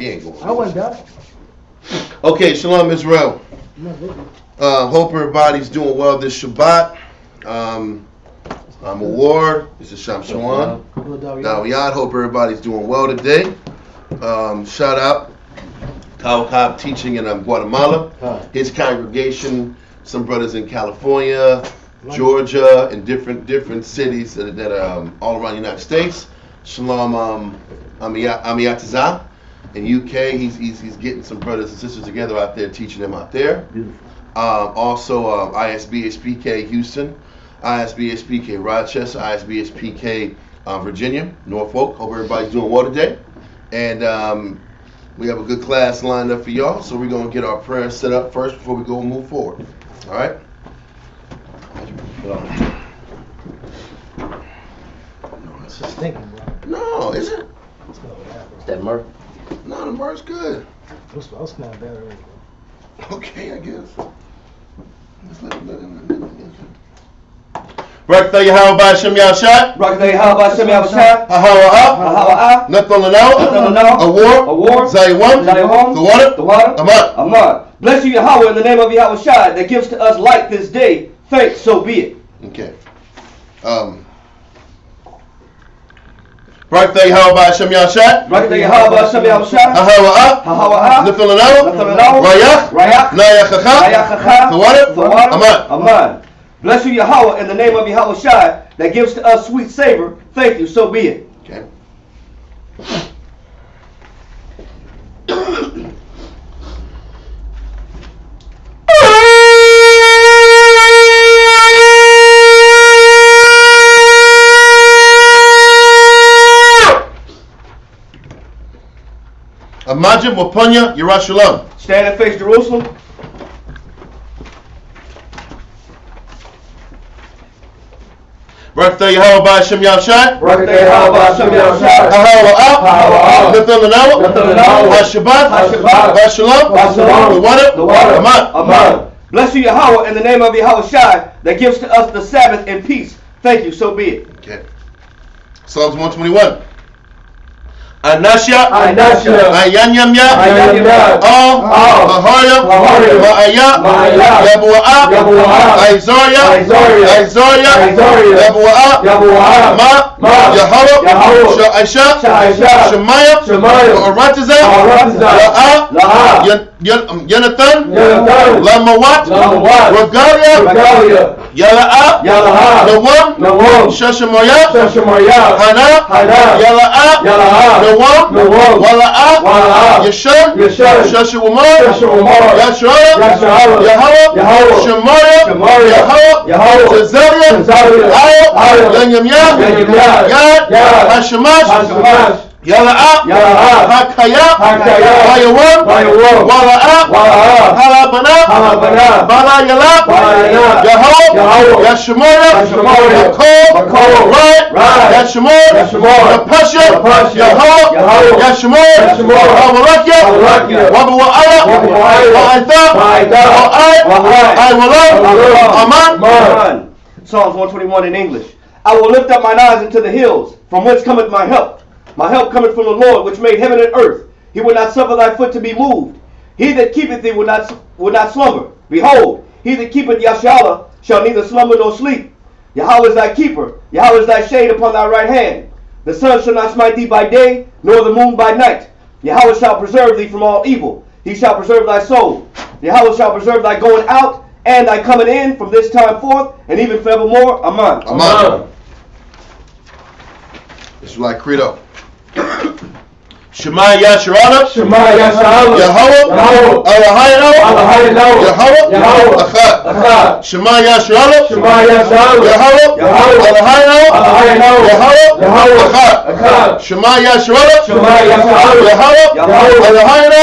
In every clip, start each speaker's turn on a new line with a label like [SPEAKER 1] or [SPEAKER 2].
[SPEAKER 1] He ain't going.
[SPEAKER 2] I wouldn't die.
[SPEAKER 1] Okay, Shalom Israel. Hope everybody's doing well this Shabbat. I'm a Ward. This is Sham Shawan. Now, hope everybody's doing well today. Shout out Ahab teaching in Guatemala. His congregation, some brothers in California, Georgia, and different cities that are all around the United States. Shalom Amiyatazah. In UK, he's getting some brothers and sisters together out there, teaching them out there.
[SPEAKER 2] Beautiful.
[SPEAKER 1] Also, isbhpk Houston, isbhpk Rochester, isbhpk Virginia, Norfolk. Hope everybody's doing well today. And we have a good class lined up for y'all, so we're going to get our prayers set up first before we go and move forward. All right?
[SPEAKER 2] It's just stinking, bro.
[SPEAKER 1] No, is it?
[SPEAKER 2] It's not what happened.
[SPEAKER 3] Is that myrrh?
[SPEAKER 1] No, the myrrh's good.
[SPEAKER 2] I was smelling bad already, bro.
[SPEAKER 1] Okay, I guess. Just let it. Barakatah Yahweh B'Hashem Yahshai.
[SPEAKER 3] Barakatah Yahweh B'Hashem Yahshai.
[SPEAKER 1] Hahawa. Nothing to know. Award. Zaywan. The water.
[SPEAKER 3] Amad. Bless you, Yahweh, in the name of Yahweh Shai, that gives to us light this day. Thanks, so be it.
[SPEAKER 1] Okay. Barakatah Yahweh B'Hashem Yahshai.
[SPEAKER 3] Barakatah Yahweh B'Hashem Yahshai.
[SPEAKER 1] Hahawa. Nothing to know. Rayach. Nayachacha. The water.
[SPEAKER 3] Amad. Bless you, Yahweh, in the name of Yahweh Shai, that gives to us sweet savor. Thank you, so be it.
[SPEAKER 1] Okay. Imagine Wapunya Yerushalayim.
[SPEAKER 3] Stand and face Jerusalem.
[SPEAKER 1] Barakatah Yahweh B'Hashem Yahshai.
[SPEAKER 3] Barakatah Yahweh B'Hashem Yahshai.
[SPEAKER 1] Hahawa. Nathanawa. Hashabbat. Bashalom. The water.
[SPEAKER 3] Amad. Bless you, Yahweh, in the name of Yahweh Shai, that gives to us the Sabbath in peace. Thank you, so be it.
[SPEAKER 1] Okay. Psalms 121. Anasha, Ayanyamya, Ahoya, Ma'aya, Yabu'a, Aizoria, Yabu'a, Ma, Yahweh, Sha'isha, Shemaiah, Aratiza, La'a, Yonathan, Lamawat, Regalia, Yala'a, Nawam, Shashamoya, Hana, Yala'a, Nawam, Wala'a, Yeshua, Shashawamar, Yashua, Yahweh, Shemaiah, Yahweh, Zezaria, Al, Yanyamya, Yad, Hashemash, Yala'a, Hakaya, Hayawan, Wala'a, Halabana, Bala Yala, Yahweh, Yashemaiah, Yakov, Right, Yashemor, Pasha, Yahweh, Yashemor, Hawalakia, Wabu'ala,
[SPEAKER 3] Aman. Psalms 121 in English. I will lift up mine eyes into the hills, from whence cometh my help. My help cometh from the Lord, which made heaven and earth. He will not suffer thy foot to be moved. He that keepeth thee will not slumber. Behold, he that keepeth Yashala shall neither slumber nor sleep. Yahweh is thy keeper. Yahweh is thy shade upon thy right hand. The sun shall not smite thee by day, nor the moon by night. Yahweh shall preserve thee from all evil. He shall preserve thy soul. Yahweh shall preserve thy going out and thy coming in from this time forth, and even forevermore. Amen.
[SPEAKER 1] This is like Credo. Shema Yasharala, Yahweh, Elohayno, Yahweh, Echad. Shema Yasharala, Yahweh, Elohayno, Yahweh, Echad. Shema Yasharala, Yahweh, Elohayno,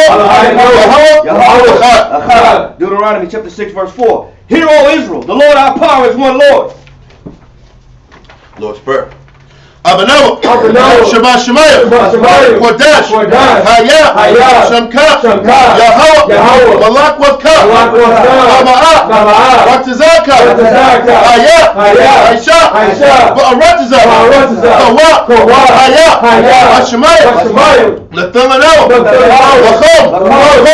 [SPEAKER 1] Yahweh, Echad.
[SPEAKER 3] Deuteronomy chapter 6 verse 4. Hear, O Israel, the Lord our power is one Lord.
[SPEAKER 1] Lord's Prayer. Abanawa,
[SPEAKER 3] Abanawa,
[SPEAKER 1] Shema Shemayim,
[SPEAKER 3] Shema Shemayim,
[SPEAKER 1] Kodesh,
[SPEAKER 3] Kodesh,
[SPEAKER 1] Hayah,
[SPEAKER 3] Hayah,
[SPEAKER 1] Shemka,
[SPEAKER 3] Shemka,
[SPEAKER 1] Yahweh,
[SPEAKER 3] Yahweh,
[SPEAKER 1] Malak Wavka,
[SPEAKER 3] Malak Wavka,
[SPEAKER 1] Naba'ah,
[SPEAKER 3] Naba'ah,
[SPEAKER 1] Ratazaka,
[SPEAKER 3] Ratazaka,
[SPEAKER 1] Hayah,
[SPEAKER 3] Hayah,
[SPEAKER 1] Aisha,
[SPEAKER 3] Aisha,
[SPEAKER 1] Ba'aratazah,
[SPEAKER 3] Ba'aratazah,
[SPEAKER 1] Kawa,
[SPEAKER 3] Kawa,
[SPEAKER 1] Hayah,
[SPEAKER 3] Hayah,
[SPEAKER 1] Hashemayim,
[SPEAKER 3] Hashemayim,
[SPEAKER 1] Lethamanawa,
[SPEAKER 3] Lethamanawa,
[SPEAKER 1] Wachom,
[SPEAKER 3] Wachom,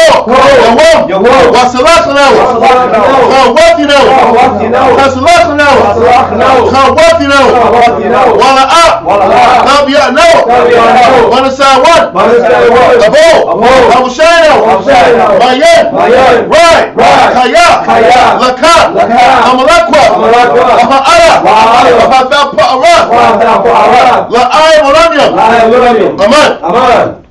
[SPEAKER 1] Yawam,
[SPEAKER 3] Yawam,
[SPEAKER 1] Wasalachanawa,
[SPEAKER 3] Wasalachanawa,
[SPEAKER 1] Chawatinawa,
[SPEAKER 3] Chawatinawa,
[SPEAKER 1] Hasalachanawa,
[SPEAKER 3] Hasalachanawa,
[SPEAKER 1] Chawatinawa,
[SPEAKER 3] Chawatinawa,
[SPEAKER 1] Wala'ah,
[SPEAKER 3] Wala'ah,
[SPEAKER 1] Nabi'anawa,
[SPEAKER 3] Nabi'anawa,
[SPEAKER 1] Manasawan,
[SPEAKER 3] Manasawan,
[SPEAKER 1] Abo,
[SPEAKER 3] Abo,
[SPEAKER 1] Hamushaynawa,
[SPEAKER 3] Hamushaynawa,
[SPEAKER 1] Mayen,
[SPEAKER 3] Mayen,
[SPEAKER 1] Rai,
[SPEAKER 3] Rai,
[SPEAKER 1] Kaya,
[SPEAKER 3] Kaya,
[SPEAKER 1] Laka,
[SPEAKER 3] Laka,
[SPEAKER 1] Amalakwa,
[SPEAKER 3] Amalakwa,
[SPEAKER 1] Aha'ara,
[SPEAKER 3] Aha'ara,
[SPEAKER 1] Aha'ara,
[SPEAKER 3] Aha'ara,
[SPEAKER 1] La'ay Moranyam,
[SPEAKER 3] La'ay Moranyam,
[SPEAKER 1] Aman.
[SPEAKER 3] Aman.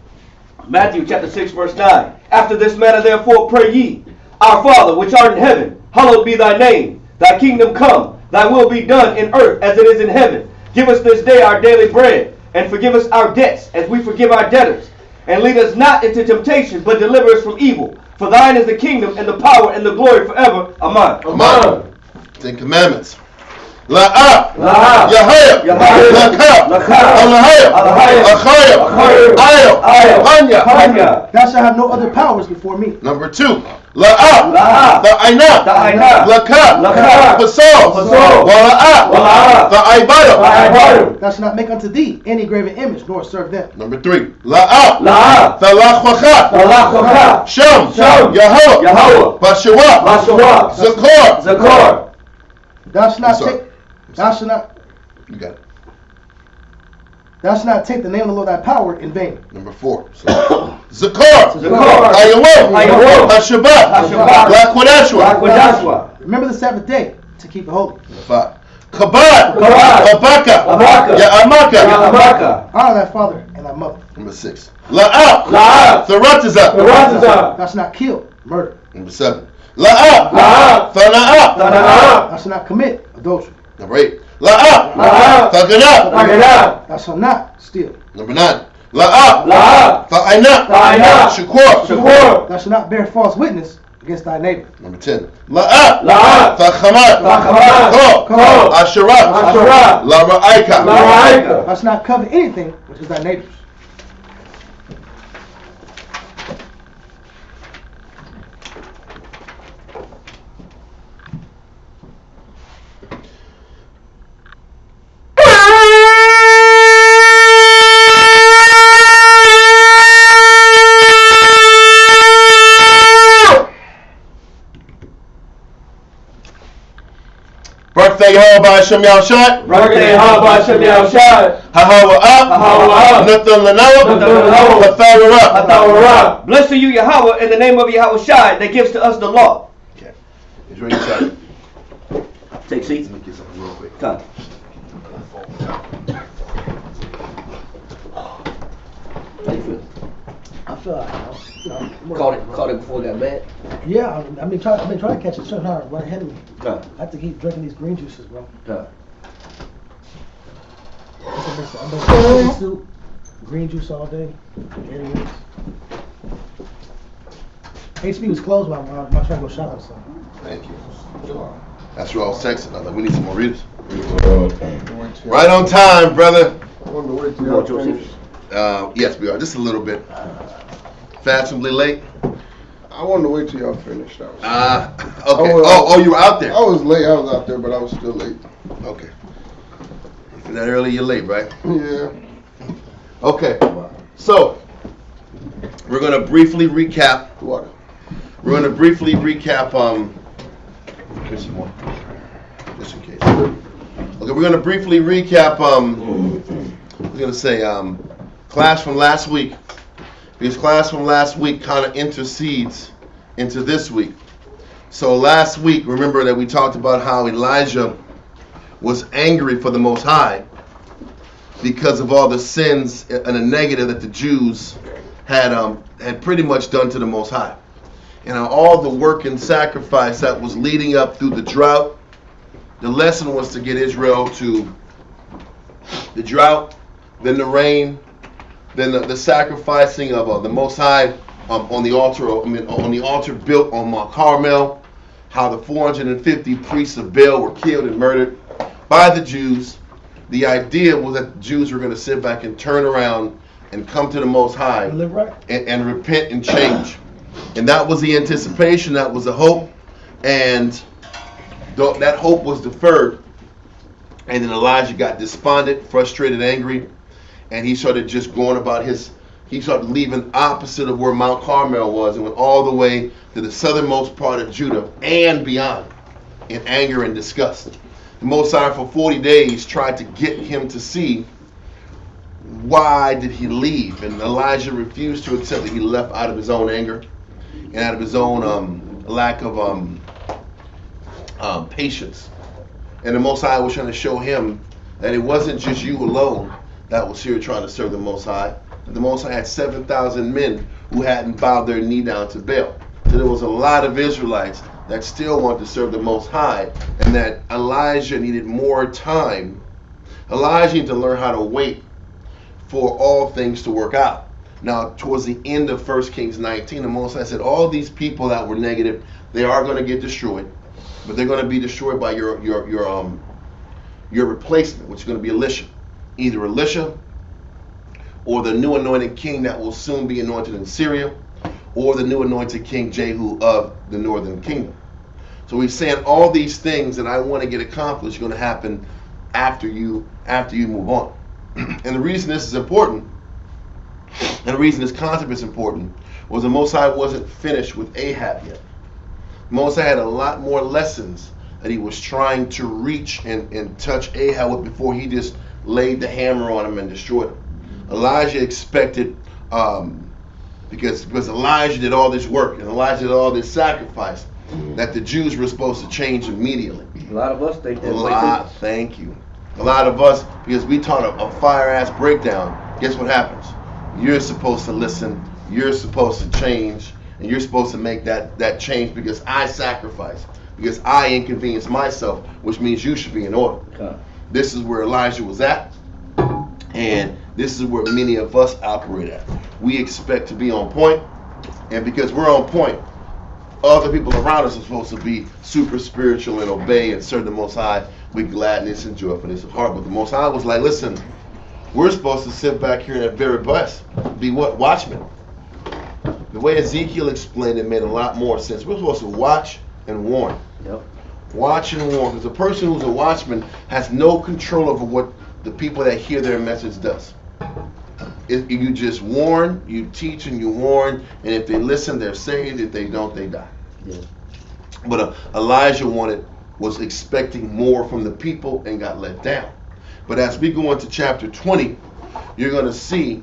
[SPEAKER 3] Matthew chapter 6 verse 9. After this manner therefore pray ye, Our Father which art in heaven, hallowed be thy name. Thy kingdom come, thy will be done in earth as it is in heaven. Give us this day our daily bread, and forgive us our debts as we forgive our debtors. And lead us not into temptation, but deliver us from evil. For thine is the kingdom and the power and the glory forever. Amen.
[SPEAKER 1] Amen. 10 commandments. La'ah,
[SPEAKER 3] La'ah,
[SPEAKER 1] Yahaya,
[SPEAKER 3] Yahaya,
[SPEAKER 1] Laka,
[SPEAKER 3] Laka,
[SPEAKER 1] Alahaya,
[SPEAKER 3] Alahaya,
[SPEAKER 1] Achaya,
[SPEAKER 3] Achaya,
[SPEAKER 1] Ayo,
[SPEAKER 3] Ayo,
[SPEAKER 1] Hanya.
[SPEAKER 3] Hanya.
[SPEAKER 2] Thou shalt have no other powers before me.
[SPEAKER 1] Number 2. La'ah,
[SPEAKER 3] La'ah,
[SPEAKER 1] Ta'ayna,
[SPEAKER 3] Ta'ayna,
[SPEAKER 1] Laka,
[SPEAKER 3] Laka,
[SPEAKER 1] Fasal,
[SPEAKER 3] Fasal,
[SPEAKER 1] Wala'ah,
[SPEAKER 3] Wala'ah,
[SPEAKER 1] Ta'aybada.
[SPEAKER 3] Ta'aybada.
[SPEAKER 2] Thou shalt not make unto thee any graven image, nor serve them.
[SPEAKER 1] Number 3. La'ah,
[SPEAKER 3] La'ah,
[SPEAKER 1] Thalachwacha,
[SPEAKER 3] Talachwacha,
[SPEAKER 1] Sham,
[SPEAKER 3] Sham,
[SPEAKER 1] Yahweh,
[SPEAKER 3] Yahweh,
[SPEAKER 1] Bashawa,
[SPEAKER 3] Bashawa,
[SPEAKER 1] Zakor.
[SPEAKER 3] Zakor.
[SPEAKER 2] Thou shalt
[SPEAKER 1] I'm
[SPEAKER 2] not
[SPEAKER 1] sorry.
[SPEAKER 2] take. Thou shalt not.
[SPEAKER 1] You got it.
[SPEAKER 2] Thou shalt not take the name of the Lord thy power in vain.
[SPEAKER 1] Number 4. Zakor,
[SPEAKER 3] Zakor,
[SPEAKER 1] Ayawam,
[SPEAKER 3] Ayawam,
[SPEAKER 1] Hashabbat,
[SPEAKER 3] Hashabbat,
[SPEAKER 1] Laquadashwa.
[SPEAKER 3] Laquadashwa.
[SPEAKER 2] Remember the Sabbath day to keep it holy.
[SPEAKER 1] Number 5. Kabad,
[SPEAKER 3] Kabad,
[SPEAKER 1] Abaka,
[SPEAKER 3] Abaka,
[SPEAKER 1] Ya'amaka.
[SPEAKER 3] Ya'amaka.
[SPEAKER 2] Honor thy father and thy mother.
[SPEAKER 1] Number 6. La'ah,
[SPEAKER 3] La'ah,
[SPEAKER 1] Tharataza.
[SPEAKER 3] Tharataza.
[SPEAKER 2] Thou shalt not kill, murder.
[SPEAKER 1] Number 7. La'ah,
[SPEAKER 3] La'ah,
[SPEAKER 1] Thana'ah.
[SPEAKER 3] Tana'ah,
[SPEAKER 2] Thou shalt not commit adultery.
[SPEAKER 1] Number 8. La'ah,
[SPEAKER 3] La'ah,
[SPEAKER 1] Thagana.
[SPEAKER 3] Tagana,
[SPEAKER 2] Thou shalt not steal.
[SPEAKER 1] Number 9. La'ah,
[SPEAKER 3] La'ah,
[SPEAKER 1] Tha'ayna.
[SPEAKER 3] Ta'ayna,
[SPEAKER 1] Shakur.
[SPEAKER 3] Shakur,
[SPEAKER 2] Thou shalt not bear false witness against thy neighbor.
[SPEAKER 1] Number 10. La'ah,
[SPEAKER 3] La'ah,
[SPEAKER 1] Tha'chamat.
[SPEAKER 3] Tha'chamat.
[SPEAKER 1] Ko.
[SPEAKER 3] Ko.
[SPEAKER 1] Asherah.
[SPEAKER 3] Asherah.
[SPEAKER 1] La'ra'aika.
[SPEAKER 3] La'ra'aika.
[SPEAKER 2] Thou shalt not covet anything which is thy neighbor's.
[SPEAKER 1] Birthday held by Hashem Yahushua.
[SPEAKER 3] Birthday held by Hashem Yahushua.
[SPEAKER 1] Hahawa'ah.
[SPEAKER 3] Hahawa'ah.
[SPEAKER 1] Nathan Lanawa.
[SPEAKER 3] Nathan Lanawa.
[SPEAKER 1] Hatharah.
[SPEAKER 3] Atawara. Blessed are you, Yahweh, in the name of Yahushua that gives to us the law.
[SPEAKER 1] Okay. He's ready to start.
[SPEAKER 3] Take seats.
[SPEAKER 1] Let me get something real quick.
[SPEAKER 3] Come. How you feel?
[SPEAKER 2] I feel like,
[SPEAKER 3] Caught it before it got bad.
[SPEAKER 2] yeah, I've been trying to catch it. So hard, right ahead of me.
[SPEAKER 3] No.
[SPEAKER 2] I have to keep drinking these green juices, bro.
[SPEAKER 3] No.
[SPEAKER 2] I've been drinking soup, green juice all day. Areas. HB was closed when I was trying to go shop or something.
[SPEAKER 1] Thank you. That's what I was texting. I was like, we need some more readers. Right on time, brother.
[SPEAKER 4] I wanted to wait till y'all finish.
[SPEAKER 1] Yes, we are. Just a little bit. Fashionably late.
[SPEAKER 4] I wanted to wait till y'all finished.
[SPEAKER 1] Okay.
[SPEAKER 4] Oh,
[SPEAKER 1] Oh, you were out there.
[SPEAKER 4] I was late. I was out there, but I was still late.
[SPEAKER 1] Okay. If you're that early, you're late, right?
[SPEAKER 4] Yeah.
[SPEAKER 1] Okay. So, we're going to briefly recap.
[SPEAKER 4] What?
[SPEAKER 1] We're going to briefly recap. Here's some more. Just in case. Okay, we're going to briefly recap. I was going to say class from last week. Because class from last week kind of intercedes into this week. So last week, remember that we talked about how Elijah was angry for the Most High because of all the sins and the negative that the Jews had pretty much done to the Most High. And all the work and sacrifice that was leading up through the drought. The lesson was to get Israel to the drought, then the rain, then the sacrificing of the Most High on the altar. On the altar built on Mount Carmel. How the 450 priests of Baal were killed and murdered by the Jews. the idea was that the Jews were going to sit back and turn around and come to the Most High
[SPEAKER 2] Live right.
[SPEAKER 1] and repent and change. And that was the anticipation, that was the hope, and that hope was deferred. And then Elijah got despondent, frustrated, angry, and he started just going about he started leaving opposite of where Mount Carmel was and went all the way to the southernmost part of Judah and beyond in anger and disgust. The Most High for 40 days tried to get him to see why did he leave, and Elijah refused to accept that he left out of his own anger and out of his own lack of patience. And the Most High was trying to show him that it wasn't just you alone that was here trying to serve the Most High. The Most High had 7,000 men who hadn't bowed their knee down to Baal. So there was a lot of Israelites that still wanted to serve the Most High, and that Elijah needed more time. Elijah needed to learn how to wait for all things to work out. Now, towards the end of 1 Kings 19, the Most High said, all these people that were negative, they are going to get destroyed, but they're going to be destroyed by your replacement, which is going to be Elisha. Either Elisha or the new anointed king that will soon be anointed in Syria, or the new anointed king Jehu of the northern kingdom. So he's saying all these things that I want to get accomplished are going to happen after you move on. And the reason this is important, and the reason this concept is important, was the Most High wasn't finished with Ahab yet. The Most High had a lot more lessons that he was trying to reach and touch Ahab with before he just laid the hammer on him and destroyed him. Elijah expected, because Elijah did all this work and Elijah did all this sacrifice, that the Jews were supposed to change immediately.
[SPEAKER 3] A lot of us think that.
[SPEAKER 1] Thank you. A lot of us, because we taught a fire-ass breakdown, guess what happens? You're supposed to listen, you're supposed to change, and you're supposed to make that change because I sacrifice, because I inconvenience myself, which means you should be in order.
[SPEAKER 3] Okay.
[SPEAKER 1] This is where Elijah was at, and this is where many of us operate at. We expect to be on point, and because we're on point, other people around us are supposed to be super spiritual and obey and serve the Most High with gladness and joyfulness of heart. But the Most High was like, listen, we're supposed to sit back here and at very best be what? Watchmen. The way Ezekiel explained it made a lot more sense. We're supposed to watch and warn.
[SPEAKER 3] Yep.
[SPEAKER 1] Watch and warn. Because a person who's a watchman has no control over what the people that hear their message does. You just warn, you teach, and you warn, and if they listen, they're saved. If they don't, they die.
[SPEAKER 3] Yeah.
[SPEAKER 1] But Elijah was expecting more from the people and got let down. But as we go into chapter 20, you're going to see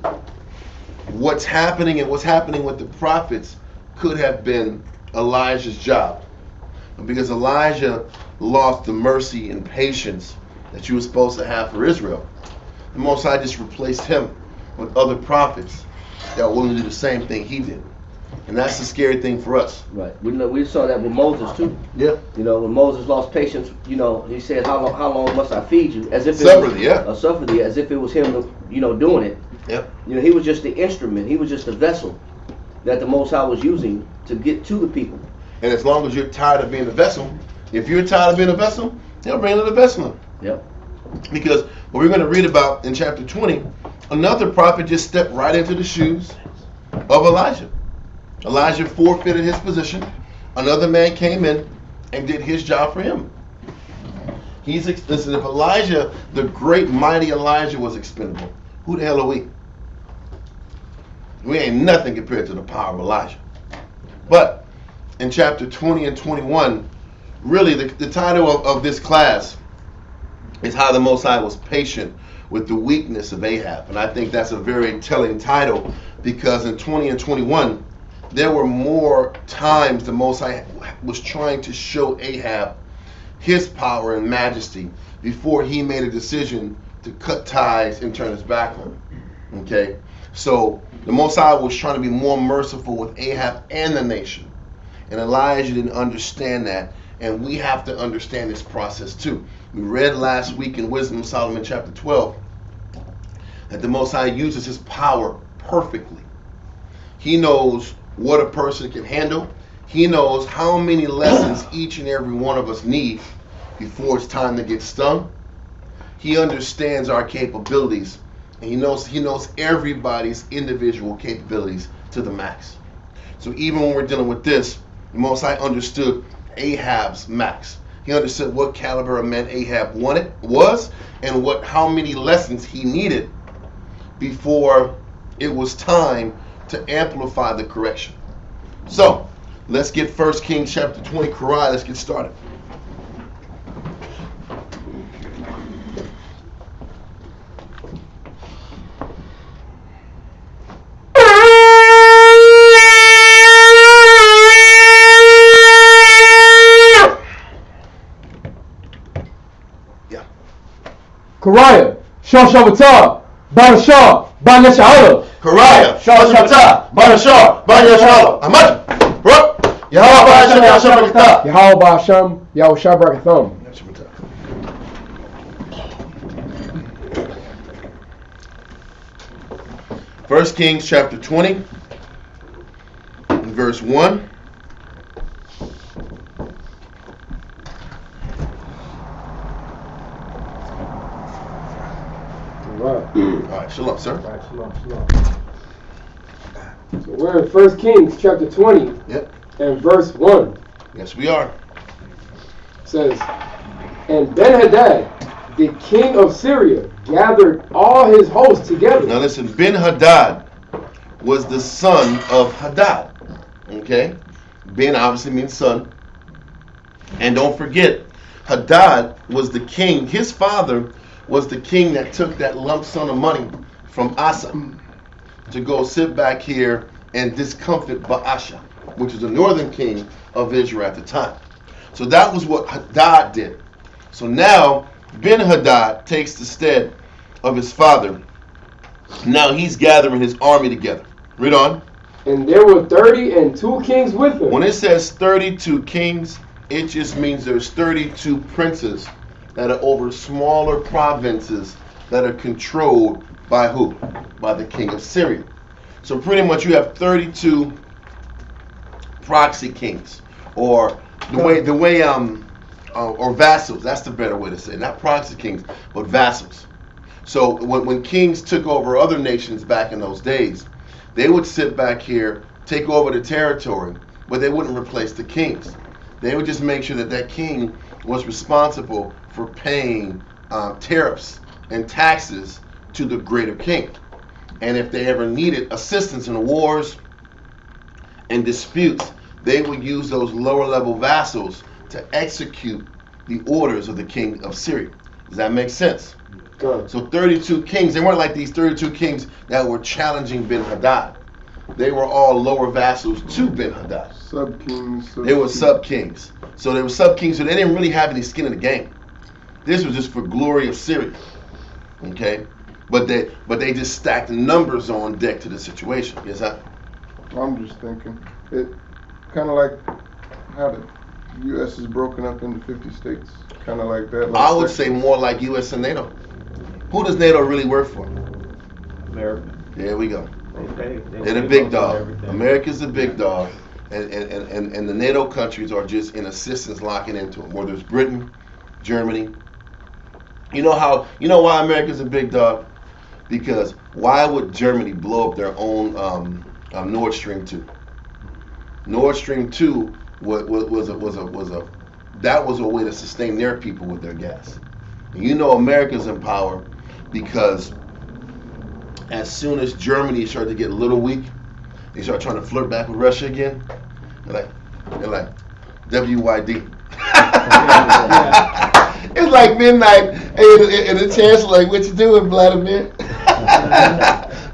[SPEAKER 1] what's happening, and what's happening with the prophets could have been Elijah's job. Because Elijah lost the mercy and patience that you were supposed to have for Israel. The Most High just replaced him with other prophets that were willing to do the same thing he did. And that's the scary thing for us.
[SPEAKER 3] Right. We saw that with Moses too.
[SPEAKER 1] Yeah.
[SPEAKER 3] You know, when Moses lost patience, you know, he said, "How long must I feed you?" As if
[SPEAKER 1] suffer thee,
[SPEAKER 3] as if it was him, you know, doing it.
[SPEAKER 1] Yep.
[SPEAKER 3] You know, he was just the instrument. He was just the vessel that the Most High was using to get to the people.
[SPEAKER 1] And as long as you're tired of being a vessel, if you're tired of being a vessel, they'll bring another vessel in.
[SPEAKER 3] Yep.
[SPEAKER 1] Because what we're going to read about in chapter 20, another prophet just stepped right into the shoes of Elijah. Elijah forfeited his position. Another man came in and did his job for him. Listen, if Elijah, the great mighty Elijah, was expendable, who the hell are we? We ain't nothing compared to the power of Elijah. But in chapter 20 and 21, really the title of this class is How the Most High Was Patient with the Weakness of Ahab. And I think that's a very telling title, because in 20 and 21, there were more times the Most High was trying to show Ahab his power and majesty before he made a decision to cut ties and turn his back on him. Okay? So the Most High was trying to be more merciful with Ahab and the nation. And Elijah didn't understand that. And we have to understand this process too. We read last week in Wisdom of Solomon chapter 12 that the Most High uses his power perfectly. He knows what a person can handle. He knows how many lessons each and every one of us need before it's time to get stung. he understands our capabilities, and he knows everybody's individual capabilities to the max. So even when we're dealing with this, the Most High understood Ahab's max. He understood what caliber of man Ahab was, and how many lessons he needed before it was time to amplify the correction. So let's get 1 Kings chapter 20, Quran. Let's get started.
[SPEAKER 5] Karaya, Shah Shabbatah, Banashah, Banashah.
[SPEAKER 1] Karaya, Shah Shabbatah, Banashah, Banashah. Ahmad, bro. Yahweh Hashem, Yahweh Barakatah.
[SPEAKER 5] Yahweh Hashem, Yahweh Barakatham.
[SPEAKER 1] 1 Kings chapter 20, verse 1. All right, shalom, sir.
[SPEAKER 5] Right, shalom. So we're in 1 Kings chapter 20 and verse 1.
[SPEAKER 1] Yes, we are.
[SPEAKER 5] It says, and Ben-Hadad, the king of Syria, gathered all his hosts together.
[SPEAKER 1] Now listen, Ben-Hadad was the son of Hadad. Okay? Ben obviously means son. And don't forget, Hadad was the king. His father was the king that took that lump sum of money from Asa to go sit back here and discomfit Baasha, which was the northern king of Israel at the time. So that was what Hadad did. So now Ben-Hadad takes the stead of his father. Now he's gathering his army together. Read on.
[SPEAKER 5] And there were 32 kings with him.
[SPEAKER 1] When it says 32 kings, it just means there's 32 princes that are over smaller provinces that are controlled by who? By the king of Syria. So pretty much you have 32 proxy kings, or or vassals. That's the better way to say it. Not proxy kings, but vassals. So when kings took over other nations back in those days, they would sit back here, take over the territory, but they wouldn't replace the kings. They would just make sure that that king was responsible for paying tariffs and taxes to the greater king. And if they ever needed assistance in wars and disputes, they would use those lower level vassals to execute the orders of the king of Syria. Does that make sense?
[SPEAKER 5] Good.
[SPEAKER 1] So 32 kings, they weren't like these 32 kings that were challenging Ben-Hadad. They were all lower vassals to Ben-Hadad.
[SPEAKER 4] Sub-kings.
[SPEAKER 1] They were sub-kings. So they were sub-kings, so they didn't really have any skin in the game. This was just for glory of Syria. Okay? But they just stacked numbers on deck to the situation. Yes, sir?
[SPEAKER 4] I'm just thinking, it kind of like how the U.S. is broken up into 50 states. Kind of like that. Like
[SPEAKER 1] I would say more like U.S. and NATO. Who does NATO really work for?
[SPEAKER 3] America.
[SPEAKER 1] There we go.
[SPEAKER 3] They're
[SPEAKER 1] They're the big dog. America's the big dog. And the NATO countries are just in assistance locking into them. Whether it's Britain, Germany. You know why America's a big dog? Because why would Germany blow up their own Nord Stream 2? Nord Stream 2 was a way to sustain their people with their gas. And you know America's in power because as soon as Germany started to get a little weak, they start trying to flirt back with Russia again. They're like WYD. It's like midnight, and the chancellor like, what you doing, Vladimir?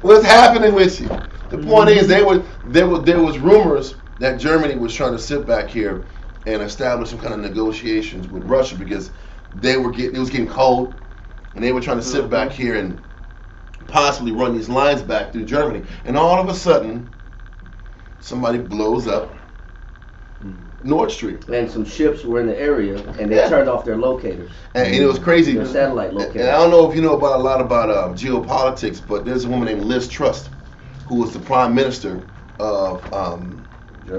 [SPEAKER 1] What's happening with you? The point is, there was rumors that Germany was trying to sit back here and establish some kind of negotiations with Russia because it was getting cold, and they were trying to sit back here and possibly run these lines back through Germany. And all of a sudden, somebody blows up Nord Stream.
[SPEAKER 6] And some ships were in the area, and they turned off their locators.
[SPEAKER 1] And it was crazy.
[SPEAKER 6] Their satellite locators.
[SPEAKER 1] And I don't know if you know a lot about geopolitics, but there's a woman named Liz Truss, who was the prime minister of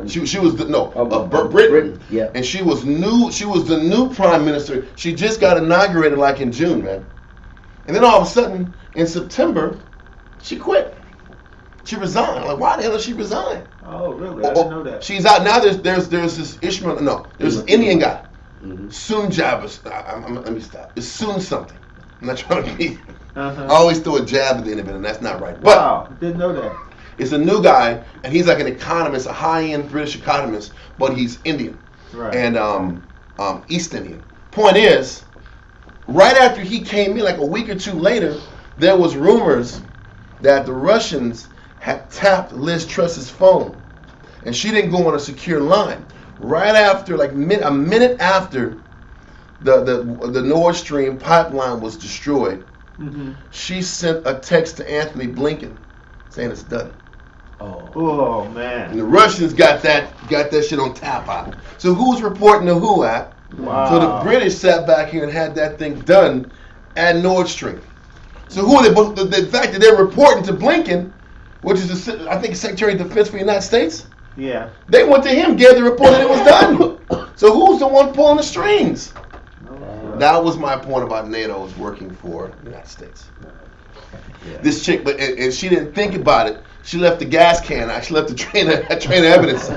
[SPEAKER 1] she was Britain.
[SPEAKER 6] Yeah.
[SPEAKER 1] And she was the new prime minister. She just got inaugurated like in June, man. And then all of a sudden, in September, she quit. She resigned. Like, why the hell did she resign?
[SPEAKER 7] Oh, really? I didn't know that.
[SPEAKER 1] She's out now. There's this Ishmael. No, there's this Indian guy.
[SPEAKER 6] Mm-hmm.
[SPEAKER 1] Soon Jabbas. Let me stop. It's soon something. I'm not trying to be.
[SPEAKER 7] Uh-huh.
[SPEAKER 1] I always throw a jab at the end of it, and that's not right. But
[SPEAKER 7] Wow, didn't know that.
[SPEAKER 1] it's a new guy, and he's like an economist, a high-end British economist, but he's Indian
[SPEAKER 7] Right.
[SPEAKER 1] and East Indian. Point is, right after he came in, like a week or two later, there was rumors that the Russians had tapped Liz Truss's phone, and she didn't go on a secure line. Right after, like a minute after the Nord Stream pipeline was destroyed,
[SPEAKER 7] Mm-hmm.
[SPEAKER 1] she sent a text to Anthony Blinken saying it's done.
[SPEAKER 7] Oh
[SPEAKER 1] And
[SPEAKER 7] man.
[SPEAKER 1] the Russians got that shit on tap out. So who's reporting to who at?
[SPEAKER 7] Wow.
[SPEAKER 1] So the British sat back here and had that thing done at Nord Stream. So who are they? The fact that they're reporting to Blinken, which is I think Secretary of Defense for the United States,
[SPEAKER 7] Yeah.
[SPEAKER 1] they went to him, gave the report that it was done. So who's the one pulling the strings? That was my point about NATO is working for the United States. This chick, but and she didn't think about it. She left the gas can. She left the train of evidence.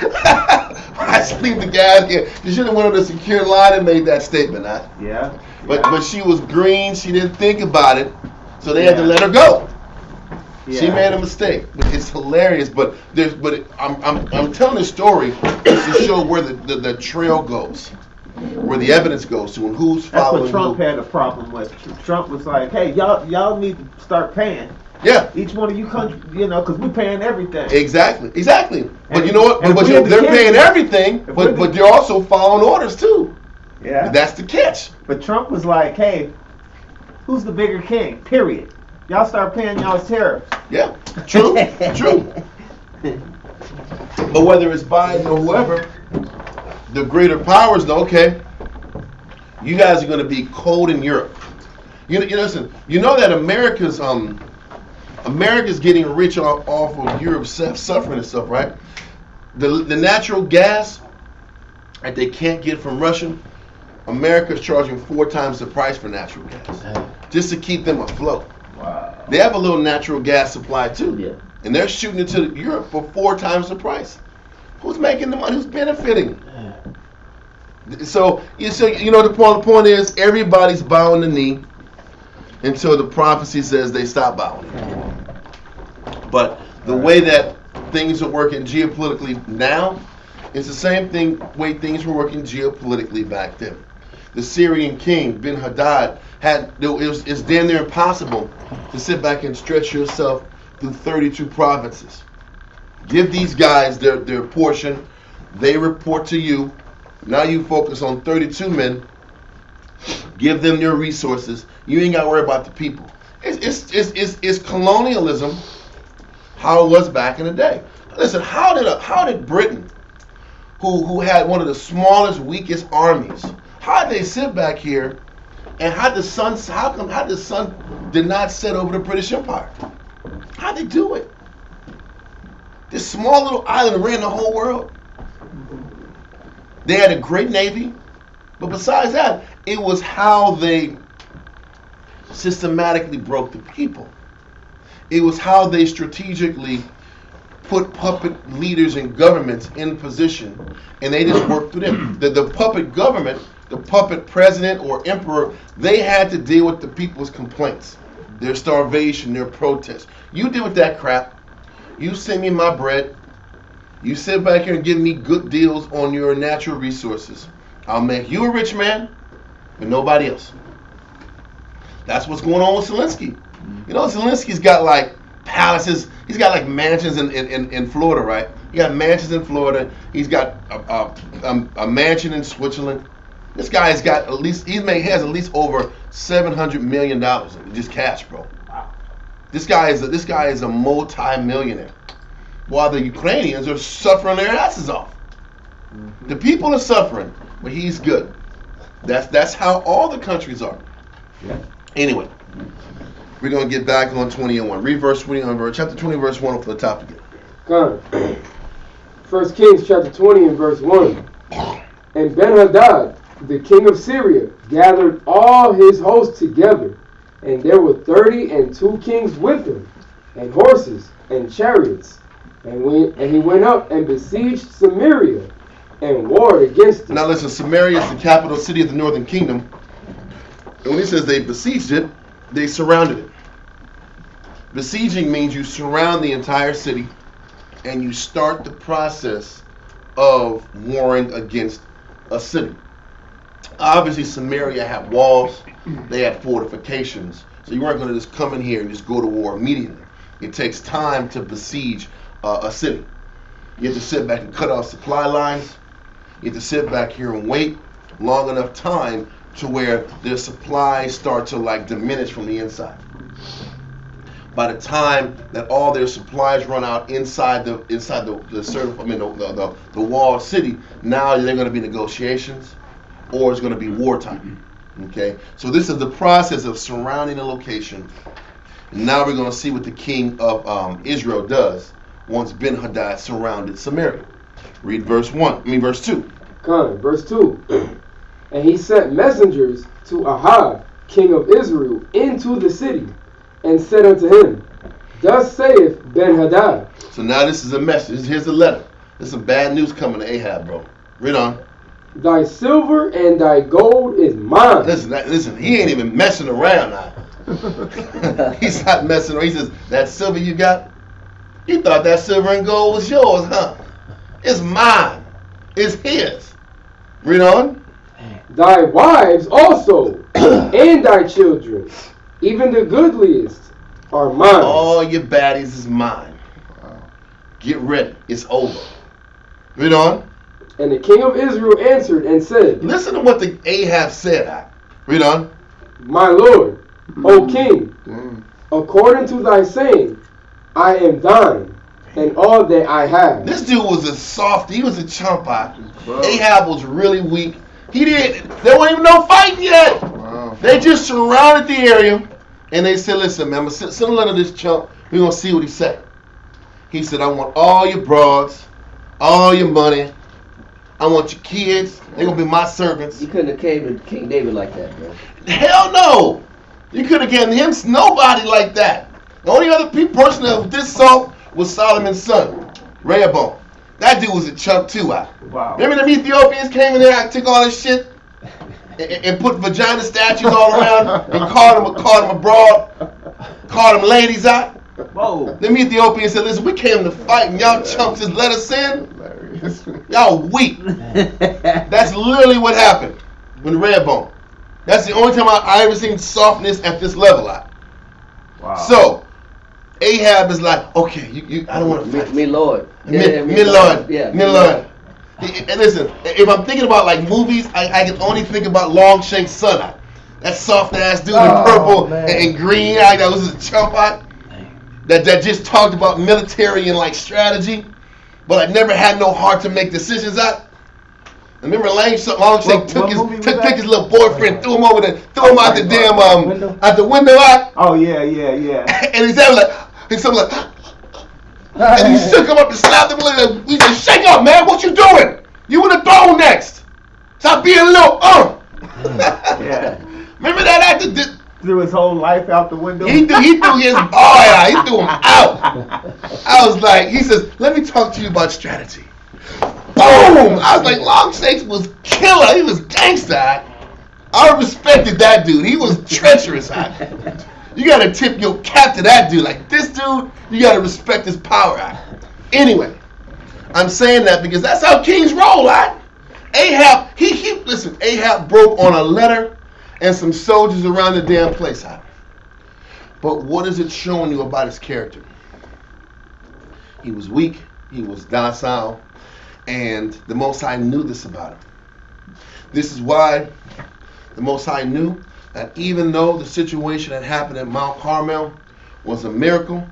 [SPEAKER 1] I leave the gas can. She should have went on the secure line and made that statement. Huh?
[SPEAKER 7] Yeah.
[SPEAKER 1] But she was green. She didn't think about it, so they had to let her go.
[SPEAKER 7] Yeah.
[SPEAKER 1] She made a mistake. It's hilarious, but I'm telling this story just to show where the trail goes, where the evidence goes to, and who's
[SPEAKER 7] That's
[SPEAKER 1] following
[SPEAKER 7] what Trump
[SPEAKER 1] who.
[SPEAKER 7] had a problem with. Trump was like, "Hey, y'all need to start paying.
[SPEAKER 1] Yeah,
[SPEAKER 7] Each one of you countries, because we're paying everything."
[SPEAKER 1] exactly. But
[SPEAKER 7] And-
[SPEAKER 1] you know what?
[SPEAKER 7] and
[SPEAKER 1] But
[SPEAKER 7] we're the
[SPEAKER 1] they're paying
[SPEAKER 7] kids.
[SPEAKER 1] everything,
[SPEAKER 7] If we're the-
[SPEAKER 1] but they're also following orders too.
[SPEAKER 7] Yeah.
[SPEAKER 1] That's the catch.
[SPEAKER 7] But Trump was like, "Hey, who's the bigger king? Period. Y'all start paying y'all's tariffs."
[SPEAKER 1] Yeah, true, true. But whether it's Biden or whoever, the greater powers know, okay, you guys are going to be cold in Europe. You listen. You know that America's getting rich off of Europe's suffering and stuff, right? The natural gas that they can't get from Russia, America's charging 4 times the price for natural gas just to keep them afloat.
[SPEAKER 7] Wow.
[SPEAKER 1] They have a little natural gas supply too.
[SPEAKER 6] Yeah.
[SPEAKER 1] And they're shooting it to Europe for 4 times the price. Who's making the money? Who's benefiting? So the point is everybody's bowing the knee until the prophecy says they stop bowing. But the way that things are working geopolitically now is the same way things were working geopolitically back then. The Syrian king Ben Hadad it's damn near impossible to sit back and stretch yourself through 32 provinces. Give these guys their portion. They report to you. Now you focus on 32 men. Give them their resources. You ain't got to worry about the people. It's colonialism, how it was back in the day. Listen, how did Britain, who had one of the smallest, weakest armies, how did they sit back here, and how the sun did not set over the British Empire? How'd they do it? This small little island ran the whole world. They had a great navy, but besides that, it was how they systematically broke the people. It was how they strategically put puppet leaders and governments in position, and they just worked through them. The puppet government, the puppet president or emperor, they had to deal with the people's complaints, their starvation, their protests. You deal with that crap. You send me my bread. You sit back here and give me good deals on your natural resources. I'll make you a rich man, but nobody else. That's what's going on with Zelensky. You know, Zelensky's got like palaces. He's got like mansions in Florida, right? He got mansions in Florida. He's got a mansion in Switzerland. This guy's got at least he has at least over $700 million in just cash, bro. This guy is a multi-millionaire, while the Ukrainians are suffering their asses off. The people are suffering, but he's good. That's how all the countries are.
[SPEAKER 7] Yeah.
[SPEAKER 1] Anyway, we're gonna get back on 20 and 1. Read verse 20 on chapter 20, verse 1 from the top again.
[SPEAKER 5] Come. 1 Kings chapter 20 and verse 1. And Ben-Hadad the king of Syria gathered all his hosts together, and there were 32 kings with him, and horses and chariots. And he went up and besieged Samaria and warred against it.
[SPEAKER 1] Now listen, Samaria is the capital city of the northern kingdom. And when he says they besieged it, they surrounded it. Besieging means you surround the entire city and you start the process of warring against a city. Obviously, Samaria had walls, they had fortifications, so you weren't going to just come in here and just go to war immediately. It takes time to besiege a city. You have to sit back and cut off supply lines. You have to sit back here and wait long enough time to where their supplies start to like diminish from the inside. By the time that all their supplies run out inside the walled city, now they're going to be negotiations, or it's going to be wartime. Okay, so this is the process of surrounding a location. Now we're going to see what the king of Israel does once Ben-Hadad surrounded Samaria. Read verse 2.
[SPEAKER 5] Verse 2. And he sent messengers to Ahab, king of Israel, into the city, and said unto him, Thus saith Ben-Hadad.
[SPEAKER 1] So now this is a message. Here's a letter. There's some bad news coming to Ahab, bro. Read on.
[SPEAKER 5] Thy silver and thy gold is mine.
[SPEAKER 1] Listen, he ain't even messing around now. He's not messing around. He says, that silver you got, you thought that silver and gold was yours, huh? It's mine. It's his. Read on.
[SPEAKER 5] Thy wives also, and thy children, even the goodliest, are mine.
[SPEAKER 1] All your baddies is mine. Get ready. It's over. Read on.
[SPEAKER 5] And the king of Israel answered and said,
[SPEAKER 1] Listen to what the Ahab said. Read on.
[SPEAKER 5] My lord, O king, according to thy saying, I am thine, and all that I have.
[SPEAKER 1] This dude was a softy. He was a chump. Ahab was really weak. There wasn't even no fighting yet.
[SPEAKER 4] Wow.
[SPEAKER 1] They just surrounded the area, and they said, listen, man, I'm going to send a letter to this chump. We're going to see what he said. He said, I want all your broads, all your money. I want your kids. They're going to be my servants.
[SPEAKER 6] You couldn't have came to King David like that, bro.
[SPEAKER 1] Hell no. You could have given him nobody like that. The only other person that was this soft was Solomon's son, Rehoboam. That dude was a chump too.
[SPEAKER 7] Wow.
[SPEAKER 1] Remember them Ethiopians came in there and took all this shit and put vagina statues all around and called them a broad, called them ladies out.
[SPEAKER 7] Whoa.
[SPEAKER 1] Them Ethiopians said, listen, we came to fight and y'all chumps just let us in. Y'all weak. That's literally what happened with Rehoboam. That's the only time I ever seen softness at this level.
[SPEAKER 7] Wow.
[SPEAKER 1] So Ahab is like, okay, I don't want to fight.
[SPEAKER 6] Me Lord.
[SPEAKER 1] Me Lord.
[SPEAKER 6] Yeah.
[SPEAKER 1] Me Lord. And listen, if I'm thinking about like movies, I can only think about Longshank's son. That soft ass dude in purple and green eye that was a chump eye. That just talked about military and like strategy, but I never had no heart to make decisions out. Remember Longshank took his little boyfriend, threw him out the damn out the window out.
[SPEAKER 7] Oh yeah.
[SPEAKER 1] And he's like, and he shook him up and slapped him. He said, "Shake up, man! What you doing? You in the throne next? Stop being a little
[SPEAKER 7] Yeah.
[SPEAKER 1] Remember that actor?
[SPEAKER 7] Threw his whole life out the window.
[SPEAKER 1] He threw his boy out. He threw him out. I was like, he says, let me talk to you about strategy. Boom! I was like, Longshanks was killer. He was gangster. I respected that dude. He was treacherous. You gotta tip your cap to that dude. Like this dude, you gotta respect his power. Anyway, I'm saying that because that's how kings roll. Ahab, listen. Ahab broke on a letter and some soldiers around the damn place. But what is it showing you about his character? He was weak. He was docile. And the Most High knew this about him. This is why the Most High knew that even though the situation that happened at Mount Carmel was a miracle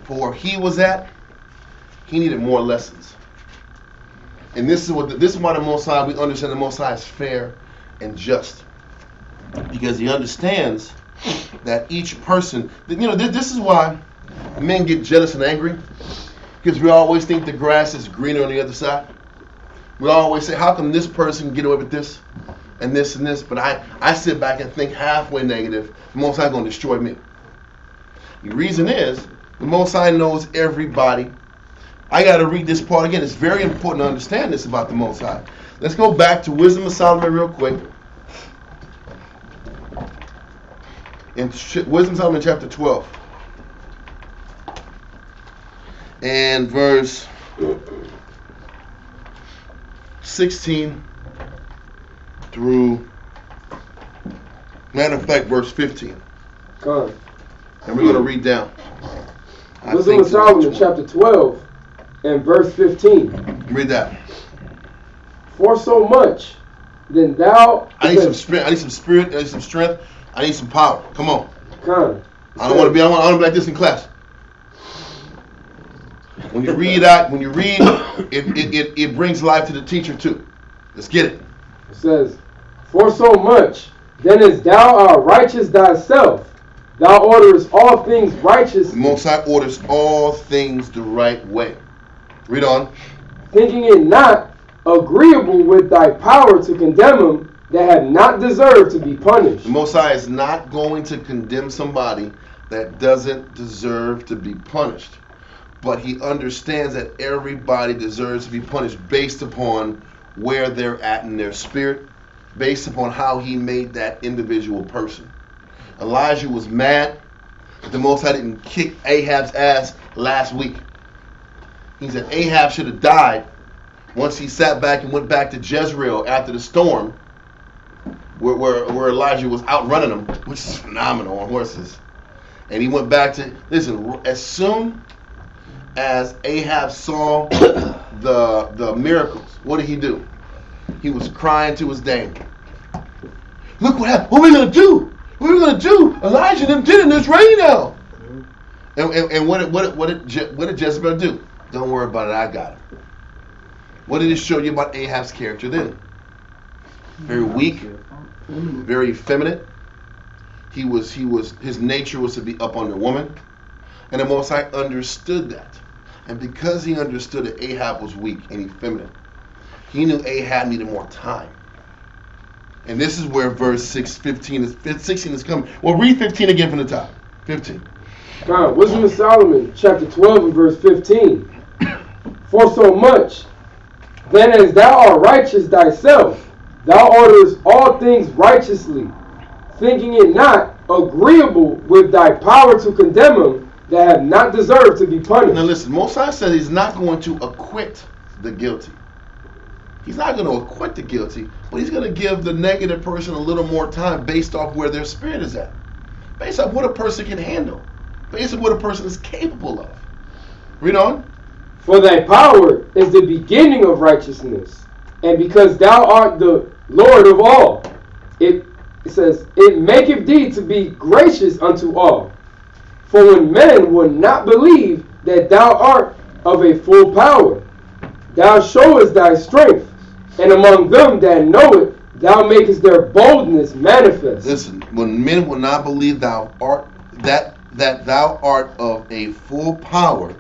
[SPEAKER 1] for where he was at, he needed more lessons. And this is why the Most High, we understand the Most High is fair and just. Because he understands that each person, this is why men get jealous and angry. Because we always think the grass is greener on the other side. We always say, how come this person can get away with this and this and this? But I sit back and think halfway negative. The Most High going to destroy me. The reason is, the Most High knows everybody. I got to read this part again. It's very important to understand this about the Most High. Let's go back to Wisdom of Solomon real quick. In Wisdom of Solomon chapter 12. And verse 16 through, matter of fact, verse 15.
[SPEAKER 5] Come.
[SPEAKER 1] And we're going to read down.
[SPEAKER 5] Wisdom of Solomon chapter 12 and verse 15.
[SPEAKER 1] Read that.
[SPEAKER 5] For so much, then thou...
[SPEAKER 1] I need some spirit. I need some spirit. I need some strength. I need some power. Come on.
[SPEAKER 5] Come.
[SPEAKER 1] I don't want to be. I want to be like this in class. When you read that, it brings life to the teacher too. Let's get it.
[SPEAKER 5] It says, for so much, then as thou art righteous thyself, thou orderest all things righteous.
[SPEAKER 1] The Most High orders all things the right way. Read on.
[SPEAKER 5] Thinking it not agreeable with thy power to condemn them that have not deserved to be punished.
[SPEAKER 1] The Most High is not going to condemn somebody that doesn't deserve to be punished. But he understands that everybody deserves to be punished based upon where they're at in their spirit, based upon how he made that individual person. Elijah was mad that the Most High didn't kick Ahab's ass last week. He said Ahab should have died once he sat back and went back to Jezreel after the storm, where Elijah was outrunning him, which is phenomenal on horses. And he went back to, listen, as soon as Ahab saw the miracles, what did he do? He was crying to his dame. Look what happened. What are we going to do? What are we going to do? Elijah them did it, and it's raining now. And what did Jezebel do? Don't worry about it, I got it. What did it show you about Ahab's character then? Very weak, very effeminate. His nature was to be up on the woman. And the Most High understood that. And because he understood that Ahab was weak and effeminate, he knew Ahab needed more time. And this is where verse 16 is coming. Well, read 15 again from the top. 15.
[SPEAKER 5] God, Wisdom of Solomon, chapter 12 and verse 15. For so much, then as thou art righteous thyself, thou orderest all things righteously, thinking it not agreeable with thy power to condemn them that have not deserved to be punished.
[SPEAKER 1] Now listen, Most High says he's not going to acquit the guilty. He's not going to acquit the guilty, but he's going to give the negative person a little more time based off where their spirit is at. Based off what a person can handle. Based on what a person is capable of. Read on.
[SPEAKER 5] For thy power is the beginning of righteousness, and because thou art the Lord of all, it says, it maketh thee to be gracious unto all. For when men will not believe that thou art of a full power, thou showest thy strength, and among them that know it, thou makest their boldness manifest.
[SPEAKER 1] Listen, when men will not believe thou art that thou art of a full power,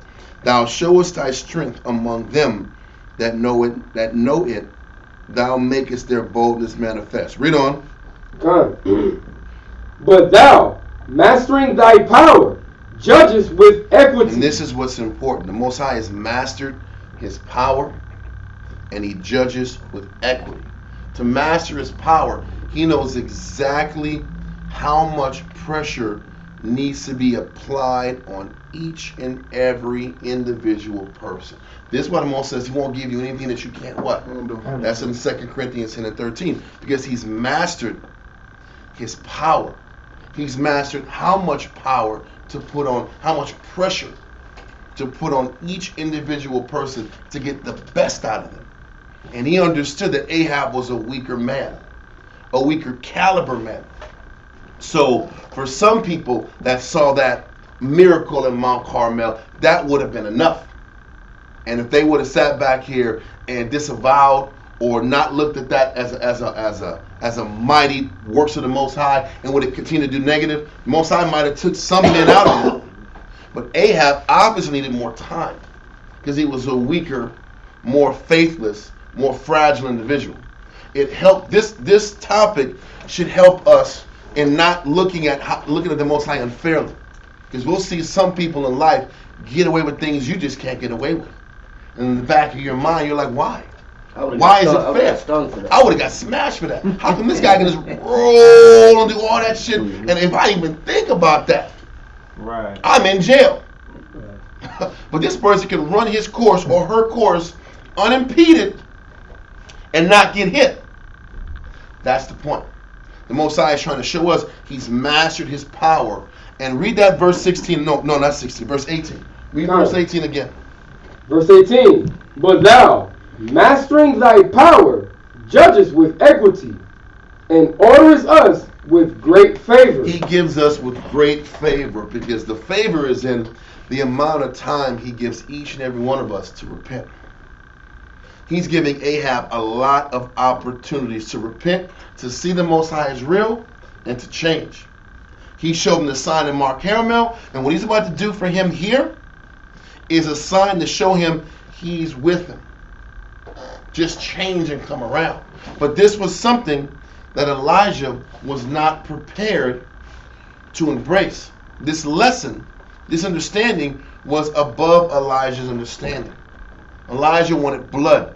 [SPEAKER 1] thou showest thy strength among them that know it, thou makest their boldness manifest. Read on.
[SPEAKER 5] God. But thou, mastering thy power, judgest with equity.
[SPEAKER 1] And this is what's important. The Most High has mastered his power, and he judges with equity. To master his power, he knows exactly how much pressure needs to be applied on each and every individual person. This is why the Most says he won't give you anything that you can't what? Handle. That's in 2 Corinthians 10 and 13. Because he's mastered his power. He's mastered how much power to put on, how much pressure to put on each individual person to get the best out of them. And he understood that Ahab was a weaker man, a weaker caliber man. So for some people that saw that miracle in Mount Carmel, that would have been enough. And if they would have sat back here and disavowed or not looked at that as a mighty works of the Most High and would have continued to do negative, the Most High might have took some men out of it. But Ahab obviously needed more time because he was a weaker, more faithless, more fragile individual. It helped. This topic should help us in not looking at the Most High unfairly, because we'll see some people in life get away with things you just can't get away with. And in the back of your mind, you're like, why? Why is it fair? I would have got smashed for that. How come this guy can just roll and do all that shit? And if I even think about that,
[SPEAKER 7] right,
[SPEAKER 1] I'm in jail. But this person can run his course or her course unimpeded and not get hit. That's the point. The Most High is trying to show us he's mastered his power. And read that verse 16. No, not 16. Verse 18. Read verse 18 again.
[SPEAKER 5] Verse 18. But thou, mastering thy power, judgest with equity, and orderest us with great favor.
[SPEAKER 1] He gives us with great favor, because the favor is in the amount of time he gives each and every one of us to repent. He's giving Ahab a lot of opportunities to repent, to see the Most High is real, and to change. He showed him the sign in Mark Caramel, and what he's about to do for him here is a sign to show him he's with him. Just change and come around. But this was something that Elijah was not prepared to embrace. This lesson, this understanding was above Elijah's understanding. Elijah wanted blood.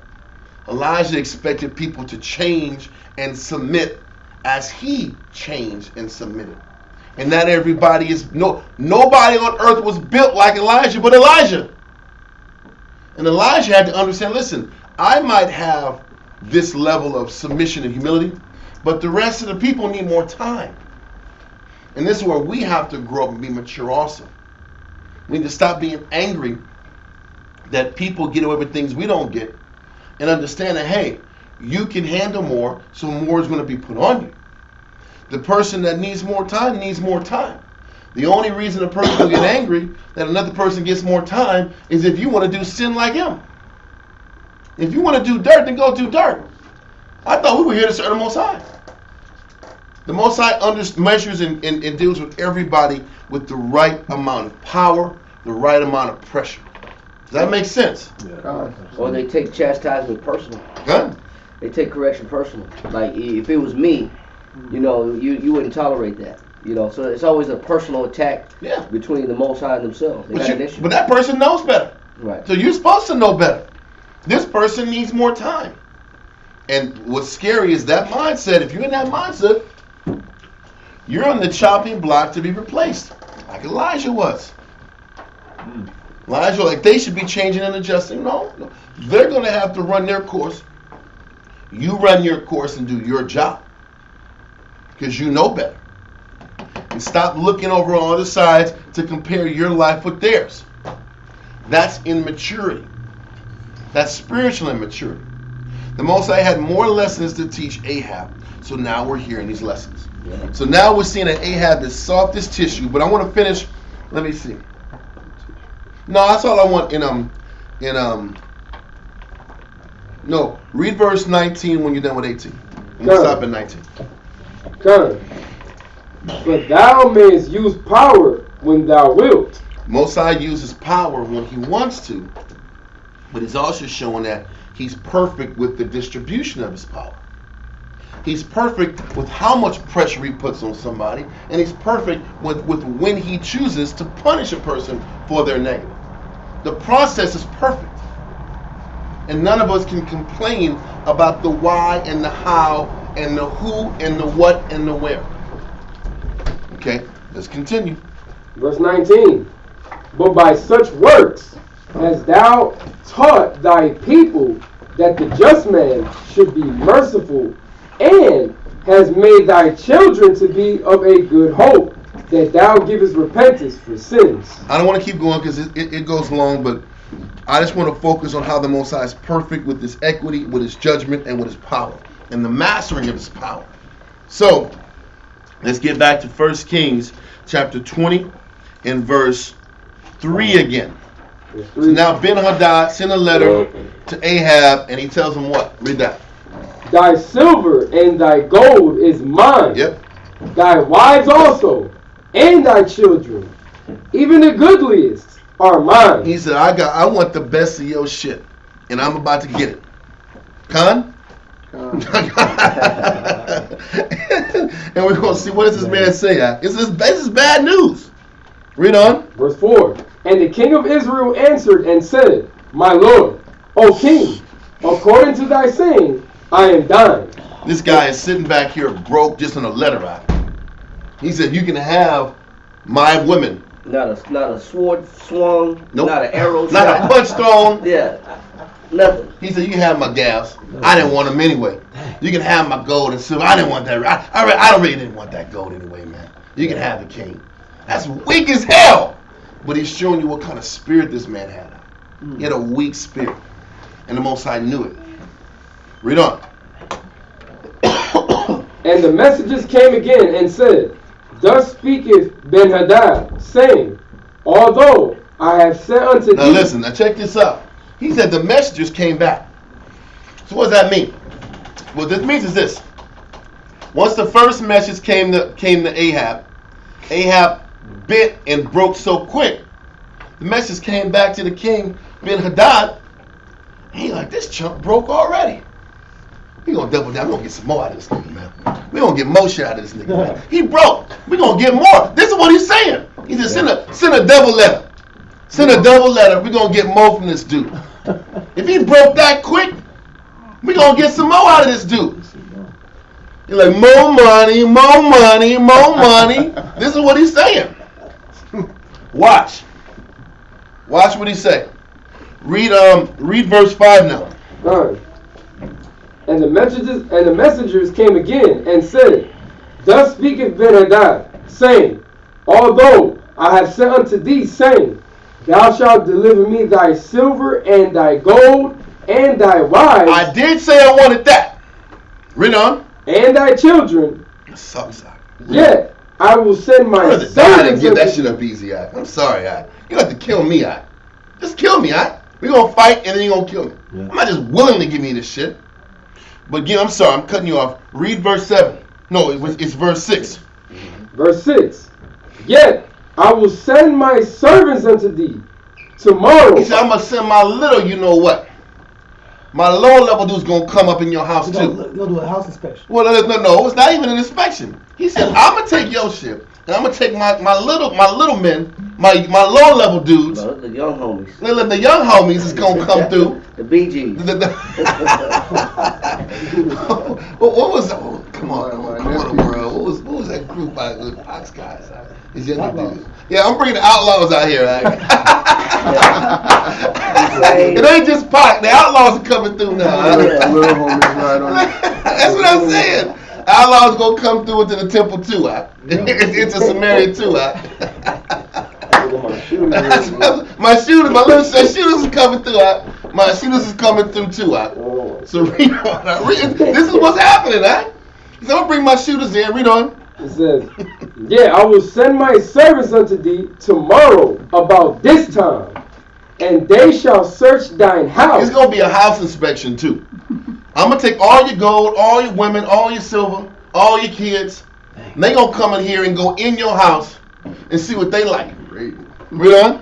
[SPEAKER 1] Elijah expected people to change and submit as he changed and submitted. And not everybody is, nobody on earth was built like Elijah but Elijah. And Elijah had to understand, listen, I might have this level of submission and humility, but the rest of the people need more time. And this is where we have to grow up and be mature also. We need to stop being angry that people get away with things we don't get, and understand that, hey, you can handle more, so more is going to be put on you. The person that needs more time needs more time. The only reason a person will get angry that another person gets more time is if you want to do sin like him. If you want to do dirt, then go do dirt. I thought we were here to serve the Most High. The Most High measures and deals with everybody with the right amount of power, the right amount of pressure. Does that make sense?
[SPEAKER 6] Yeah. Or they take chastisement personal.
[SPEAKER 1] Huh?
[SPEAKER 6] They take correction personal. Like if it was me, you wouldn't tolerate that. So it's always a personal attack between the Most High and themselves. They got an issue.
[SPEAKER 1] But that person knows better.
[SPEAKER 6] Right.
[SPEAKER 1] So you're supposed to know better. This person needs more time. And what's scary is that mindset. If you're in that mindset, you're on the chopping block to be replaced, like Elijah was. Elijah, like they should be changing and adjusting. No. They're going to have to run their course. You run your course and do your job, because you know better. And stop looking over on other sides to compare your life with theirs. That's immaturity. That's spiritual immaturity. The Most High had more lessons to teach Ahab. So now we're hearing these lessons. Yeah. So now we're seeing that Ahab is soft as tissue. But I want to finish. Let me see. No, that's all I want no, read verse 19 when you're done with 18. We'll stop at 19.
[SPEAKER 5] Come. But thou mayest use power when thou wilt.
[SPEAKER 1] Most High uses power when he wants to, but he's also showing that he's perfect with the distribution of his power. He's perfect with how much pressure he puts on somebody, and he's perfect with when he chooses to punish a person for their negative. The process is perfect. And none of us can complain about the why and the how and the who and the what and the where. Okay, let's continue.
[SPEAKER 5] Verse 19. But by such works hast thou taught thy people that the just man should be merciful, and has made thy children to be of a good hope, that thou givest repentance for sins.
[SPEAKER 1] I don't want to keep going because it goes long, but I just want to focus on how the Most High is perfect with his equity, with his judgment, and with his power, and the mastering of his power. So, let's get back to 1 Kings chapter 20 and verse 3 again. So now Ben-Hadad sent a letter to Ahab, and he tells him what? Read that.
[SPEAKER 5] Thy silver and thy gold is mine.
[SPEAKER 1] Yep.
[SPEAKER 5] Thy wives also, and thy children, even the goodliest, are mine.
[SPEAKER 1] He said, I want the best of your shit, and I'm about to get it. Khan?
[SPEAKER 4] Con.
[SPEAKER 1] And we're going to see, what does this man say? This is bad news. Read on.
[SPEAKER 5] Verse 4. And the king of Israel answered and said, My lord, O king, according to thy saying, I am dying.
[SPEAKER 1] This guy is sitting back here broke just on a letter out. He said, you can have my women.
[SPEAKER 6] Not a sword swung.
[SPEAKER 1] Nope.
[SPEAKER 6] Not an arrow
[SPEAKER 1] Not
[SPEAKER 6] shot.
[SPEAKER 1] a punch thrown.
[SPEAKER 6] Yeah. Nothing.
[SPEAKER 1] He said, you can have my gals. I didn't want them anyway. You can have my gold and silver. I didn't want that. I really didn't want that gold anyway, man. You can have the king. That's weak as hell. But he's showing you what kind of spirit this man had. He had a weak spirit. And the Most High knew it. Read on.
[SPEAKER 5] And the messengers came again and said, Thus speaketh Ben-Hadad, saying, Although I have sent unto
[SPEAKER 1] Now
[SPEAKER 5] thee...
[SPEAKER 1] listen, now check this out. He said the messengers came back. So what does that mean? What this means is this. Once the first message came to Ahab, Ahab bit and broke so quick. The message came back to the king, Ben-Hadad. He like, this chump broke already. We gonna double down. We gonna get some more out of this nigga, man. We gonna get more shit out of this nigga, man. He broke. We gonna get more. This is what he's saying. He said, send a double letter. Send a double letter. We gonna get more from this dude. If he broke that quick, we gonna get some more out of this dude. He's like, more money, more money, more money. This is what he's saying. Watch what he say. Read verse 5 now.
[SPEAKER 5] And the messengers came again and said, Thus speaketh Ben-Hadad, saying, Although I have sent unto thee, saying, Thou shalt deliver me thy silver and thy gold and thy wives.
[SPEAKER 1] I did say I wanted that. Read on.
[SPEAKER 5] And thy children.
[SPEAKER 1] That sucks.
[SPEAKER 5] Yet I will send my
[SPEAKER 1] I didn't
[SPEAKER 5] servants
[SPEAKER 1] give that
[SPEAKER 5] unto
[SPEAKER 1] shit up easy. I'm sorry. You have to kill me. Just kill me. We gonna fight and then you gonna kill me. I'm not just willingly give me this shit. But again, I'm sorry. I'm cutting you off. Read verse 7. No, it's verse 6.
[SPEAKER 5] Verse 6. Yet I will send my servants unto thee tomorrow.
[SPEAKER 1] He said, I'm going to send my little, you know what? My low level dude's going to come up in your house too.
[SPEAKER 2] You're going to do a house inspection.
[SPEAKER 1] Well, no, it's not even an inspection. He said, I'm going to take your shit, and I'm going to take my little men, my low level dudes.
[SPEAKER 6] No, the young homies.
[SPEAKER 1] The young homies is going to come through.
[SPEAKER 6] The BGs.
[SPEAKER 1] What was that? Come on, bro. What was that group by the Fox guys? These young dudes. Yeah, I'm bringing the outlaws out here. It ain't just Pac. The outlaws are coming through now.
[SPEAKER 4] Little homies right on.
[SPEAKER 1] That's what I'm saying. Outlaws gonna come through into the temple too. Into Samaria too. My little shooters is coming through. My shooters is coming through too. So read on. This is what's happening. So I'm gonna bring my shooters in. Read on.
[SPEAKER 5] It says, Yeah, I will send my servants unto thee tomorrow about this time, and they shall search thine house.
[SPEAKER 1] It's gonna be a house inspection too. I'm gonna take all your gold, all your women, all your silver, all your kids. And they gonna come in here and go in your house and see what they like. Read on.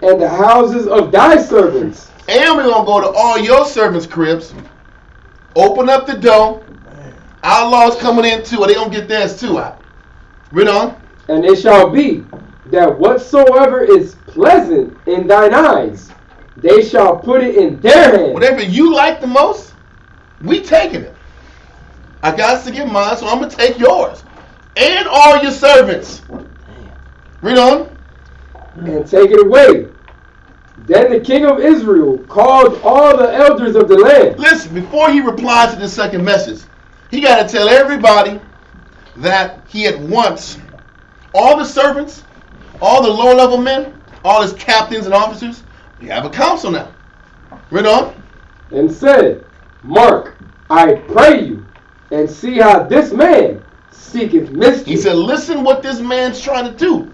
[SPEAKER 5] And the houses of thy servants.
[SPEAKER 1] And we're gonna go to all your servants' cribs. Open up the door. Outlaws coming in too, or they gonna get theirs too. Read on.
[SPEAKER 5] And it shall be that whatsoever is pleasant in thine eyes, they shall put it in their hands.
[SPEAKER 1] Whatever you like the most, we taking it. I got to get mine, so I'm gonna take yours. And all your servants. Read on.
[SPEAKER 5] And take it away. Then the king of Israel called all the elders of the land.
[SPEAKER 1] Listen, before he replied to the second message, he got to tell everybody that he at once, all the servants, all the low-level men, all his captains and officers, we have a council now. Read on.
[SPEAKER 5] And said, Mark, I pray you, and see how this man seeketh mischief.
[SPEAKER 1] He said, listen what this man's trying to do.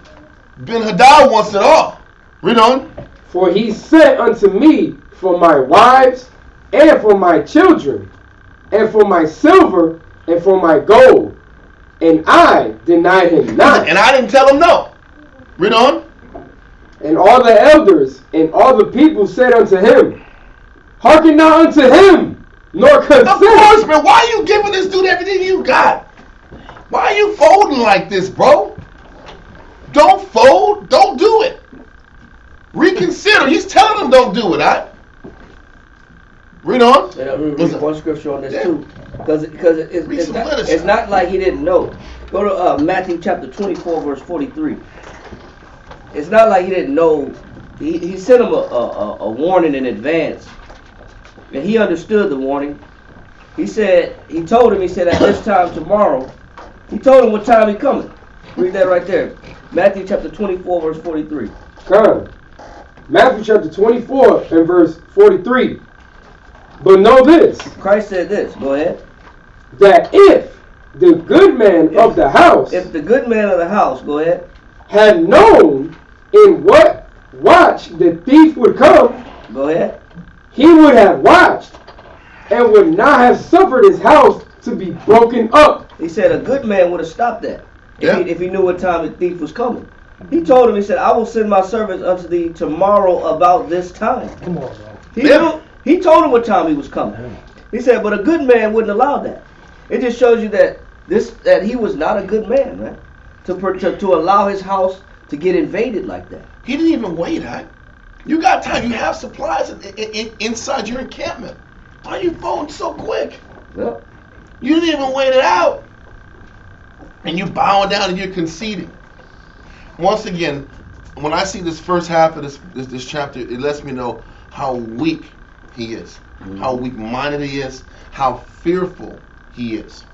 [SPEAKER 1] Ben-Hadad wants it all. Read on.
[SPEAKER 5] For he sent unto me for my wives, and for my children, and for my silver, and for my gold. And I denied him not.
[SPEAKER 1] And I didn't tell him no. Read on.
[SPEAKER 5] And all the elders and all the people said unto him, Hearken not unto him, nor consent.
[SPEAKER 1] Of course, man. Why are you giving this dude everything you got? Why are you folding like this, bro? Don't fold. Don't do it. Reconsider. He's telling them don't do it, right? Read on.
[SPEAKER 6] And I'm going to read one scripture on this too. Because it's not like he didn't know. Go to Matthew chapter 24, verse 43. It's not like he didn't know. He sent him a warning in advance. And he understood the warning. He told him at this time tomorrow. He told him what time he coming. Read that right there. Matthew chapter 24, verse 43.
[SPEAKER 5] Come. Matthew chapter 24 and verse 43. But know this.
[SPEAKER 6] Christ said this. Go ahead.
[SPEAKER 5] That if the good man of the house.
[SPEAKER 6] If the good man of the house. Go ahead.
[SPEAKER 5] Had known in what watch the thief would come.
[SPEAKER 6] Go ahead.
[SPEAKER 5] He would have watched and would not have suffered his house to be broken up.
[SPEAKER 6] He said a good man would have stopped that if he knew what time the thief was coming. He told him, he said, I will send my servants unto thee tomorrow about this time.
[SPEAKER 2] Come on, bro.
[SPEAKER 6] He told him what time he was coming. He said, but a good man wouldn't allow that. It just shows you that he was not a good man, right? To allow his house to get invaded like that.
[SPEAKER 1] He didn't even wait, right? You got time. You have supplies inside your encampment. Why are you folding so quick?
[SPEAKER 6] Yep.
[SPEAKER 1] You didn't even wait it out. And you're bowing down and you're conceding. Once again, when I see this first half of this chapter, it lets me know how weak he is, how weak-minded he is, how fearful he is,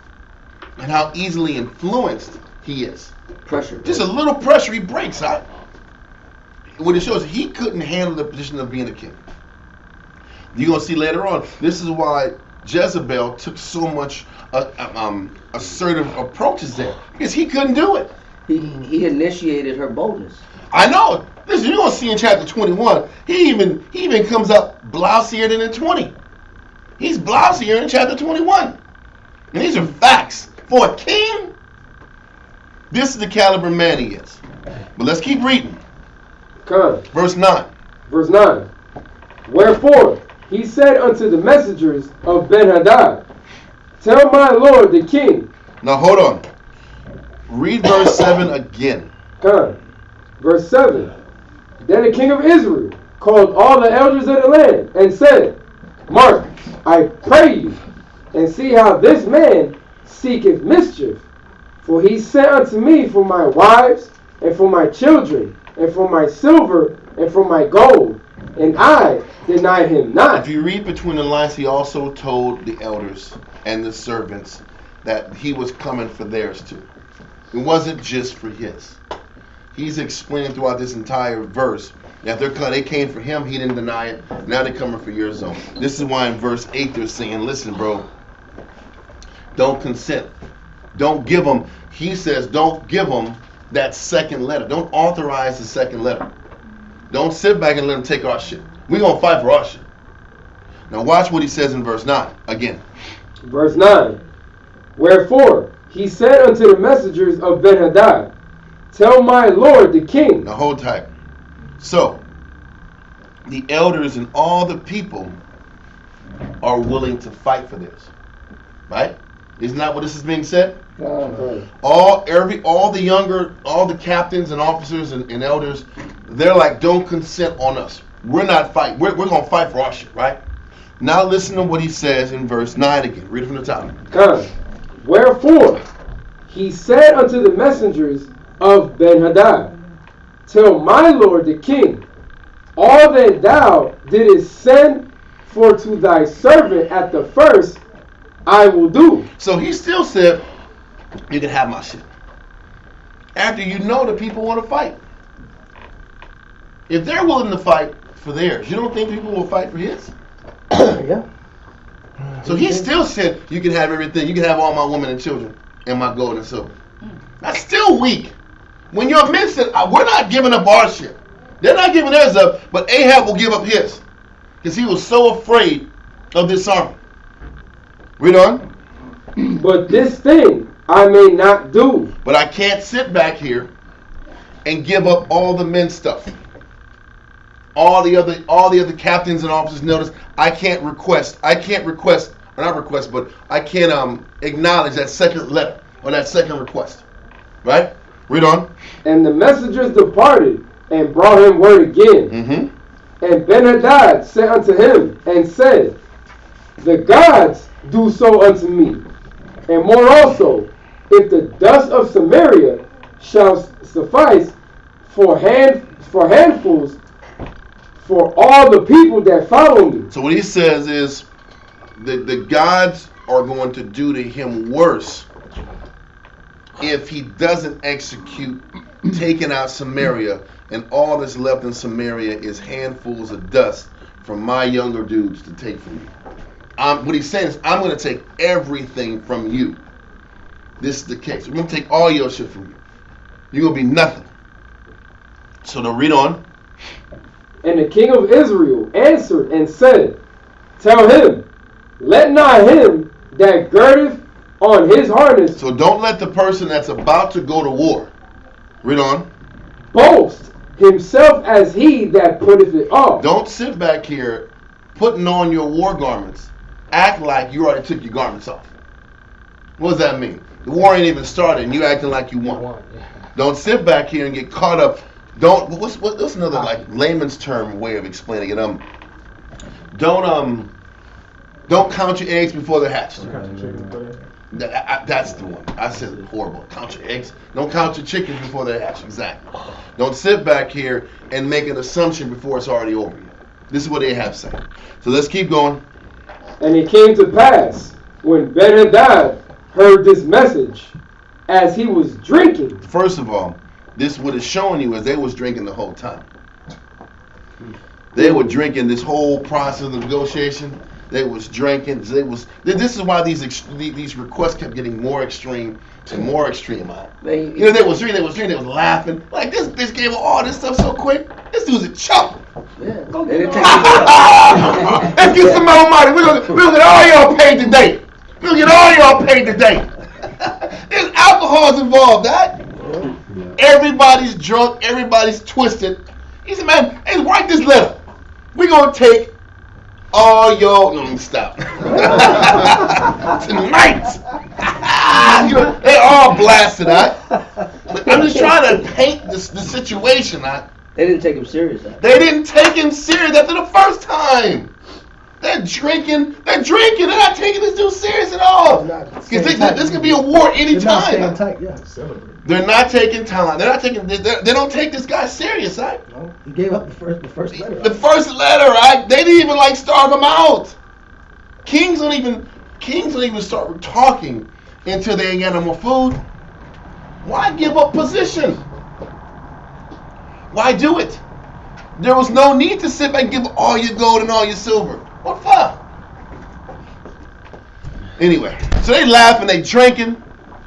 [SPEAKER 1] and how easily influenced he is.
[SPEAKER 6] Pressure.
[SPEAKER 1] Just a little pressure, he breaks, right? What it shows, he couldn't handle the position of being a king. You're going to see later on, this is why Jezebel took so much assertive approaches there, because he couldn't do it.
[SPEAKER 6] He initiated her boldness.
[SPEAKER 1] I know. Listen, you're going to see in chapter 21, he even comes up blousier than in 20. He's blousier in chapter 21. And these are facts. For a king, this is the caliber man he is. But let's keep reading.
[SPEAKER 5] Come.
[SPEAKER 1] Verse 9.
[SPEAKER 5] Verse 9. Wherefore he said unto the messengers of Ben-Hadad, tell my lord the king.
[SPEAKER 1] Now hold on. Read verse 7 again.
[SPEAKER 5] Come. Verse 7. Then the king of Israel called all the elders of the land and said, mark, I pray you, and see how this man seeketh mischief. For he sent unto me for my wives, and for my children, and for my silver, and for my gold, and I denied him not.
[SPEAKER 1] If you read between the lines, he also told the elders and the servants that he was coming for theirs too. It wasn't just for his. He's explaining throughout this entire verse that they came for him, he didn't deny it. Now they're coming for your zone. This is why in verse 8 they're saying, listen, bro, don't consent. Don't give them, he says, don't give them that second letter. Don't authorize the second letter. Don't sit back and let them take our shit. We're going to fight for our shit. Now watch what he says in verse 9 again.
[SPEAKER 5] Verse 9. Wherefore he said unto the messengers of Ben-Hadad, tell my lord the king.
[SPEAKER 1] Now hold tight. So, the elders and all the people are willing to fight for this. Right? Isn't that what this is being said? All the captains and officers and elders, they're like, don't consent on us. We're not fighting. We're going to fight for our shit, right? Now listen to what he says in verse 9 again. Read it from the top.
[SPEAKER 5] Come. Wherefore he said unto the messengers of Ben-Hadad, tell my lord the king, all that thou didst send for to thy servant at the first, I will do.
[SPEAKER 1] So he still said, you can have my shit. After you know the people want to fight. If they're willing to fight for theirs, you don't think people will fight for his?
[SPEAKER 2] Yeah.
[SPEAKER 1] So he still said, you can have everything. You can have all my women and children and my gold and silver. That's still weak. When your men said, we're not giving up our shit. They're not giving theirs up, but Ahab will give up his. Because he was so afraid of this army. Read on.
[SPEAKER 5] But this thing I may not do.
[SPEAKER 1] But I can't sit back here and give up all the men stuff. All the other captains and officers. Notice I can't request or not request, but I can't acknowledge that second letter or that second request. Right? Read on.
[SPEAKER 5] And the messengers departed and brought him word again.
[SPEAKER 1] Mm-hmm.
[SPEAKER 5] And Ben-Hadad sent unto him and said, the gods do so unto me, and more also, if the dust of Samaria shall suffice for handfuls for all the people that follow me.
[SPEAKER 1] So what he says is the gods are going to do to him worse if he doesn't execute taking out Samaria, and all that's left in Samaria is handfuls of dust from my younger dudes to take from you. What he's saying is, I'm going to take everything from you. This is the case. I'm going to take all your shit from you. You're going to be nothing. So to read on.
[SPEAKER 5] And the king of Israel answered and said, tell him, let not him that girdeth on his harness.
[SPEAKER 1] So don't let the person that's about to go to war, read on,
[SPEAKER 5] boast himself as he that putteth it off.
[SPEAKER 1] Don't sit back here putting on your war garments. Act like you already took your garments off. What does that mean? The war ain't even started and you acting like you won. Don't sit back here and get caught up. What's another like layman's term way of explaining it? Don't count your eggs before they're hatched. That's the one. I said it horrible. Count your eggs. Don't count your chickens before they're hatched. Exactly. Don't sit back here and make an assumption before it's already over yet. This is what Ahab said. So let's keep going.
[SPEAKER 5] And it came to pass when Ben-Hadad heard this message, as he was drinking.
[SPEAKER 1] First of all, this what it's showing you is they was drinking the whole time. They were drinking this whole process of negotiation. They was drinking. This is why these requests kept getting more extreme and more extreme. They was drinking. They was laughing. Like, this bitch gave all this stuff so quick. This dude's a chump.
[SPEAKER 6] Yeah.
[SPEAKER 1] Let's get some more money. We're gonna get all y'all paid today. We'll get all y'all paid today. There's alcohol's involved, that. Everybody's drunk, everybody's twisted. He said, man, hey, write this letter. We're gonna take all y'all. No, stop. Tonight. They all blasted out. But I'm just trying to paint the situation out.
[SPEAKER 6] They didn't take him serious.
[SPEAKER 1] They didn't take him serious after the first time. They're drinking. They're not taking this dude serious at all. This could be a war anytime.
[SPEAKER 2] They're not staying tight, yeah.
[SPEAKER 1] They're not taking time. They don't take this guy serious, right?
[SPEAKER 2] No, he gave up the first letter.
[SPEAKER 1] The first letter, right? They didn't even starve him out. Kings don't even start talking until they ain't got no more food. Why give up position? Why do it? There was no need to sit back and give all your gold and all your silver. What for? Anyway, so they laughing, they drinking.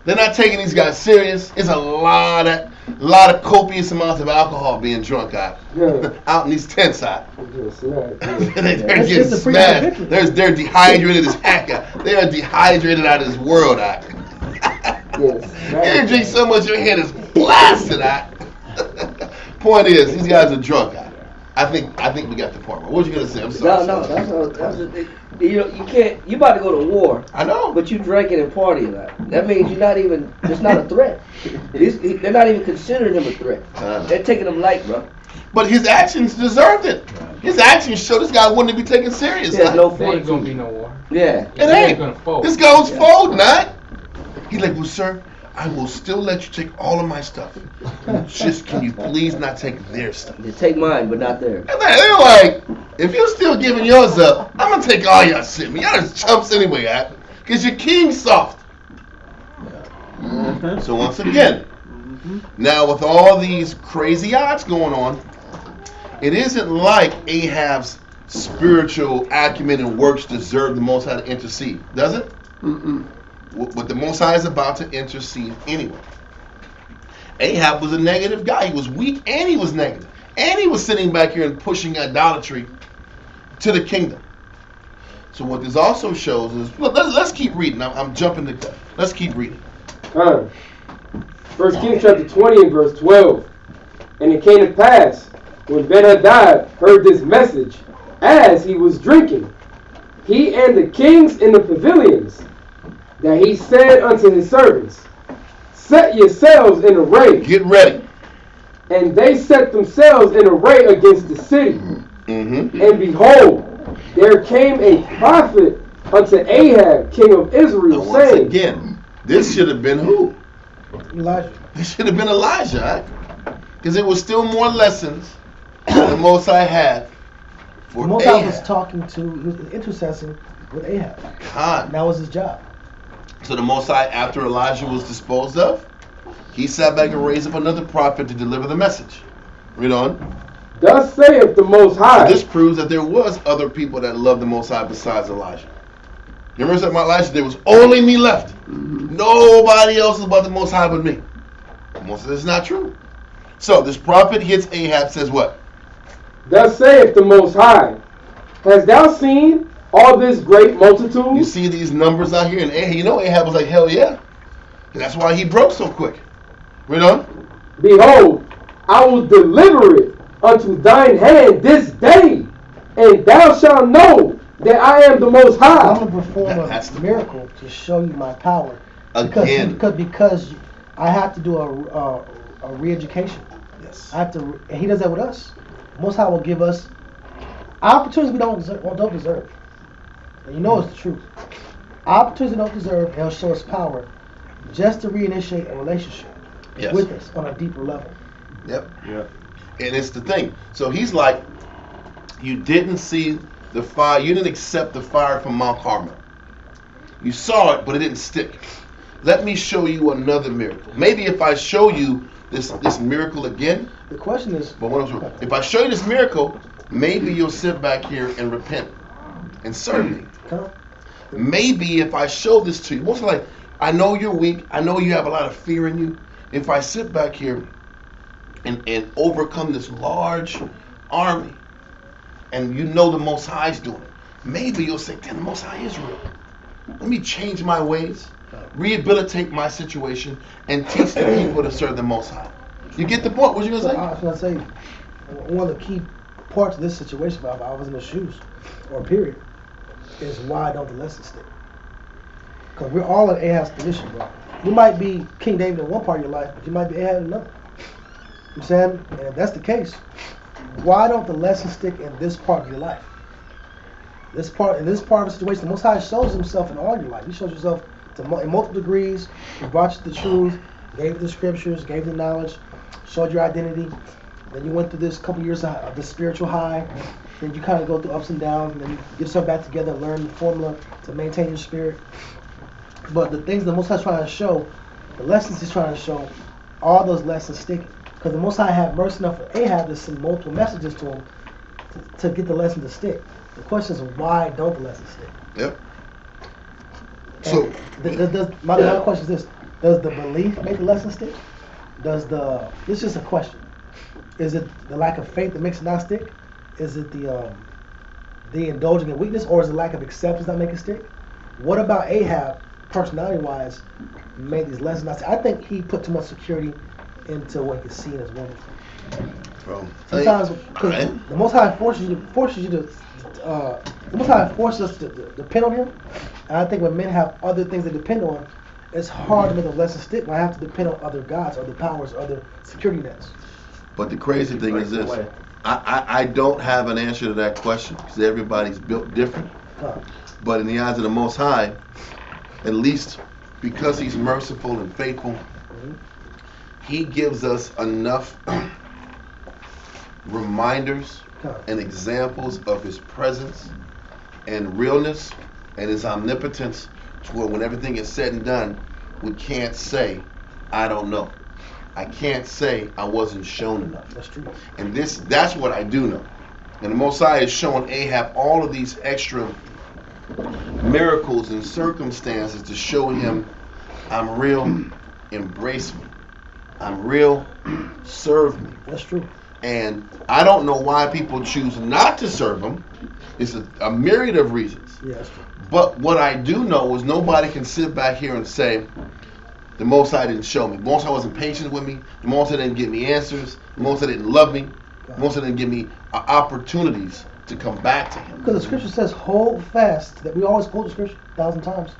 [SPEAKER 1] They're not taking these guys serious. It's a lot of copious amounts of alcohol being drunk out in these tents out. They're getting smashed. They're dehydrated as heck out. They are dehydrated out of this world out. You drink so much your head is blasted out. Point is, these guys are drunk out. I think we got the point. What was you gonna say? I'm sorry.
[SPEAKER 6] No, you can't. You about to go to war.
[SPEAKER 1] I know.
[SPEAKER 6] But you drinking and partying. That means you're not even. It's not a threat. They're not even considering him a threat. They're taking him light, bro.
[SPEAKER 1] But his actions deserved it. His actions showed this guy wouldn't be taken serious.
[SPEAKER 6] There's no
[SPEAKER 8] there ain't gonna be no war.
[SPEAKER 6] Yeah.
[SPEAKER 1] It ain't. This guy was folding, right? He's like, well, sir, I will still let you take all of my stuff. Just can you please not take their stuff?
[SPEAKER 6] You take mine, but not theirs.
[SPEAKER 1] And they're like, if you're still giving yours up, I'm gonna take all y'all shit. Y'all just chumps anyway, because your king's soft. So once again, now with all these crazy odds going on, it isn't like Ahab's spiritual acumen and works deserve the Most High to intercede, does it? But the Most High is about to intercede anyway. Ahab was a negative guy. He was weak and he was negative. And he was sitting back here and pushing idolatry to the kingdom. So what this also shows is, let's keep reading. I'm jumping the cut. Let's keep reading.
[SPEAKER 5] 1 Kings chapter 20 and verse 12. And it came to pass, when Ben-Hadad heard this message, as he was drinking, he and the kings in the pavilions, that he said unto his servants, set yourselves in array.
[SPEAKER 1] Get ready.
[SPEAKER 5] And they set themselves in array against the city.
[SPEAKER 1] Mm-hmm.
[SPEAKER 5] And behold, there came a prophet unto Ahab, king of Israel,
[SPEAKER 1] Now, once
[SPEAKER 5] saying,
[SPEAKER 1] again, this should have been who?
[SPEAKER 2] Elijah.
[SPEAKER 1] This should have been Elijah, because it was still more lessons the Most High had for
[SPEAKER 2] The Most High
[SPEAKER 1] Ahab.
[SPEAKER 2] was talking to, he was intercessing with Ahab.
[SPEAKER 1] God.
[SPEAKER 2] That was his job.
[SPEAKER 1] So the Most High, after Elijah was disposed of, he sat back and raised up another prophet to deliver the message. Read on.
[SPEAKER 5] thus saith the Most High.
[SPEAKER 1] So this proves that there was other people that loved the Most High besides Elijah. You remember about Elijah? There was only me left. Nobody else is about the Most High but me. Most of this is not true. So this prophet hits Ahab, says what?
[SPEAKER 5] Thus saith the Most High, hast thou seen all this great multitude?
[SPEAKER 1] You see these numbers out here, and Ahab was like, hell yeah. And that's why he broke so quick. Read on.
[SPEAKER 5] Behold, I will deliver it unto thine hand this day, and thou shalt know that I am the Most
[SPEAKER 2] I'm
[SPEAKER 5] High.
[SPEAKER 2] going to perform
[SPEAKER 1] That's the
[SPEAKER 2] a miracle to show you my power.
[SPEAKER 1] Again.
[SPEAKER 2] Because I have to do a re-education.
[SPEAKER 1] Yes.
[SPEAKER 2] I have to, and he does that with us. Most High will give us opportunities we don't deserve. And you know it's the truth. Opportunities we don't deserve, and he'll show us power just to reinitiate a relationship with us on a deeper level.
[SPEAKER 1] Yep. And it's the thing. So he's like, you didn't see the fire, you didn't accept the fire from Mount Carmel. You saw it, but it didn't stick. Let me show you another miracle. Maybe if I show you this miracle again.
[SPEAKER 2] The question is,
[SPEAKER 1] But what else? If I show you this miracle, maybe you'll sit back here and repent and serve me. Maybe if I show this to you, most like, I know you're weak. I know you have a lot of fear in you. If I sit back here and overcome this large army, and you know the Most High's doing it, maybe you'll say, damn, the Most High is real. Let me change my ways, rehabilitate my situation, and teach the people to serve the Most High. You get the point? What you gonna say?
[SPEAKER 2] I was going to say, one of the key parts of this situation, if I was in the shoes, or period, is why don't the lessons stick? Because we're all in Ahab's position, bro. You might be King David in one part of your life, but you might be Ahab in another. You know what I'm saying? And if that's the case, why don't the lessons stick in this part of your life? In this part of the situation, the Most High shows himself in all your life. He shows himself in multiple degrees. He brought you the truth, gave you the scriptures, gave you the knowledge, showed your identity. Then you went through this couple years of the spiritual high. Then you kind of go through ups and downs, and then you get yourself back together and learn the formula to maintain your spirit. But the things the Most High is trying to show, the lessons he's trying to show, all those lessons sticking. Because the Most High had mercy enough for Ahab to send multiple messages to him to get the lesson to stick. The question is, why don't the lessons stick?
[SPEAKER 1] Yep.
[SPEAKER 2] And
[SPEAKER 1] So,
[SPEAKER 2] my other question is this: does the belief make the lesson stick? This is just a question. Is it the lack of faith that makes it not stick? Is it the indulging in weakness, or is it lack of acceptance that make it stick? What about Ahab, personality-wise, made these lessons not stick? I think he put too much security into what he could see in his woman. Sometimes, because the Most High forces you to the Most High forces us to depend on Him. And I think when men have other things to depend on, it's hard to make a lesson stick when I have to depend on other gods, other powers, other security nets.
[SPEAKER 1] but the crazy thing is this. I don't have an answer to that question because everybody's built different. But in the eyes of the Most High, at least because He's merciful and faithful, He gives us enough reminders and examples of His presence and realness and His omnipotence to where when everything is said and done, we can't say, I don't know. I can't say I wasn't shown enough.
[SPEAKER 2] That's true.
[SPEAKER 1] And that's what I do know. And the Most High is showing Ahab all of these extra miracles and circumstances to show him, I'm real, embrace me. I'm real, serve me.
[SPEAKER 2] That's true.
[SPEAKER 1] And I don't know why people choose not to serve him. It's a myriad of reasons.
[SPEAKER 2] Yeah, that's true.
[SPEAKER 1] But what I do know is nobody can sit back here and say, the Most High didn't show me. The Most High wasn't patient with me. The Most High didn't give me answers. The Most High didn't love me. The Most High didn't give me opportunities to come back to him.
[SPEAKER 2] Because the scripture says, hold fast, that we always quote the scripture 1,000 times.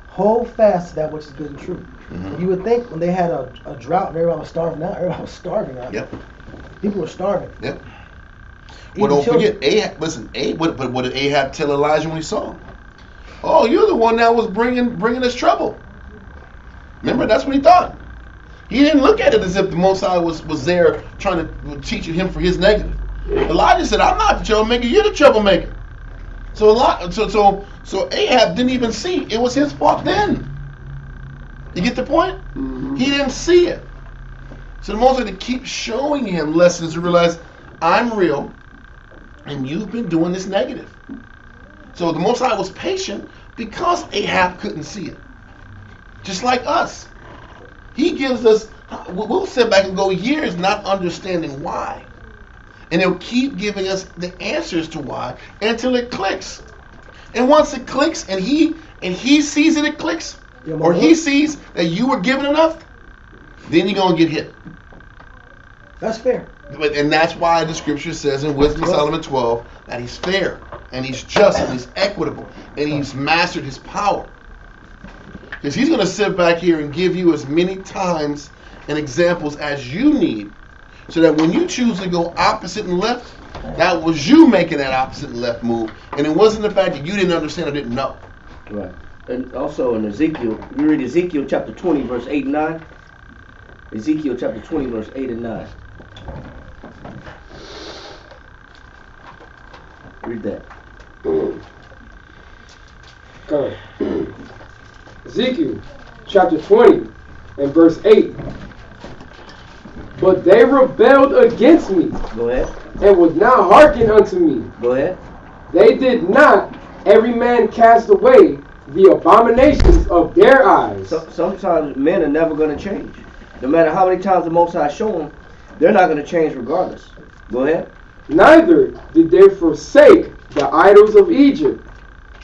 [SPEAKER 2] Hold fast to that which is good and true.
[SPEAKER 1] Mm-hmm.
[SPEAKER 2] You would think when they had a drought and everybody was starving out, everybody was starving out.
[SPEAKER 1] Yep.
[SPEAKER 2] People were starving.
[SPEAKER 1] Yep.
[SPEAKER 2] Even
[SPEAKER 1] Well, don't
[SPEAKER 2] children.
[SPEAKER 1] forget, Ahab. Listen, but what did Ahab tell Elijah when he saw him? Oh, you're the one that was bringing us trouble. Remember, that's what he thought. He didn't look at it as if the Most High was there trying to teach him for his negative. Elijah said, "I'm not the troublemaker. You're the troublemaker." So Ahab didn't even see it was his fault then. You get the point?
[SPEAKER 4] Mm-hmm.
[SPEAKER 1] He didn't see it. So the Most High to keep showing him lessons to realize I'm real, and you've been doing this negative. So the Most High was patient because Ahab couldn't see it. Just like us. He gives us, we'll sit back and go years not understanding why. And he'll keep giving us the answers to why until it clicks. And once it clicks and he sees it clicks, or he sees that you were given enough, then you're going to get hit.
[SPEAKER 2] That's fair.
[SPEAKER 1] And that's why the scripture says in Wisdom of Solomon 12 that he's fair and he's just and he's equitable and he's mastered his power. Because he's going to sit back here and give you as many times and examples as you need so that when you choose to go opposite and left, that was you making that opposite and left move. And it wasn't the fact that you didn't understand or didn't know.
[SPEAKER 6] Right. And also in Ezekiel, you read Ezekiel chapter 20, verse 8 and 9. Ezekiel chapter 20, verse 8 and 9. Read that.
[SPEAKER 5] Okay. Ezekiel chapter 20 and verse 8. But they rebelled against me.
[SPEAKER 6] Go ahead.
[SPEAKER 5] And would not hearken unto me.
[SPEAKER 6] Go ahead.
[SPEAKER 5] They did not, every man cast away the abominations of their eyes.
[SPEAKER 6] So, sometimes men are never going to change. No matter how many times the Most High show them, they're not going to change regardless. Go ahead.
[SPEAKER 5] Neither did they forsake the idols of Egypt.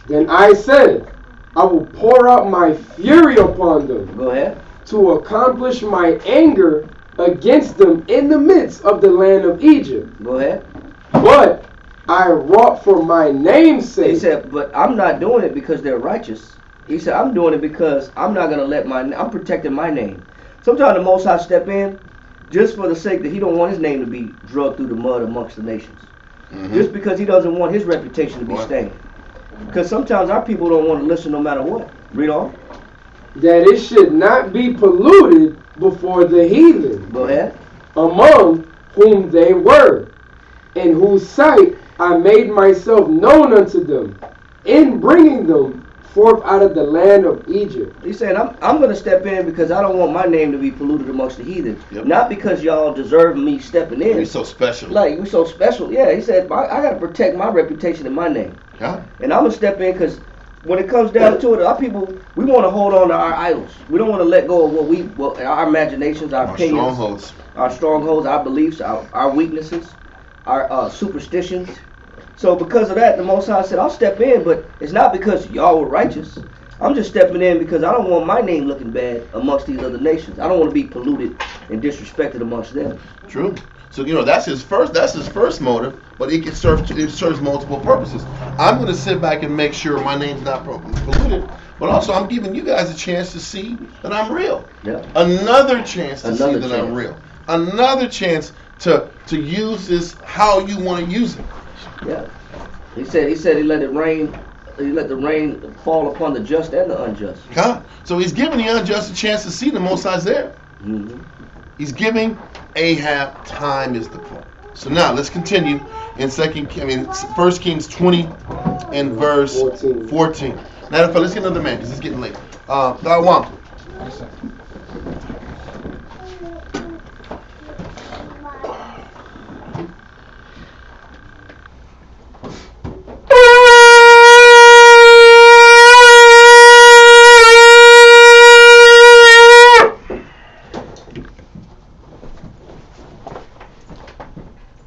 [SPEAKER 5] Then I said, I will pour out my fury upon them.
[SPEAKER 6] Go ahead.
[SPEAKER 5] To accomplish my anger against them in the midst of the land of Egypt.
[SPEAKER 6] Go ahead.
[SPEAKER 5] But I wrought for my name's sake.
[SPEAKER 6] He said, but I'm not doing it because they're righteous. He said, I'm doing it because I'm not going to let I'm protecting my name. Sometimes the Most High step in just for the sake that he don't want his name to be drugged through the mud amongst the nations. Mm-hmm. Just because he doesn't want his reputation to be stained. Because sometimes our people don't want to listen no matter what. Read on.
[SPEAKER 5] That it should not be polluted before the heathen.
[SPEAKER 6] Go ahead.
[SPEAKER 5] Among whom they were, in whose sight I made myself known unto them, in bringing them forth out of the land of Egypt.
[SPEAKER 6] He said, I'm going to step in because I don't want my name to be polluted amongst the heathen. Yep. Not because y'all deserve me stepping in.
[SPEAKER 1] We're so special.
[SPEAKER 6] Like, we're so special. Yeah, he said, I got to protect my reputation and my name.
[SPEAKER 1] Yeah.
[SPEAKER 6] And I'm going to step in because when it comes down to it, our people, we want to hold on to our idols. We don't want to let go of our imaginations, our opinions, our strongholds, our beliefs, our weaknesses, our superstitions. So because of that, the Most High said, I'll step in, but it's not because y'all were righteous. I'm just stepping in because I don't want my name looking bad amongst these other nations. I don't want to be polluted and disrespected amongst them.
[SPEAKER 1] True. So that's his first motive, but it serves multiple purposes. I'm going to sit back and make sure my name's not polluted, but also I'm giving you guys a chance to see that I'm real.
[SPEAKER 6] Yeah.
[SPEAKER 1] Another chance to see that I'm real. Another chance to use this how you want to use it.
[SPEAKER 6] Yeah. He said he let it rain. He let the rain fall upon the just and the unjust.
[SPEAKER 1] God. So he's giving the unjust a chance to see the Most High's there. Mm-hmm. He's giving Ahab time is the point. So now let's continue in 1 Kings 20 and verse 14. Now let's get another man because it's getting late. Dawam.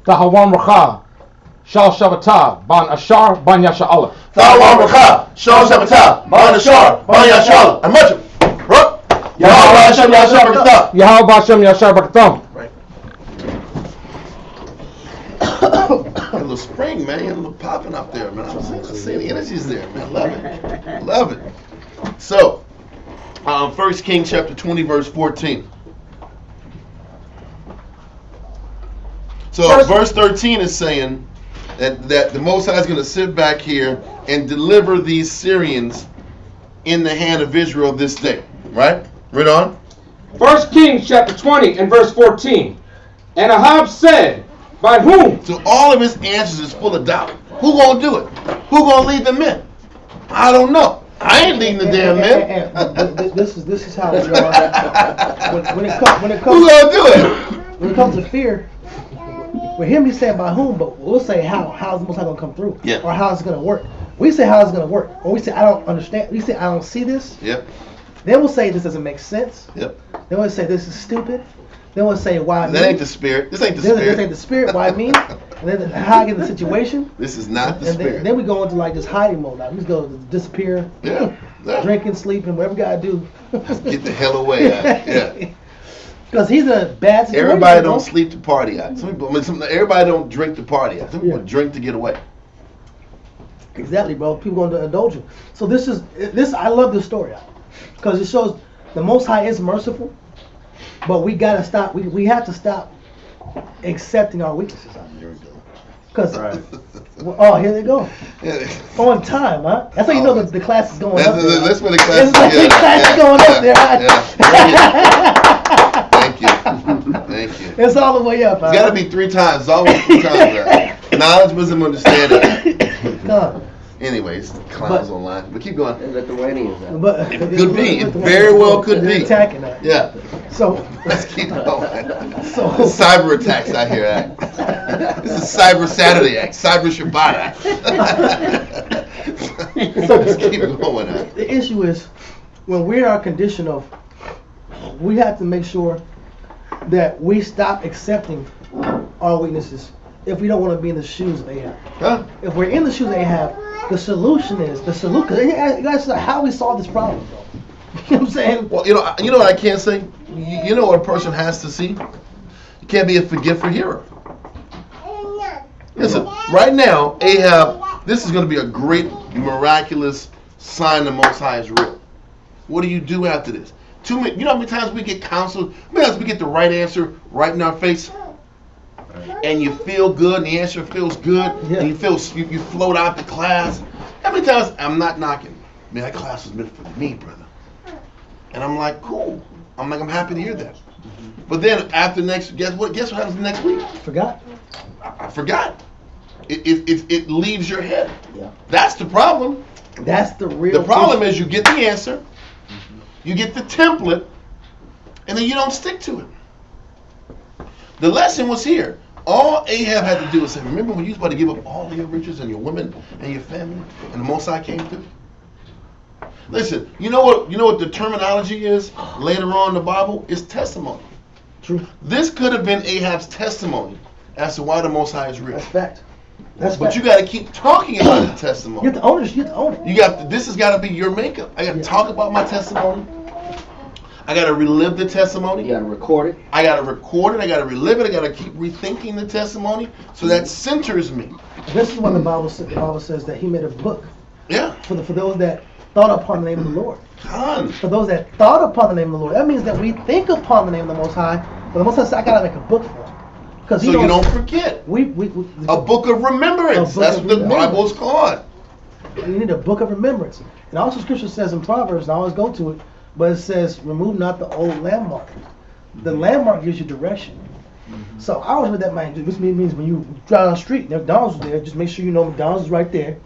[SPEAKER 8] Tahawam Racha, Shal Shabbatah, Ban Ashar, Ban Yasha'Allah.
[SPEAKER 1] Tahawam Racha, Shal Shabbatah, Ban Ashar, Ban Yasha'Allah. And much of Yahweh Hashem Yashar B'Katam.
[SPEAKER 8] Yahweh Hashem Yashar B'Katam.
[SPEAKER 1] Right. A little little spring, man. You're a little popping up there, man. I'm seeing the energy's there, man. Love it. Love it. So, 1 Kings chapter 20, verse 14. So, verse 13 is saying that the Most High is going to sit back here and deliver these Syrians in the hand of Israel this day. Right? Read on.
[SPEAKER 8] 1 Kings chapter 20 and verse 14. And Ahab said, by whom?
[SPEAKER 1] So all of his answers is full of doubt. Who gonna do it? Who gonna lead the men? I don't know. I ain't leading the damn men.
[SPEAKER 2] This is how we are. When it comes,
[SPEAKER 1] who gonna do it?
[SPEAKER 2] When it comes to fear, with him he's saying by whom, but we'll say how's the Most High gonna come through,
[SPEAKER 1] yeah,
[SPEAKER 2] or how's it gonna work. We say how it's gonna work, or we say I don't understand. We say I don't see this.
[SPEAKER 1] Yep.
[SPEAKER 2] Then we'll say this doesn't make sense.
[SPEAKER 1] Yep.
[SPEAKER 2] Then we'll say this is stupid. Then we'll say why me?
[SPEAKER 1] That ain't the spirit. This ain't the spirit.
[SPEAKER 2] This ain't the spirit. Why me? And then how I get in the situation.
[SPEAKER 1] This is not the spirit.
[SPEAKER 2] Then we go into like this hiding mode. Like we just go to disappear.
[SPEAKER 1] Yeah.
[SPEAKER 2] Drinking, sleeping, whatever we gotta do.
[SPEAKER 1] Get the hell away. Yeah.
[SPEAKER 2] Because he's in a bad situation.
[SPEAKER 1] Everybody don't sleep to party out. Everybody don't drink to party out. Some people drink to get away.
[SPEAKER 2] Exactly, bro. People going to indulge you. So this. I love this story because it shows the Most High is merciful, but we gotta stop. We have to stop accepting our weaknesses. Because oh, here they go. On time, huh? That's how you know the class is going up there.
[SPEAKER 1] That's where the class
[SPEAKER 2] is going up there.
[SPEAKER 1] Thank you. Thank you.
[SPEAKER 2] It's all the way up.
[SPEAKER 1] It's got to be 3 times. It's always 3 times. Right? Knowledge, wisdom, understanding. Anyways, clowns online. But keep going.
[SPEAKER 6] Lithuanians.
[SPEAKER 2] But
[SPEAKER 1] it could be. It very well could be.
[SPEAKER 2] Attacking that.
[SPEAKER 1] Yeah.
[SPEAKER 2] So
[SPEAKER 1] let's keep going. So cyber attacks out here. Act. This is Cyber Saturday Act. Cyber Shabbat Act. So let's keep going. Act.
[SPEAKER 2] The issue is when we're in our condition of, we have to make sure that we stop accepting our weaknesses if we don't want to be in the shoes of Ahab.
[SPEAKER 1] Huh?
[SPEAKER 2] If we're in the shoes of Ahab, the solution is you guys know how we solve this problem, bro. You know what I'm saying?
[SPEAKER 1] Well, you know what I can't say. You know what a person has to see. You can't be a forgetful hero. Listen, right now, Ahab, this is going to be a great, miraculous sign the Most High is real. What do you do after this? You know how many times we get counseled? How many times we get the right answer right in our face? And you feel good, and the answer feels good, and you float out the class. How many times, I'm not knocking. Man, that class was meant for me, brother. And I'm like, cool. I'm happy to hear that. But then after guess what happens next week?
[SPEAKER 2] Forgot.
[SPEAKER 1] I forgot. It leaves your head. Yeah. That's the problem.
[SPEAKER 2] That's the real.
[SPEAKER 1] The problem is you get the answer, you get the template, and then you don't stick to it. The lesson was here. All Ahab had to do was say, remember when you was about to give up all of your riches and your women and your family, and the Most High came through? Listen, you know what the terminology is later on in the Bible? It's testimony.
[SPEAKER 2] True. This
[SPEAKER 1] could have been Ahab's testimony as to why the Most High is real.
[SPEAKER 2] That's fact.
[SPEAKER 1] But you got to keep talking about the testimony.
[SPEAKER 2] You have to own it. You have to own it.
[SPEAKER 1] This has got to be your makeup. I got to talk about my testimony. I got to relive the testimony.
[SPEAKER 6] You got to record it.
[SPEAKER 1] I got to record it. I got to relive it. I got to keep rethinking the testimony so that centers me.
[SPEAKER 2] This is when the Bible says that He made a book.
[SPEAKER 1] Yeah.
[SPEAKER 2] For those that thought upon the name of the Lord.
[SPEAKER 1] Con.
[SPEAKER 2] For those that thought upon the name of the Lord. That means that we think upon the name of the Most High. But the Most High said, I got to make a book for Him.
[SPEAKER 1] So you don't forget. A book of remembrance. That's what the Bible is called.
[SPEAKER 2] We need a book of remembrance. And also Scripture says in Proverbs, and I always go to it, but it says, remove not the old landmark. The landmark gives you direction. Mm-hmm. So I always read that, man. This means when you drive down the street, McDonald's is there, just make sure you know McDonald's is right there.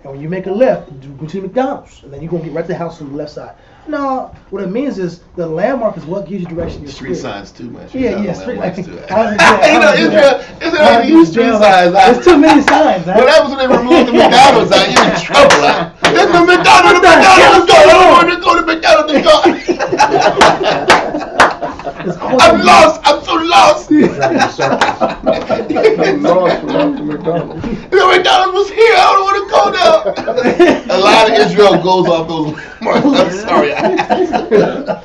[SPEAKER 2] And when you make a left, you go to McDonald's. And then you're going to get right to the house on the left side. No, what it means is the landmark is what gives you direction. Your
[SPEAKER 1] street signs too, man.
[SPEAKER 2] Yeah, street signs too.
[SPEAKER 1] Israel use street signs.
[SPEAKER 2] There's too many signs.
[SPEAKER 1] What happens when they remove the McDonald's out? You're in trouble. There's the McDonald's. Let's go. I don't want to go to McDonald's. I'm lost. I'm so lost.
[SPEAKER 4] I'm lost without the McDonald's.
[SPEAKER 1] The McDonald's was here. I don't want to go now. God of Israel goes off those landmarks. I'm sorry.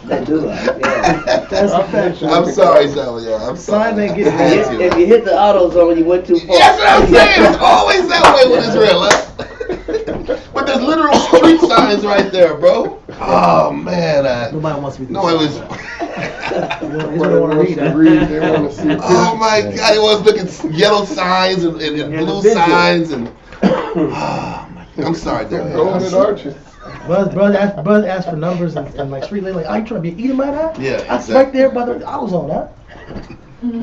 [SPEAKER 6] They do. Yeah.
[SPEAKER 2] That's a fact.
[SPEAKER 1] I'm sorry, Sally. Yeah, I'm sorry.
[SPEAKER 2] Signs ain't getting
[SPEAKER 6] If you hit the auto zone, you went too far.
[SPEAKER 1] That's what I'm saying. It's always that way with Israel. Huh? But there's literal street signs right there, bro. Oh man.
[SPEAKER 2] Nobody wants to be.
[SPEAKER 1] No, it was.
[SPEAKER 2] Israel want to read.
[SPEAKER 4] They want to see.
[SPEAKER 1] Oh my God! It was looking yellow signs and blue signs and. Oh my God. I'm sorry,
[SPEAKER 4] Golden arches.
[SPEAKER 2] Brother asked for numbers and like street lane. Like, are you trying to be Edomite? Huh?
[SPEAKER 1] Yeah,
[SPEAKER 2] That's
[SPEAKER 1] exactly.
[SPEAKER 2] right there by the AutoZone, huh?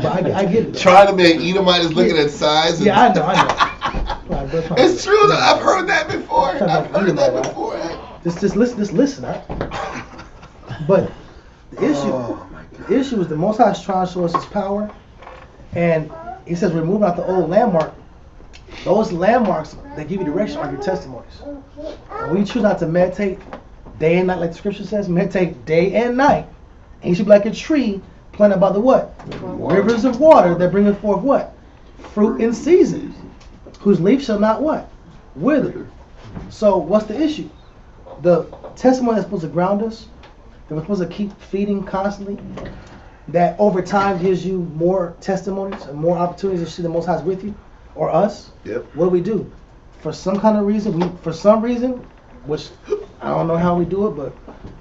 [SPEAKER 2] But I get it.
[SPEAKER 1] Trying to make Edomite is looking at signs. And
[SPEAKER 2] Yeah, I know.
[SPEAKER 1] It's true though. I've heard that before. I've heard that before.
[SPEAKER 2] Just listen, huh? But the issue is the Most High is trying to show us His power, and He says we're moving out the old landmark. Those landmarks that give you direction are your testimonies. And we choose not to meditate day and night, like the Scripture says. Meditate day and night, and you should be like a tree planted by the what? Rivers of water that bringeth forth what? Fruit in season, whose leaf shall not what? Wither. So what's the issue? The testimony that's supposed to ground us, that we're supposed to keep feeding constantly, that over time gives you more testimonies and more opportunities to see the Most High's with you, or us.
[SPEAKER 1] Yep.
[SPEAKER 2] What do? For some kind of reason, which I don't know how we do it, but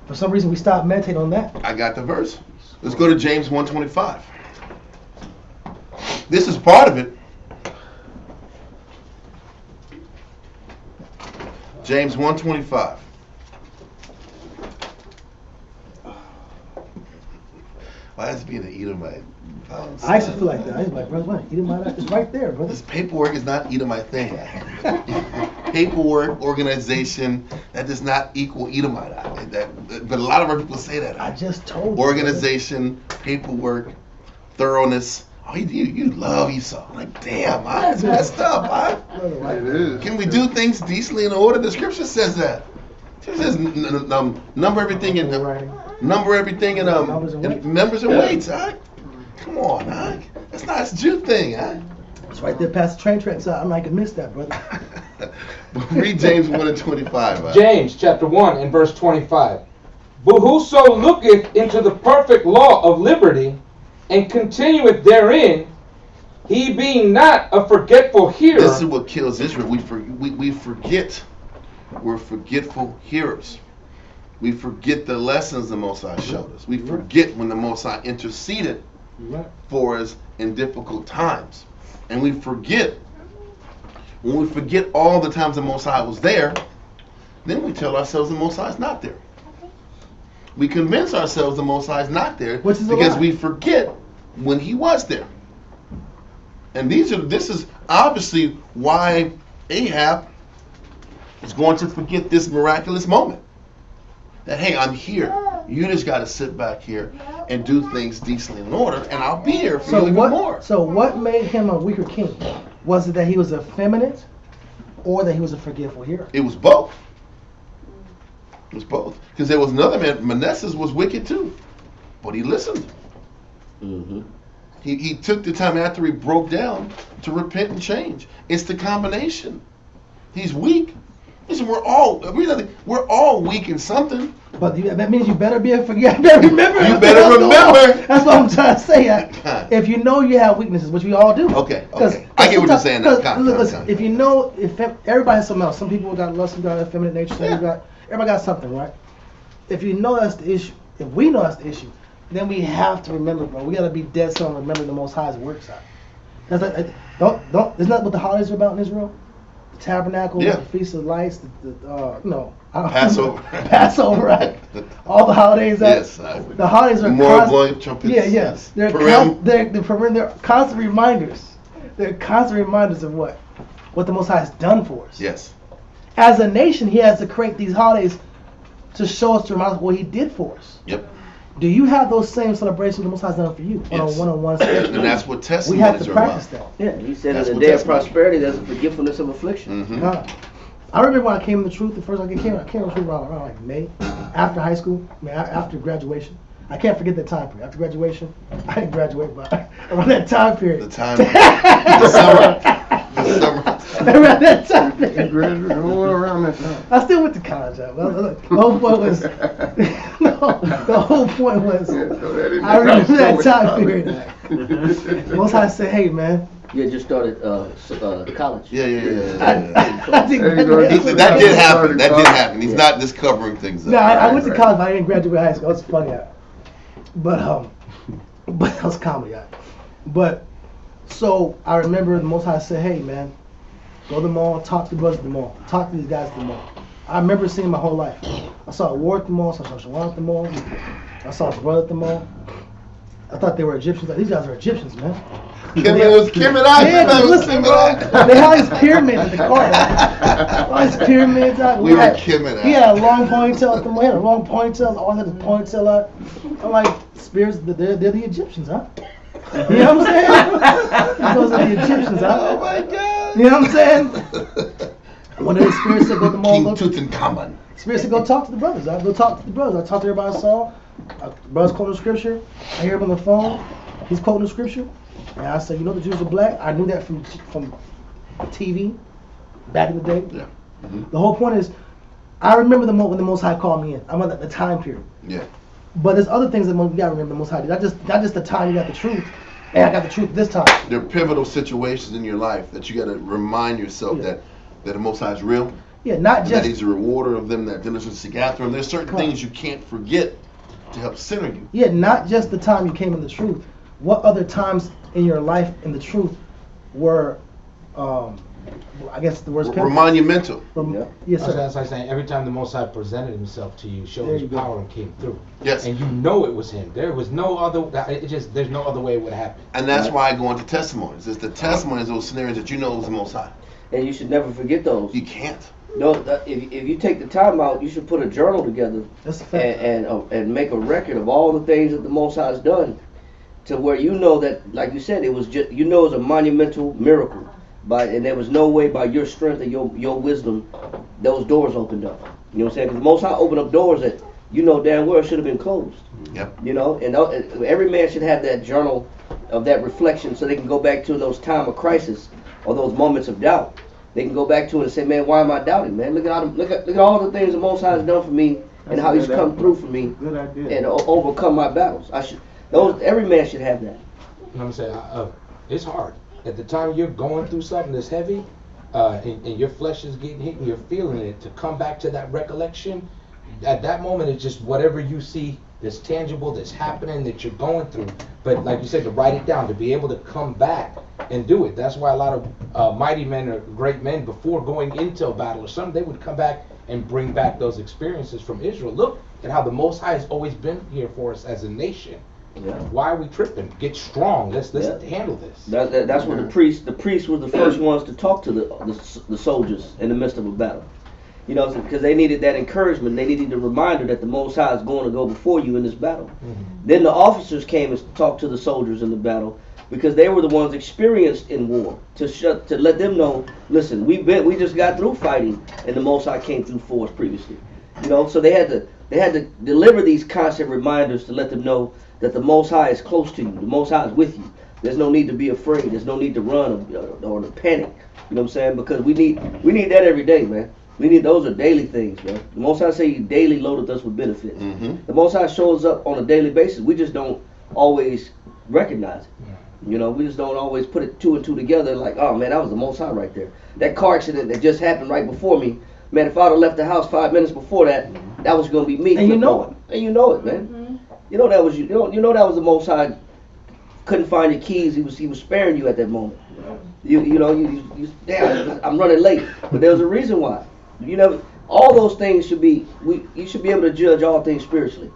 [SPEAKER 2] for some reason we stop meditating on that.
[SPEAKER 1] I got the verse. Let's go to James 1:25. This is part of it. James 1:25. Why is being an Edomite?
[SPEAKER 2] I used to feel like that. I used to be like, brother, what? Edomite? It's right there, brother.
[SPEAKER 1] This paperwork is not Edomite thing. Paperwork, organization, that does not equal Edomite. But a lot of our people say that.
[SPEAKER 2] I just told you.
[SPEAKER 1] Organization, paperwork, thoroughness. Oh, you love Esau. I'm like, damn, that's messed up, huh?
[SPEAKER 4] It is.
[SPEAKER 1] Can we do things decently in order? The scripture says that. It says number everything in members and weights, huh? Come on, huh? That's not a Jew thing, huh?
[SPEAKER 2] It's right there past the train tracks. I'm not gonna miss that, brother.
[SPEAKER 1] Read James 1:25. Huh?
[SPEAKER 8] James chapter 1 and verse 25. But whoso looketh into the perfect law of liberty and continueth therein, he being not a forgetful hearer.
[SPEAKER 1] This is what kills Israel. We forget. We're forgetful hearers. We forget the lessons the Most High showed us. We forget when the Most High interceded for us in difficult times. And we forget. When we forget all the times the Most High was there, then we tell ourselves the Most High is not there. We convince ourselves the Most High is not there because we forget when He was there. And this is obviously why Ahab is going to forget this miraculous moment. That, hey, I'm here. You just got to sit back here and do things decently in order, and I'll be here for you even more.
[SPEAKER 2] So what made him a weaker king? Was it that he was effeminate, or that he was a forgetful hearer?
[SPEAKER 1] It was both. It was both. Because there was another man, Manasseh was wicked too, but he listened.
[SPEAKER 6] Mm-hmm.
[SPEAKER 1] He took the time after he broke down to repent and change. It's the combination. He's weak. Listen, we're all weak in something.
[SPEAKER 2] But that means you better be a forget. You better remember.
[SPEAKER 1] You better remember.
[SPEAKER 2] That's what I'm trying to say. If you know you have weaknesses, which we all do.
[SPEAKER 1] Okay. I get what you're saying now.
[SPEAKER 2] Listen, if you know, if everybody has something else. Some people got lust, some got effeminate nature. Everybody got something, right? If you know that's the issue, if we know that's the issue, then we have to remember, bro. We got to be dead set on remembering the Most High's work side. Isn't that what the holidays are about in Israel? The tabernacle, the Feast of Lights, Passover, right? All the holidays.
[SPEAKER 1] Yes.
[SPEAKER 2] The holidays are
[SPEAKER 1] constant. Trumpets.
[SPEAKER 2] Yes. They're constant reminders. They're constant reminders of what the Most High has done for us.
[SPEAKER 1] Yes.
[SPEAKER 2] As a nation, He has to create these holidays to show us, to remind us what He did for us.
[SPEAKER 1] Yep.
[SPEAKER 2] Do you have those same celebrations the Most High has done for you on a one-on-one schedule?
[SPEAKER 1] And that's what testimonies
[SPEAKER 2] we have to
[SPEAKER 1] are
[SPEAKER 2] practice
[SPEAKER 1] about.
[SPEAKER 2] that. Yeah.
[SPEAKER 6] He said in the day of prosperity, there's a forgetfulness of affliction.
[SPEAKER 1] Mm-hmm.
[SPEAKER 2] I remember when I came to the truth. The first I came to the truth around like May, after high school, after graduation. I can't forget that time period. After graduation, I didn't graduate, but around that time period.
[SPEAKER 1] The summer.
[SPEAKER 2] Around that time.
[SPEAKER 4] Graduated around that time.
[SPEAKER 2] I still went to college. The whole point was, the whole point was, I remember that time period. Most High said, hey man.
[SPEAKER 6] You had just started college.
[SPEAKER 1] Yeah.
[SPEAKER 2] I didn't graduate.
[SPEAKER 1] That did happen. That did happen. He's not just covering things up.
[SPEAKER 2] No, I went to college, but I didn't graduate high school. That's funny. But that was comedy. But so I remember the Most High said, "Hey man, go to the mall, talk to the brothers at the mall, talk to these guys at the mall." I remember seeing my whole life. I saw a war at the mall, I saw Shawan at the mall, I saw his brother at the mall. I thought they were Egyptians. Like, these guys are Egyptians, man.
[SPEAKER 1] Kim and I.
[SPEAKER 2] Yeah, listen, bro. They had these pyramids at the car. All these pyramids out.
[SPEAKER 1] We were Kim and I.
[SPEAKER 2] He had a long ponytail at the mall. He had a long ponytail. All had his ponytail out. I'm like, spirits, they're the Egyptians, huh? You know what I'm saying? Those are the Egyptians, huh?
[SPEAKER 1] Oh my God.
[SPEAKER 2] You know what I'm saying? One of the spirits said, go to the mall.
[SPEAKER 1] King Tutankhamun.
[SPEAKER 2] Spirits said, go talk to the brothers. I go talk to the brothers. I talk to everybody I saw. Brothers quoting the scripture. I hear him on the phone. He's quoting the scripture. And I said, you know the Jews are black? I knew that from TV back in the day.
[SPEAKER 1] Yeah. Mm-hmm.
[SPEAKER 2] The whole point is, I remember the moment when the Most High called me in. I'm at the time period.
[SPEAKER 1] Yeah.
[SPEAKER 2] But there's other things that you gotta remember the Most High did. Not just the time you got the truth, and I got the truth this time.
[SPEAKER 1] There are pivotal situations in your life that you got to remind yourself that the Most High is real.
[SPEAKER 2] Yeah, not just
[SPEAKER 1] that He's a rewarder of them that diligently seek after Him. There's certain things you can't forget to help center you.
[SPEAKER 2] Yeah, not just the time you came in the truth. What other times in your life in the truth were, I guess the word's
[SPEAKER 1] monumental.
[SPEAKER 2] Yes, sir.
[SPEAKER 8] That's like saying every time the Most High presented Himself to you, showed His power and came through.
[SPEAKER 1] Yes.
[SPEAKER 8] And you know it was Him. There was no other. There's no other way it would happen.
[SPEAKER 1] And that's why I go into testimonies. It's the testimonies, those scenarios that you know was the Most High.
[SPEAKER 6] And you should never forget those.
[SPEAKER 1] You can't.
[SPEAKER 6] No, if you take the time out, you should put a journal together and make a record of all the things that the Most High has done, to where you know that, like you said, it was just it was a monumental miracle, and there was no way by your strength and your wisdom those doors opened up. You know what I'm saying? Because the Most High opened up doors that you know damn well should have been closed.
[SPEAKER 1] Yep.
[SPEAKER 6] You know, and every man should have that journal of that reflection, so they can go back to those time of crisis or those moments of doubt. They can go back to it and say, man, why am I doubting, man? Look at all the things the Most High has done for me and how He's come through for me and overcome my battles. Every man should have that.
[SPEAKER 8] You know what I'm saying? It's hard. At the time you're going through something that's heavy, and your flesh is getting hit and you're feeling it, to come back to that recollection, at that moment it's just whatever you see that's tangible, that's happening, that you're going through. But like you said, to write it down, to be able to come back and do it. That's why a lot of mighty men or great men, before going into a battle or something, they would come back and bring back those experiences from Israel. Look at how the Most High has always been here for us as a nation.
[SPEAKER 6] Yeah.
[SPEAKER 8] Why are we tripping? Get strong. Let's handle this.
[SPEAKER 6] That's what the priests were the first ones to talk to the soldiers in the midst of a battle. You know, because they needed that encouragement. They needed the reminder that the Most High is going to go before you in this battle. Mm-hmm. Then the officers came and talked to the soldiers in the battle, because they were the ones experienced in war, to let them know, listen, we just got through fighting, and the Most High came through for us previously. You know, so they had to deliver these constant reminders to let them know that the Most High is close to you. The Most High is with you. There's no need to be afraid. There's no need to run or to panic. You know what I'm saying? Because we need that every day, man. Those are daily things, man. The Most High say He daily loaded us with benefits. Mm-hmm. The Most High shows up on a daily basis. We just don't always recognize it. You know, we just don't always put it two and two together like, oh man, that was the Most High right there. That car accident that just happened right before me, man, if I'd have left the house 5 minutes before that, that was gonna be me.
[SPEAKER 2] And you know it.
[SPEAKER 6] And you know it, man. Mm-hmm. You know that was you. You know that was the Most High. Couldn't find your keys. He was sparing you at that moment. You damn, I'm running late, but there was a reason why. All those things should be. You should be able to judge all things spiritually.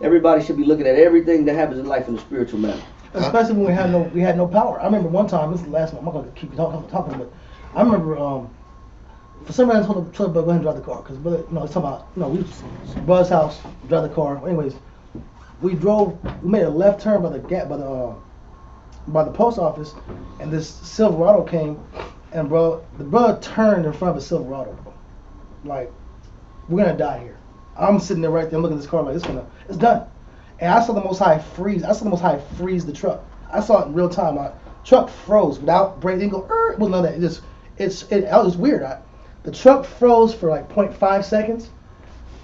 [SPEAKER 6] Everybody should be looking at everything that happens in life in a spiritual manner.
[SPEAKER 2] Especially when we had no power. I remember one time. This is the last one. I'm not gonna keep talking, but I remember for some reason I told the brother go ahead and drive the car, because it's talking about we brother's house, drive the car. Anyways, we made a left turn by the post office, and this Silverado came, and the brother turned in front of a Silverado, bro. Like, we're gonna die here. I'm sitting there right there, I'm looking at this car like it's done. And I saw the Most High freeze. The truck. I saw it in real time. My truck froze without brakes. It didn't go. It wasn't none of that. it was weird. The truck froze for like 0.5 seconds,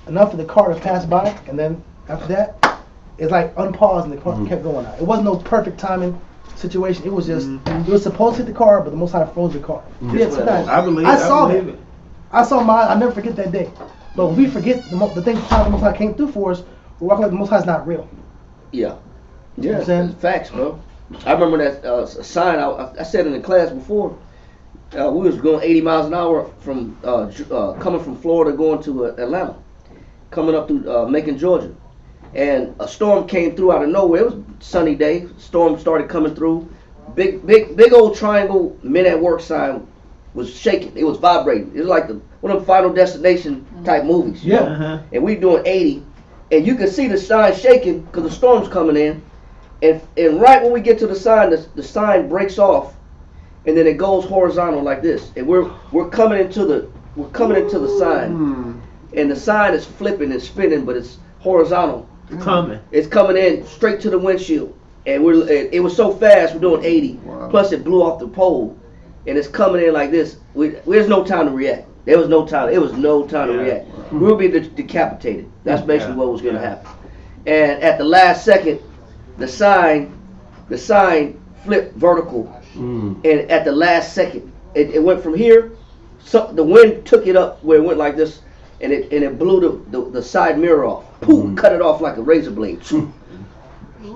[SPEAKER 2] enough for the car to pass by, and then after that, it's like unpaused and the car kept going out. It wasn't no perfect timing situation. It was just it was supposed to hit the car, but the Most High froze the car. Yeah, sometimes I saw that. I saw mine. I never forget that day. But when we forget the things the Most High came through for us, we're walking like the Most High is not real.
[SPEAKER 6] Yeah.
[SPEAKER 2] You know what I'm saying?
[SPEAKER 6] Facts, bro. I remember that sign I said in the class before. We was going 80 miles an hour from coming from Florida going to Atlanta, coming up through Macon, Georgia, and a storm came through out of nowhere. It was a sunny day. Storm started coming through. Big old triangle Men at Work sign was shaking. It was vibrating. It was like one of them Final Destination type movies. You know? And we doing 80, and you could see the sign shaking because the storm's coming in, and right when we get to the sign breaks off. And then it goes horizontal like this, and we're coming into the sign, and the sign is flipping and spinning, but it's horizontal. It's coming in straight to the windshield, and it was so fast. We're doing 80, plus it blew off the pole, and it's coming in like this. There's no time to react. There was no time. It was no time to react. We would be decapitated. That's basically what was going to happen. And at the last second, the sign flipped vertical. And at the last second, it went from here. So the wind took it up where it went like this, and it blew the side mirror off. Poof, cut it off like a razor blade. And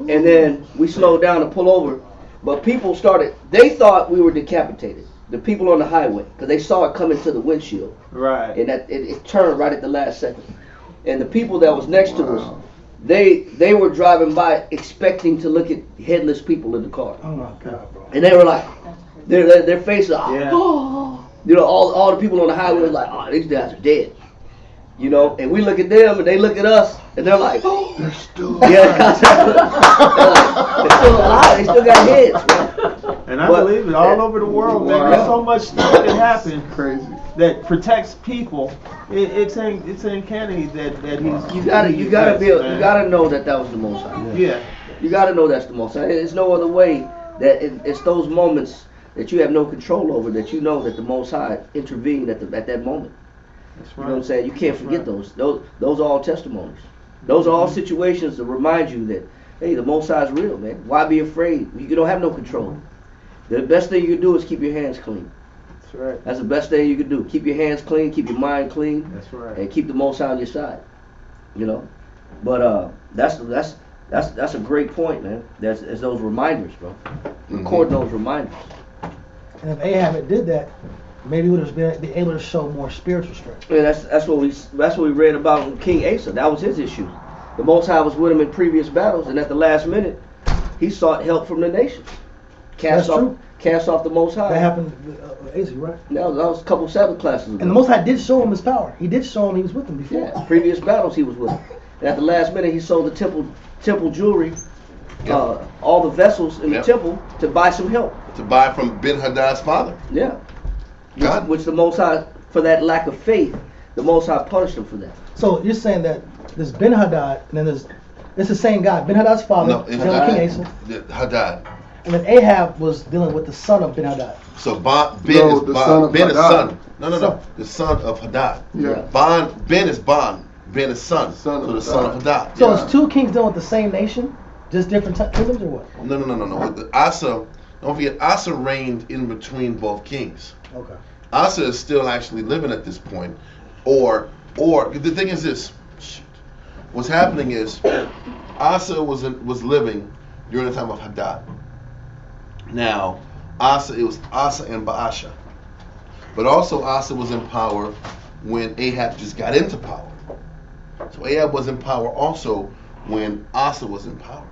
[SPEAKER 6] then we slowed down to pull over, but people they thought we were decapitated. The people on the highway, because they saw it coming to the windshield.
[SPEAKER 7] Right.
[SPEAKER 6] And that it turned right at the last second. And the people that was next to us, they were driving by expecting to look at headless people in the car.
[SPEAKER 2] Oh my God, bro.
[SPEAKER 6] And they were like, their faces, oh, you know, all the people on the highway was like, oh, these guys are dead. You know, and we look at them and they look at us and they're like, oh, they're still alive. Yeah, they're still alive. They still got heads, man.
[SPEAKER 7] And I believe it all over the world, man. There's so much stuff that happens that protects people. It's uncanny that he's.
[SPEAKER 6] You gotta know that was the Most High.
[SPEAKER 7] Yeah.
[SPEAKER 6] You gotta know that's the Most High. There's no other way. That it's those moments that you have no control over, that you know that the Most High intervened at that moment.
[SPEAKER 7] That's right.
[SPEAKER 6] You know what I'm saying? You can't forget those. Those are all testimonies. Those are all situations to remind you that, hey, the Most High is real, man. Why be afraid? You don't have no control. The best thing you can do is keep your hands clean.
[SPEAKER 7] That's right.
[SPEAKER 6] That's the best thing you can do. Keep your hands clean, keep your mind clean.
[SPEAKER 7] That's right.
[SPEAKER 6] And keep the Most High on your side. You know? But that's a great point, man. There's those reminders, bro. Record those reminders.
[SPEAKER 2] And if Ahab did that, maybe we would have been able to show more spiritual strength.
[SPEAKER 6] Yeah, that's what we read about in King Asa. That was his issue. The Most High was with him in previous battles, and at the last minute, he sought help from the nations. Cast off the Most High.
[SPEAKER 2] That happened with Asa, right?
[SPEAKER 6] That was a couple Sabbath classes ago.
[SPEAKER 2] And the Most High did show him his power. He did show him he was with him before.
[SPEAKER 6] Yeah, previous battles he was with him. And at the last minute, he sold the temple jewelry, all the vessels in the temple, to buy some help.
[SPEAKER 1] To buy from Ben-Hadad's father.
[SPEAKER 6] Yeah.
[SPEAKER 1] God.
[SPEAKER 6] Which the Most High, for that lack of faith, the Most High punished him for that.
[SPEAKER 2] So you're saying that there's Ben-Hadad, and then it's the same guy, Ben-Hadad's father,
[SPEAKER 1] no, it's
[SPEAKER 2] King Asa.
[SPEAKER 1] Hadad.
[SPEAKER 2] And then Ahab was dealing with the son of Ben-Hadad.
[SPEAKER 1] So Ben is son. No. The son of Hadad. Yeah. Ben is son. Ben is son. So the son of Hadad.
[SPEAKER 2] So it's two kings dealing with the same nation, just different kingdoms, or what?
[SPEAKER 1] No. Asa, don't forget, Asa reigned in between both kings.
[SPEAKER 2] Okay.
[SPEAKER 1] Asa is still actually living at this point, or the thing is this. What's happening is Asa was living during the time of Hadad. Now, it was Asa and Baasha. But also Asa was in power when Ahab just got into power. So Ahab was in power also when Asa was in power.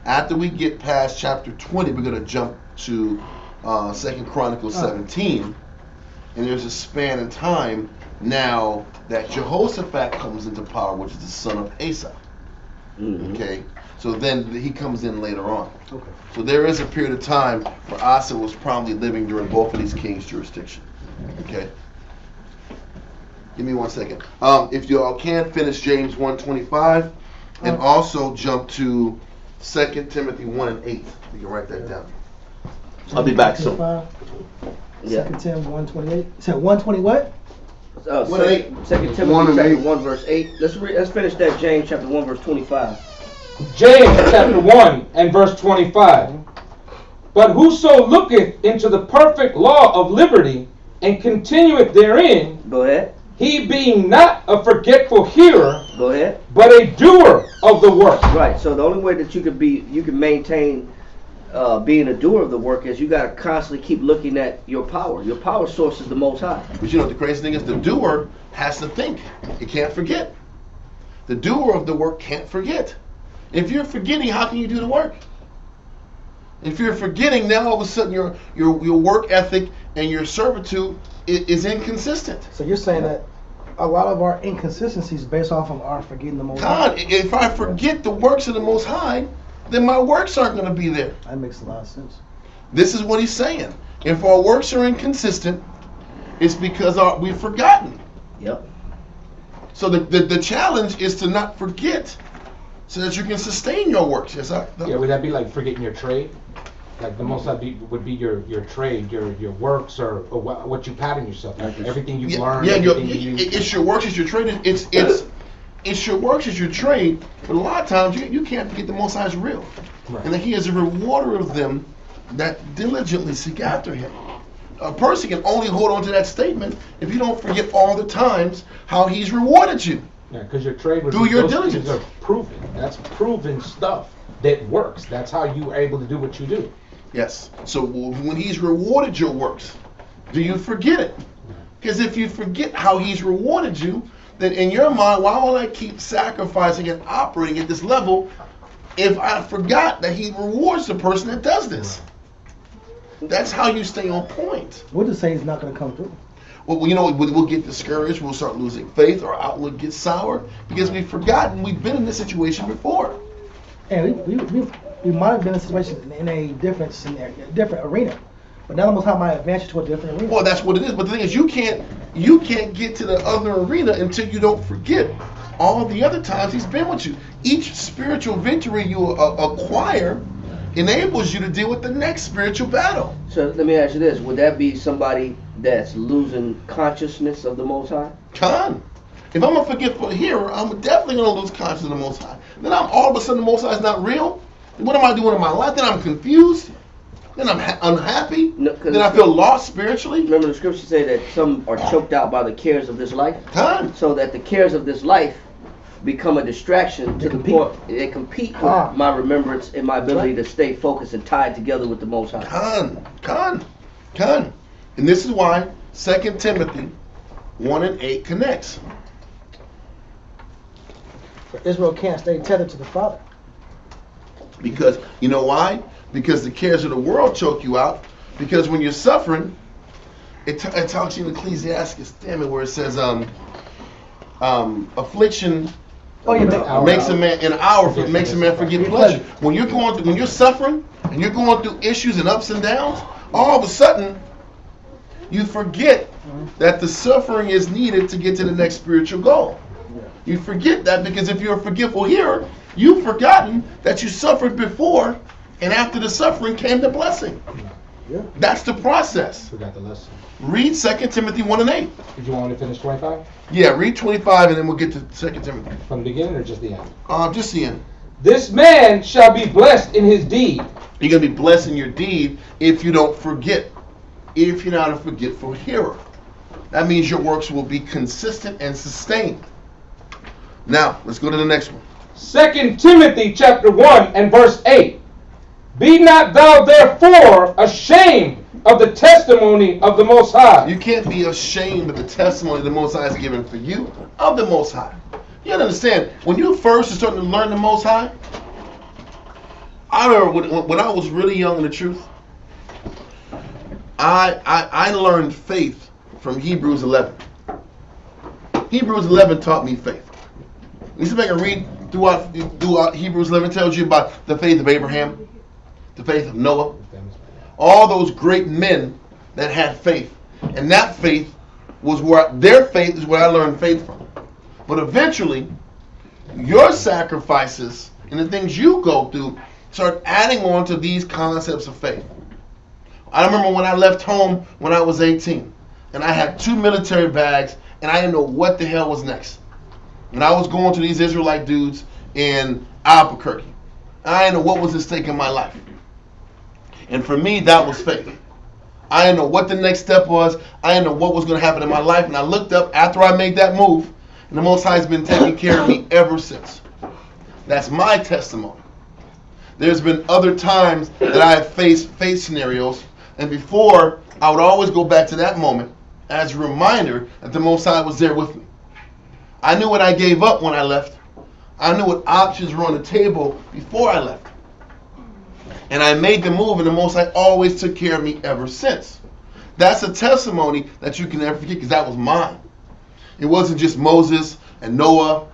[SPEAKER 1] After we get past chapter 20, we're going to jump to 2 Chronicles 17. And there's a span in time now that Jehoshaphat comes into power, which is the son of Asa. Mm-hmm. Okay? So then he comes in later on. Okay. So there is a period of time where Asa was probably living during both of these kings' jurisdiction. Okay? Give me 1 second. If you all can, finish James 1:25 and also jump to 2 Timothy 1:8. You can write that down. I'll be back soon.
[SPEAKER 6] Yeah.
[SPEAKER 2] 2 Tim 1:28. It said 1:20 what?
[SPEAKER 6] 2 Timothy chapter 1 verse 8. Let's finish that. James chapter 1 verse 25.
[SPEAKER 8] James chapter 1 and verse 25. But whoso looketh into the perfect law of liberty and continueth therein,
[SPEAKER 6] Go ahead.
[SPEAKER 8] he being not a forgetful hearer,
[SPEAKER 6] Go ahead.
[SPEAKER 8] but a doer of the work.
[SPEAKER 6] Right. So the only way that you can maintain being a doer of the work is you got to constantly keep looking at your power. Your power source is the Most High.
[SPEAKER 1] But you know what the crazy thing is? The doer has to think. He can't forget. The doer of the work can't forget. If you're forgetting, how can you do the work? If you're forgetting, now all of a sudden your work ethic and your servitude is inconsistent.
[SPEAKER 2] So you're saying that a lot of our inconsistencies based off of our forgetting the Most High.
[SPEAKER 1] God, if I forget the works of the Most High, then my works aren't going to be there.
[SPEAKER 2] That makes a lot of sense.
[SPEAKER 1] This is what he's saying. If our works are inconsistent, it's because we've forgotten.
[SPEAKER 6] Yep.
[SPEAKER 1] So the challenge is to not forget so that you can sustain your works. Yes,
[SPEAKER 8] Yeah, would that be like forgetting your trade? Like the most would be your trade, your works, or what you pattern yourself. Like everything you've learned.
[SPEAKER 1] Yeah,
[SPEAKER 8] everything
[SPEAKER 1] it's your works, it's your trade. It's your works, it's your trade. But a lot of times you can't forget the Most High is real,
[SPEAKER 8] Right.
[SPEAKER 1] and that He is a rewarder of them that diligently seek after Him. A person can only hold on to that statement if you don't forget all the times how He's rewarded you.
[SPEAKER 8] Yeah, because your trade would
[SPEAKER 1] Do
[SPEAKER 8] be
[SPEAKER 1] your
[SPEAKER 8] those
[SPEAKER 1] diligence.
[SPEAKER 8] things are proven. That's proven stuff that works. That's how you are able to do what you do.
[SPEAKER 1] Yes. So when He's rewarded your works, do you forget it? Because if you forget how He's rewarded you, then in your mind, why will I keep sacrificing and operating at this level if I forgot that He rewards the person that does this? That's how you stay on point.
[SPEAKER 2] We'll just say it's not going to come through.
[SPEAKER 1] Well, you know, we'll get discouraged. We'll start losing faith. Our outlook gets sour because we've forgotten we've been in this situation before.
[SPEAKER 2] And we might have been in a situation in a different scenario, a different arena. But now the Most High might advance you to a different arena.
[SPEAKER 1] Well, that's what it is. But the thing is, you can't get to the other arena until you don't forget all the other times He's been with you. Each spiritual victory you acquire enables you to deal with the next spiritual battle.
[SPEAKER 6] So let me ask you this: would that be somebody that's losing consciousness of the Most High?
[SPEAKER 1] Con. If I'm a forgetful hearer, I'm definitely going to lose consciousness of the Most High. Then I'm all of a sudden the Most High is not real. What am I doing in my life? Then I'm confused. Then I'm unhappy.
[SPEAKER 6] No,
[SPEAKER 1] then I feel lost spiritually.
[SPEAKER 6] Remember the scriptures say that some are choked out by the cares of this life.
[SPEAKER 1] Con.
[SPEAKER 6] So that the cares of this life become a distraction to the point they compete with my remembrance and my ability to stay focused and tied together with the Most High.
[SPEAKER 1] Con. And this is why 2 Timothy 1 and 8 connects.
[SPEAKER 2] For Israel can't stay tethered to the Father.
[SPEAKER 1] Because, you know why? Because the cares of the world choke you out. Because when you're suffering, it talks in Ecclesiastes, damn it, where it says, affliction makes a man an hour makes a man forget pleasure. When you're suffering and you're going through issues and ups and downs, all of a sudden you forget that the suffering is needed to get to the next spiritual goal. You forget that because if you're a forgetful hearer, you've forgotten that you suffered before, and after the suffering came the blessing.
[SPEAKER 2] Yeah.
[SPEAKER 1] That's the process.
[SPEAKER 8] Forgot the lesson.
[SPEAKER 1] Read 2 Timothy 1 and 8.
[SPEAKER 8] Did you want me to finish 25?
[SPEAKER 1] Yeah, read 25 and then we'll get to 2 Timothy.
[SPEAKER 8] From the beginning or just the end?
[SPEAKER 1] Just the end.
[SPEAKER 8] This man shall be blessed in his deed.
[SPEAKER 1] You're going to be blessed in your deed if you don't forget. If you're not a forgetful hearer. That means your works will be consistent and sustained. Now, let's go to the next one.
[SPEAKER 8] 2 Timothy chapter 1 and verse 8. Be not thou therefore ashamed of the testimony of the Most High.
[SPEAKER 1] You can't be ashamed of the testimony the Most High has given for you of the Most High. You gotta understand, when you first are starting to learn the Most High, I remember when I was really young in the truth, I learned faith from Hebrews 11. Hebrews 11 taught me faith. You see if I can read throughout Hebrews 11, tells you about the faith of Abraham, the faith of Noah, all those great men that had faith. And that faith was their faith is where I learned faith from. But eventually, your sacrifices and the things you go through start adding on to these concepts of faith. I remember when I left home when I was 18, and I had 2 military bags, and I didn't know what the hell was next. And I was going to these Israelite dudes in Albuquerque. I didn't know what was at stake in my life. And for me, that was faith. I didn't know what the next step was. I didn't know what was going to happen in my life. And I looked up after I made that move, and the Most High has been taking care of me ever since. That's my testimony. There's been other times that I have faced faith scenarios, and before, I would always go back to that moment as a reminder that the Most High was there with me. I knew what I gave up when I left. I knew what options were on the table before I left. And I made the move, and the Most High always took care of me ever since. That's a testimony that you can never forget, because that was mine. It wasn't just Moses and Noah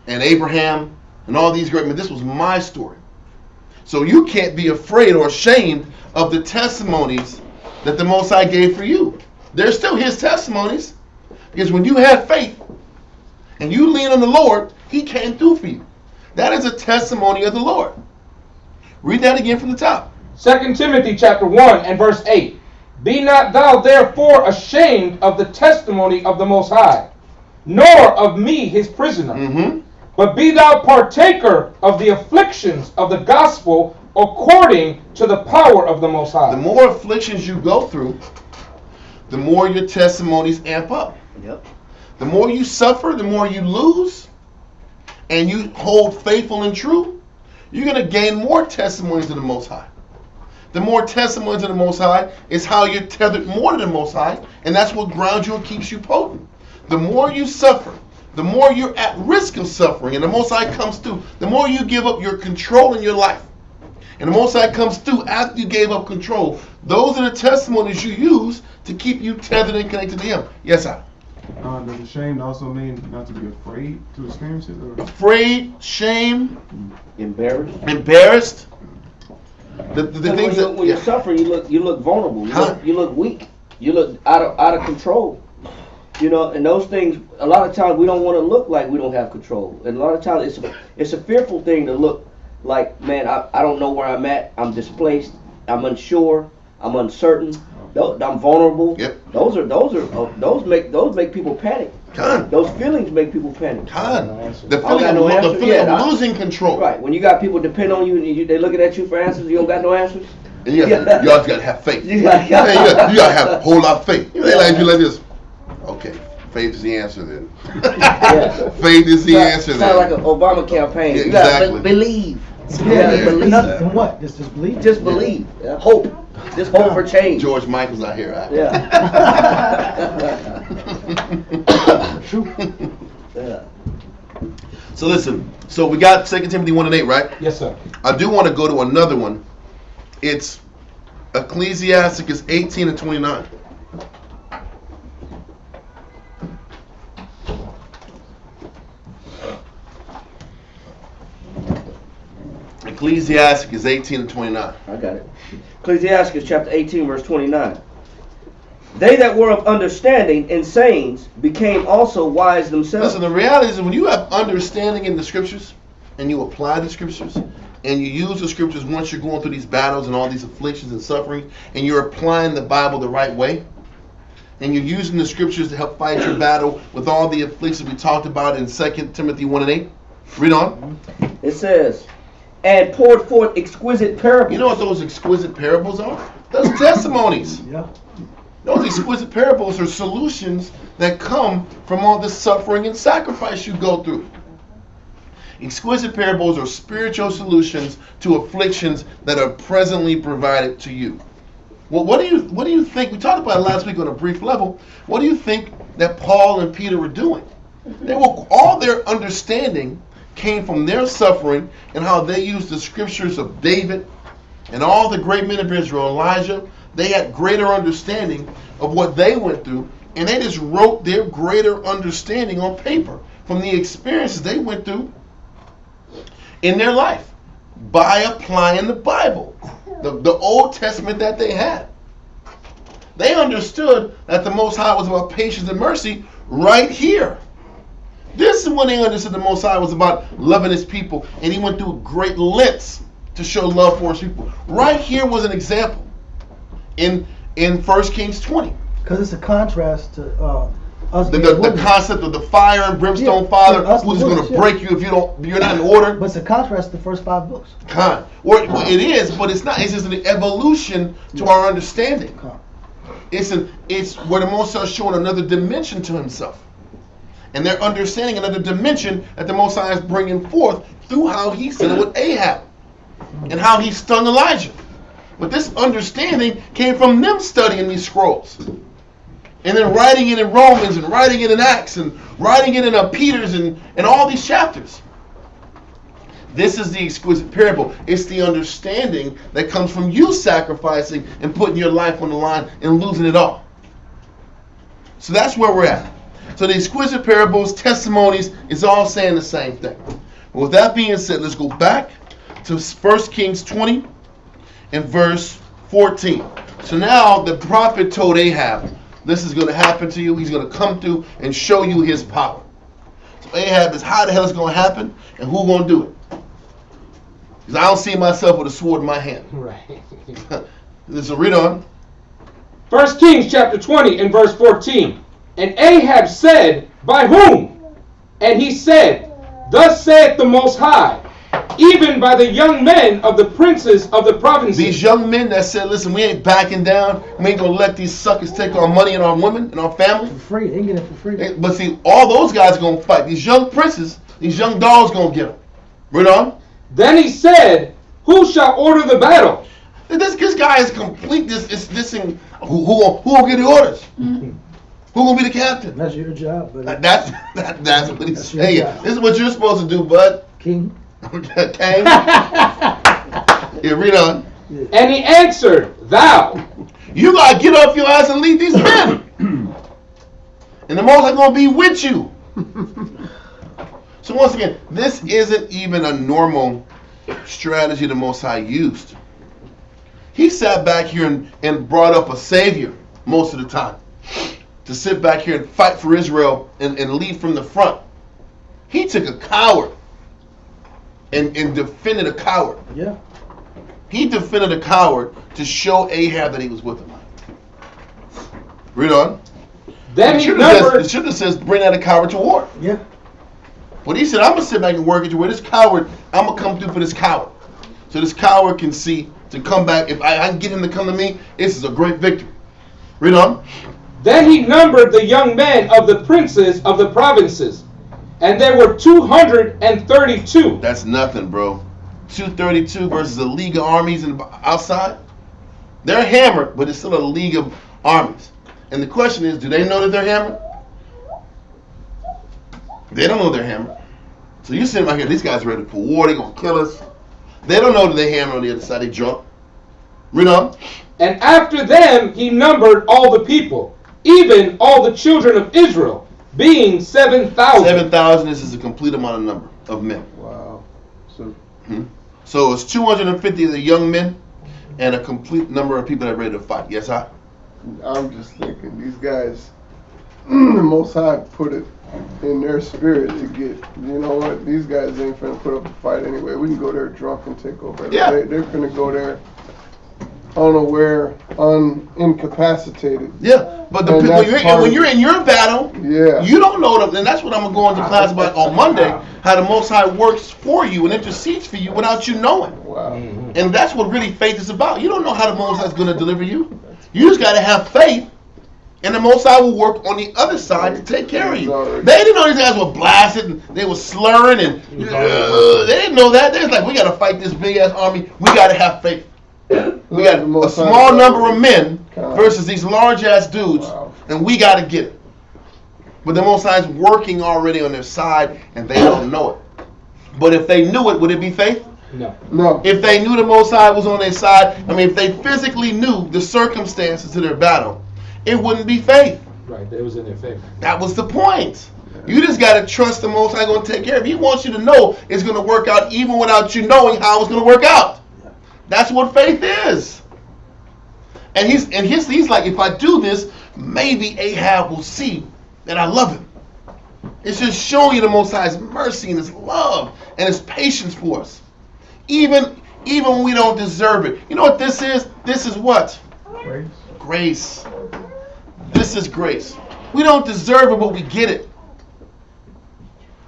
[SPEAKER 1] and Abraham and all these great men. This was my story. So you can't be afraid or ashamed of the testimonies that the Most High gave for you. They're still His testimonies, because when you have faith and you lean on the Lord, He came through for you. That is a testimony of the Lord. Read that again from the top.
[SPEAKER 8] 2 Timothy chapter 1 and verse 8. Be not thou therefore ashamed of the testimony of the Most High, nor of me his prisoner, but be thou partaker of the afflictions of the gospel according to the power of the Most High.
[SPEAKER 1] The more afflictions you go through, the more your testimonies amp up.
[SPEAKER 6] Yep.
[SPEAKER 1] The more you suffer, the more you lose, and you hold faithful and true, you're going to gain more testimonies of the Most High. The more testimonies of the Most High is how you're tethered more to the Most High, and that's what grounds you and keeps you potent. The more you suffer, the more you're at risk of suffering, and the Most High comes through. The more you give up your control in your life, and the Most High comes through after you gave up control. Those are the testimonies you use to keep you tethered and connected to Him. Yes, sir.
[SPEAKER 9] Does ashamed also mean not to be afraid to experience it? Or?
[SPEAKER 1] Afraid, shame,
[SPEAKER 6] embarrassed.
[SPEAKER 1] The things that
[SPEAKER 6] when you're suffering, you look vulnerable. You look weak. You look out of control. You know, and those things. A lot of times we don't want to look like we don't have control, and a lot of times it's a fearful thing to look like, man, I don't know where I'm at. I'm displaced. I'm unsure. I'm uncertain. I'm vulnerable.
[SPEAKER 1] Yep.
[SPEAKER 6] Those make people panic. Those feelings make people panic.
[SPEAKER 1] The feeling of losing control.
[SPEAKER 6] Right. When you got people depend on you and they looking at you for answers, you don't got no answers.
[SPEAKER 1] And you always got to have faith. You got to have a whole lot of faith. You like this. Okay. Faith is the answer then. Faith is the answer then.
[SPEAKER 6] Sound like an Obama campaign.
[SPEAKER 1] Yeah,
[SPEAKER 6] you got to believe.
[SPEAKER 2] Believe. And what? Just believe?
[SPEAKER 6] Just believe. Yeah. Hope. Just hope for change.
[SPEAKER 1] George Michael's out here. Right?
[SPEAKER 6] Yeah.
[SPEAKER 2] Yeah.
[SPEAKER 1] So listen. So we got 2 Timothy 1 and 8, right?
[SPEAKER 8] Yes, sir.
[SPEAKER 1] I do want to go to another one. It's Ecclesiasticus 18 and 29. Ecclesiasticus 18 and 29.
[SPEAKER 6] I got it. Ecclesiasticus chapter 18 verse 29. They that were of understanding in sayings became also wise themselves.
[SPEAKER 1] Listen, the reality is when you have understanding in the scriptures and you apply the scriptures and you use the scriptures once you're going through these battles and all these afflictions and suffering, and you're applying the Bible the right way, and you're using the scriptures to help fight your battle with all the afflictions we talked about in 2 Timothy 1 and 8. Read on.
[SPEAKER 6] It says, and poured forth exquisite parables.
[SPEAKER 1] You know what those exquisite parables are? Those testimonies.
[SPEAKER 2] Yeah.
[SPEAKER 1] Those exquisite parables are solutions that come from all the suffering and sacrifice you go through. Exquisite parables are spiritual solutions to afflictions that are presently provided to you. Well, what do you think? We talked about it last week on a brief level. What do you think that Paul and Peter were doing? They were all their understanding came from their suffering and how they used the scriptures of David and all the great men of Israel, Elijah. They had greater understanding of what they went through, and they just wrote their greater understanding on paper from the experiences they went through in their life by applying the Bible, the Old Testament that they had. They understood that the Most High was about patience and mercy right here. This is when they understood the Most High was about loving His people, and He went through great lengths to show love for His people. Right here was an example. in 1 Kings 20.
[SPEAKER 2] Because it's a contrast to us.
[SPEAKER 1] The concept of the fire and brimstone father who's going to break you if you're not in order.
[SPEAKER 2] But it's a contrast to the first 5 books.
[SPEAKER 1] Well, it is, but it's not. It's just an evolution to our understanding. It's where the Most High is showing another dimension to himself. And they're understanding another dimension that the Most High is bringing forth through how he said it with Ahab and how he stung Elijah. But this understanding came from them studying these scrolls. And then writing it in Romans and writing it in Acts and writing it in Peter's and all these chapters. This is the exquisite parable. It's the understanding that comes from you sacrificing and putting your life on the line and losing it all. So that's where we're at. So the exquisite parables, testimonies, is all saying the same thing. But with that being said, let's go back to 1 Kings 20 and verse 14. So now the prophet told Ahab, this is going to happen to you. He's going to come through and show you his power. So Ahab is, how the hell is going to happen and who's going to do it? Because I don't see myself with a sword in my hand.
[SPEAKER 8] Right.
[SPEAKER 1] So read on.
[SPEAKER 8] 1 Kings chapter 20 and verse 14. And Ahab said, by whom? And he said, thus saith the Most High, even by the young men of the princes of the provinces.
[SPEAKER 1] These young men that said, listen, we ain't backing down. We ain't going to let these suckers take our money and our women and our family.
[SPEAKER 2] For free. They can get it for free.
[SPEAKER 1] But see, all those guys are going to fight. These young princes, these young dogs going to get them. Read on.
[SPEAKER 8] Then he said, who shall order the battle?
[SPEAKER 1] This guy is complete. Who will get the orders? Who gonna be the captain?
[SPEAKER 2] That's your job, buddy.
[SPEAKER 1] That's what he's saying. This is what you're supposed to do, bud.
[SPEAKER 2] King.
[SPEAKER 1] King. Yeah, read on.
[SPEAKER 8] And he answered, thou.
[SPEAKER 1] You gotta get off your ass and lead these men. And the Most High gonna be with you. So once again, this isn't even a normal strategy the Most High used. He sat back here and brought up a savior most of the time to sit back here and fight for Israel and lead from the front. He took a coward and defended a coward.
[SPEAKER 2] Yeah.
[SPEAKER 1] He defended a coward to show Ahab that he was with him. Read on.
[SPEAKER 8] Then
[SPEAKER 1] it should have says bring out a coward to war.
[SPEAKER 2] Yeah.
[SPEAKER 1] But he said, I'm going to sit back and work at you where this coward, I'm going to come through for this coward. So this coward can see to come back. If I can get him to come to me, this is a great victory. Read on.
[SPEAKER 8] Then he numbered the young men of the princes of the provinces, and there were 232.
[SPEAKER 1] That's nothing, bro. 232 versus a league of armies outside. They're hammered, but it's still a league of armies. And the question is, do they know that they're hammered? They don't know they're hammered. So you sitting right here, these guys ready for war, they're going to kill us. They don't know that they hammered on the other side, they drunk. Read on.
[SPEAKER 8] And after them he numbered all the people, even all the children of Israel, being 7,000.
[SPEAKER 1] 7,000 is a complete amount of number of men.
[SPEAKER 4] Wow.
[SPEAKER 1] So it's 250 of the young men and a complete number of people that are ready to fight. Yes,
[SPEAKER 4] I'm just thinking, these guys, the Most High put it in their spirit to get, you know what, these guys ain't finna put up a fight anyway. We can go there drunk and take over.
[SPEAKER 1] Yeah.
[SPEAKER 4] They're finna go there unaware, incapacitated.
[SPEAKER 1] Yeah, but when you're in your battle,
[SPEAKER 4] yeah,
[SPEAKER 1] you don't know them, and that's what I'm gonna go into class about on Monday. How the Most High works for you and intercedes for you without you knowing.
[SPEAKER 4] Wow.
[SPEAKER 1] And that's what really faith is about. You don't know how the Most High is gonna deliver you. You just gotta have faith, and the Most High will work on the other side to take care of you. They didn't know these guys were blasted and they were slurring and they didn't know that. They was like, we gotta fight this big ass army. We gotta have faith. We got a small number of men versus these large ass dudes, and we got to get it. But the Most High is working already on their side, and they don't know it. But if they knew it, would it be faith?
[SPEAKER 4] No.
[SPEAKER 1] If they knew the Most High was on their side, I mean, if they physically knew the circumstances of their battle, it wouldn't be faith.
[SPEAKER 8] Right, it was in their favor.
[SPEAKER 1] That was the point. You just got to trust the Most High going to take care of you. He wants you to know it's going to work out even without you knowing how it's going to work out. That's what faith is. And he's like, if I do this, maybe Ahab will see that I love him. It's just showing you the Most High's mercy and his love and his patience for us. Even when we don't deserve it. You know what this is? This is what? Grace. This is grace. We don't deserve it, but we get it.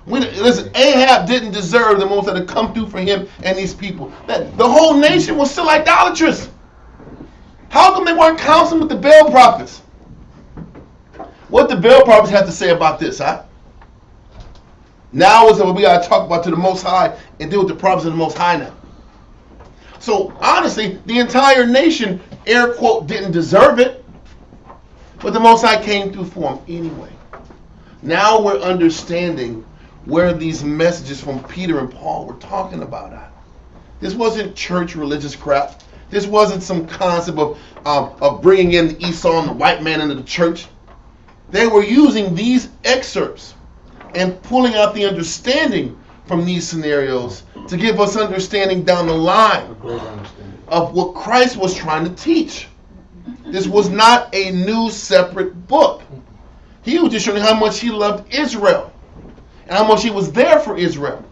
[SPEAKER 1] Listen, Ahab didn't deserve the Most High to come through for him and these people. The whole nation was still idolatrous. How come they weren't counseling with the Baal prophets? What the Baal prophets have to say about this, huh? Now is what we got to talk about to the Most High and deal with the prophets of the Most High now. So honestly, the entire nation, air quote, didn't deserve it, but the Most High came through for them anyway. Now we're understanding where these messages from Peter and Paul were talking about at. This wasn't church religious crap. This wasn't some concept of bringing in the Esau and the white man into the church. They were using these excerpts and pulling out the understanding from these scenarios to give us understanding down the line of what Christ was trying to teach. This was not a new separate book. He was just showing how much he loved Israel and how much he was there for Israel.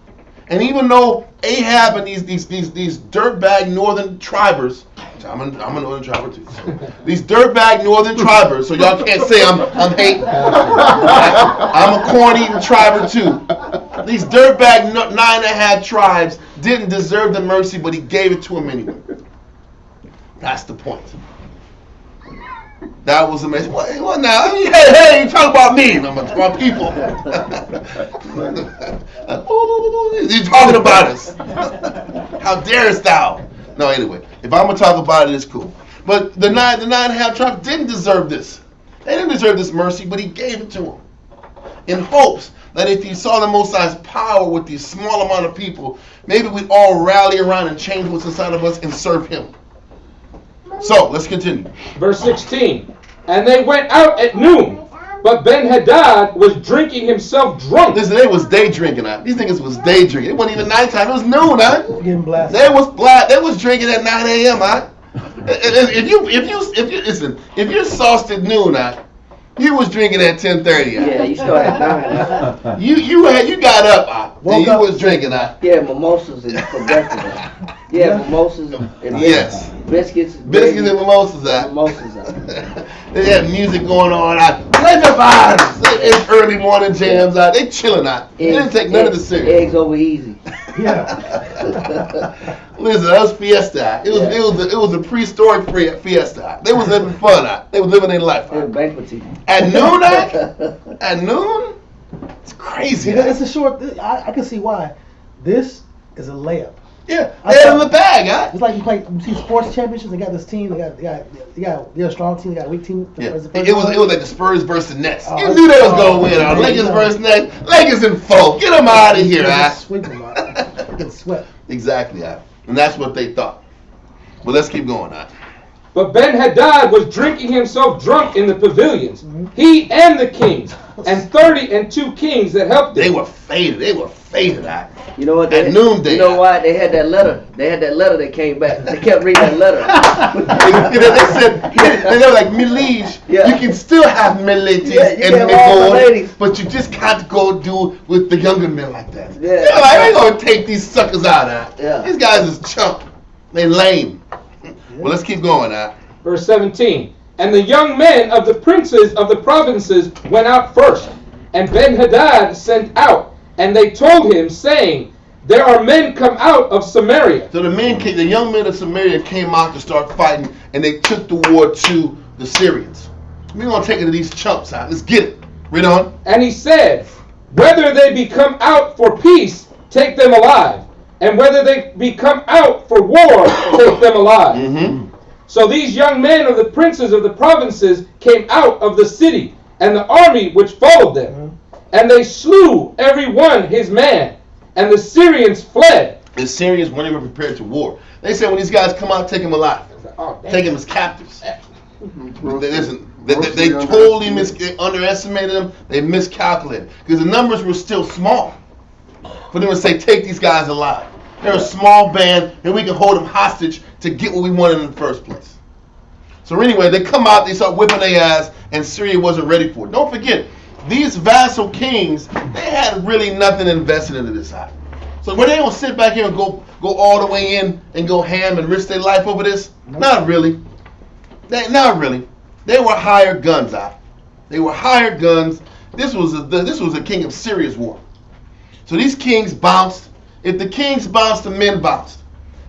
[SPEAKER 1] And even though Ahab and these dirtbag northern tribers, I'm a northern triber too. These dirtbag northern tribers, so y'all can't say I'm hating. I'm a corny triber too. These dirtbag 9.5 tribes didn't deserve the mercy, but he gave it to them anyway. That's the point. That was amazing. What now? Hey, you talking about me? I'm talking about people. You talking about us? How darest thou? No, anyway, if I'm gonna talk about it, it's cool. But the 9.5 tribes didn't deserve this. They didn't deserve this mercy, but he gave it to them in hopes that if he saw the Most High's power with these small amount of people, maybe we'd all rally around and change what's inside of us and serve him. So, let's continue.
[SPEAKER 8] Verse 16. And they went out at noon, but Ben-Hadad was drinking himself drunk.
[SPEAKER 1] Listen, they was day drinking. These niggas was day drinking. It wasn't even nighttime. It was noon.
[SPEAKER 2] Getting blasted.
[SPEAKER 1] They was drinking at 9 a.m. If you're sauced at noon, you was drinking at 10:30.
[SPEAKER 6] Yeah, you started at 9.
[SPEAKER 1] You got up. And you was drinking.
[SPEAKER 6] Yeah, mimosas and for breakfast. Yeah, mimosas and
[SPEAKER 1] yes.
[SPEAKER 6] Biscuits
[SPEAKER 1] and mimosas.
[SPEAKER 6] Mimosas.
[SPEAKER 1] They had music going on. It's early morning jams. They chilling out. They didn't take none of the serious.
[SPEAKER 6] Eggs over easy.
[SPEAKER 2] Yeah.
[SPEAKER 1] Listen, that was fiesta. It was a prehistoric fiesta. They was living fun. They was living their life.
[SPEAKER 6] It was banqueting.
[SPEAKER 1] At noon, At noon? It's crazy.
[SPEAKER 2] It's a short. I can see why. This is a layup.
[SPEAKER 1] Yeah, they had it in the bag,
[SPEAKER 2] It's like you see sports championships. They got this team. They got a strong team. They got a weak team.
[SPEAKER 1] Yeah. It was like the Spurs versus the Nets. You knew they was gonna win. Lakers versus Nets. Lakers in 4. Get them out of here,
[SPEAKER 2] Sweep them out. Get swept.
[SPEAKER 1] Exactly, and that's what they thought. But let's keep going,
[SPEAKER 8] But Ben-Hadad was drinking himself drunk in the pavilions, he and the kings, and 32 kings that helped him.
[SPEAKER 1] They were faded.
[SPEAKER 6] You know what?
[SPEAKER 1] At noonday.
[SPEAKER 6] You know why? They had that letter. That came back. They kept reading that letter.
[SPEAKER 1] They said, they were like, Millige, you can still have men ladies and men, but you just can't go do with the younger men like that.
[SPEAKER 6] Yeah.
[SPEAKER 1] They're like, I ain't gonna take these suckers out.
[SPEAKER 6] Yeah.
[SPEAKER 1] These guys is chump. They lame. Well, let's keep going now.
[SPEAKER 8] Verse 17. And the young men of the princes of the provinces went out first, and Ben-Hadad sent out, and they told him, saying, there are men come out of Samaria.
[SPEAKER 1] So the young men of Samaria came out to start fighting, and they took the war to the Syrians. We're going to take it to these chumps out. Let's get it. Read on.
[SPEAKER 8] And he said, whether they be come out for peace, take them alive. And whether they be come out for war, take them alive.
[SPEAKER 1] Mm-hmm.
[SPEAKER 8] So these young men of the princes of the provinces came out of the city, and the army which followed them. And they slew every one his man, and the Syrians fled.
[SPEAKER 1] The Syrians weren't even prepared to war. They said when these guys come out, take them alive. Take them as captives. They totally underestimated them. They miscalculated. Because the numbers were still small. For them to say, take these guys alive. They're a small band, and we can hold them hostage to get what we wanted in the first place. So anyway, they come out, they start whipping their ass, and Syria wasn't ready for it. Don't forget, these vassal kings, they had really nothing invested into this side. So were they going to sit back here and go all the way in and go ham and risk their life over this? Not really. Not really. They were hired guns out. They were hired guns. This was a king of Syria's war. So these kings bounced. If the kings bounced, the men bounced.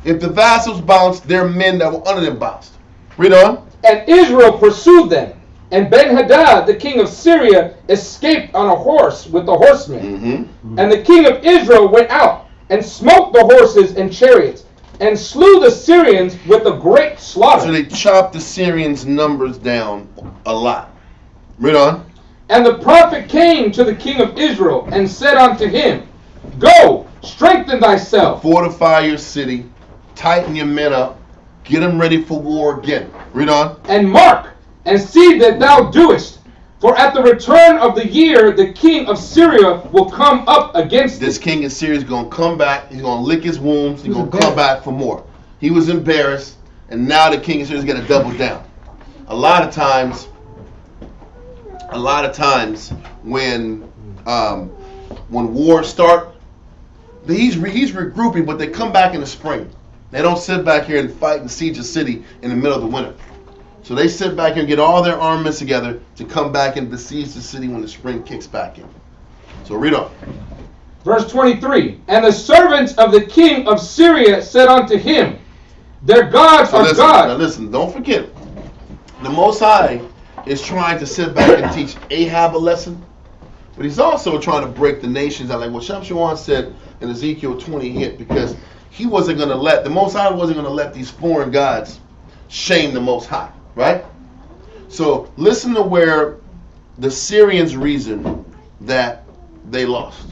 [SPEAKER 1] If the vassals bounced, their men that were under them bounced. Read on.
[SPEAKER 8] And Israel pursued them. And Ben-Hadad, the king of Syria, escaped on a horse with the horsemen. And the king of Israel went out and smote the horses and chariots and slew the Syrians with a great slaughter.
[SPEAKER 1] So they chopped the Syrians' numbers down a lot. Read on.
[SPEAKER 8] And the prophet came to the king of Israel and said unto him, Go, strengthen thyself.
[SPEAKER 1] Fortify your city. Tighten your men up. Get them ready for war again. Read on.
[SPEAKER 8] And mark, and see that thou doest. For at the return of the year, the king of Syria will come up against
[SPEAKER 1] this king of Syria is going to come back. He's going to lick his wounds. He's going to come back for more. He was embarrassed, and now the king of Syria is going to double down. A lot of times when wars start, he's regrouping, but they come back in the spring. They don't sit back here and fight and siege a city in the middle of the winter. So they sit back and get all their armaments together to come back and besiege the city when the spring kicks back in. So read on.
[SPEAKER 8] Verse 23. And the servants of the king of Syria said unto him, Their gods are God.
[SPEAKER 1] Now listen, don't forget. The Most High is trying to sit back and teach Ahab a lesson, but he's also trying to break the nations out. Like what Shamshuan said in Ezekiel 20 hit, because he wasn't going to let, the Most High wasn't going to let these foreign gods shame the Most High, right? So listen to where the Syrians reason that they lost.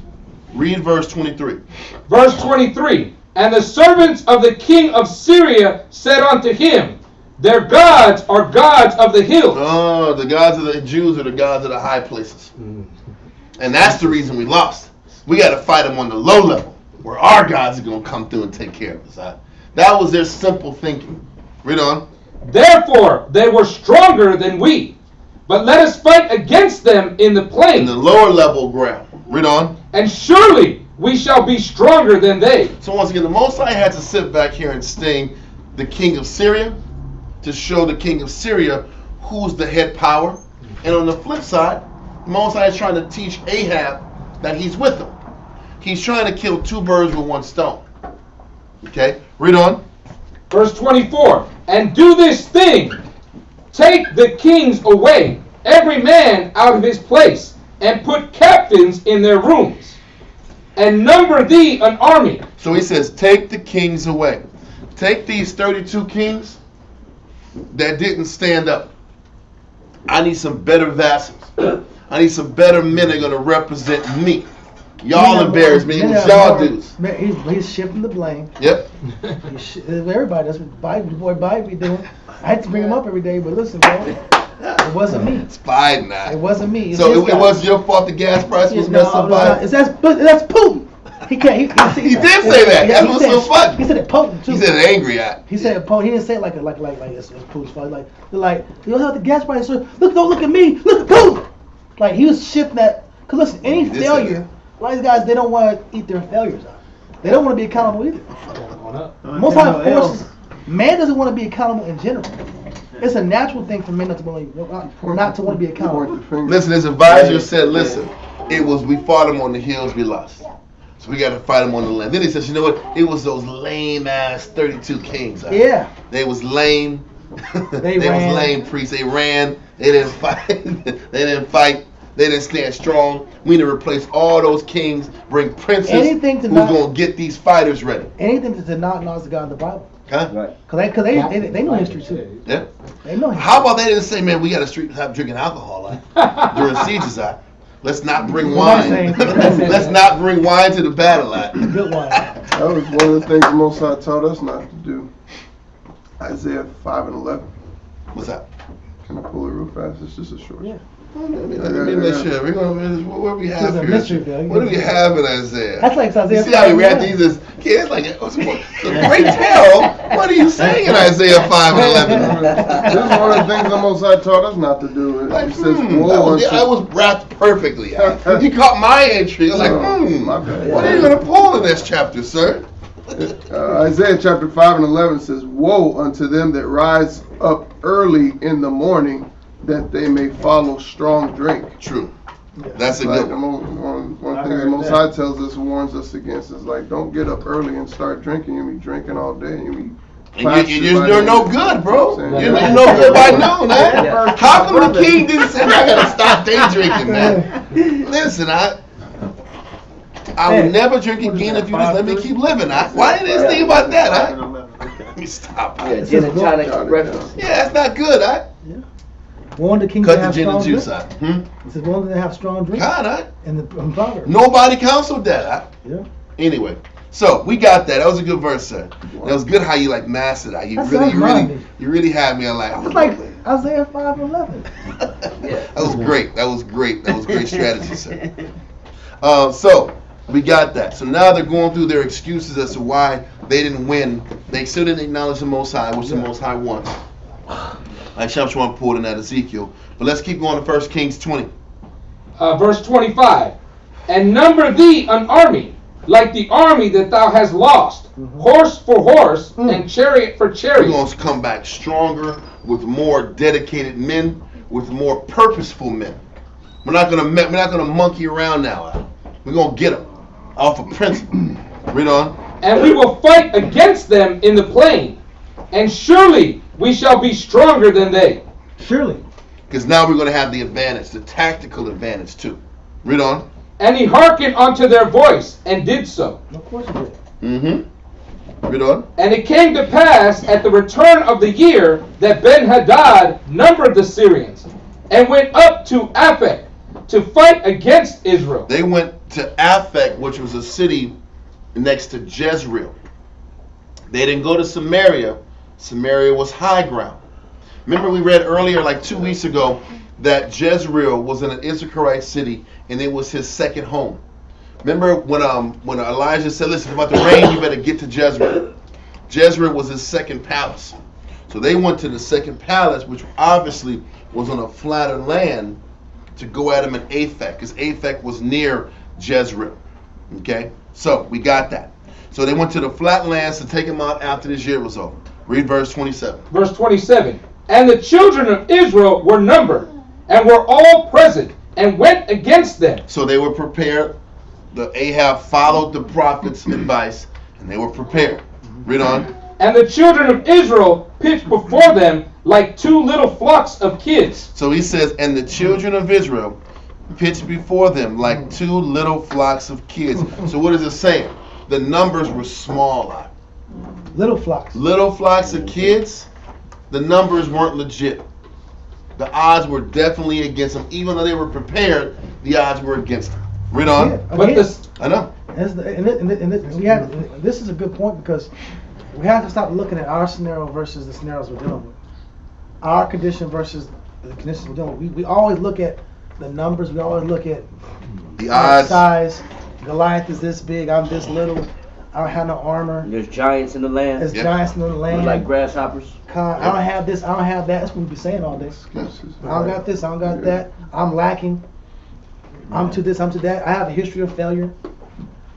[SPEAKER 1] Read verse 23.
[SPEAKER 8] Verse 23. And the servants of the king of Syria said unto him, Their gods are gods of the hills.
[SPEAKER 1] Oh, the gods of the Jews are the gods of the high places. And that's the reason we lost. We got to fight them on the low level, where our gods are going to come through and take care of us. That was their simple thinking. Read on.
[SPEAKER 8] Therefore they were stronger than we, but let us fight against them in the plain.
[SPEAKER 1] In the lower level ground. Read on.
[SPEAKER 8] And surely we shall be stronger than they.
[SPEAKER 1] So once again, the Most High had to sit back here and sting the king of Syria to show the king of Syria who's the head power. And on the flip side, the Most High is trying to teach Ahab that he's with him. He's trying to kill two birds with one stone. Okay, read on.
[SPEAKER 8] Verse 24. And do this thing. Take the kings away, every man out of his place, and put captains in their rooms, and number thee an army.
[SPEAKER 1] So he says, take the kings away. Take these 32 kings that didn't stand up. I need some better vassals. I need some better men that are going to represent me. Y'all embarrass me. Y'all dudes.
[SPEAKER 2] He's shifting the blame.
[SPEAKER 1] Yep.
[SPEAKER 2] Everybody. That's what Biden be doing. I had to bring him up every day, but listen, bro. It wasn't me.
[SPEAKER 1] It's Biden now.
[SPEAKER 2] It wasn't me.
[SPEAKER 1] So it wasn't your fault the gas price was messed up by it?
[SPEAKER 2] That's Putin. He can't.
[SPEAKER 1] He did say that. That's what's so funny.
[SPEAKER 2] He said it potent too.
[SPEAKER 1] He said it angry at.
[SPEAKER 2] He said it potent. He didn't say it like it's Putin's fault. Like you don't have the gas price. Don't look at me. Look at Putin. Like he was shifting that. Cause listen, any failure, a lot of these guys they don't want to eat their failures out. They don't want to be accountable either. Most high forces, man doesn't want to be accountable in general. It's a natural thing for men not to want to be accountable.
[SPEAKER 1] Listen, his advisor said, listen, we fought them on the hills, we lost. So we got to fight them on the land. Then he says, you know what? It was those lame ass 32 kings.
[SPEAKER 2] Yeah.
[SPEAKER 1] They was lame. They was lame priests. They ran. They didn't fight. They didn't fight. They didn't stand strong. We need to replace all those kings, bring princes who's going to get these fighters ready.
[SPEAKER 2] Anything to not acknowledge the God of the Bible.
[SPEAKER 1] Huh?
[SPEAKER 6] Right.
[SPEAKER 2] Because they know history too.
[SPEAKER 1] Yeah.
[SPEAKER 2] They know history.
[SPEAKER 1] How about they didn't say, man, we got to stop drinking alcohol during sieges? Let's not bring wine. Let's not bring wine to the battle.
[SPEAKER 2] Good wine.
[SPEAKER 4] That was one of the things the Most High taught us not to do. Isaiah 5:11.
[SPEAKER 1] What's that?
[SPEAKER 4] Can I pull it real fast? It's just a short.
[SPEAKER 2] Yeah.
[SPEAKER 1] Let me make sure. What do we have here? What do we have in Isaiah?
[SPEAKER 2] That's like Isaiah.
[SPEAKER 1] You see how we read these as kids? Like, great tell. What are you saying in Isaiah 5:11?
[SPEAKER 4] This is one of the things the Most High taught us not to do. It says,
[SPEAKER 1] I was wrapped perfectly. You caught my entry. I was like,
[SPEAKER 4] my bad.
[SPEAKER 1] what are you going to pull in this chapter, sir?
[SPEAKER 4] Isaiah chapter 5 and 11 says, "Woe unto them that rise up early in the morning, that they may follow strong drink."
[SPEAKER 1] True. That's a
[SPEAKER 4] Like
[SPEAKER 1] good one.
[SPEAKER 4] one thing the Most High tells us, warns us against, is like, don't get up early and start drinking. You'll be drinking all day. You'll be
[SPEAKER 1] You're no good, bro. You're no good by noon, man. How come the king didn't say, I gotta stop day drinking, man? Listen, I will never drink again if you just let me keep living. Why didn't you think about that? Let me stop.
[SPEAKER 6] Yeah, gin and tonic breakfast.
[SPEAKER 1] Yeah, that's not good.
[SPEAKER 2] Warn the king
[SPEAKER 1] Cut
[SPEAKER 2] to
[SPEAKER 1] the
[SPEAKER 2] have
[SPEAKER 1] gin and
[SPEAKER 2] strong
[SPEAKER 1] juice
[SPEAKER 2] drink.
[SPEAKER 1] out.
[SPEAKER 2] He says, warn them to have strong drink.
[SPEAKER 1] God,
[SPEAKER 2] in the Proverbs.
[SPEAKER 1] nobody counseled that.
[SPEAKER 2] Yeah.
[SPEAKER 1] Anyway, so we got that. That was a good verse, sir. That was good how you like mastered that. You really had me on like.
[SPEAKER 2] It's like Isaiah 5:11.
[SPEAKER 1] That was great. That was great. That was great strategy, sir. So we got that. So now they're going through their excuses as to why they didn't win. They still didn't acknowledge the Most High, which the Most High wants. Like Shamshwan pulled in that Ezekiel. But let's keep going to 1 Kings 20.
[SPEAKER 8] Verse 25. And number thee an army, like the army that thou hast lost, horse for horse, and chariot for chariot.
[SPEAKER 1] We're going to come back stronger, with more dedicated men, with more purposeful men. We're not going to monkey around now. We're going to get them off of principle. Read on.
[SPEAKER 8] And we will fight against them in the plain, and surely we shall be stronger than they.
[SPEAKER 2] Surely.
[SPEAKER 1] Because now we're going to have the advantage, the tactical advantage too. Read on.
[SPEAKER 8] And he hearkened unto their voice, and did so.
[SPEAKER 2] Of course he did.
[SPEAKER 1] Mm-hmm. Read on.
[SPEAKER 8] And it came to pass at the return of the year that Ben-Hadad numbered the Syrians, and went up to Aphek to fight against Israel.
[SPEAKER 1] They went to Aphek, which was a city next to Jezreel. They didn't go to Samaria. Samaria was high ground. Remember we read earlier, like 2 weeks ago, that Jezreel was in an Issacharite city, and it was his second home. Remember when Elijah said, listen, it's about to rain, you better get to Jezreel. Jezreel was his second palace. So they went to the second palace, which obviously was on a flatter land, to go at him in Aphek, because Aphek was near Jezreel. Okay? So we got that. So they went to the flat lands to take him out after this year was over. Read verse 27.
[SPEAKER 8] Verse 27. And the children of Israel were numbered, and were all present, and went against them.
[SPEAKER 1] So they were prepared. The Ahab followed the prophet's advice, and they were prepared. Read on.
[SPEAKER 8] And the children of Israel pitched before them like two little flocks of kids.
[SPEAKER 1] So he says, and the children of Israel pitched before them like two little flocks of kids. So what is it saying? The numbers were small.
[SPEAKER 2] Little flocks.
[SPEAKER 1] Little flocks of kids, the numbers weren't legit. The odds were definitely against them. Even though they were prepared, the odds were against them. Read on.
[SPEAKER 2] Yeah,
[SPEAKER 8] But this,
[SPEAKER 1] I know.
[SPEAKER 2] This is a good point, because we have to stop looking at our scenario versus the scenarios we're dealing with. Our condition versus the conditions we're dealing with. We always look at the numbers. We always look at
[SPEAKER 1] The odds.
[SPEAKER 2] size. Goliath is this big. I'm this little. I don't have no armor.
[SPEAKER 6] There's giants in the land.
[SPEAKER 2] There's giants in the land.
[SPEAKER 6] Like grasshoppers.
[SPEAKER 2] I don't have this. I don't have that. That's what we be saying all day. I don't got this. I don't got that. I'm lacking. I'm to this. I'm to that. I have a history of failure.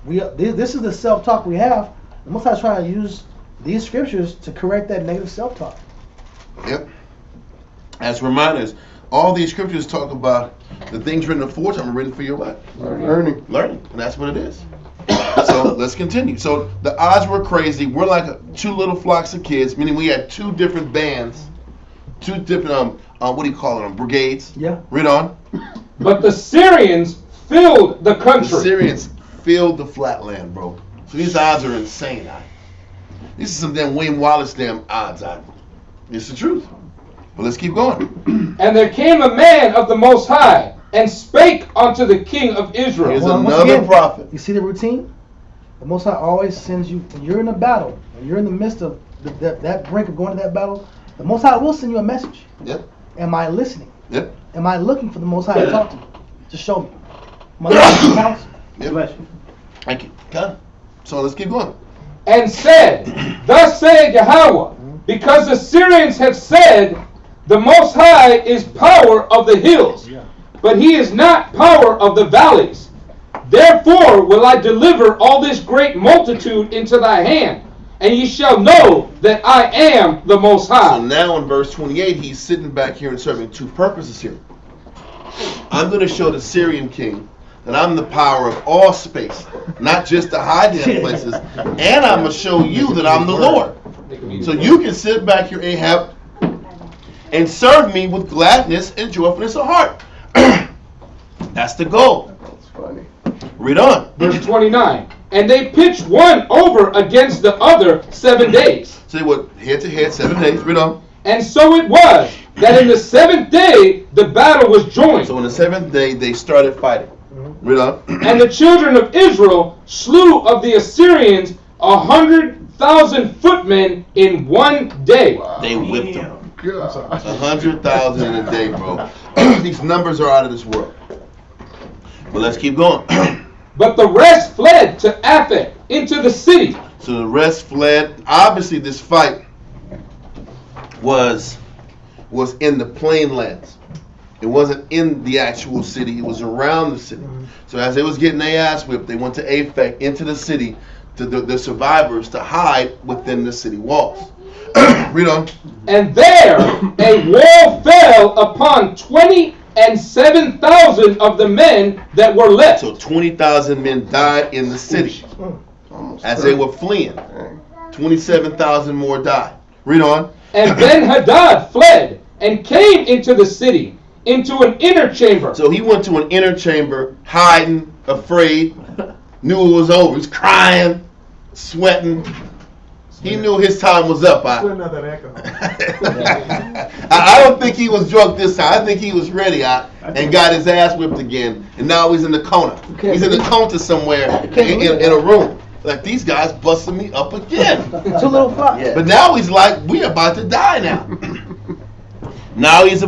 [SPEAKER 2] This is the self-talk we have. The Most High is trying to use these scriptures to correct that negative self-talk.
[SPEAKER 1] Yep. As reminders, all these scriptures talk about the things written aforetime are written for your what?
[SPEAKER 4] Learning.
[SPEAKER 1] And that's what it is. So let's continue. So the odds were crazy. We're like two little flocks of kids, meaning we had two different bands, two different what do you call them? Brigades.
[SPEAKER 2] Yeah.
[SPEAKER 1] Read on.
[SPEAKER 8] but the Syrians filled the
[SPEAKER 1] The
[SPEAKER 8] country.
[SPEAKER 1] Syrians filled the flatland, bro. So these odds are insane. This is some damn William Wallace damn odds. It's the truth. But let's keep going.
[SPEAKER 8] And there came a man of the Most High, and spake unto the king of Israel.
[SPEAKER 1] Here's
[SPEAKER 2] Once
[SPEAKER 1] another
[SPEAKER 2] again,
[SPEAKER 1] prophet.
[SPEAKER 2] You see the routine? The Most High always sends you, when you're in a battle, when you're in the midst of that brink of going to that battle, the Most High will send you a message.
[SPEAKER 1] Yep.
[SPEAKER 2] Am I listening?
[SPEAKER 1] Yep.
[SPEAKER 2] Am I looking for the Most High to talk to me? To show me? Am I looking for counsel?
[SPEAKER 1] Yep. Thank you. Okay. So let's keep going.
[SPEAKER 8] And said, Thus saith Yahweh, because the Syrians have said, the Most High is power of the hills, but he is not power of the valleys. Therefore will I deliver all this great multitude into thy hand, and ye shall know that I am the Most High.
[SPEAKER 1] So now in verse 28, he's sitting back here and serving two purposes here. I'm going to show the Syrian king that I'm the power of all space, not just the hiding places, and I'm going to show you that I'm the Lord. So you can sit back here, Ahab, and serve me with gladness and joyfulness of heart. That's the goal.
[SPEAKER 4] That's funny.
[SPEAKER 1] Read on.
[SPEAKER 8] Verse 29. And they pitched one over against the other 7 days.
[SPEAKER 1] So they were head to head 7 days. Read on.
[SPEAKER 8] And so it was that in the 7th day the battle was joined.
[SPEAKER 1] So on the 7th day they started fighting. Read on.
[SPEAKER 8] And the children of Israel slew of the Assyrians 100,000 footmen in 1 day.
[SPEAKER 4] Wow.
[SPEAKER 1] They whipped them.
[SPEAKER 4] God.
[SPEAKER 1] 100,000 in a day, bro. These numbers are out of this world. But let's keep going.
[SPEAKER 8] But the rest fled to Aphek into the city.
[SPEAKER 1] So the rest fled. Obviously, this fight was in the plainlands. It wasn't in the actual city. It was around the city. So as they was getting their ass whipped, they went to Aphek, into the city, to the survivors to hide within the city walls. Read on.
[SPEAKER 8] And there a wall fell upon 27,000 of the men that were left.
[SPEAKER 1] So 20,000 men died in the city as they were fleeing. 27,000 more died. Read on.
[SPEAKER 8] And Ben-Hadad fled and came into the city, into an inner chamber.
[SPEAKER 1] So he went to an inner chamber, hiding, afraid, knew it was over. He was crying, sweating. He knew his time was up. I don't think he was drunk this time. I think he was ready and got his ass whipped again. And now he's in the corner. He's in the corner somewhere in a room. Like, these guys busting me up again.
[SPEAKER 2] Too little fuck.
[SPEAKER 6] Yeah.
[SPEAKER 1] But now he's like, we about to die now. Now he's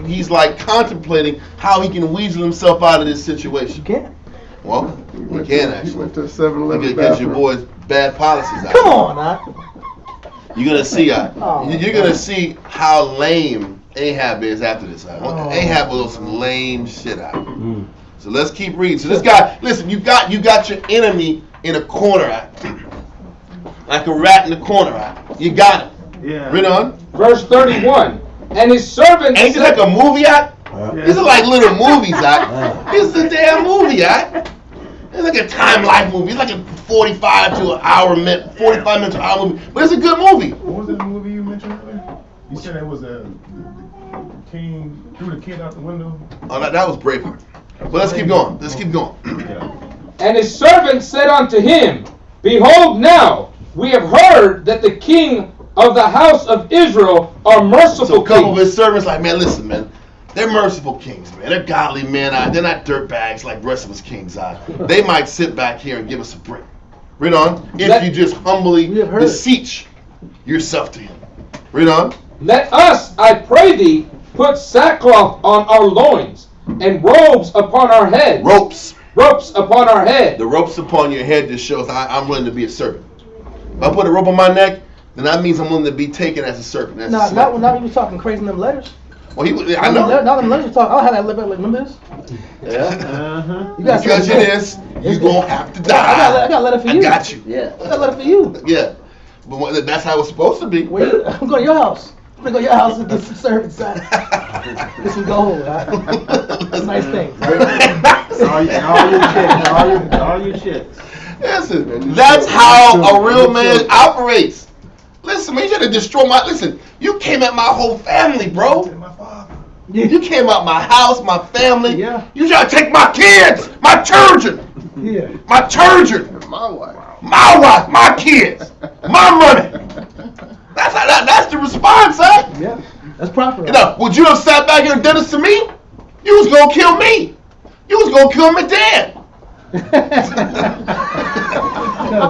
[SPEAKER 1] he's like contemplating how he can weasel himself out of this situation.
[SPEAKER 2] You can't.
[SPEAKER 1] Well, we can
[SPEAKER 4] He
[SPEAKER 1] actually.
[SPEAKER 4] went to 7-Eleven
[SPEAKER 1] Because your
[SPEAKER 4] bathroom.
[SPEAKER 1] boys bad policies out.
[SPEAKER 2] Come on, man.
[SPEAKER 1] You're gonna see
[SPEAKER 2] Oh,
[SPEAKER 1] you're gonna see how lame Ahab is after this.
[SPEAKER 2] Oh.
[SPEAKER 1] Ahab will some lame shit out. So let's keep reading. So this guy, listen, you got your enemy in a corner, like a rat in the corner. You got him.
[SPEAKER 7] Yeah.
[SPEAKER 1] Read on.
[SPEAKER 8] Verse 31. And his servant
[SPEAKER 1] Ain't it like a movie act? These are like little movies, This is a damn movie, It's like a Time Life movie. It's like a 45 minutes to an hour movie. But it's a good movie.
[SPEAKER 9] What was that movie you mentioned earlier? You said it was the king threw the kid out the window.
[SPEAKER 1] Oh, that was Braveheart. But let's keep going.
[SPEAKER 9] Yeah.
[SPEAKER 8] And his servant said unto him, Behold now, we have heard that the king of the house of Israel are merciful
[SPEAKER 1] So a couple of
[SPEAKER 8] kings.
[SPEAKER 1] his servants like, man, listen, man. They're merciful kings, man. They're godly men. They're not dirtbags like the rest of us kings are. They might sit back here and give us a break. Read on. If you just humbly beseech yourself to him. Read on.
[SPEAKER 8] Let us, I pray thee, put sackcloth on our loins, and robes upon our head.
[SPEAKER 1] Ropes.
[SPEAKER 8] Ropes upon our head.
[SPEAKER 1] The ropes upon your head just shows I'm willing to be a servant. If I put a rope on my neck, then that means I'm willing to be taken as a servant. As a slave.
[SPEAKER 2] Not when you talking crazy in them letters.
[SPEAKER 1] Well, I know.
[SPEAKER 2] Not them letters you talking. I don't have that letter. Remember this?
[SPEAKER 6] Yeah.
[SPEAKER 2] You got
[SPEAKER 1] Because it is, you're going to have to die.
[SPEAKER 2] I got a letter for you.
[SPEAKER 1] I got you.
[SPEAKER 6] Yeah.
[SPEAKER 2] I got a letter for you.
[SPEAKER 1] Yeah. But that's how it's supposed to be.
[SPEAKER 2] I'm going to your house. I'm going to go to your house and get some servants out. Get some gold. That's a nice thing.
[SPEAKER 7] all your chicks.
[SPEAKER 1] Listen, that's how a real man operates. Listen, man, you trying to destroy listen, you came at my whole family, bro. You came out my house, my family.
[SPEAKER 2] Yeah.
[SPEAKER 1] You trying to take my kids, my children.
[SPEAKER 2] Yeah.
[SPEAKER 1] My children.
[SPEAKER 4] My wife.
[SPEAKER 1] My wife, my kids, my money. That's the response, huh?
[SPEAKER 2] Yeah. That's proper.
[SPEAKER 1] You know, would you have sat back here and done this to me? You was gonna kill me. You was gonna kill me dead.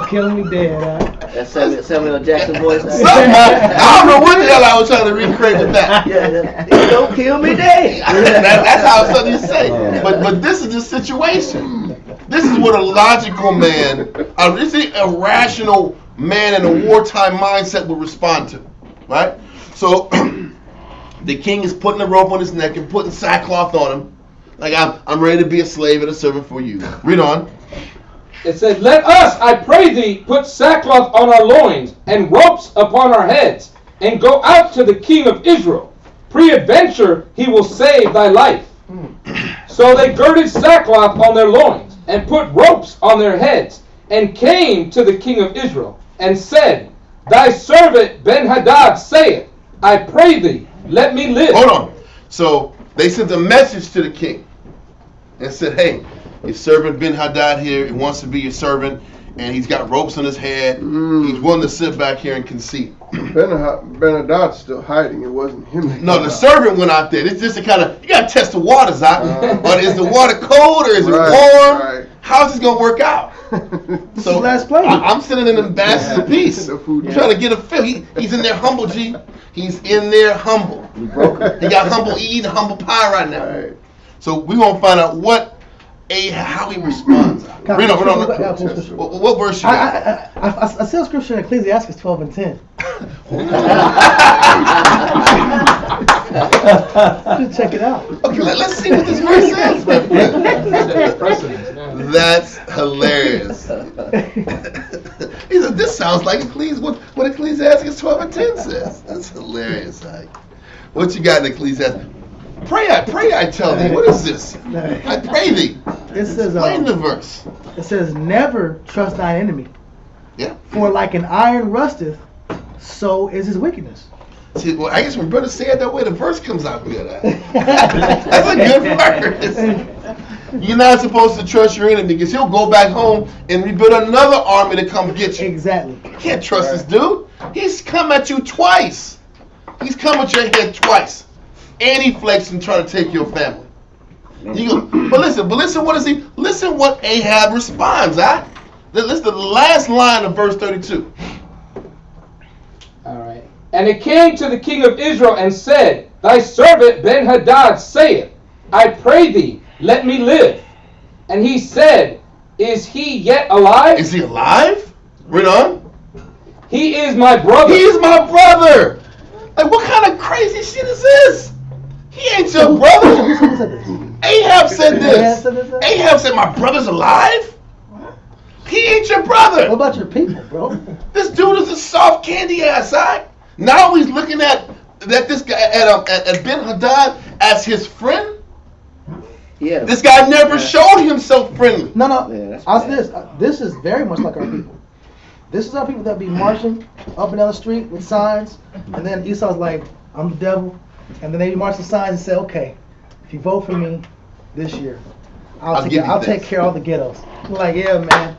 [SPEAKER 2] Killing me dead,
[SPEAKER 6] That's Samuel Jackson voice.
[SPEAKER 1] I don't know what the hell I was trying to recreate with that.
[SPEAKER 6] Yeah, don't kill me dead.
[SPEAKER 1] That's how something you say. But this is the situation. This is what a logical man, a rational man in a wartime mindset would respond to, right? So the king is putting a rope on his neck and putting sackcloth on him. Like I'm ready to be a slave and a servant for you. Read on.
[SPEAKER 8] It said, let us, I pray thee, put sackcloth on our loins and ropes upon our heads, and go out to the king of Israel. Peradventure he will save thy life. So they girded sackcloth on their loins, and put ropes on their heads, and came to the king of Israel, and said, thy servant Ben-Hadad saith, I pray thee, let me live.
[SPEAKER 1] Hold on. So they sent a message to the king and said, hey, your servant Ben-Hadad here, he wants to be your servant, and he's got ropes on his head. He's willing to sit back here and concede.
[SPEAKER 4] Ben-Hadad's still hiding. It wasn't him.
[SPEAKER 1] No, the servant went out there. It's just a kind of, you got to test the waters out. Or is the water cold or is it warm?
[SPEAKER 4] Right.
[SPEAKER 1] How's this going to work out? So
[SPEAKER 2] last place.
[SPEAKER 1] I'm sending an ambassador of peace. I'm trying to get a feel. He's in there humble, G. He's in there humble. He got humble. He eating humble pie right now.
[SPEAKER 4] Right.
[SPEAKER 1] So we're going to find out how he responds. Read on. What verse you got?
[SPEAKER 2] I see a scripture in Ecclesiastes 12 and 10. Check it out.
[SPEAKER 1] Okay, let's see what this verse says. That's hilarious. He said, this sounds like what Ecclesiastes 12 and 10 says. That's hilarious. What you got in Ecclesiastes? Pray, I tell thee. What is this? I pray thee.
[SPEAKER 2] It says,
[SPEAKER 1] explain the verse.
[SPEAKER 2] It says, never trust thine enemy.
[SPEAKER 1] Yeah.
[SPEAKER 2] For like an iron rusteth, so is his wickedness.
[SPEAKER 1] See, well, I guess when brother say it that way, the verse comes out good. That's a good verse. You're not supposed to trust your enemy because he'll go back home and rebuild another army to come get you.
[SPEAKER 2] Exactly.
[SPEAKER 1] You can't trust this dude. He's come at you twice. He's come at your head twice. And he flakes and trying to take your family. But listen, what is he? Listen what Ahab responds, Listen to the last line of verse 32.
[SPEAKER 8] All right. And it came to the king of Israel and said, thy servant Ben-Hadad saith, I pray thee, let me live. And he said, is he yet alive?
[SPEAKER 1] Is he alive? Read on.
[SPEAKER 8] He is my brother.
[SPEAKER 1] He is my brother. Like, what kind of crazy shit is this? He ain't your brother. Ahab said this. Ahab said, my brother's alive? He ain't your brother.
[SPEAKER 2] What about your people, bro?
[SPEAKER 1] This dude is a soft candy ass, Now he's looking at this guy, at Ben-Hadad as his friend?
[SPEAKER 6] Yeah.
[SPEAKER 1] This guy never showed himself friendly.
[SPEAKER 2] No.
[SPEAKER 6] Yeah,
[SPEAKER 2] this is very much like our people. This is our people that be marching up and down the street with signs, and then Esau's like, I'm the devil. And then they march the signs and say, okay, if you vote for me this year, I'll take care of all the ghettos. We're like, yeah, man,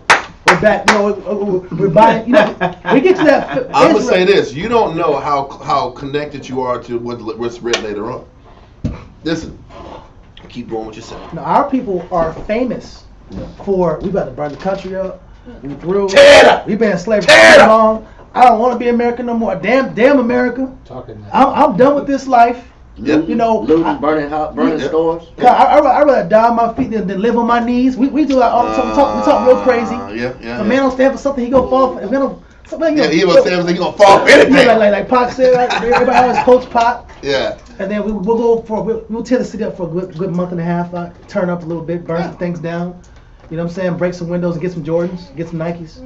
[SPEAKER 2] we're back. We're buying. We get to that.
[SPEAKER 1] I'm gonna say this: you don't know how connected you are to what's read later on. Listen, keep going with yourself.
[SPEAKER 2] No, our people are famous for we about to burn the country up. We through.
[SPEAKER 1] Tear it up.
[SPEAKER 2] We've been enslaved for too long. I don't want to be American no more. Damn America. I'm done with this life.
[SPEAKER 1] Yep.
[SPEAKER 6] Looting, burning stores.
[SPEAKER 2] I'd rather die on my feet than live on my knees. We do that all the time. We talk real crazy.
[SPEAKER 1] Yeah.
[SPEAKER 2] A man don't stand for something, he gonna fall for. If he don't stand for
[SPEAKER 1] he gonna fall for anything.
[SPEAKER 2] Like Pac said, everybody always coach Pac.
[SPEAKER 1] Yeah.
[SPEAKER 2] And then we'll tear the city up for a good month and a half. Turn up a little bit, burn some things down. You know what I'm saying? Break some windows and get some Jordans, get some Nikes.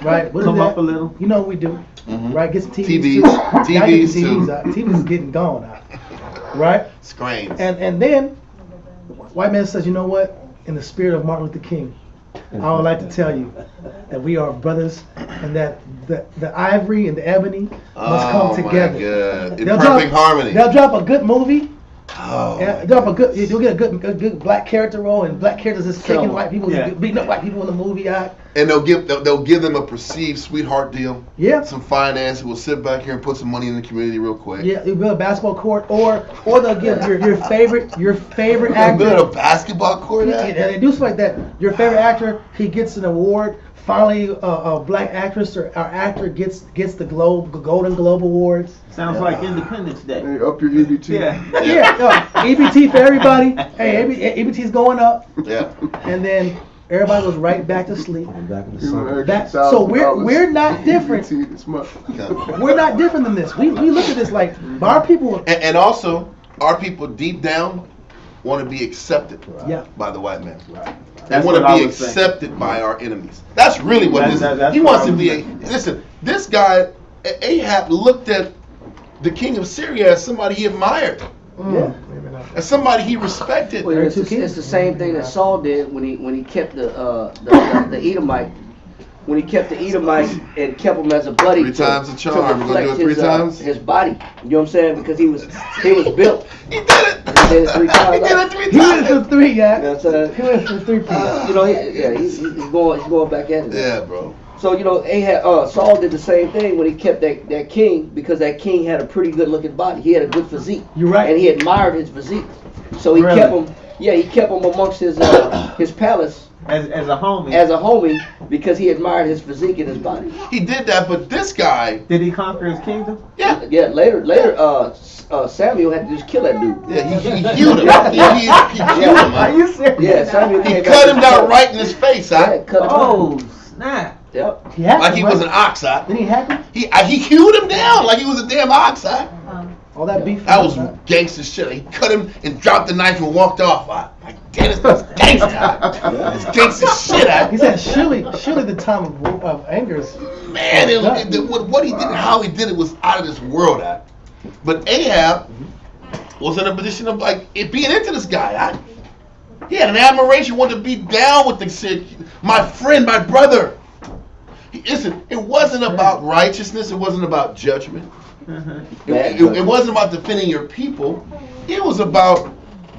[SPEAKER 2] Right?
[SPEAKER 7] Come up a little.
[SPEAKER 2] You know what we do.
[SPEAKER 1] Mm-hmm.
[SPEAKER 2] Right? Get some TVs
[SPEAKER 1] TVs.
[SPEAKER 2] too.
[SPEAKER 1] TVs too.
[SPEAKER 2] TVs is getting gone out. Right?
[SPEAKER 1] Screens.
[SPEAKER 2] And then white man says, you know what? In the spirit of Martin Luther King, I would like to tell you that we are brothers and that the ivory and the ebony must come together.
[SPEAKER 1] Oh my God. In perfect harmony.
[SPEAKER 2] They'll drop a good movie.
[SPEAKER 1] Oh.
[SPEAKER 2] You'll get a good black character role, and black characters is kicking white people, beating up white people in the movie.
[SPEAKER 1] And they'll give them a perceived sweetheart deal.
[SPEAKER 2] Yeah.
[SPEAKER 1] Some finance. We'll sit back here and put some money in the community real quick.
[SPEAKER 2] Yeah, you build a basketball court, or they'll give your favorite actor.
[SPEAKER 1] Build a basketball court.
[SPEAKER 2] Yeah, they do stuff like that. Your favorite actor, he gets an award. Finally, a black actress or actor gets the Golden Globe Awards.
[SPEAKER 7] Sounds like Independence Day.
[SPEAKER 4] Hey, up your EBT.
[SPEAKER 2] Yeah. EBT for everybody. Hey, EBT's going up.
[SPEAKER 1] Yeah.
[SPEAKER 2] And then everybody goes right back to sleep.
[SPEAKER 4] So
[SPEAKER 2] we're not different. We're not different than this. We look at this like our people.
[SPEAKER 1] And also, our people deep down want to be accepted by the white man. They
[SPEAKER 7] That's
[SPEAKER 1] want
[SPEAKER 7] what I
[SPEAKER 1] to be
[SPEAKER 7] was saying.
[SPEAKER 1] accepted by our enemies. That's really what this is. He
[SPEAKER 7] what
[SPEAKER 1] wants
[SPEAKER 7] I
[SPEAKER 1] to
[SPEAKER 7] was
[SPEAKER 1] be
[SPEAKER 7] saying.
[SPEAKER 1] listen, this guy, Ahab, looked at the king of Syria as somebody he admired. As somebody he respected.
[SPEAKER 6] Well, it's the same thing that Saul did when he kept the Edomite. When he kept the Edomite and kept him as a buddy
[SPEAKER 1] 3 times the charm. We're gonna do it 3 times.
[SPEAKER 6] His body. You know what I'm saying? Because he was built.
[SPEAKER 1] He did it.
[SPEAKER 6] He did it 3 times.
[SPEAKER 1] He did it 3 times.
[SPEAKER 2] He went for 3, yeah.
[SPEAKER 6] You know what I'm saying?
[SPEAKER 2] He went for 3 people.
[SPEAKER 6] You know, he's going back at it.
[SPEAKER 1] Yeah, bro.
[SPEAKER 6] So you know, Saul did the same thing when he kept that king, because that king had a pretty good looking body. He had a good physique.
[SPEAKER 2] You're right.
[SPEAKER 6] And he admired his physique. So he kept him. Yeah, he kept him amongst his palace
[SPEAKER 7] As a homie.
[SPEAKER 6] as a homie because he admired his physique and his body.
[SPEAKER 1] He did that, but this guy,
[SPEAKER 7] Did he conquer his kingdom?
[SPEAKER 1] yeah,
[SPEAKER 6] Later, Samuel had to just kill that dude.
[SPEAKER 1] yeah, he healed him. He healed him.
[SPEAKER 7] Are you serious?
[SPEAKER 6] Yeah, Samuel.
[SPEAKER 1] He
[SPEAKER 6] came
[SPEAKER 1] cut
[SPEAKER 6] back
[SPEAKER 1] him
[SPEAKER 6] and
[SPEAKER 1] down
[SPEAKER 6] killed
[SPEAKER 1] right in his face,
[SPEAKER 6] Yeah, cut him
[SPEAKER 7] Oh,
[SPEAKER 6] down.
[SPEAKER 7] snap.
[SPEAKER 6] Yep.
[SPEAKER 2] He hacked
[SPEAKER 1] like
[SPEAKER 2] him,
[SPEAKER 1] he
[SPEAKER 2] right?
[SPEAKER 1] was an ox.
[SPEAKER 2] Didn't he hack him?
[SPEAKER 1] He hewed him down like he was a damn ox.
[SPEAKER 2] All that beef.
[SPEAKER 1] That was gangster shit. He cut him and dropped the knife and walked off. Like, damn, that's gangster. It's gangster shit.
[SPEAKER 2] He said, surely the time of anger is.
[SPEAKER 1] Man, what he did and how he did it was out of this world. But Ahab was in a position of like being into this guy. He had an admiration, wanted to be down with my friend, my brother. Listen, it wasn't about righteousness. It wasn't about judgment. It wasn't about defending your people. It was about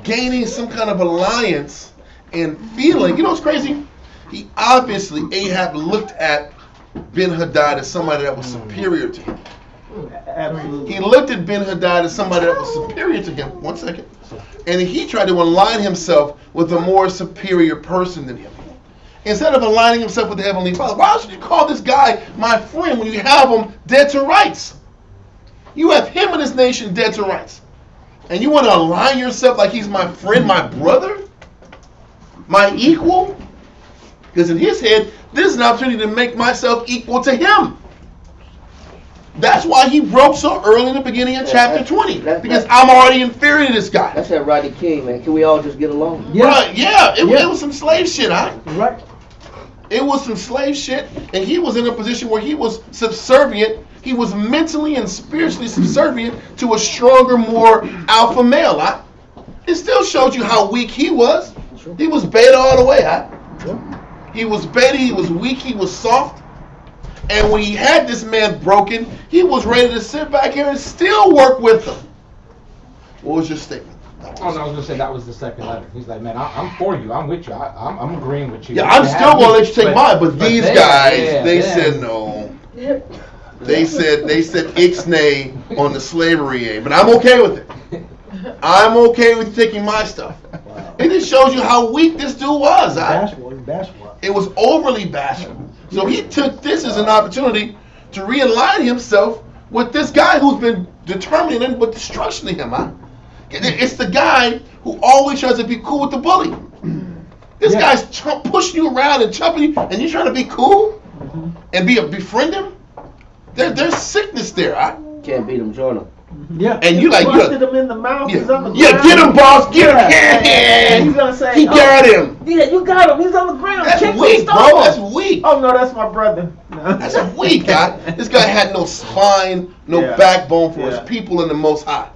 [SPEAKER 1] gaining some kind of alliance and feeling. You know what's crazy? Ahab looked at Ben-Hadad as somebody that was superior to him.
[SPEAKER 7] Absolutely.
[SPEAKER 1] He looked at Ben-Hadad as somebody that was superior to him. 1 second. And he tried to align himself with a more superior person than him. Instead of aligning himself with the Heavenly Father, why should you call this guy my friend when you have him dead to rights? You have him and his nation dead to rights. And you want to align yourself like he's my friend, my brother, my equal? Because in his head, this is an opportunity to make myself equal to him. That's why he broke so early in the beginning of chapter 20. Because I'm already inferior to this guy.
[SPEAKER 6] That's that Rodney King, man. Can we all just get along?
[SPEAKER 2] Yeah.
[SPEAKER 1] Right, yeah. It was some slave shit,
[SPEAKER 2] Right.
[SPEAKER 1] It was some slave shit, and he was in a position where he was subservient. He was mentally and spiritually subservient to a stronger, more alpha male. It still showed you how weak he was. He was beta all the way. He was beta, he was weak, he was soft. And when he had this man broken, he was ready to sit back here and still work with him. What was your statement?
[SPEAKER 8] Oh, no, I was gonna say that was the second letter. He's like, man, I'm for you. I'm with you. I'm agreeing with you.
[SPEAKER 1] Yeah, I'm still gonna let you take mine, but these guys, they said no. They said ixnay on the slavery aim, but I'm okay with it. I'm okay with taking my stuff. It just shows you how weak this dude was.
[SPEAKER 2] Bashful.
[SPEAKER 1] It was overly bashful. So he took this as an opportunity to realign himself with this guy who's been determining nothing but destruction to him. It's the guy who always tries to be cool with the bully. This guy's pushing you around and chopping you, and you're trying to be cool and befriend him. There's sickness there.
[SPEAKER 6] Can't beat him, join him.
[SPEAKER 2] Yeah.
[SPEAKER 1] And you like
[SPEAKER 7] busted him in the mouth.
[SPEAKER 1] Yeah,
[SPEAKER 7] He's on the ground.
[SPEAKER 1] get him, boss. Get him.
[SPEAKER 7] And he's gonna say,
[SPEAKER 1] He got him.
[SPEAKER 7] Yeah, you got him. He's on the ground.
[SPEAKER 1] That's
[SPEAKER 7] Kick him,
[SPEAKER 1] weak,
[SPEAKER 7] stomp
[SPEAKER 1] bro.
[SPEAKER 7] him.
[SPEAKER 1] That's weak.
[SPEAKER 7] Oh no, that's my brother. No.
[SPEAKER 1] That's weak, guy. This guy had no spine, no backbone for his people in the Most High.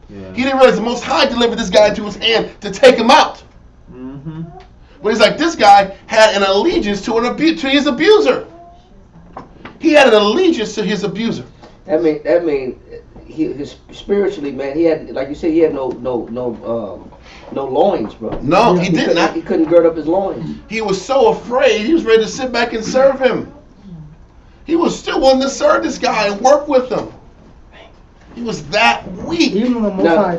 [SPEAKER 7] Yeah.
[SPEAKER 1] He didn't realize the Most High delivered this guy into his hand to take him out.
[SPEAKER 7] Mm-hmm.
[SPEAKER 1] But it's like this guy had an allegiance to his abuser. He had an allegiance to his abuser.
[SPEAKER 6] That mean, his spiritually, man. He had, like you said, he had no loins, bro.
[SPEAKER 1] No, he didn't.
[SPEAKER 6] He couldn't gird up his loins.
[SPEAKER 1] He was so afraid. He was ready to sit back and serve him. He was still wanting to serve this guy and work with him. He was that weak.
[SPEAKER 2] Even the Most High.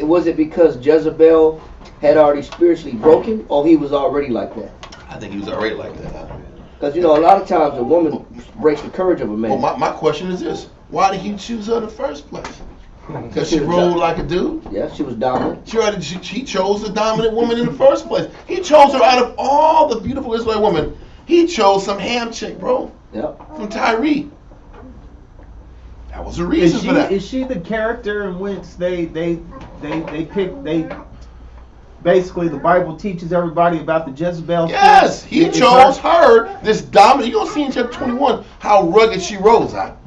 [SPEAKER 6] Was it because Jezebel had already spiritually broken, or he was already like that?
[SPEAKER 1] I think he was already like that.
[SPEAKER 6] Because a lot of times a woman breaks the courage of a man.
[SPEAKER 1] Well, my question is this: why did he choose her in the first place? Because she rolled like a dude.
[SPEAKER 6] Yeah, she was dominant.
[SPEAKER 1] She chose the dominant woman in the first place. He chose her out of all the beautiful Israelite women. He chose some ham chick, bro.
[SPEAKER 6] Yep.
[SPEAKER 1] From Tyree. That was the reason for that.
[SPEAKER 7] Is she the character in which they basically the Bible teaches everybody about the Jezebel?
[SPEAKER 1] Yes, he chose her, this dominant. You're going to see in chapter 21 how rugged she rose out.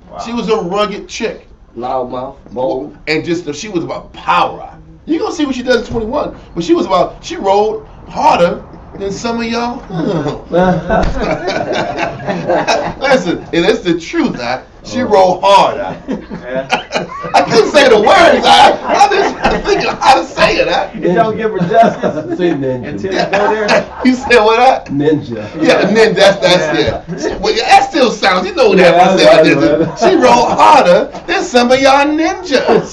[SPEAKER 1] Wow. She was a rugged chick.
[SPEAKER 6] Loudmouth, bold.
[SPEAKER 1] And she was about power. You're going to see what she does in 21. But she rode harder than some of y'all. Listen, and it's the truth, she rolled hard. I couldn't say the words. I just thinking how to say it.
[SPEAKER 7] You don't give her justice.
[SPEAKER 10] Say ninja.
[SPEAKER 7] Until you go there.
[SPEAKER 1] You said what?
[SPEAKER 10] Ninja.
[SPEAKER 1] Yeah, ninja. That's it. Well, that still sounds. You know that. She rolled harder than some of y'all ninjas.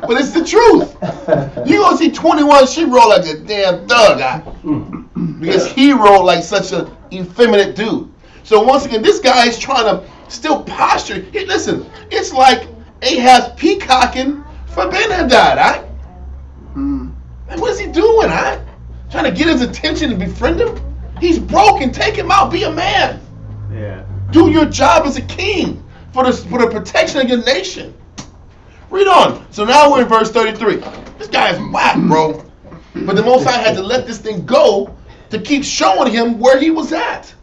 [SPEAKER 1] But it's the truth. You gonna see 21. She rolled like a damn thug. Because he rolled like such an effeminate dude. So once again, this guy is trying to still posture. Listen, it's like Ahab's peacocking for Ben-Hadad, right? And what is he doing, huh? Trying to get his attention and befriend him? He's broken. Take him out. Be a man.
[SPEAKER 7] Yeah.
[SPEAKER 1] Do your job as a king for the protection of your nation. Read on. So now we're in verse 33. This guy is whack, bro. But the Most High had to let this thing go to keep showing him where he was at.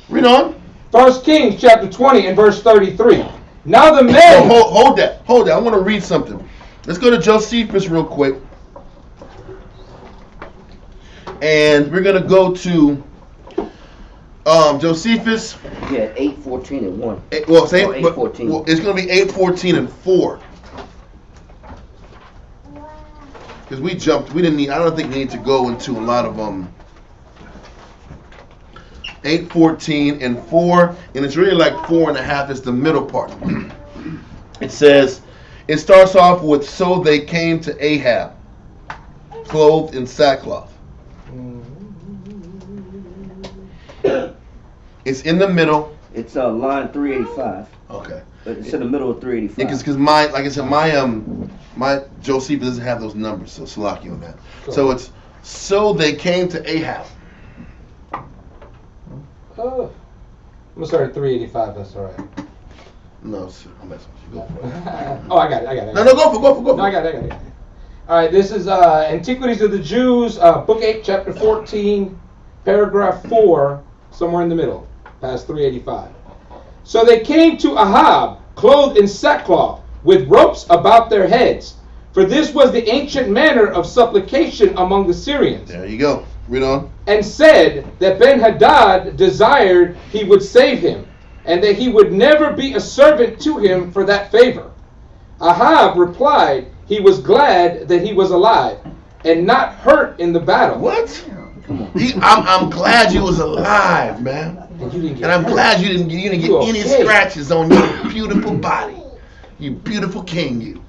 [SPEAKER 1] Read on.
[SPEAKER 8] 1 Kings chapter 20 and verse 33. Now the men...
[SPEAKER 1] Hold that. I want to read something. Let's go to Josephus real quick. And we're going to go to Josephus.
[SPEAKER 6] Yeah, 8:14 and 1.
[SPEAKER 1] 8:14. Well, it's going to be 8:14 and 4. Because we jumped. I don't think we need to go into a lot of 8:14 and 4, and it's really like 4.5 is the middle part. It says, it starts off with, so they came to Ahab, clothed in sackcloth. It's in the middle.
[SPEAKER 6] It's line 385.
[SPEAKER 1] Okay.
[SPEAKER 6] But it's in the middle of 385.
[SPEAKER 1] Yeah, because like I said, my Josephus doesn't have those numbers, so Salaki on that. Cool. So it's, so they came to Ahab.
[SPEAKER 8] Oh, I'm gonna start at 385. That's all right.
[SPEAKER 1] No, sir, I'm messing with you. Go for it.
[SPEAKER 8] Oh, I got it.
[SPEAKER 1] No, go for it.
[SPEAKER 8] No, I got it. All right, this is Antiquities of the Jews, Book 8, Chapter 14, Paragraph 4, somewhere in the middle, past 385. So they came to Ahab, clothed in sackcloth, with ropes about their heads, for this was the ancient manner of supplication among the Syrians.
[SPEAKER 1] There you go. Read on.
[SPEAKER 8] And said that Ben-Hadad desired he would save him, and that he would never be a servant to him for that favor. Ahab replied he was glad that he was alive, and not hurt in the battle.
[SPEAKER 1] What? I'm glad you was alive, man. And I'm glad you didn't get any scratches on your beautiful body. You beautiful king, you.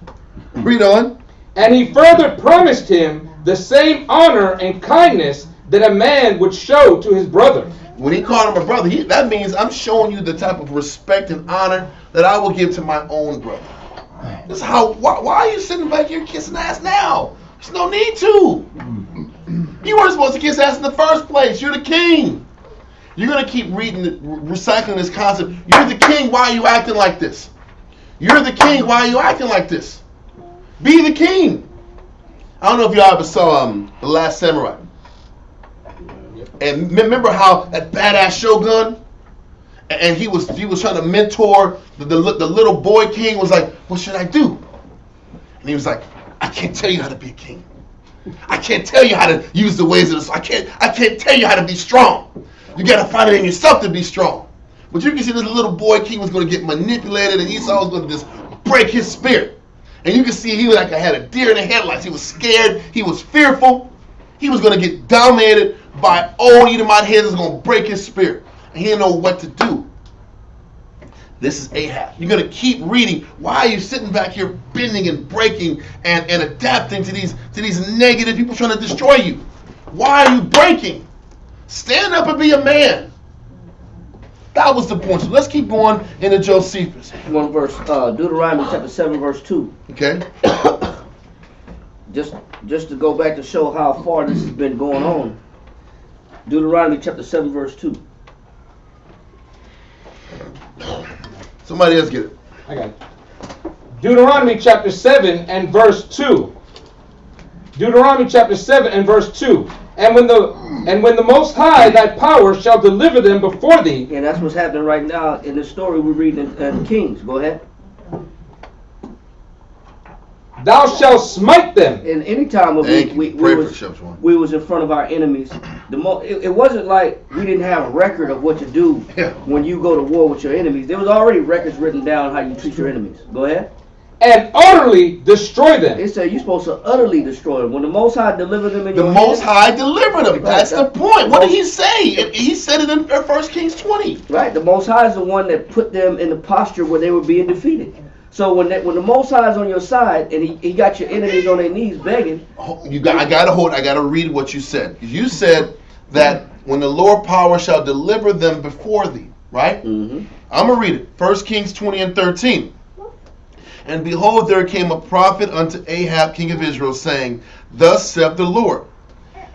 [SPEAKER 1] Read on.
[SPEAKER 8] And he further promised him the same honor and kindness that a man would show to his brother.
[SPEAKER 1] When he called him a brother, that means I'm showing you the type of respect and honor that I will give to my own brother. This is how. Why are you sitting back here kissing ass now? There's no need to. You weren't supposed to kiss ass in the first place. You're the king. You're going to keep recycling this concept. You're the king. Why are you acting like this? You're the king. Why are you acting like this? Be the king. I don't know if y'all ever saw The Last Samurai. And remember how that badass Shogun, and he was trying to mentor the little boy king. Was like, what should I do? And he was like, I can't tell you how to be a king. I can't tell you how to use the ways of this. I can't tell you how to be strong. You got to find it in yourself to be strong. But you can see this little boy king was going to get manipulated, and Esau was going to just break his spirit. And you can see he was like had a deer in the headlights. He was scared. He was fearful. He was going to get dominated by old Edomite heads that's going to break his spirit. And he didn't know what to do. This is Ahab. You're going to keep reading. Why are you sitting back here bending and breaking and adapting to these negative people trying to destroy you? Why are you breaking? Stand up and be a man. That was the point. So let's keep going into Josephus.
[SPEAKER 6] One verse, Deuteronomy chapter 7, verse 2.
[SPEAKER 1] Okay.
[SPEAKER 6] Just to go back to show how far this has been going on. Deuteronomy chapter 7, verse 2.
[SPEAKER 1] Somebody else get it.
[SPEAKER 8] I got it. Deuteronomy chapter 7 and verse 2. Deuteronomy chapter 7 and verse 2. And when the Most High thy power shall deliver them before thee.
[SPEAKER 6] And that's what's happening right now in the story we're reading in Kings. Go ahead.
[SPEAKER 8] Thou shalt smite them.
[SPEAKER 6] And any time when we was in front of our enemies, it wasn't like we didn't have a record of what to do when you go to war with your enemies. There was already records written down how you treat your enemies. Go ahead.
[SPEAKER 8] And utterly destroy them.
[SPEAKER 6] It said you're supposed to utterly destroy them. When the Most High delivered them in your
[SPEAKER 1] hand. The Most High delivered them. That's the point. What did he say? He said it in 1 Kings 20.
[SPEAKER 6] Right. The Most High is the one that put them in the posture where they were being defeated. So when the Most High is on your side and he got your enemies on their knees begging.
[SPEAKER 1] I gotta read what you said. You said that when the Lord power shall deliver them before thee, right? Mm-hmm. I'm gonna read it. 1 Kings 20 and 13. And behold, there came a prophet unto Ahab, king of Israel, saying, Thus saith the Lord,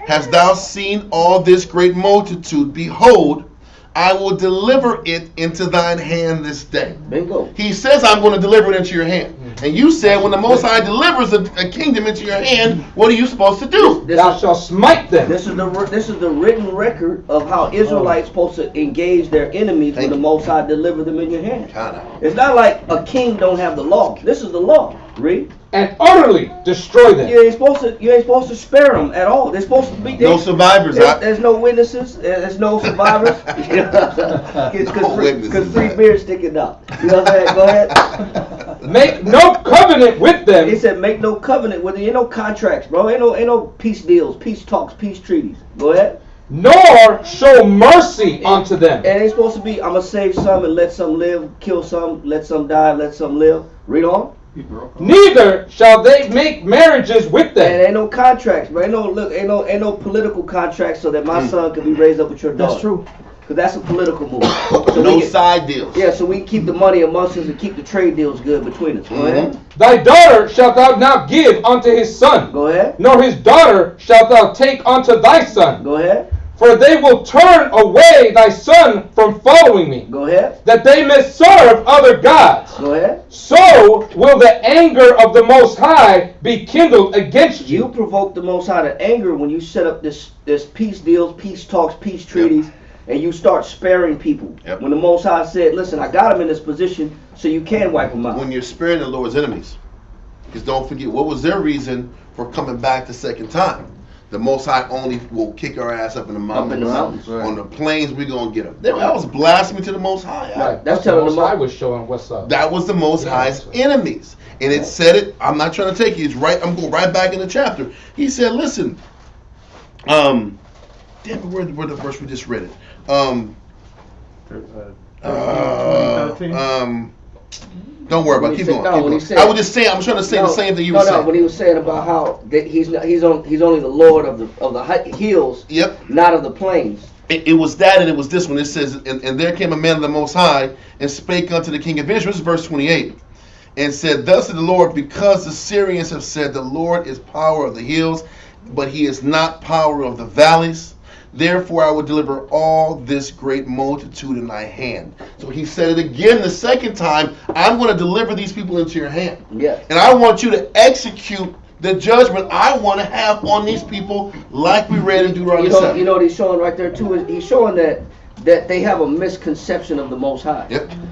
[SPEAKER 1] Hast thou seen all this great multitude? Behold, I will deliver it into thine hand this day.
[SPEAKER 6] Bingo.
[SPEAKER 1] He says, I'm going to deliver it into your hand. And you said, when the Most High delivers a kingdom into your hand, what are you supposed to do?
[SPEAKER 8] Thou shalt smite them.
[SPEAKER 6] This is the written record of how Israelites supposed to engage their enemies when the Most High deliver them in your hand. It's not like a king don't have the law. This is the law. Read.
[SPEAKER 8] And utterly destroy them.
[SPEAKER 6] You ain't supposed to spare them at all. They're supposed to be
[SPEAKER 1] no survivors.
[SPEAKER 6] There's no witnesses. There's no survivors. Because free beer sticking out. You know what I'm saying? Go ahead.
[SPEAKER 8] Make no covenant with them.
[SPEAKER 6] He said, make no covenant with them. Ain't no contracts, bro. Ain't no peace deals, peace talks, peace treaties. Go ahead.
[SPEAKER 8] Nor show mercy unto them.
[SPEAKER 6] And it's supposed to be, I'm gonna save some and let some live, kill some, let some die, let some live. Read on.
[SPEAKER 8] Neither shall they make marriages with them.
[SPEAKER 6] And ain't no contracts, bro. Ain't no political contracts so that my son can be raised up with your daughter.
[SPEAKER 2] That's true.
[SPEAKER 6] Because that's a political move.
[SPEAKER 1] So no side deals.
[SPEAKER 6] Yeah, so we keep the money amongst us and keep the trade deals good between us. Go ahead.
[SPEAKER 8] Thy daughter shalt thou not give unto his son.
[SPEAKER 6] Go ahead.
[SPEAKER 8] Nor his daughter shalt thou take unto thy son.
[SPEAKER 6] Go ahead.
[SPEAKER 8] For they will turn away thy son from following me.
[SPEAKER 6] Go ahead.
[SPEAKER 8] That they may serve other gods.
[SPEAKER 6] Go ahead.
[SPEAKER 8] So will the anger of the Most High be kindled against you.
[SPEAKER 6] You provoke the Most High to anger when you set up this peace deals, peace talks, peace treaties, and you start sparing people.
[SPEAKER 1] Yep.
[SPEAKER 6] When the Most High said, listen, I got them in this position so you can wipe them out.
[SPEAKER 1] When you're sparing the Lord's enemies. Because don't forget, what was their reason for coming back the second time? The Most High only will kick our ass up in the mountains.
[SPEAKER 6] Right.
[SPEAKER 1] On the plains, we're going to get them. That was blasphemy to the Most High.
[SPEAKER 8] Right. That's telling the Most High was showing what's up.
[SPEAKER 1] That was the Most High's enemies. And it said it, I'm not trying to take you, it's right, I'm going right back in the chapter. He said, listen, damn it, where the verse we just read it? 13. Don't worry about it. Keep going. I was just saying. I'm trying to say the same thing you were saying.
[SPEAKER 6] No, when he was saying about how that he's only the Lord of the hills, not of the plains.
[SPEAKER 1] It was that, and it was this one. It says, and there came a man of the Most High and spake unto the king of Israel. This is verse 28, and said, Thus said the Lord, because the Syrians have said, the Lord is power of the hills, but he is not power of the valleys. Therefore I will deliver all this great multitude in thy hand. So he said it again the second time, I'm going to deliver these people into your hand.
[SPEAKER 6] Yes.
[SPEAKER 1] And I want you to execute the judgment I want to have on these people like we read in Deuteronomy 7.
[SPEAKER 6] You know what he's showing right there too? He's showing that they have a misconception of the Most High.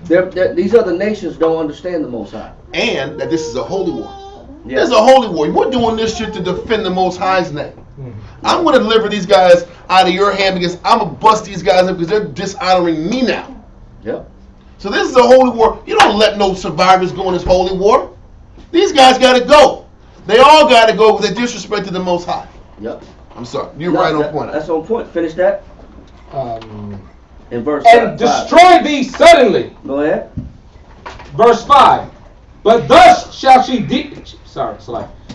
[SPEAKER 1] Yep.
[SPEAKER 6] These other nations don't understand the Most High.
[SPEAKER 1] And that this is a holy war. Yep. This is a holy war. We're doing this shit to defend the Most High's name. I'm going to deliver these guys out of your hand because I'm going to bust these guys up because they're dishonoring me now.
[SPEAKER 6] Yep.
[SPEAKER 1] So this is a holy war. You don't let no survivors go in this holy war. These guys got to go. They all got to go because they disrespected the Most High.
[SPEAKER 6] Yep.
[SPEAKER 1] I'm sorry. You're right on point.
[SPEAKER 6] That's on point. Finish that. In verse 5.
[SPEAKER 8] And destroy thee suddenly.
[SPEAKER 6] Go ahead.
[SPEAKER 8] Verse 5. But thus shall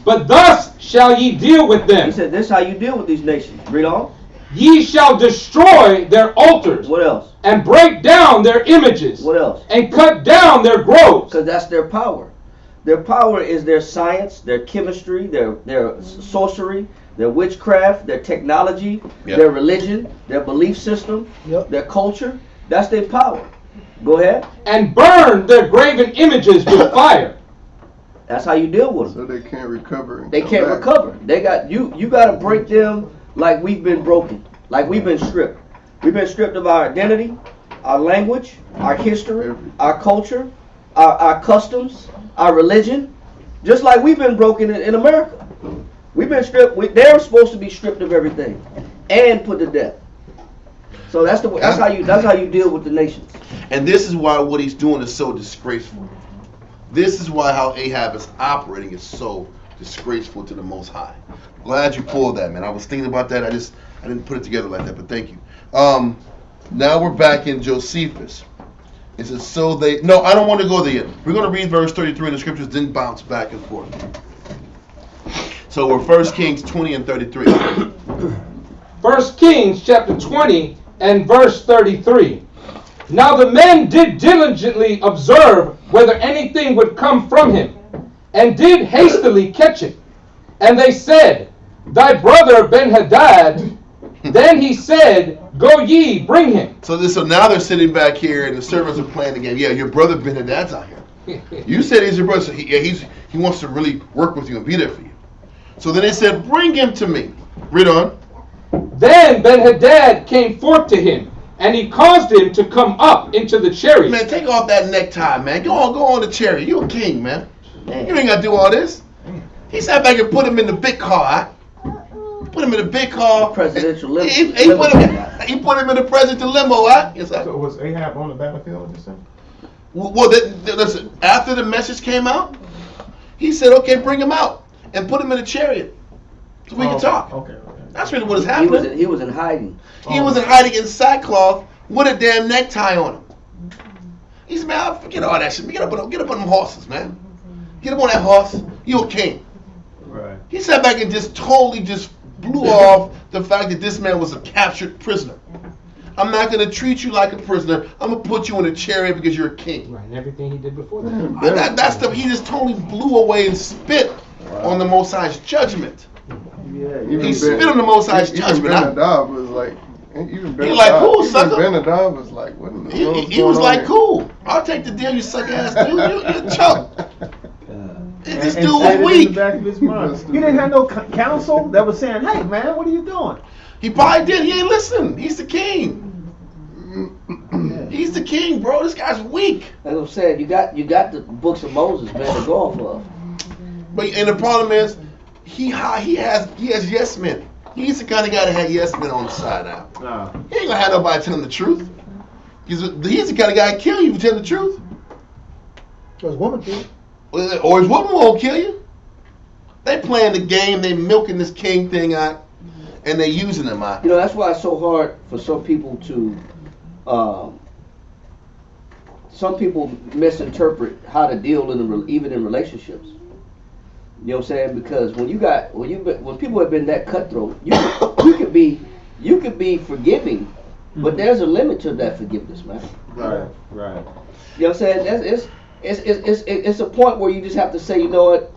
[SPEAKER 8] But thus shall ye deal with them.
[SPEAKER 6] He said, this is how you deal with these nations. Read on.
[SPEAKER 8] Ye shall destroy their altars.
[SPEAKER 6] What else?
[SPEAKER 8] And break down their images.
[SPEAKER 6] What else?
[SPEAKER 8] And cut down their groves.
[SPEAKER 6] Because that's their power. Their power is their science, their chemistry, their sorcery, their witchcraft, their technology, their religion, their belief system, their culture. That's their power. Go ahead.
[SPEAKER 8] And burned their graven images with fire.
[SPEAKER 6] That's how you deal with
[SPEAKER 4] So
[SPEAKER 6] them.
[SPEAKER 4] they can't recover.
[SPEAKER 6] They can't recover. They got you. You got to break them like we've been broken, like we've been stripped. We've been stripped of our identity, our language, our history, our culture, our customs, our religion, just like we've been broken in America. We've been stripped. They're supposed to be stripped of everything and put to death. So that's how you deal with the nations.
[SPEAKER 1] And this is why what he's doing is so disgraceful. This is why how Ahab is operating is so disgraceful to the Most High. Glad you pulled that, man. I was thinking about that. I didn't put it together like that, but thank you. Now we're back in Josephus. It says, so they... No, I don't want to go there yet. We're going to read verse 33 in the scriptures, then bounce back and forth. So we're 1 Kings 20 and 33.
[SPEAKER 8] 1 Kings chapter 20 and verse 33. Now the men did diligently observe whether anything would come from him, and did hastily catch it. And they said, thy brother Ben-Hadad. Then he said, go ye, bring him.
[SPEAKER 1] So now they're sitting back here, and the servants are playing the game. Yeah, your brother Ben-Hadad's out here. You said he's your brother, so he wants to really work with you and be there for you. So then they said, bring him to me. Read on.
[SPEAKER 8] Then Ben-Hadad came forth to him, and he caused him to come up into the chariot.
[SPEAKER 1] Man, take off that necktie, man. Go on the chariot. You a king, man. You ain't got to do all this. He sat back and put him in the big car. Put him in the big car.
[SPEAKER 6] Presidential limo.
[SPEAKER 1] He put him in the presidential limo. Yes, sir.
[SPEAKER 9] So was Ahab on the battlefield, you said?
[SPEAKER 1] Well, listen, after the message came out, he said, okay, bring him out and put him in a chariot so we can talk.
[SPEAKER 9] Okay.
[SPEAKER 1] That's really what is happening.
[SPEAKER 6] He was in hiding.
[SPEAKER 1] He was in hiding in sackcloth with a damn necktie on him. He said, man, forget all that shit. Get up on them horses, man. Get up on that horse. You a king.
[SPEAKER 7] Right.
[SPEAKER 1] He sat back and just totally just blew off the fact that this man was a captured prisoner. I'm not going to treat you like a prisoner. I'm going to put you in a chariot because you're a king.
[SPEAKER 8] Right, and everything he did before that.
[SPEAKER 1] That's he just totally blew away and spit on the Most High's judgment.
[SPEAKER 7] Yeah,
[SPEAKER 1] he spit on the Most High's judgment.
[SPEAKER 4] Ben-Hadad was like, even Ben-Hadad,
[SPEAKER 1] he like, cool, sucker.
[SPEAKER 4] Ben-Hadad was like, what in the world
[SPEAKER 1] he was like, cool. I'll take the deal, you suck ass dude. You're a chump. This dude was weak.
[SPEAKER 7] In the back of his mind. He didn't have no counsel that was saying, hey man, what are you doing?
[SPEAKER 1] He probably did. He ain't listening. He's the king. He's the king, bro. This guy's weak.
[SPEAKER 6] As I'm saying, you got the books of Moses, man, to go off of.
[SPEAKER 1] But and the problem is, he has yes men. He's the kind of guy that had yes men on the side now. He ain't gonna have nobody telling the truth. He's the kind of guy that kill you for telling the truth.
[SPEAKER 2] Or his woman did.
[SPEAKER 1] Or his woman won't kill you. They playing the game. They milking this king thing out, and they using him out.
[SPEAKER 6] You know, that's why it's so hard for some people to. Some people misinterpret how to deal even in relationships. You know what I'm saying? Because when people have been that cutthroat, you could be forgiving, but there's a limit to that forgiveness, man.
[SPEAKER 7] Right.
[SPEAKER 6] You know what I'm saying? It's a point where you just have to say, you know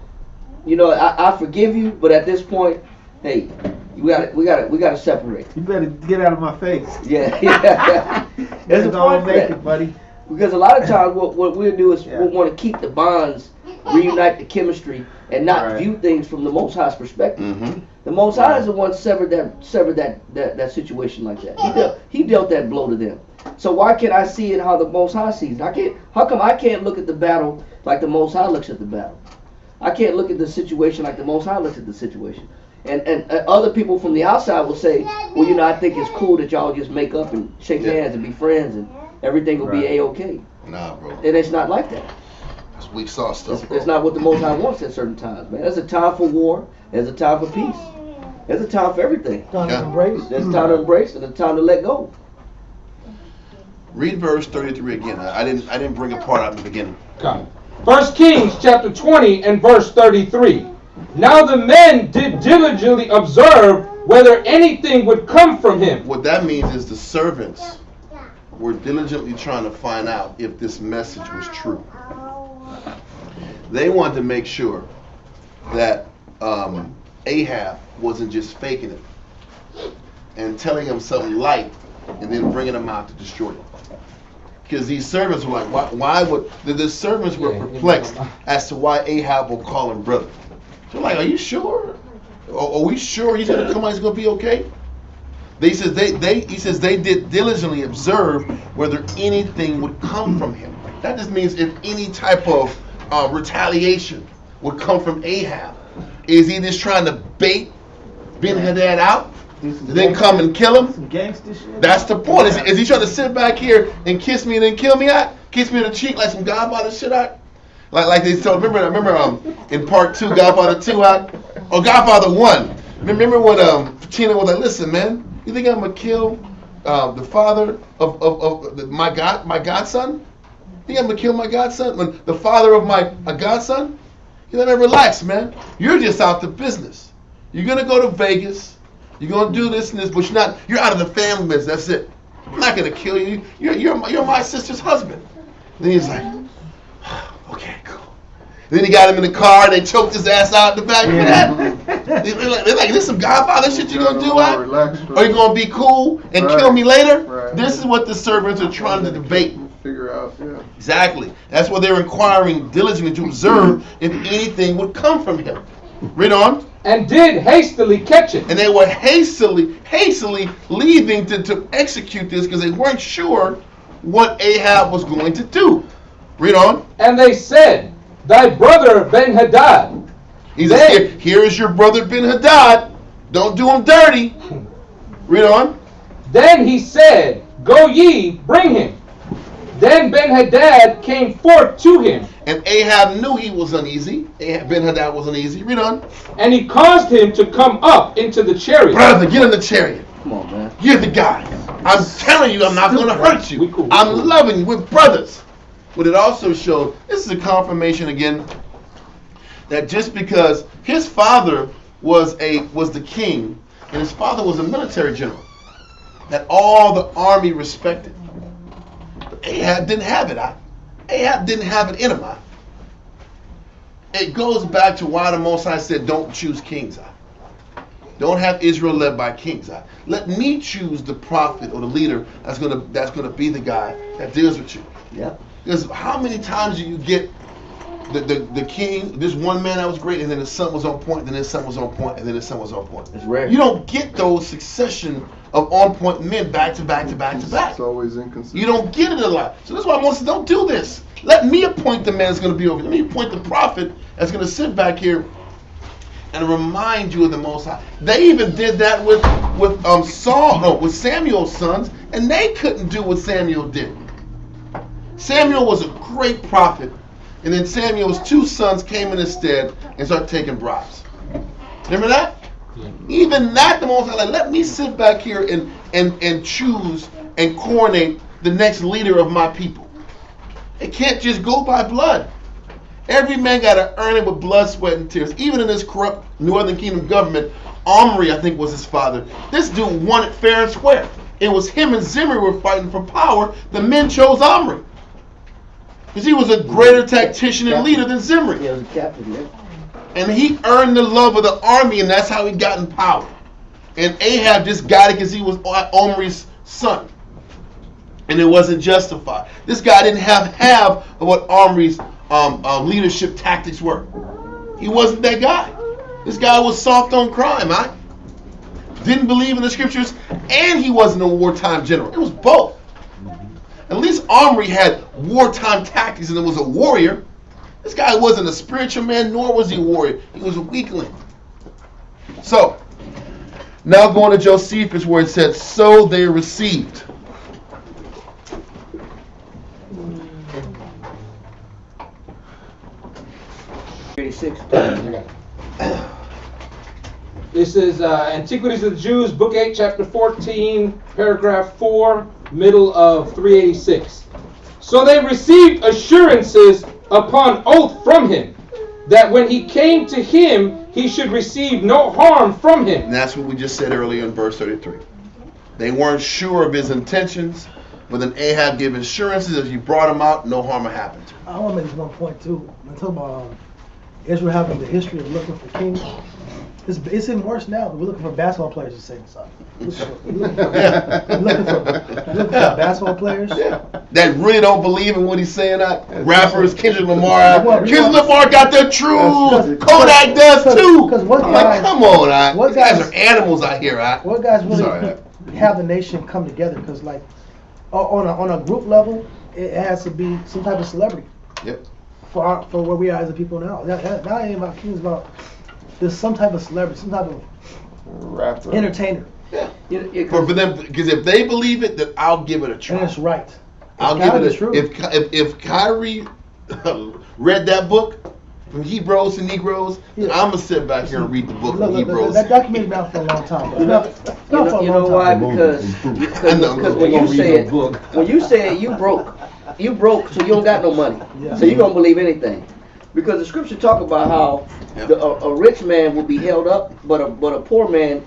[SPEAKER 6] what, I forgive you, but at this point, hey, we gotta separate.
[SPEAKER 7] You better get out of my face.
[SPEAKER 6] Yeah.
[SPEAKER 7] There's a point for that, buddy.
[SPEAKER 6] Because a lot of times what we'll do is we'll want to keep the bonds, reunite the chemistry, and not view things from the Most High's perspective. Mm-hmm. The Most High is the one severed that situation like that. He dealt that blow to them. So why can't I see it how the Most High sees it? How come I can't look at the battle like the Most High looks at the battle? I can't look at the situation like the Most High looks at the situation. And other people from the outside will say, well, I think it's cool that y'all just make up and shake hands and be friends and everything will be A-okay.
[SPEAKER 1] Nah, bro.
[SPEAKER 6] And it's not like that.
[SPEAKER 1] That's weak sauce stuff, bro.
[SPEAKER 6] It's not what the Most High wants at certain times, man. There's a time for war. There's a time for peace. There's a time for everything.
[SPEAKER 2] Time to embrace.
[SPEAKER 6] There's a time to embrace and a time to let go.
[SPEAKER 1] Read verse 33 again. I didn't bring a part out in the beginning.
[SPEAKER 8] God. 1 Kings chapter 20 and verse 33. Now the men did diligently observe whether anything would come from him.
[SPEAKER 1] What that means is the servants were diligently trying to find out if this message was true. They wanted to make sure that Ahab wasn't just faking it and telling him something light and then bringing him out to destroy him. Because these servants were like, why would the servants were perplexed as to why Ahab will call him brother. So like, are you sure? Are we sure he's gonna come out? He's gonna be okay? He says they did diligently observe whether anything would come from him. That just means if any type of retaliation would come from Ahab. Is he just trying to bait Ben-Hadad out? Then come and kill him?
[SPEAKER 7] Some gangster shit.
[SPEAKER 1] That's the point. Is he trying to sit back here and kiss me and then kill me out? Kiss me in the cheek like some Godfather shit out? Like they told. Remember in part 2, Godfather 2 out, or Godfather 1. Remember when Tina was like, listen, man, you think I'm gonna kill the father of my godson? You think I'm gonna kill my godson? When the father of my godson? You let me relax, man. You're just out the business. You're gonna go to Vegas. You're gonna do this and this, but you're out of the family business. That's it. I'm not gonna kill you. You're my sister's husband. And then he's like, okay, cool. And then he got him in the car. They choked his ass out in the back. They're like, this some Godfather shit you gonna do? Are you gonna be cool and kill me later?
[SPEAKER 4] Right.
[SPEAKER 1] This is what the servants are trying to debate.
[SPEAKER 4] Figure out, yeah.
[SPEAKER 1] Exactly. That's what they're inquiring diligently to observe if anything would come from him. Read on.
[SPEAKER 8] And did hastily catch it.
[SPEAKER 1] And they were hastily leaving to execute this because they weren't sure what Ahab was going to do. Read on.
[SPEAKER 8] And they said, thy brother Ben-Hadad.
[SPEAKER 1] He says, here is your brother Ben-Hadad. Don't do him dirty. Read on.
[SPEAKER 8] Then he said, go ye, bring him. Then Ben-Hadad came forth to him.
[SPEAKER 1] And Ahab knew he was uneasy. Ben-Hadad was uneasy. Read on.
[SPEAKER 8] And he caused him to come up into the chariot.
[SPEAKER 1] Brother, get in the chariot.
[SPEAKER 6] Come on, man.
[SPEAKER 1] You're the guy. I'm telling you, I'm not going to hurt you. I'm loving you. We're brothers. But it also showed, this is a confirmation again, that just because his father was the king, and his father was a military general, that all the army respected. But Ahab didn't have it. Ahab didn't have it in him. It goes back to why the Most High said, don't choose kings. Don't have Israel led by kings. Let me choose the prophet or the leader that's gonna be the guy that deals with you.
[SPEAKER 6] Yep.
[SPEAKER 1] Because how many times do you get the king, this one man that was great, and then his son was on point, and then his son was on point, and then his son was on point.
[SPEAKER 6] It's rare.
[SPEAKER 1] You don't get those succession of on point men back to back to back to back.
[SPEAKER 4] It's always inconsistent.
[SPEAKER 1] You don't get it a lot. So that's why Moses said, don't do this. Let me appoint the man that's going to be over. Let me appoint the prophet that's going to sit back here and remind you of the Most High. They even did that with Samuel's sons, and they couldn't do what Samuel did. Samuel was a great prophet, and then Samuel's 2 sons came in his stead and started taking bribes. Remember that? Yeah. Even that, the Most High, like, let me sit back here and choose and coronate the next leader of my people. It can't just go by blood. Every man got to earn it with blood, sweat, and tears. Even in this corrupt Northern Kingdom government, Omri, I think, was his father. This dude won it fair and square. It was him and Zimri were fighting for power. The men chose Omri. Because he was a greater tactician and leader than Zimri.
[SPEAKER 6] He was a captain, yeah.
[SPEAKER 1] And he earned the love of the army, and that's how he got in power. And Ahab just got it because he was Omri's son. And it wasn't justified. This guy didn't have half of what Omri's leadership tactics were. He wasn't that guy. This guy was soft on crime, huh? Didn't believe in the scriptures, and he wasn't a wartime general. It was both. At least Omri had wartime tactics and was a warrior. This guy wasn't a spiritual man, nor was he a warrior. He was a weakling. So, now going to Josephus where it said, so they received.
[SPEAKER 8] This is Antiquities of the Jews, Book 8, Chapter 14, Paragraph 4, middle of 386. So they received assurances upon oath from him, that when he came to him, he should receive no harm from him.
[SPEAKER 1] And that's what we just said earlier in verse 33. They weren't sure of his intentions, but then Ahab gave assurances if you brought him out, no harm will happen to him.
[SPEAKER 2] I want to make this one point too. When I talk about Israel having the history of looking for kings, It's even worse now. We're looking for basketball players to sing something. We're looking for basketball players.
[SPEAKER 1] Yeah. That really don't believe in what he's saying. Rappers, Kendrick Lamar. Kendrick Lamar got the truth. Kodak does too.
[SPEAKER 2] Because what guys?
[SPEAKER 1] Like, come on, what guys are animals out here,
[SPEAKER 2] What guys really have the nation come together? Because like on a group level, it has to be some type of celebrity.
[SPEAKER 1] Yep.
[SPEAKER 2] For where we are as a people now. That ain't about kings. About there's some type of celebrity, some type of
[SPEAKER 4] rapper,
[SPEAKER 2] entertainer.
[SPEAKER 1] Yeah. For them, because if they believe it, then I'll give it a try.
[SPEAKER 2] And it's right.
[SPEAKER 1] I'll give it a try. If Kyrie read that book from Hebrews to Negroes, then I'm gonna sit back here and read the book from Hebrews.
[SPEAKER 2] That documentary been out for a long time.
[SPEAKER 6] You know why? Because when you say it, you broke, so you don't got no money. Yeah. So you don't believe anything. Because the scripture talk about how a rich man will be held up, but a poor man,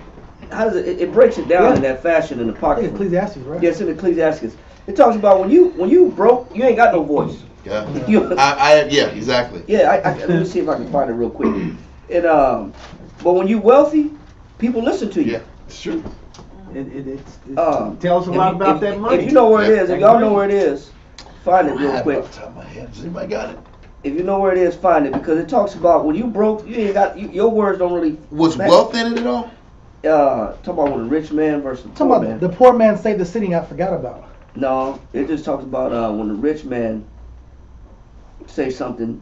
[SPEAKER 6] how does it breaks it down in that fashion in the pocket.
[SPEAKER 2] Ecclesiastes, right?
[SPEAKER 6] Yes, in Ecclesiastes. It talks about when you broke, you ain't got no voice.
[SPEAKER 1] Yeah. Yeah, exactly.
[SPEAKER 6] Yeah, let me see if I can find it real quick. And but when you wealthy, people listen to you.
[SPEAKER 1] Yeah, it's true.
[SPEAKER 7] It tells a lot about that money.
[SPEAKER 6] If you know where it is, if y'all know where it is, find it real quick.
[SPEAKER 1] Off the top of my head. Does anybody got it?
[SPEAKER 6] If you know where it is, find it, because it talks about when you broke, you ain't got your words don't really.
[SPEAKER 1] Was wealth in it at all?
[SPEAKER 6] Talk about when a rich man versus the poor man.
[SPEAKER 2] The poor man saved the city, got forgot about.
[SPEAKER 6] No, it just talks about when the rich man say something,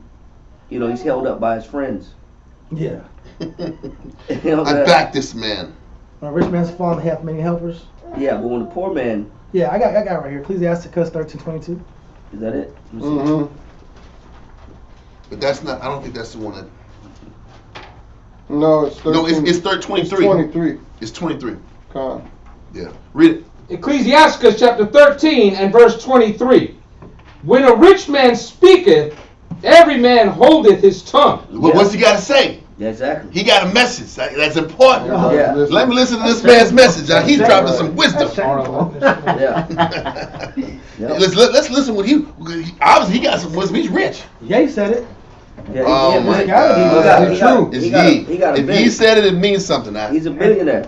[SPEAKER 6] he's held up by his friends.
[SPEAKER 2] Yeah.
[SPEAKER 1] I back this man.
[SPEAKER 2] When a rich man's fallen, half many helpers.
[SPEAKER 6] Yeah, but when the poor man.
[SPEAKER 2] Yeah, I got it right here. Ecclesiastes 13:22.
[SPEAKER 6] Is that it?
[SPEAKER 4] Mm-hmm.
[SPEAKER 1] But that's not. I don't think that's the one that.
[SPEAKER 4] No, it's 13.
[SPEAKER 1] No, it's 23.
[SPEAKER 4] It's 23.
[SPEAKER 1] It's 23.
[SPEAKER 4] Come.
[SPEAKER 1] Yeah. Read it.
[SPEAKER 8] Ecclesiastes chapter 13 and verse 23. When a rich man speaketh, every man holdeth his tongue.
[SPEAKER 1] Well, what's he got to say?
[SPEAKER 6] Yeah, exactly.
[SPEAKER 1] He got a message. That's important.
[SPEAKER 6] Yeah.
[SPEAKER 1] Let me listen to this man's message. He's dropping some wisdom.
[SPEAKER 6] Yeah.
[SPEAKER 1] Let's listen what he obviously he got some wisdom. He's rich.
[SPEAKER 2] Yeah, he said it.
[SPEAKER 6] Yeah,
[SPEAKER 1] oh my God! If he said it, it means something.
[SPEAKER 6] He's a billionaire.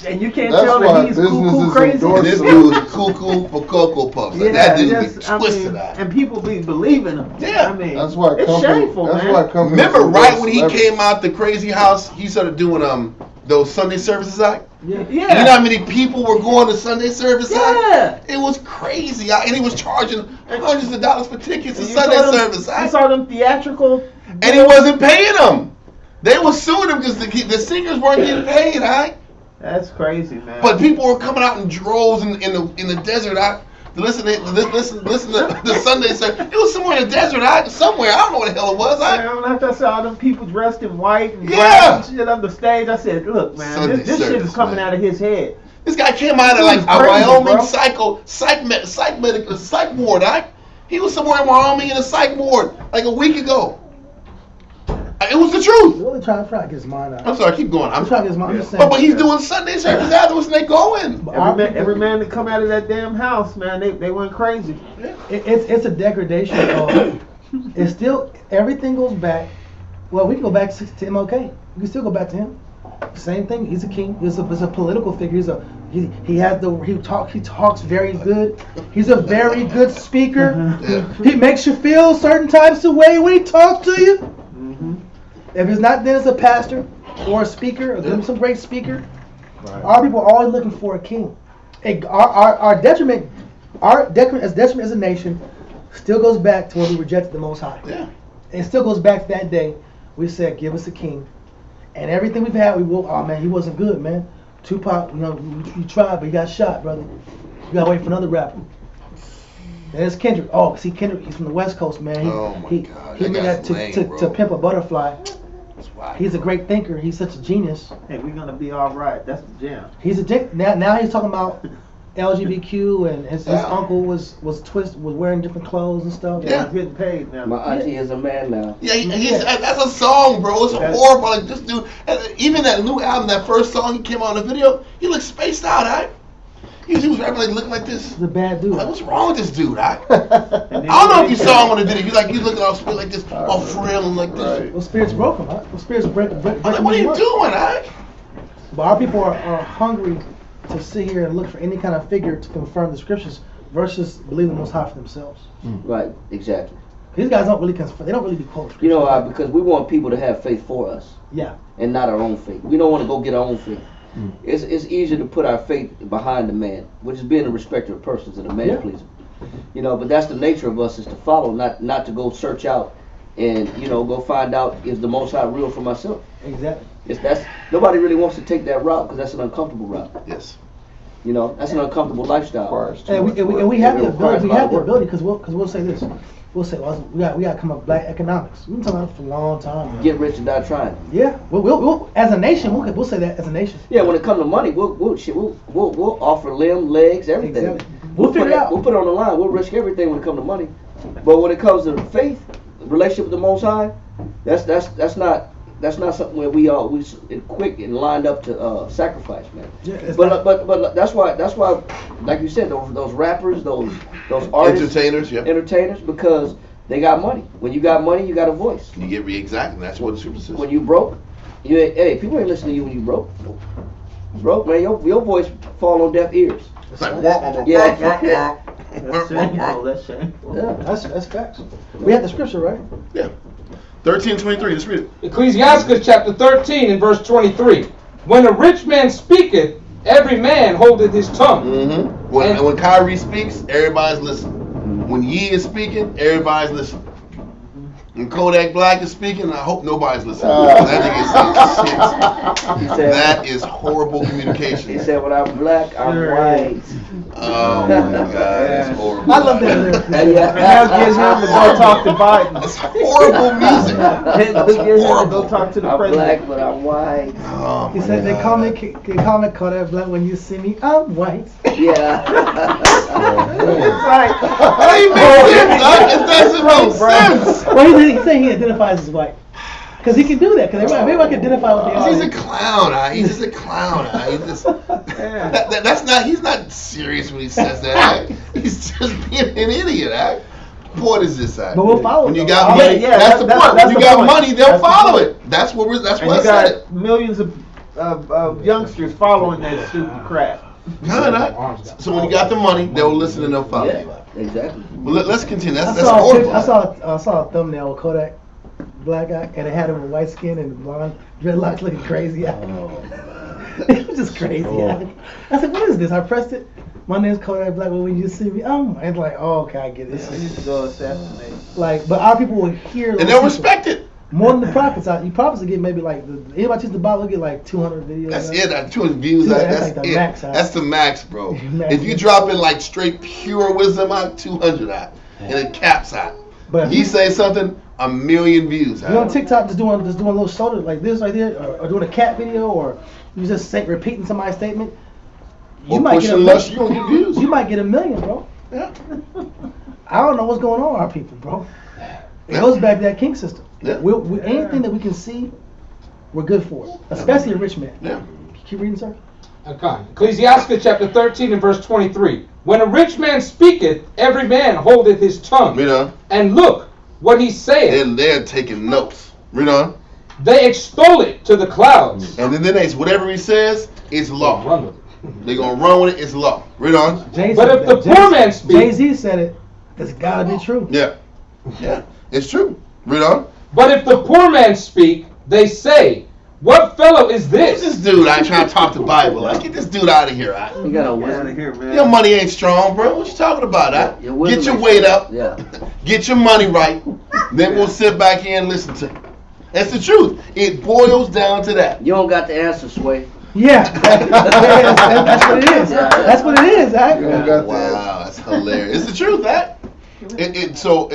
[SPEAKER 7] And you can't tell that he's cuckoo crazy.
[SPEAKER 1] This dude's cuckoo for Cocoa Puffs. Like, that dude be twisted out.
[SPEAKER 7] And people be believing him.
[SPEAKER 1] Yeah.
[SPEAKER 7] I mean,
[SPEAKER 4] that's why
[SPEAKER 7] it's shameful, man.
[SPEAKER 1] Remember right when he came out the crazy house, he started doing those Sunday services out?
[SPEAKER 7] Yeah.
[SPEAKER 1] And you know how many people were going to Sunday service?
[SPEAKER 6] Yeah.
[SPEAKER 1] It was crazy. And he was charging hundreds of dollars for tickets to Sunday service.
[SPEAKER 7] I saw them theatrical.
[SPEAKER 1] And he wasn't paying them. They were suing him because the singers weren't getting paid, right?
[SPEAKER 7] That's crazy, man.
[SPEAKER 1] But people were coming out in droves in the desert to listen to the Sunday service. It was somewhere in the desert, somewhere. I don't know what the hell it was.
[SPEAKER 7] After I saw them people dressed in white and black and shit on the stage, I said, "Look, man, this shit is coming out of his head."
[SPEAKER 1] This guy came out of like a Wyoming psych ward. He was somewhere in Wyoming in a psych ward like a week ago. It was the truth.
[SPEAKER 2] Really trying to get his mind out.
[SPEAKER 1] I'm sorry, keep going.
[SPEAKER 2] I'm trying to get his mind. I'm just saying.
[SPEAKER 1] But he's doing Sunday service afterwards and they going.
[SPEAKER 7] Every man that come out of that damn house, man, they went crazy.
[SPEAKER 2] It's a degradation of. It's still everything goes back. Well, we can go back to MLK. We can still go back to him. Same thing. He's a king. He's a political figure. He talks very good. He's a very good speaker. He makes you feel certain types of way when he talks to you. If it's not then as a pastor or a speaker or some great speaker, our people are always looking for a king. Our detriment as a nation still goes back to when we rejected the Most High.
[SPEAKER 1] Yeah.
[SPEAKER 2] It still goes back to that day. We said, give us a king. And everything we've had, he wasn't good, man. Tupac, you tried, but he got shot, brother. You gotta wait for another rapper. There's Kendrick. Oh, see, Kendrick, he's from the West Coast, man. He made that to Pimp a Butterfly. He's a great thinker. He's such a genius.
[SPEAKER 7] Hey, we're gonna be all right. That's the jam.
[SPEAKER 2] He's now he's talking about LGBTQ and his uncle was wearing different clothes and stuff.
[SPEAKER 7] Yeah, he's getting paid now.
[SPEAKER 6] My auntie is a man now.
[SPEAKER 1] Yeah, that's a song, bro. It's horrible. Like this dude, even that new album, that first song he came on the video, he looks spaced out, right? He was rapping like looking like this.
[SPEAKER 2] He's a bad dude.
[SPEAKER 1] Like, what's wrong with this dude? I don't know if you saw him on the video. You looking all spit like this, all frail and like this.
[SPEAKER 2] Well, spirits broke him, huh? Well, spirits break
[SPEAKER 1] I'm like, what are you doing,
[SPEAKER 2] But our people are hungry to sit here and look for any kind of figure to confirm the scriptures versus believe the Most High for themselves.
[SPEAKER 6] Right, exactly.
[SPEAKER 2] These guys don't really confirm. They don't really do quote scripture.
[SPEAKER 6] You know why? Because we want people to have faith for us.
[SPEAKER 2] Yeah.
[SPEAKER 6] And not our own faith. We don't want to go get our own faith. It's easier to put our faith behind the man, which is being a respecter of persons and a man pleaser. You know, but that's the nature of us, is to follow, not to go search out and, you know, go find out, is the Most High real for myself.
[SPEAKER 2] Exactly.
[SPEAKER 6] Nobody really wants to take that route, because that's an uncomfortable route.
[SPEAKER 1] Yes.
[SPEAKER 6] You know, that's an uncomfortable lifestyle.
[SPEAKER 2] And we have the ability. We have the ability because we'll say this. We'll say, well, we got to come up with black economics. We've been talking about it for a long time. Man.
[SPEAKER 6] Get rich and die trying.
[SPEAKER 2] Yeah, we'll as a nation, we'll say that as a nation.
[SPEAKER 6] Yeah, when it comes to money, we'll offer limb, legs, everything.
[SPEAKER 2] Exactly. We'll figure it out.
[SPEAKER 6] We'll put it on the line. We'll risk everything when it comes to money. But when it comes to faith, relationship with the Most High, that's not something where we quick and lined up to sacrifice, man.
[SPEAKER 2] Yeah,
[SPEAKER 6] but that's why like you said, those rappers, those artists, entertainers, because they got money. When you got money, you got a voice.
[SPEAKER 1] You get exactly. That's what the scripture says.
[SPEAKER 6] When you broke, people ain't listening to you when you broke. Broke, man, your voice fall on deaf ears.
[SPEAKER 1] It's like
[SPEAKER 6] yeah.
[SPEAKER 7] That's shameful. That's shameful.
[SPEAKER 2] Yeah, that's facts. We have the scripture, right?
[SPEAKER 1] Yeah. 13:23. Let's read it.
[SPEAKER 8] Ecclesiastes chapter 13 and verse 23. When a rich man speaketh, every man holdeth his tongue.
[SPEAKER 1] Mm-hmm. When Kyrie speaks, everybody's listening. When Yee is speaking, everybody's listening. When Kodak Black is speaking, I hope nobody's listening. That nigga is shit. That is horrible communication.
[SPEAKER 6] He said, when I'm black, I'm white.
[SPEAKER 1] Oh my God, that's horrible.
[SPEAKER 2] I love that.
[SPEAKER 7] And now get him to go talk to Biden.
[SPEAKER 1] That's horrible music.
[SPEAKER 7] Get him to go talk to the
[SPEAKER 6] I'm
[SPEAKER 7] president.
[SPEAKER 6] black, but I'm white.
[SPEAKER 1] Oh
[SPEAKER 2] He said, they call me Kodak Black. When you see me, I'm white.
[SPEAKER 6] Yeah.
[SPEAKER 7] It's like,
[SPEAKER 1] That ain't make sense. It doesn't make sense.
[SPEAKER 2] Well, he's saying he identifies as white. Because he can do that. Because everybody can identify with the
[SPEAKER 1] He's a
[SPEAKER 2] audience.
[SPEAKER 1] clown. He's just a clown. That's not. He's not serious when he says that. He's just being an idiot. What point is this at?
[SPEAKER 2] But we'll follow
[SPEAKER 1] When
[SPEAKER 2] it,
[SPEAKER 1] you
[SPEAKER 2] though.
[SPEAKER 1] got money,
[SPEAKER 7] Yeah,
[SPEAKER 1] that's the point. When you
[SPEAKER 7] the
[SPEAKER 1] got
[SPEAKER 7] point.
[SPEAKER 1] money, they'll
[SPEAKER 7] That's the
[SPEAKER 1] follow
[SPEAKER 7] point.
[SPEAKER 1] it. That's what
[SPEAKER 7] and
[SPEAKER 1] I
[SPEAKER 7] you
[SPEAKER 1] said it.
[SPEAKER 7] got millions of youngsters following that stupid crap.
[SPEAKER 1] So when you got the money, they'll listen and they'll follow.
[SPEAKER 6] Yeah, exactly.
[SPEAKER 1] Well, let's continue. That's
[SPEAKER 2] I
[SPEAKER 1] horrible.
[SPEAKER 2] saw a thumbnail with Kodak Black guy, and it had him with white skin and blonde dreadlocks looking crazy. It was just crazy. I said, what is this? I pressed it. My name's Kodak Black. When you see me, it's like, oh, okay, I get it.
[SPEAKER 7] They used to go assassinate.
[SPEAKER 2] Like, but our people will hear.
[SPEAKER 1] And they'll respect it.
[SPEAKER 2] More than the prophets. You prophets will get maybe like anybody choose the Bible will get like 200 videos.
[SPEAKER 1] That's it. 200 views. That's
[SPEAKER 2] like the
[SPEAKER 1] it.
[SPEAKER 2] max,
[SPEAKER 1] That's the max, bro.
[SPEAKER 2] Max.
[SPEAKER 1] If you drop in like straight pure wisdom out, 200 out, and it caps out.
[SPEAKER 2] But
[SPEAKER 1] He say something, 1 million views.
[SPEAKER 2] You on TikTok just doing a little shoulder like this right there, or doing a cat video, or you just repeating somebody's statement.
[SPEAKER 1] You might get you don't get views.
[SPEAKER 2] You might get 1 million, bro.
[SPEAKER 1] Yeah.
[SPEAKER 2] I don't know what's going on with our people, bro. It goes back to that king system.
[SPEAKER 1] Yeah.
[SPEAKER 2] We anything that we can see, we're good for it. Especially a rich man.
[SPEAKER 1] Yeah.
[SPEAKER 2] Keep reading, sir.
[SPEAKER 8] Okay. Ecclesiastes chapter 13 and verse 23. When a rich man speaketh, every man holdeth his tongue.
[SPEAKER 1] Read on.
[SPEAKER 8] And look what he saith.
[SPEAKER 1] And they're taking notes. Read on.
[SPEAKER 8] They extol it to the clouds.
[SPEAKER 1] And then whatever he says, it's law.
[SPEAKER 8] Run with it.
[SPEAKER 1] They're going to run with it, it's law. Read on.
[SPEAKER 8] But if the poor man speaks,
[SPEAKER 2] Jay-Z said it, it's got to be true.
[SPEAKER 1] Yeah. Yeah. It's true. Read on.
[SPEAKER 8] but if the poor man speak, they say, what fellow is
[SPEAKER 1] Who's
[SPEAKER 8] this?
[SPEAKER 1] this dude? I trying to talk the Bible. Like, get this dude out of here.
[SPEAKER 6] You got a
[SPEAKER 7] Get out of
[SPEAKER 6] wisdom.
[SPEAKER 7] here, man.
[SPEAKER 1] Your money ain't strong, bro. What you talking about?
[SPEAKER 6] Your wisdom
[SPEAKER 1] Get your
[SPEAKER 6] ain't
[SPEAKER 1] weight
[SPEAKER 6] strong.
[SPEAKER 1] up.
[SPEAKER 6] Yeah.
[SPEAKER 1] Get your money right. Then we'll sit back here and listen to it. That's the truth. It boils down to that.
[SPEAKER 6] You don't got the answer, Sway.
[SPEAKER 2] Yeah, that's what it is. That's what it is, right?
[SPEAKER 4] You don't got that.
[SPEAKER 1] Wow, that's hilarious. It's the truth, that.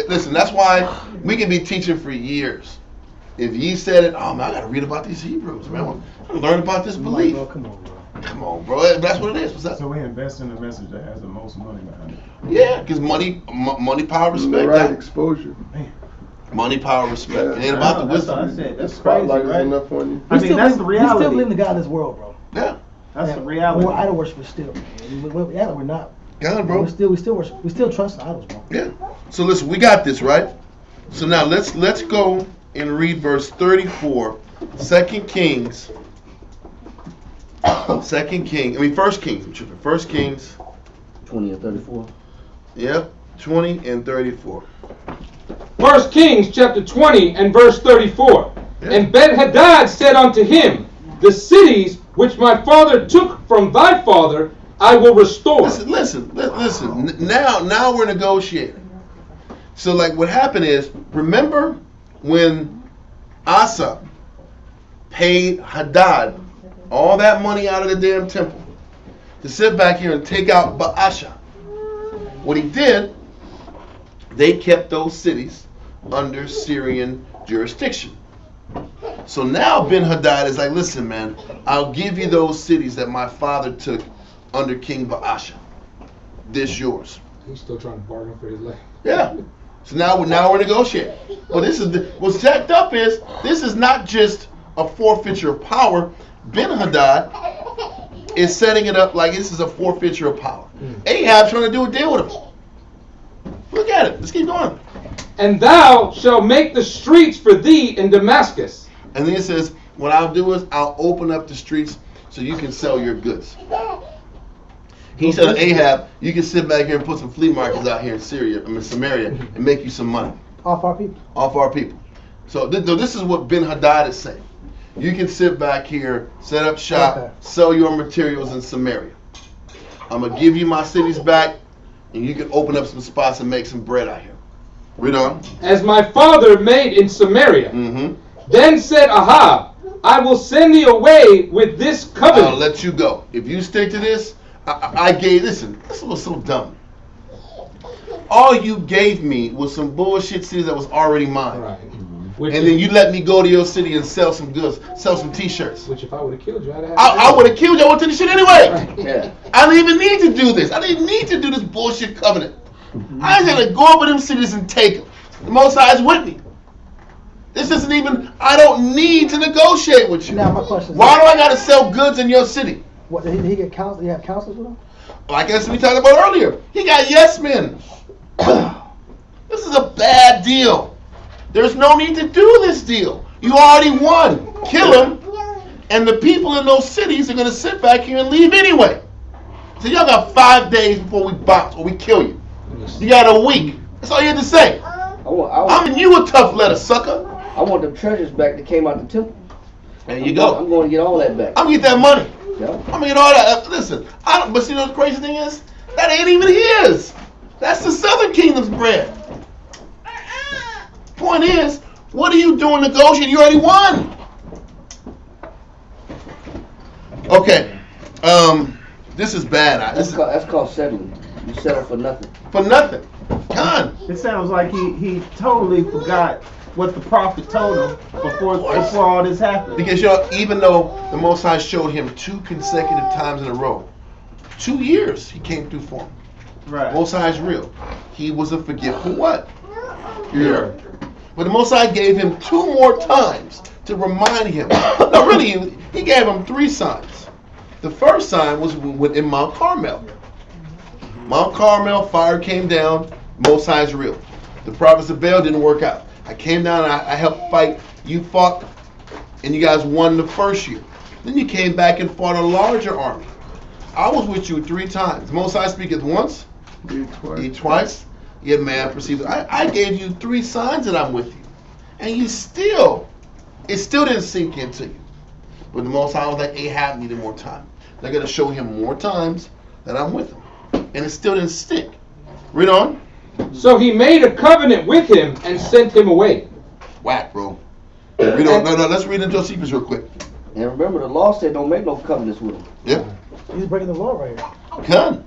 [SPEAKER 1] Listen, that's why we can be teaching for years. If ye said it, oh man, I gotta read about these Hebrews, man. I want to learn about this belief.
[SPEAKER 2] Bro, come on, bro.
[SPEAKER 1] Come on, bro. That's what it is. What's that?
[SPEAKER 9] So we invest in the message that has the most money behind it.
[SPEAKER 1] Yeah, because money, power, respect.
[SPEAKER 4] The right
[SPEAKER 1] That.
[SPEAKER 4] exposure.
[SPEAKER 1] Money, power, respect.
[SPEAKER 4] Yeah.
[SPEAKER 1] It ain't about the
[SPEAKER 7] That's what I
[SPEAKER 1] wisdom.
[SPEAKER 7] said.
[SPEAKER 4] The
[SPEAKER 7] That's crazy,
[SPEAKER 4] spotlight is
[SPEAKER 7] right?
[SPEAKER 4] enough on you.
[SPEAKER 7] I mean, that's the
[SPEAKER 2] We still
[SPEAKER 7] reality.
[SPEAKER 2] believe in the God of this world, bro.
[SPEAKER 1] Yeah.
[SPEAKER 7] That's the reality.
[SPEAKER 2] We're idol worshipers still. We're not.
[SPEAKER 1] God, bro.
[SPEAKER 2] We still worship. We still trust idols, bro.
[SPEAKER 1] Yeah. So listen, we got this, right? So now let's go and read verse 34, 2 Kings. 1 Kings. 1 Kings.
[SPEAKER 6] 20 and 34.
[SPEAKER 1] Yep, 20 and 34.
[SPEAKER 8] 1 Kings chapter 20 and verse 34.
[SPEAKER 1] Yeah.
[SPEAKER 8] And Ben-Hadad said unto him, the cities which my father took from thy father, I will restore.
[SPEAKER 1] Listen. Now we're negotiating. So like what happened is, remember when Asa paid Hadad all that money out of the damn temple to sit back here and take out Baasha? What he did, they kept those cities under Syrian jurisdiction. So now Ben-Hadad is like, listen, man, I'll give you those cities that my father took under King Baasha. This yours.
[SPEAKER 8] He's still trying to bargain for his life.
[SPEAKER 1] Yeah. So now we're negotiating. Well, what's jacked up is this is not just a forfeiture of power. Ben-Hadad is setting it up like this is a forfeiture of power. Ahab trying to do a deal with him. Look at it. Let's keep going.
[SPEAKER 8] And thou shalt make the streets for thee in Damascus.
[SPEAKER 1] And then it says, what I'll do is I'll open up the streets so you can sell your goods. He said to Ahab, you can sit back here and put some flea markets out here in Samaria and make you some money.
[SPEAKER 2] Off our people.
[SPEAKER 1] Off our people. So this is what Ben-Hadad is saying. You can sit back here, set up shop, sell your materials in Samaria. I'm going to give you my cities back, and you can open up some spots and make some bread out here. Read on.
[SPEAKER 8] As my father made in Samaria.
[SPEAKER 1] Mm-hmm.
[SPEAKER 8] Then said Ahab, I will send thee away with this covenant.
[SPEAKER 1] I'll let you go. If you stick to this, listen, this was so dumb. All you gave me was some bullshit cities that was already mine.
[SPEAKER 8] Right.
[SPEAKER 1] And then you let me go to your city and sell some goods, sell some t-shirts.
[SPEAKER 8] Which if I would have killed you, I'd have
[SPEAKER 1] I would have killed you. I went to the shit anyway.
[SPEAKER 8] Right.
[SPEAKER 6] Yeah.
[SPEAKER 1] I didn't even need to do this. I didn't need to do this bullshit covenant. I just had to go over them cities and take them. The Most High is with me. This isn't even, I don't need to negotiate with you.
[SPEAKER 2] Now my question is,
[SPEAKER 1] why do I got to sell goods in your city?
[SPEAKER 2] What, did he get counsel? Did he have counselors with him?
[SPEAKER 1] Like as we talked about earlier, he got yes men. This is a bad deal. There's no need to do this deal. You already won. Kill him, and the people in those cities are going to sit back here and leave anyway. So y'all got 5 days before we bounce or we kill you. You got a week. That's all you had to say. I mean, you a tough letter, sucker.
[SPEAKER 6] I want them treasures back that came out the temple.
[SPEAKER 1] There you go.
[SPEAKER 6] I'm going to get all that back.
[SPEAKER 1] I'm going to get that money.
[SPEAKER 6] Yeah.
[SPEAKER 1] I'm going to get all that. Listen, but see, the crazy thing is, that ain't even his. That's the Southern Kingdom's bread. Point is, what are you doing negotiating? You already won. Okay. This is bad.
[SPEAKER 6] That's called settling. You settle for nothing.
[SPEAKER 1] For nothing. Gone.
[SPEAKER 7] It sounds like he totally forgot what the prophet told him before all this happened.
[SPEAKER 1] Because even though the Most High showed him 2 consecutive times in a row, 2 years he came through for him.
[SPEAKER 7] Right.
[SPEAKER 1] Most High is real. He was a forgetful what? Yeah. But the Most High gave him 2 more times to remind him. Now really, he gave him 3 signs. The first sign was in Mount Carmel. Mount Carmel, fire came down. Most High is real. The prophets of Baal didn't work out. I came down and I helped fight. You fought, and you guys won the first year. Then you came back and fought a larger army. I was with you 3 times. Most High speaketh once, eat twice. Yet man perceives. I gave you 3 signs that I'm with you, and it still didn't sink into you. But the Most High was like, Ahab needed more time. They're going to show him more times that I'm with him. And it still didn't stick. Read on.
[SPEAKER 8] So he made a covenant with him and sent him away.
[SPEAKER 1] Whack, bro. Read on. No, let's read in Josephus real quick.
[SPEAKER 6] And remember, the law said don't make no covenants with him.
[SPEAKER 1] Yep.
[SPEAKER 2] He's breaking the law right here.
[SPEAKER 1] Come.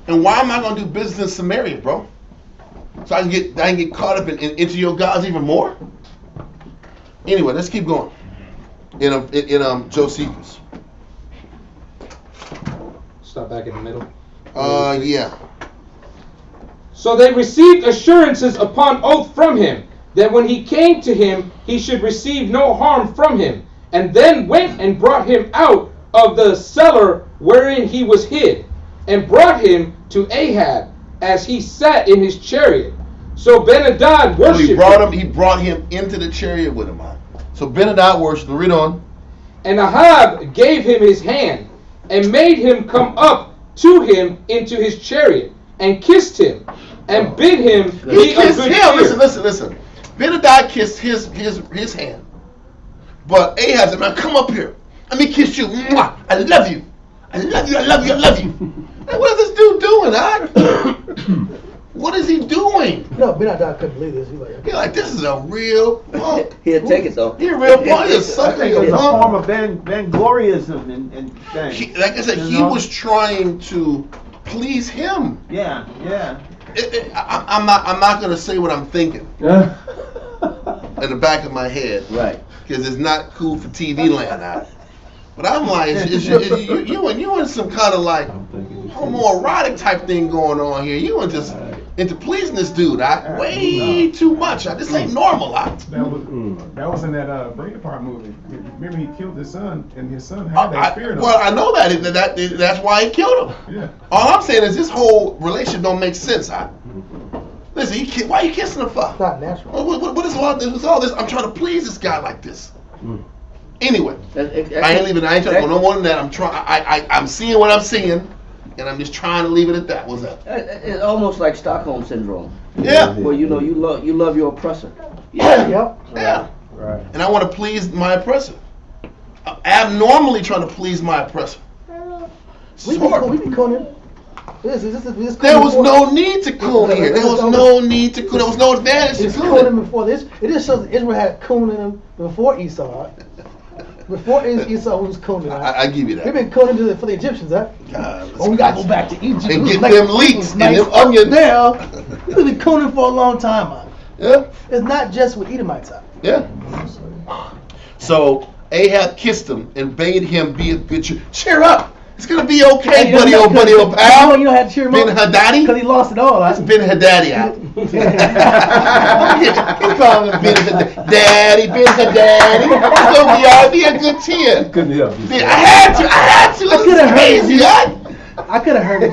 [SPEAKER 1] And why am I going to do business in Samaria, bro? So I can get caught up into your gods even more? Anyway, let's keep going. In Josephus.
[SPEAKER 8] Stop back in the middle.
[SPEAKER 1] Yeah.
[SPEAKER 8] So they received assurances upon oath from him, that when he came to him, he should receive no harm from him, and then went and brought him out of the cellar wherein he was hid, and brought him to Ahab as he sat in his chariot. So Ben-Hadad worshipped
[SPEAKER 1] So he brought him into the chariot with him. So Ben-Hadad worshipped. Read on.
[SPEAKER 8] And Ahab gave him his hand, and made him come up to him into his chariot, and kissed him, and bid him be of good cheer.
[SPEAKER 1] Listen. Ben-Hadad kissed his hand. But Ahab said, man, come up here. Let me kiss you. Mwah. I love you. I love you. Hey, what is this dude doing, What is he doing?
[SPEAKER 2] No, Ben-Hadad couldn't believe this.
[SPEAKER 1] He's like, this is a real punk.
[SPEAKER 6] He'll take it though.
[SPEAKER 1] He's a real punk.
[SPEAKER 7] I think it's a form of vaingloriousm and things.
[SPEAKER 1] Like I said, he was trying to please him.
[SPEAKER 7] Yeah.
[SPEAKER 1] I'm not gonna say what I'm thinking in the back of my head,
[SPEAKER 6] Right?
[SPEAKER 1] Because it's not cool for TV land now. But I'm like, you in some kind of like homoerotic type thing going on here. You were just into pleasing this dude. Way too much. This ain't normal.
[SPEAKER 9] That was in that Braveheart movie. Remember, he killed his son, and his son had that spirit.
[SPEAKER 1] Well, I know that's why he killed him.
[SPEAKER 9] Yeah.
[SPEAKER 1] All I'm saying is this whole relationship don't make sense. Listen, why are you kissing him for?
[SPEAKER 2] It's not natural.
[SPEAKER 1] What is all this? I'm trying to please this guy like this. Anyway, I ain't trying to go no more than that. I'm seeing what I'm seeing, and I'm just trying to leave it at that. What's that?
[SPEAKER 6] It's almost like Stockholm syndrome.
[SPEAKER 1] Yeah.
[SPEAKER 6] Where you love your oppressor.
[SPEAKER 1] Yeah.
[SPEAKER 2] Yep.
[SPEAKER 1] Yeah. Right. And I want to please my oppressor. I'm abnormally trying to please my oppressor.
[SPEAKER 2] We be cooning.
[SPEAKER 1] There was no need to coon here. There was no need to coon. There was no advantage to cooning.
[SPEAKER 2] Before this. It just shows that Israel had coon in them before Esau. Before Esau was cooning.
[SPEAKER 1] I give you that.
[SPEAKER 2] We've been cooning for the Egyptians, huh?
[SPEAKER 1] God,
[SPEAKER 2] we gotta go back to Egypt
[SPEAKER 1] and get them leeks and them onions.
[SPEAKER 2] Now, we've been cooning for a long time, man.
[SPEAKER 1] Yeah.
[SPEAKER 2] It's not just with Edomites.
[SPEAKER 1] Yeah. So Ahab kissed him and bade him be a good cheer up. It's gonna be okay, buddy, old pal.
[SPEAKER 2] You don't have to cheer him up.
[SPEAKER 1] Ben-Hadad?
[SPEAKER 2] Because he lost it all.
[SPEAKER 1] It's Ben-Hadad out. He called him Ben-Hadad. Daddy, Ben-Hadad. It's gonna be a good cheer.
[SPEAKER 5] Couldn't help you.
[SPEAKER 1] I had to. It's crazy,
[SPEAKER 2] I could have heard it.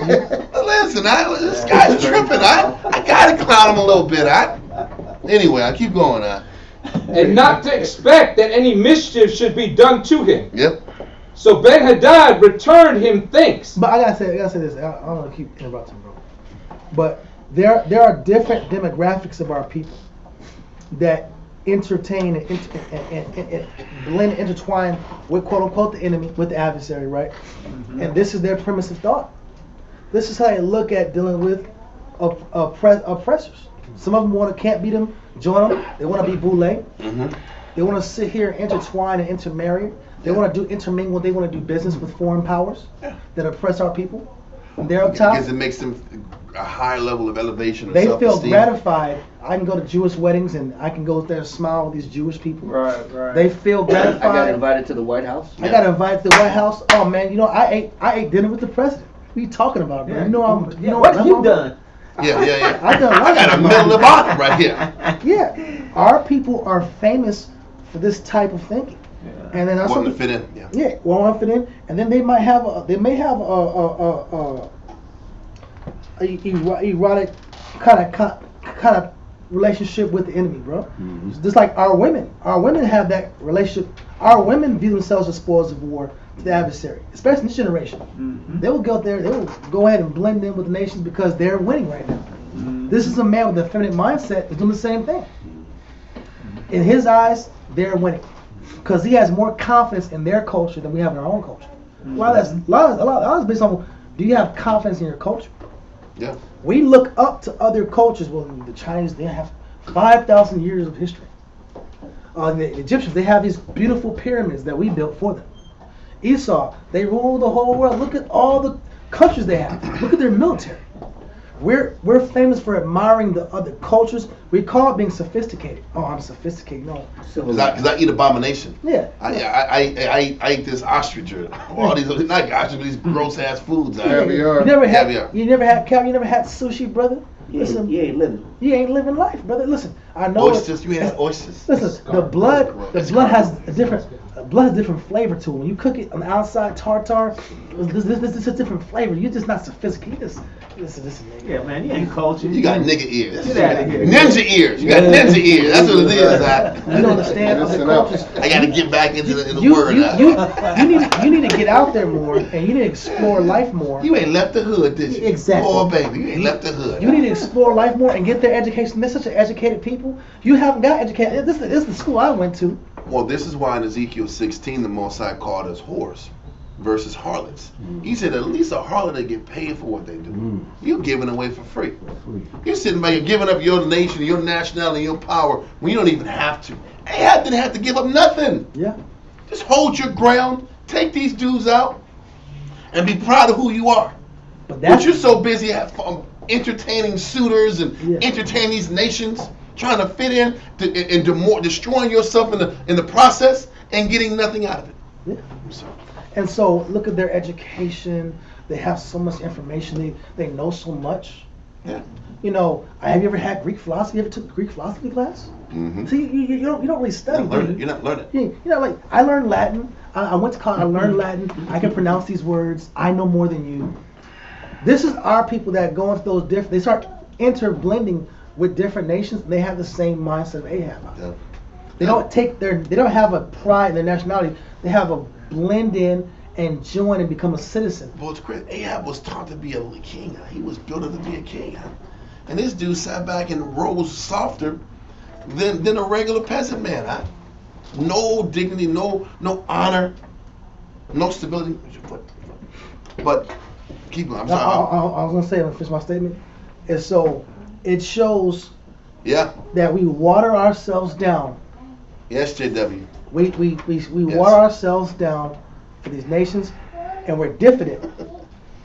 [SPEAKER 1] Listen, this guy's tripping. I gotta clown him a little bit. Anyway, I keep going.
[SPEAKER 8] And not to expect that any mischief should be done to him.
[SPEAKER 1] Yep.
[SPEAKER 8] So Ben-Hadad returned him thanks.
[SPEAKER 2] But I gotta say this. I don't want to keep interrupting, bro. But there are different demographics of our people that entertain and blend, intertwine with quote unquote the enemy, with the adversary, right? Mm-hmm. And this is their premise of thought. This is how they look at dealing with oppressors. Some of them can't beat them, join them. They want to be boule. Mm-hmm. They want to sit here and intertwine and intermarry. They want to intermingle. They want to do business with foreign powers that oppress our people. And they're up top.
[SPEAKER 1] Because it makes them a higher level of elevation and
[SPEAKER 2] they
[SPEAKER 1] self-esteem.
[SPEAKER 2] Feel gratified. I can go to Jewish weddings and I can go there and smile with these Jewish people.
[SPEAKER 7] Right.
[SPEAKER 2] They feel gratified.
[SPEAKER 6] I got invited to the White House.
[SPEAKER 2] I got invited to the White House. Oh man, I ate dinner with the president. What are you talking about, bro?
[SPEAKER 7] Yeah. What have you done?
[SPEAKER 1] Yeah.
[SPEAKER 2] I
[SPEAKER 1] got a medal of honor right here.
[SPEAKER 2] Yeah, our people are famous for this type of thinking.
[SPEAKER 1] Yeah.
[SPEAKER 2] And then
[SPEAKER 1] want to fit in.
[SPEAKER 2] Yeah, want to fit in, and then they may have a erotic kind of relationship with the enemy, bro. Mm-hmm. Just like our women have that relationship. Our women view themselves as spoils of war to the adversary, especially in this generation. Mm-hmm. They will go there. They will go ahead and blend in with the nations because they're winning right now. Mm-hmm. This is a man with a feminine mindset who's doing the same thing. In his eyes, they're winning because he has more confidence in their culture than we have in our own culture. Mm-hmm. A lot is based on, do you have confidence in your culture?
[SPEAKER 1] Yeah.
[SPEAKER 2] We look up to other cultures. Well, the Chinese, they have 5,000 years of history. The Egyptians, they have these beautiful pyramids that we built for them. Esau, they rule the whole world. Look at all the countries they have. Look at their military. We're famous for admiring the other cultures. We call it being sophisticated. Oh, I'm sophisticated. No.
[SPEAKER 1] Because I eat abomination.
[SPEAKER 2] Yeah.
[SPEAKER 1] I eat this ostrich or all these, not ostrich, but these gross ass foods.
[SPEAKER 2] Caviar. You never had caviar. You never had sushi, brother. Listen,
[SPEAKER 6] you ain't living.
[SPEAKER 2] You ain't living life, brother. Listen, I know.
[SPEAKER 1] Oysters. You had oysters.
[SPEAKER 2] Listen, the blood has a different. blood has a different flavor to it. When you cook it on the outside, tartar, this is a different flavor. You're just not sophisticated. You just listen, nigga.
[SPEAKER 7] Yeah, man, you ain't cultured.
[SPEAKER 1] You got nigga ears.
[SPEAKER 7] Get out of here.
[SPEAKER 1] Ninja ears. You got ninja ears. That's what it is.
[SPEAKER 2] You don't understand other cultures.
[SPEAKER 1] I got to get back into the word now.
[SPEAKER 2] You need to get out there more, and you need to explore life more.
[SPEAKER 1] You ain't left the hood, did you?
[SPEAKER 2] Exactly.
[SPEAKER 1] Oh, baby, you ain't left the hood.
[SPEAKER 2] You need to explore life more and get their education. They're such an educated people. You haven't got educated. This is the school I went to.
[SPEAKER 1] Well, this is why in Ezekiel 16 the Most High called us whores versus harlots. He said at least a harlot they get paid for what they do. You're giving away for free. You're sitting back, you're giving up your nation, your nationality, your power when you don't even have to. Ahab didn't have to give up nothing.
[SPEAKER 2] Yeah.
[SPEAKER 1] Just hold your ground, take these dudes out, and be proud of who you are. But you're so busy entertaining suitors and entertaining these nations, trying to fit in and destroying yourself in the process and getting nothing out of it.
[SPEAKER 2] Yeah. And so look at their education. They have so much information. They know so much.
[SPEAKER 1] Yeah.
[SPEAKER 2] You know, have you ever had Greek philosophy? You ever took a Greek philosophy class? Mm-hmm. See, you don't really study.
[SPEAKER 1] You're not learning.
[SPEAKER 2] You know, like I learned Latin. I went to college. I learned Latin. I can pronounce these words. I know more than you. This is our people that go into those different. They start interblending with different nations. And they have the same mindset of Ahab.
[SPEAKER 1] Yeah.
[SPEAKER 2] They don't have a pride in their nationality. They have a blend in and join and become a citizen.
[SPEAKER 1] Well, it's crazy. Ahab was taught to be a king. He was built up to be a king. And this dude sat back and rose softer than a regular peasant man. No dignity, no honor, no stability. But keep going. I'm sorry.
[SPEAKER 2] I was going to say, I'm going to finish my statement. And so it shows that we water ourselves down.
[SPEAKER 1] Yes, JW.
[SPEAKER 2] We water ourselves down for these nations, and we're diffident.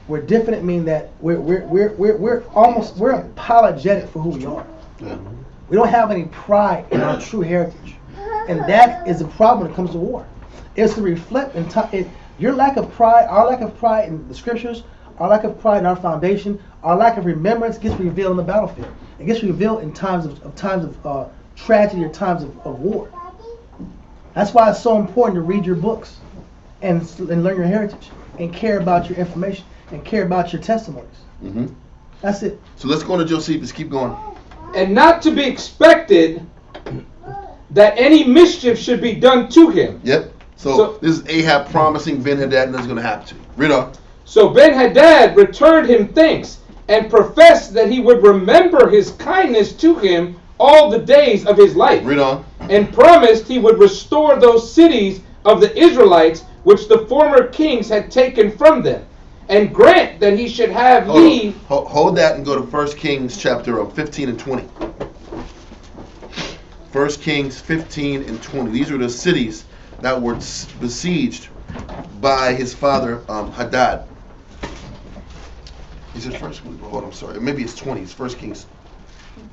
[SPEAKER 2] We're diffident, meaning that we're apologetic for who we are.
[SPEAKER 1] Yeah.
[SPEAKER 2] We don't have any pride in our true heritage, and that is a problem when it comes to war. It's to reflect your lack of pride, our lack of pride in the scriptures, our lack of pride in our foundation, our lack of remembrance gets revealed in the battlefield. It gets revealed in times of tragedy or times of war. That's why it's so important to read your books and learn your heritage and care about your information and care about your testimonies.
[SPEAKER 1] Mm-hmm.
[SPEAKER 2] That's it.
[SPEAKER 1] So let's go to Josephus. Keep going.
[SPEAKER 8] And not to be expected that any mischief should be done to him.
[SPEAKER 1] Yep. So this is Ahab promising Ben-Hadad that's going to happen to him. Read on.
[SPEAKER 8] So Ben-Hadad returned him thanks and professed that he would remember his kindness to him all the days of his life.
[SPEAKER 1] Read on.
[SPEAKER 8] And promised he would restore those cities of the Israelites which the former kings had taken from them, and grant that he should have leave.
[SPEAKER 1] Hold that and go to 1 Kings chapter 15 and 20. 1 Kings 15 and 20. These are the cities that were besieged by his father Hadad. He said first. Hold on, I'm sorry. Maybe it's 20. It's 1 Kings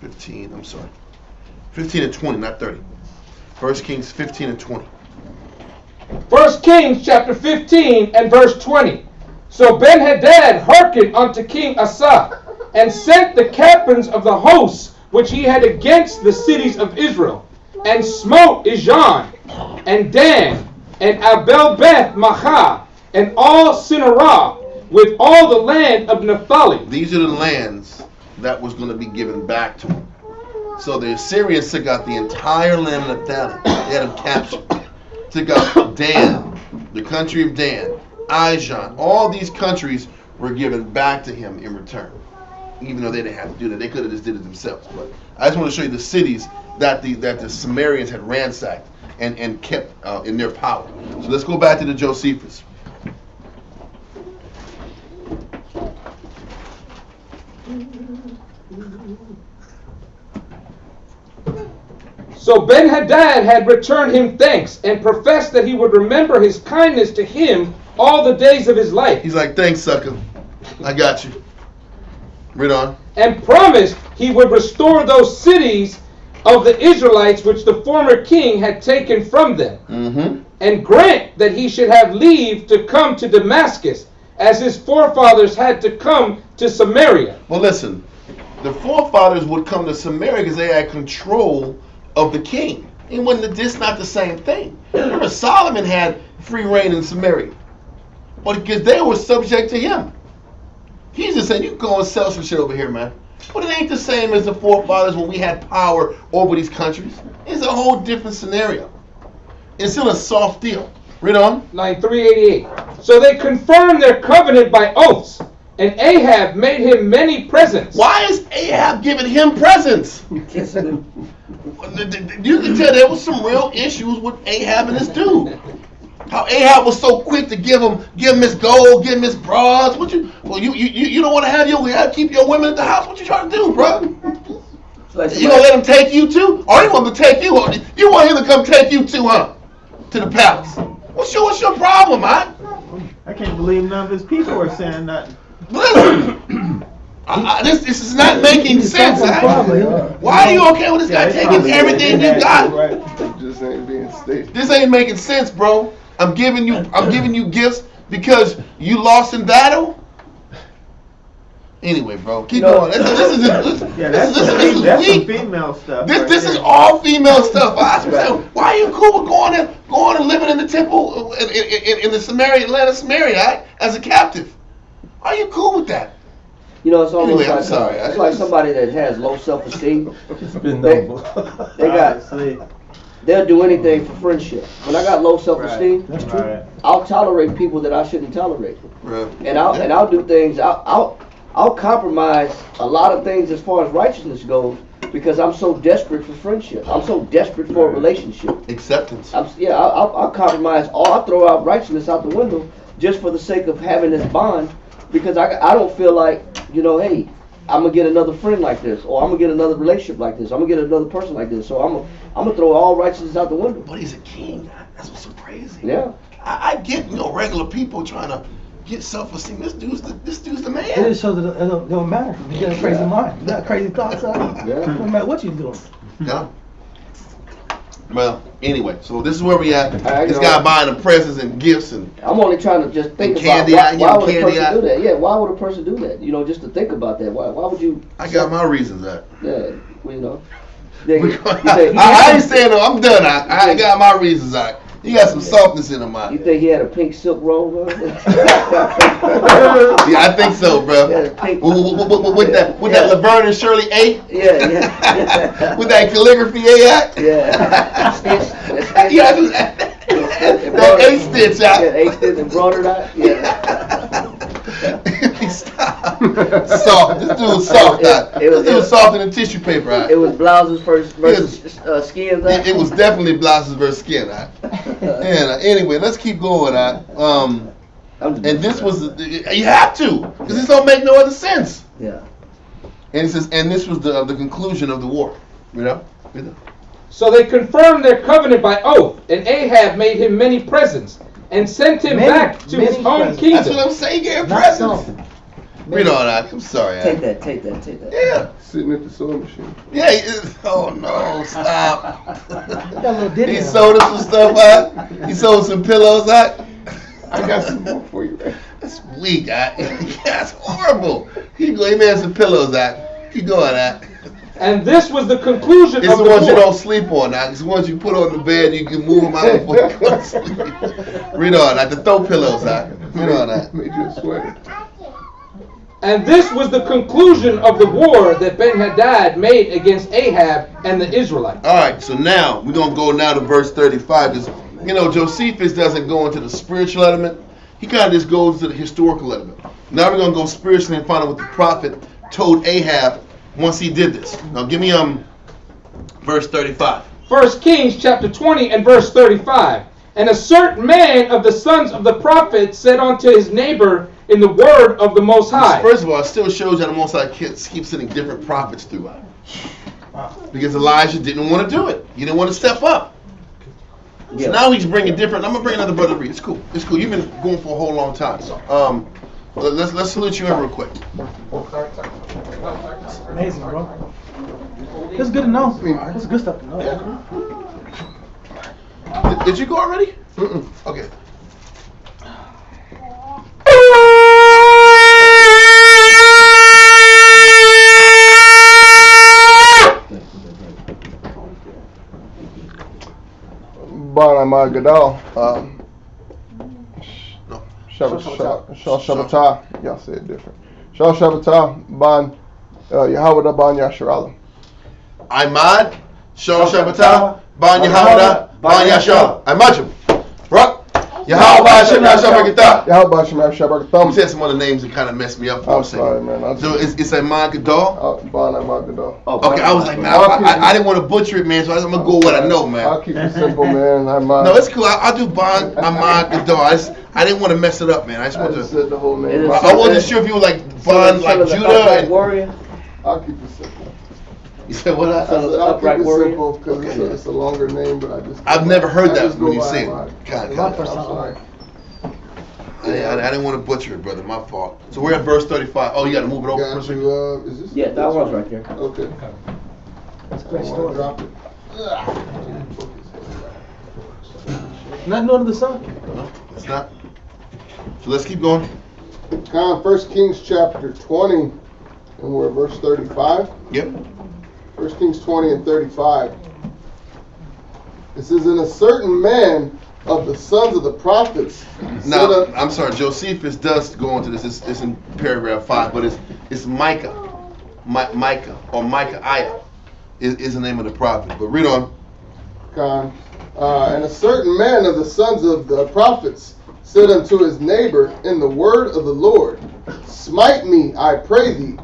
[SPEAKER 1] 15. I'm sorry. 15 and 20, not 30. 1 Kings 15 and 20.
[SPEAKER 8] 1 Kings chapter 15 and verse 20. So Ben-Hadad hearkened unto King Asa, and sent the captains of the hosts which he had against the cities of Israel, and smote Ijon, and Dan, and Abel-Beth-Maachah, and all Sinarah, with all the land of Naphtali.
[SPEAKER 1] These are the lands that was going to be given back to him. So the Assyrians took out the entire land of Naphtali. They had them captured. Took out Dan, the country of Dan, Ijon. All these countries were given back to him in return. Even though they didn't have to do that. They could have just did it themselves. But I just want to show you the cities that the Sumerians had ransacked and kept in their power. So let's go back to the Josephus.
[SPEAKER 8] So Ben-Hadad had returned him thanks, and professed that he would remember his kindness to him all the days of his life.
[SPEAKER 1] He's like, thanks, sucker. I got you. Read on.
[SPEAKER 8] And promised he would restore those cities of the Israelites which the former king had taken from them.
[SPEAKER 1] Mm-hmm.
[SPEAKER 8] And grant that he should have leave to come to Damascus, as his forefathers had to come to Samaria.
[SPEAKER 1] Well, listen. The forefathers would come to Samaria because they had control of the king. And when this not the same thing. Remember, Solomon had free reign in Samaria, but because they were subject to him. He's just saying, you can go and sell some shit over here, man. But it ain't the same as the forefathers when we had power over these countries. It's a whole different scenario. It's still a soft deal. Read on.
[SPEAKER 8] Line 388. So they confirmed their covenant by oaths, and Ahab made him many presents.
[SPEAKER 1] Why is Ahab giving him presents? You can tell there was some real issues with Ahab and this dude. How Ahab was so quick to give him his gold, give him his bras. You don't want to have keep your women at the house. What you trying to do, bro? You gonna let him take you too, or you want him to take you? You want him to come take you too, huh? To the palace. What's your problem, man?
[SPEAKER 7] I can't believe none of his people are saying nothing.
[SPEAKER 1] Listen, this is not making sense. Why are you okay with this guy taking everything you got?
[SPEAKER 4] It just ain't being stated.
[SPEAKER 1] This ain't making sense, bro. I'm giving you gifts because you lost in battle. Anyway, bro, keep going. This is
[SPEAKER 7] some female stuff.
[SPEAKER 1] This is all female stuff. Why are you cool with going and living in the temple in the land of Samaria as a captive? Are you cool with that?
[SPEAKER 6] You know, it's almost
[SPEAKER 1] I'm sorry.
[SPEAKER 6] It's like somebody that has low self-esteem. They'll do anything for friendship. When I got low self-esteem,
[SPEAKER 2] That's true.
[SPEAKER 7] Right.
[SPEAKER 6] I'll tolerate people that I shouldn't tolerate.
[SPEAKER 1] Right.
[SPEAKER 6] And I'll do things. I'll compromise a lot of things as far as righteousness goes because I'm so desperate for friendship. I'm so desperate for a relationship.
[SPEAKER 1] Acceptance.
[SPEAKER 6] I'll compromise. I'll throw out righteousness out the window just for the sake of having this bond because I don't feel like, hey, I'm gonna get another friend like this, or I'm gonna get another relationship like this, I'm gonna get another person like this. So I'm gonna throw all righteousness out the window.
[SPEAKER 1] But he's a king. That's what's so crazy.
[SPEAKER 6] Yeah.
[SPEAKER 1] I get regular people trying to get self-esteem. This dude's the man.
[SPEAKER 2] It just shows that it don't matter. You got a crazy mind. You got crazy thoughts. No matter what you're doing.
[SPEAKER 1] Yeah. Well, anyway, so this is where we at. This guy buying the presents and gifts and.
[SPEAKER 6] I'm only trying to just think about why would a person do that? Yeah, why would a person do that? Just to think about that. Why would you?
[SPEAKER 1] I got my reasons. That.
[SPEAKER 6] Yeah,
[SPEAKER 1] I ain't saying no. I'm done. I got my reasons. You got some softness in the mind.
[SPEAKER 6] You think he had a pink silk robe on?
[SPEAKER 1] Yeah, I think so, bro. With that Laverne and Shirley A.
[SPEAKER 6] Yeah.
[SPEAKER 1] With that calligraphy A act.
[SPEAKER 6] Yeah.
[SPEAKER 1] That A stitch out.
[SPEAKER 6] Yeah, A stitch embroidered out. Yeah.
[SPEAKER 1] Stop. Soft. This dude's soft. This dude's softer than tissue paper.
[SPEAKER 6] It was blouses versus skins.
[SPEAKER 1] It was definitely blouses versus skin. Anyway, let's keep going. And this was you have to because this don't make no other sense.
[SPEAKER 6] Yeah.
[SPEAKER 1] And it says, and this was the conclusion of the war.
[SPEAKER 8] So they confirmed their covenant by oath, and Ahab made him many presents and sent him back to his own kingdom.
[SPEAKER 1] That's what I'm saying. Gave presents. Read all that. I'm sorry.
[SPEAKER 6] Take that.
[SPEAKER 1] Yeah.
[SPEAKER 4] Sitting at the sewing machine.
[SPEAKER 1] Yeah. Oh no! Stop. He
[SPEAKER 2] He
[SPEAKER 1] sold us some stuff out. He sold some pillows out.
[SPEAKER 4] I got some more for you, man.
[SPEAKER 1] That's weak. That's horrible. He made some pillows out. Keep going out.
[SPEAKER 8] And this was the conclusion
[SPEAKER 1] It's
[SPEAKER 8] of
[SPEAKER 1] the
[SPEAKER 8] the
[SPEAKER 1] ones you
[SPEAKER 8] war.
[SPEAKER 1] don't sleep on now. It's the ones you put on the bed. You can move them out before you go to sleep. Read on that. The throw pillows out. Read on that.
[SPEAKER 4] Made you a sweater.
[SPEAKER 8] And this was the conclusion of the war that Ben-Hadad made against Ahab and the Israelites.
[SPEAKER 1] All right. So now we're gonna go now to verse 35 because Josephus doesn't go into the spiritual element. He kind of just goes to the historical element. Now we're gonna go spiritually and find out what the prophet told Ahab once he did this. Now give me verse 35.
[SPEAKER 8] 1 Kings chapter 20 and verse 35. And a certain man of the sons of the prophet said unto his neighbor in the word of the Most High.
[SPEAKER 1] First of all, it still shows that the Most High keeps sending different prophets throughout. Because Elijah didn't want to do it. He didn't want to step up. So now he's bringing different. I'm gonna bring another brother to read. It's cool. You've been going for a whole long time. Let's salute you in real quick.
[SPEAKER 2] Amazing, bro. It's good to know. It's good stuff to know.
[SPEAKER 1] Did you go already? Okay.
[SPEAKER 4] Bon Gadal. Shal Shabbatah. Y'all say it different. Shal Shabbatah Ban Yahweh Ban Yasharala.
[SPEAKER 1] Imad, Shal Shabbatah, Ban Yahweh, Ban Yasharala. Imagine. Right? Yahweh Hashem Yashabakatah.
[SPEAKER 4] Yahweh Hashem Yashabakatah.
[SPEAKER 1] You said some other names that kind of messed me up for
[SPEAKER 4] I'm
[SPEAKER 1] a second.
[SPEAKER 4] sorry, man.
[SPEAKER 1] So it's Imad Gadol?
[SPEAKER 4] Ban Gadal.
[SPEAKER 1] Okay, I was like, man, I didn't want to butcher it, man, so I'm going to go with what I know, man.
[SPEAKER 4] I'll keep it simple, man.
[SPEAKER 1] No, it's cool. I'll do Ban Imad Gadol. I didn't want to mess it up, man. I just wanted to.
[SPEAKER 4] Said the whole name.
[SPEAKER 1] I wasn't sure if you were like Ban, like Judah. And,
[SPEAKER 6] warrior.
[SPEAKER 4] I'll keep it simple.
[SPEAKER 1] You said what?
[SPEAKER 4] I'll keep
[SPEAKER 6] upright
[SPEAKER 4] it
[SPEAKER 6] warrior.
[SPEAKER 4] simple because it's a longer name, but
[SPEAKER 1] I've never heard that
[SPEAKER 4] just
[SPEAKER 1] when
[SPEAKER 4] go
[SPEAKER 1] you
[SPEAKER 4] by
[SPEAKER 1] say
[SPEAKER 4] Imad.
[SPEAKER 1] it. God,
[SPEAKER 2] I'm sorry.
[SPEAKER 1] I didn't want to butcher it, brother. My fault. So we're at verse 35. Oh, you got to move it over.
[SPEAKER 4] Got you, is this?
[SPEAKER 6] Yeah, that was right there.
[SPEAKER 4] Okay.
[SPEAKER 2] That's a great
[SPEAKER 4] I wanna
[SPEAKER 2] story.
[SPEAKER 4] drop it.
[SPEAKER 2] Not known to the sun.
[SPEAKER 1] No, it's not. So let's keep going.
[SPEAKER 4] 1 Kings chapter 20, and we're at verse 35.
[SPEAKER 1] Yep.
[SPEAKER 4] 1 Kings 20 and 35. It says, "And a certain man of the sons of the prophets."
[SPEAKER 1] Now, I'm sorry, Josephus does go into this. It's in paragraph 5, but it's Micah. Micah, or Micaiah is the name of the prophet. But read on.
[SPEAKER 4] And a certain man of the sons of the prophets said unto his neighbor in the word of the Lord, "Smite me, I pray thee."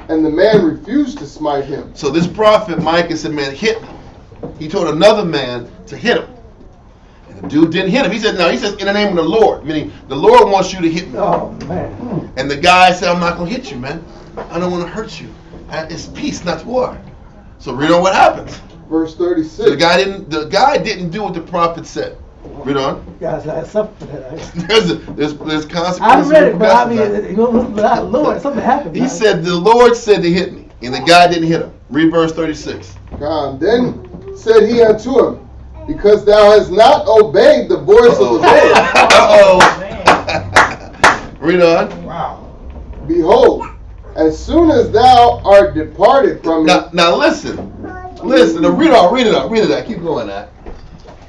[SPEAKER 4] And the man refused to smite him.
[SPEAKER 1] So this prophet Micah said, man, hit me. He told another man to hit him. And the dude didn't hit him. He said, no, he says, in the name of the Lord. Meaning, the Lord wants you to hit me.
[SPEAKER 2] Oh, man.
[SPEAKER 1] And the guy said, I'm not going to hit you, man. I don't want to hurt you. It's peace, not war. So read on what happens.
[SPEAKER 4] Verse 36.
[SPEAKER 1] So the guy didn't do what the prophet said. Read on.
[SPEAKER 2] Guys, that's something for that.
[SPEAKER 1] There's consequences.
[SPEAKER 2] I read it, but I mean, Lord, something happened.
[SPEAKER 1] He said, the Lord said to hit me. And the guy didn't hit him. Read verse 36.
[SPEAKER 4] Then said he unto him, "Because thou hast not obeyed the voice of the Lord."
[SPEAKER 1] Uh-oh. Read on.
[SPEAKER 9] Wow.
[SPEAKER 4] "Behold, as soon as thou art departed from me."
[SPEAKER 1] Now listen. Now read it out. Keep going, that.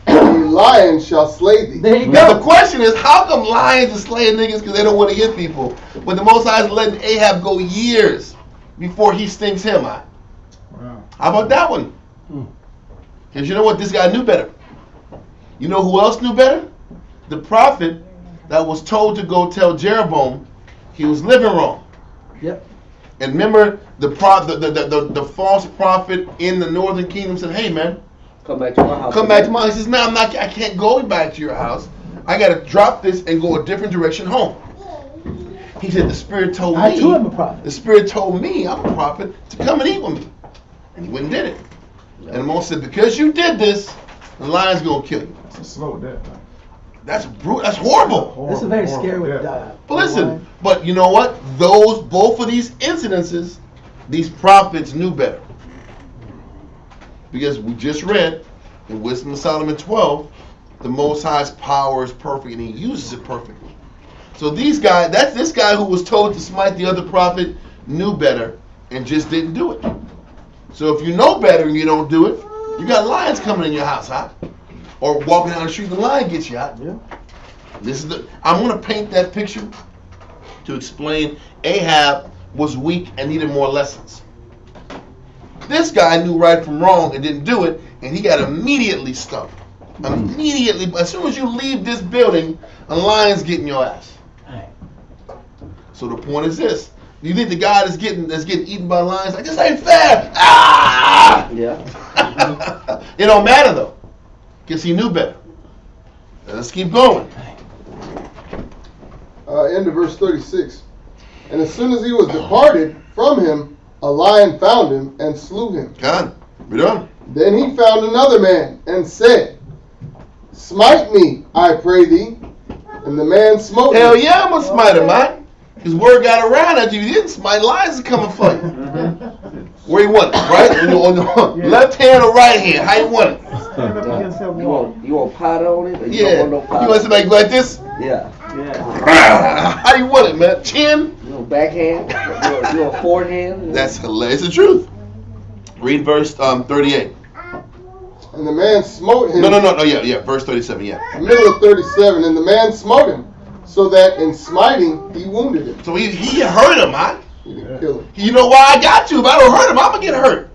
[SPEAKER 4] "A lion shall slay thee."
[SPEAKER 2] There you
[SPEAKER 1] Now
[SPEAKER 2] go.
[SPEAKER 1] the question is, how come lions are slaying niggas because they don't want to hit people? But the Most High is letting Ahab go years before he stings him out.
[SPEAKER 9] Wow.
[SPEAKER 1] How about that one? Because you know what? This guy knew better. You know who else knew better? The prophet that was told to go tell Jeroboam he was living wrong.
[SPEAKER 2] Yep.
[SPEAKER 1] And remember, the false prophet in the northern kingdom said, "Hey, man,
[SPEAKER 6] Come back to my house.
[SPEAKER 1] come back to my house." He says, "Man, I can't go back to your house. I got to drop this and go a different direction home." He said, "The Spirit told me."
[SPEAKER 2] I too am a prophet.
[SPEAKER 1] The Spirit told me, I'm a prophet, to come and eat with me. And he went and did it. And the Moses said, "Because you did this, the lion's going to kill you."
[SPEAKER 9] It's a slow death. Man.
[SPEAKER 1] That's brutal. That's horrible.
[SPEAKER 2] This is a very scary way to
[SPEAKER 9] death.
[SPEAKER 2] die.
[SPEAKER 1] But listen, but you know what? Both of these incidences, these prophets knew better. Because we just read in Wisdom of Solomon 12, the Most High's power is perfect and he uses it perfectly. So this guy who was told to smite the other prophet knew better and just didn't do it. So if you know better and you don't do it, you got lions coming in your house, huh? Or walking down the street, the lion gets you out.
[SPEAKER 2] Yeah.
[SPEAKER 1] I'm going to paint that picture to explain Ahab was weak and needed more lessons. This guy knew right from wrong and didn't do it, and he got immediately stung. Immediately, as soon as you leave this building, a lion's getting your ass. So the point is this: do you think the guy that's getting eaten by lions, like, this ain't fair? Ah!
[SPEAKER 6] Yeah.
[SPEAKER 1] It don't matter though, because he knew better. Let's keep going.
[SPEAKER 4] End of verse 36. "And as soon as he was departed from him, a lion found him and slew him.
[SPEAKER 1] God, read on.
[SPEAKER 4] Then he found another man and said, Smite me, I pray thee. And the man smote him.
[SPEAKER 1] Hell yeah, I'm gonna smite him, man. His word got around that you didn't smite. Lions are coming for you. Where you want it, right? On the left hand or right hand? How you want it?
[SPEAKER 7] Stand up against that
[SPEAKER 6] You
[SPEAKER 7] wall.
[SPEAKER 6] want powder on it? Or you
[SPEAKER 1] Yeah.
[SPEAKER 6] don't want no powder?
[SPEAKER 1] You want somebody like this?
[SPEAKER 6] Yeah.
[SPEAKER 7] Yeah.
[SPEAKER 1] How you want it, man? Chin?
[SPEAKER 6] You want backhand? You want forehand?
[SPEAKER 1] That's hilarious. It's the truth. Read verse 38.
[SPEAKER 4] And the man smote him.
[SPEAKER 1] No, yeah, verse 37, yeah.
[SPEAKER 4] Middle of 37, and the man smote him, so that in smiting he wounded him.
[SPEAKER 1] So he hurt him, huh?
[SPEAKER 4] He didn't kill him.
[SPEAKER 1] You know why I got you? If I don't hurt him, I'm going to get hurt.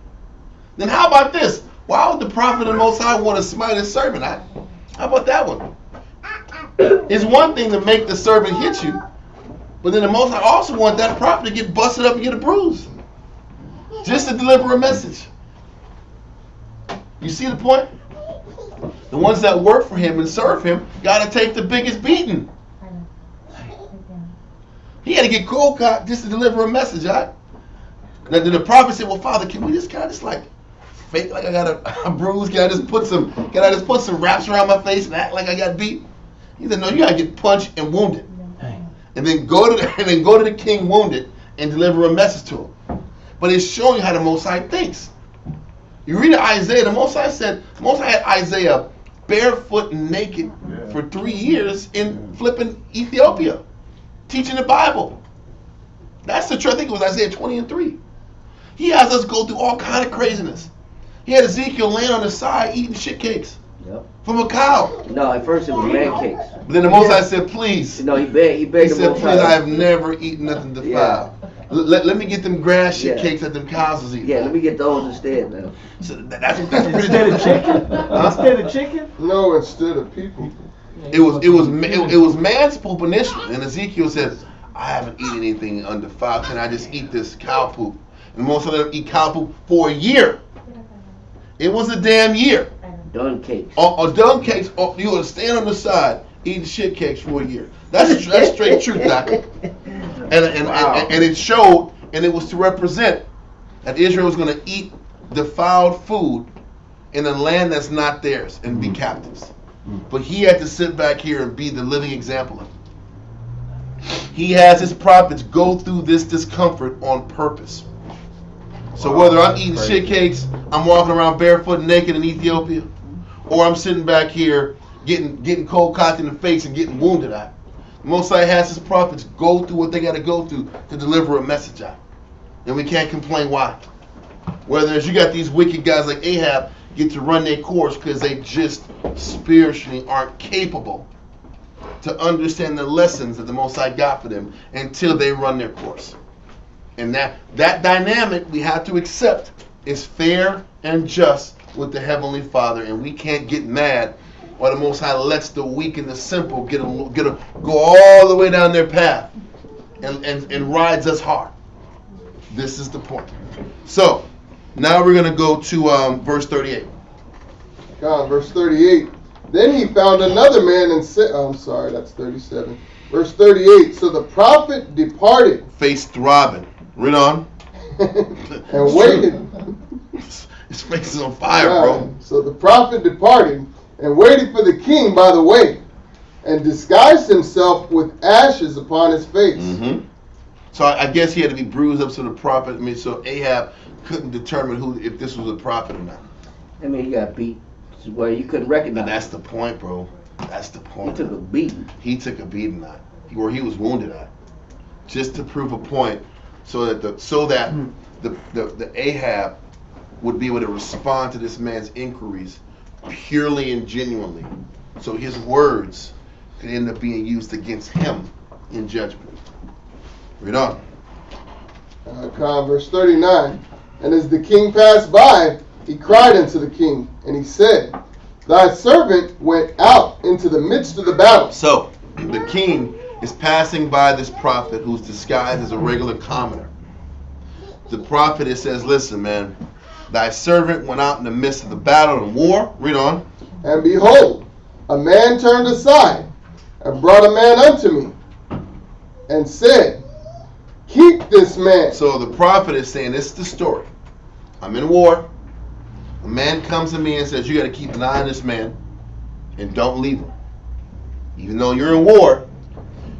[SPEAKER 1] Then how about this? Why would the prophet of the Most High want to smite his servant? Huh? How about that one? It's one thing to make the servant hit you, but then the Most High also want that prophet to get busted up and get a bruise. Just to deliver a message. You see the point? The ones that work for him and serve him got to take the biggest beating. He had to get cold cut just to deliver a message, right? Now, then the prophet said, "Well, Father, can I just like fake like I got a bruise? Can I just put some wraps around my face and act like I got beat?" He said, "No, you got to get punched and wounded, and then go to the king wounded and deliver a message to him." But it's showing you how the Most High thinks. You read Isaiah, the Most High had Isaiah barefoot and naked for 3 years in flipping Ethiopia, teaching the Bible. That's the truth. I think it was Isaiah 20:3. He has us go through all kind of craziness. He had Ezekiel laying on his side eating shit cakes from a cow.
[SPEAKER 6] No, at first it was man cakes.
[SPEAKER 1] But then the Most High said, "Please."
[SPEAKER 6] No, he begged.
[SPEAKER 1] He said, "Please, I have never eaten nothing defiled. Let me get them grass shit cakes that them cows was eating."
[SPEAKER 6] Yeah, let me get those instead, man.
[SPEAKER 1] So that's pretty
[SPEAKER 7] Instead of chicken? Instead of chicken?
[SPEAKER 4] No, instead of people.
[SPEAKER 1] It was man's poop initially, and Ezekiel said, "I haven't eaten anything undefiled. Can I just eat this cow poop?" And most of them eat cow poop for a year. It was a damn year.
[SPEAKER 6] Dung cakes.
[SPEAKER 1] Or dung cakes. Or you would stand on the side eating shit cakes for a year. That's straight truth, Doctor. And it showed, and it was to represent that Israel was going to eat defiled food in a land that's not theirs and be captives. But he had to sit back here and be the living example of it. He has his prophets go through this discomfort on purpose. So whether I'm eating shit cakes, I'm walking around barefoot and naked in Ethiopia, or I'm sitting back here getting cold cocked in the face and getting wounded at, the Most High has his prophets go through what they got to go through to deliver a message out. And we can't complain why. Whereas you got these wicked guys like Ahab get to run their course because they just spiritually aren't capable to understand the lessons that the Most High got for them until they run their course. And that dynamic we have to accept is fair and just with the Heavenly Father, and we can't get mad while the Most High lets the weak and the simple go all the way down their path and rides us hard. This is the point. So now we're going to go to verse 38.
[SPEAKER 4] Verse 38. Then he found another man and said, that's 37. Verse 38. So the prophet departed.
[SPEAKER 1] Face throbbing. Read on.
[SPEAKER 4] And waited.
[SPEAKER 1] His face is on fire, bro.
[SPEAKER 4] So the prophet departed and waited for the king by the way, and disguised himself with ashes upon his face.
[SPEAKER 1] Mm-hmm. So I guess he had to be bruised up so the prophet, so Ahab couldn't determine if this was a prophet or not.
[SPEAKER 6] I mean, he got beat where you couldn't recognize.
[SPEAKER 1] Now that's the point, bro. That's the point.
[SPEAKER 6] He took a beating.
[SPEAKER 1] He took a beating at, where he was wounded at, just to prove a point, so that the Ahab would be able to respond to this man's inquiries purely and genuinely, so his words could end up being used against him in judgment. Read on.
[SPEAKER 4] Verse 39. And as the king passed by, he cried unto the king, and he said, Thy servant went out into the midst of the battle.
[SPEAKER 1] So, the king is passing by this prophet who's disguised as a regular commoner. The prophet, it says, listen, man, thy servant went out in the midst of the battle and war. Read on.
[SPEAKER 4] And behold, a man turned aside and brought a man unto me and said, Keep this man.
[SPEAKER 1] So the prophet is saying, this is the story. I'm in war. A man comes to me and says, you got to keep an eye on this man and don't leave him. Even though you're in war,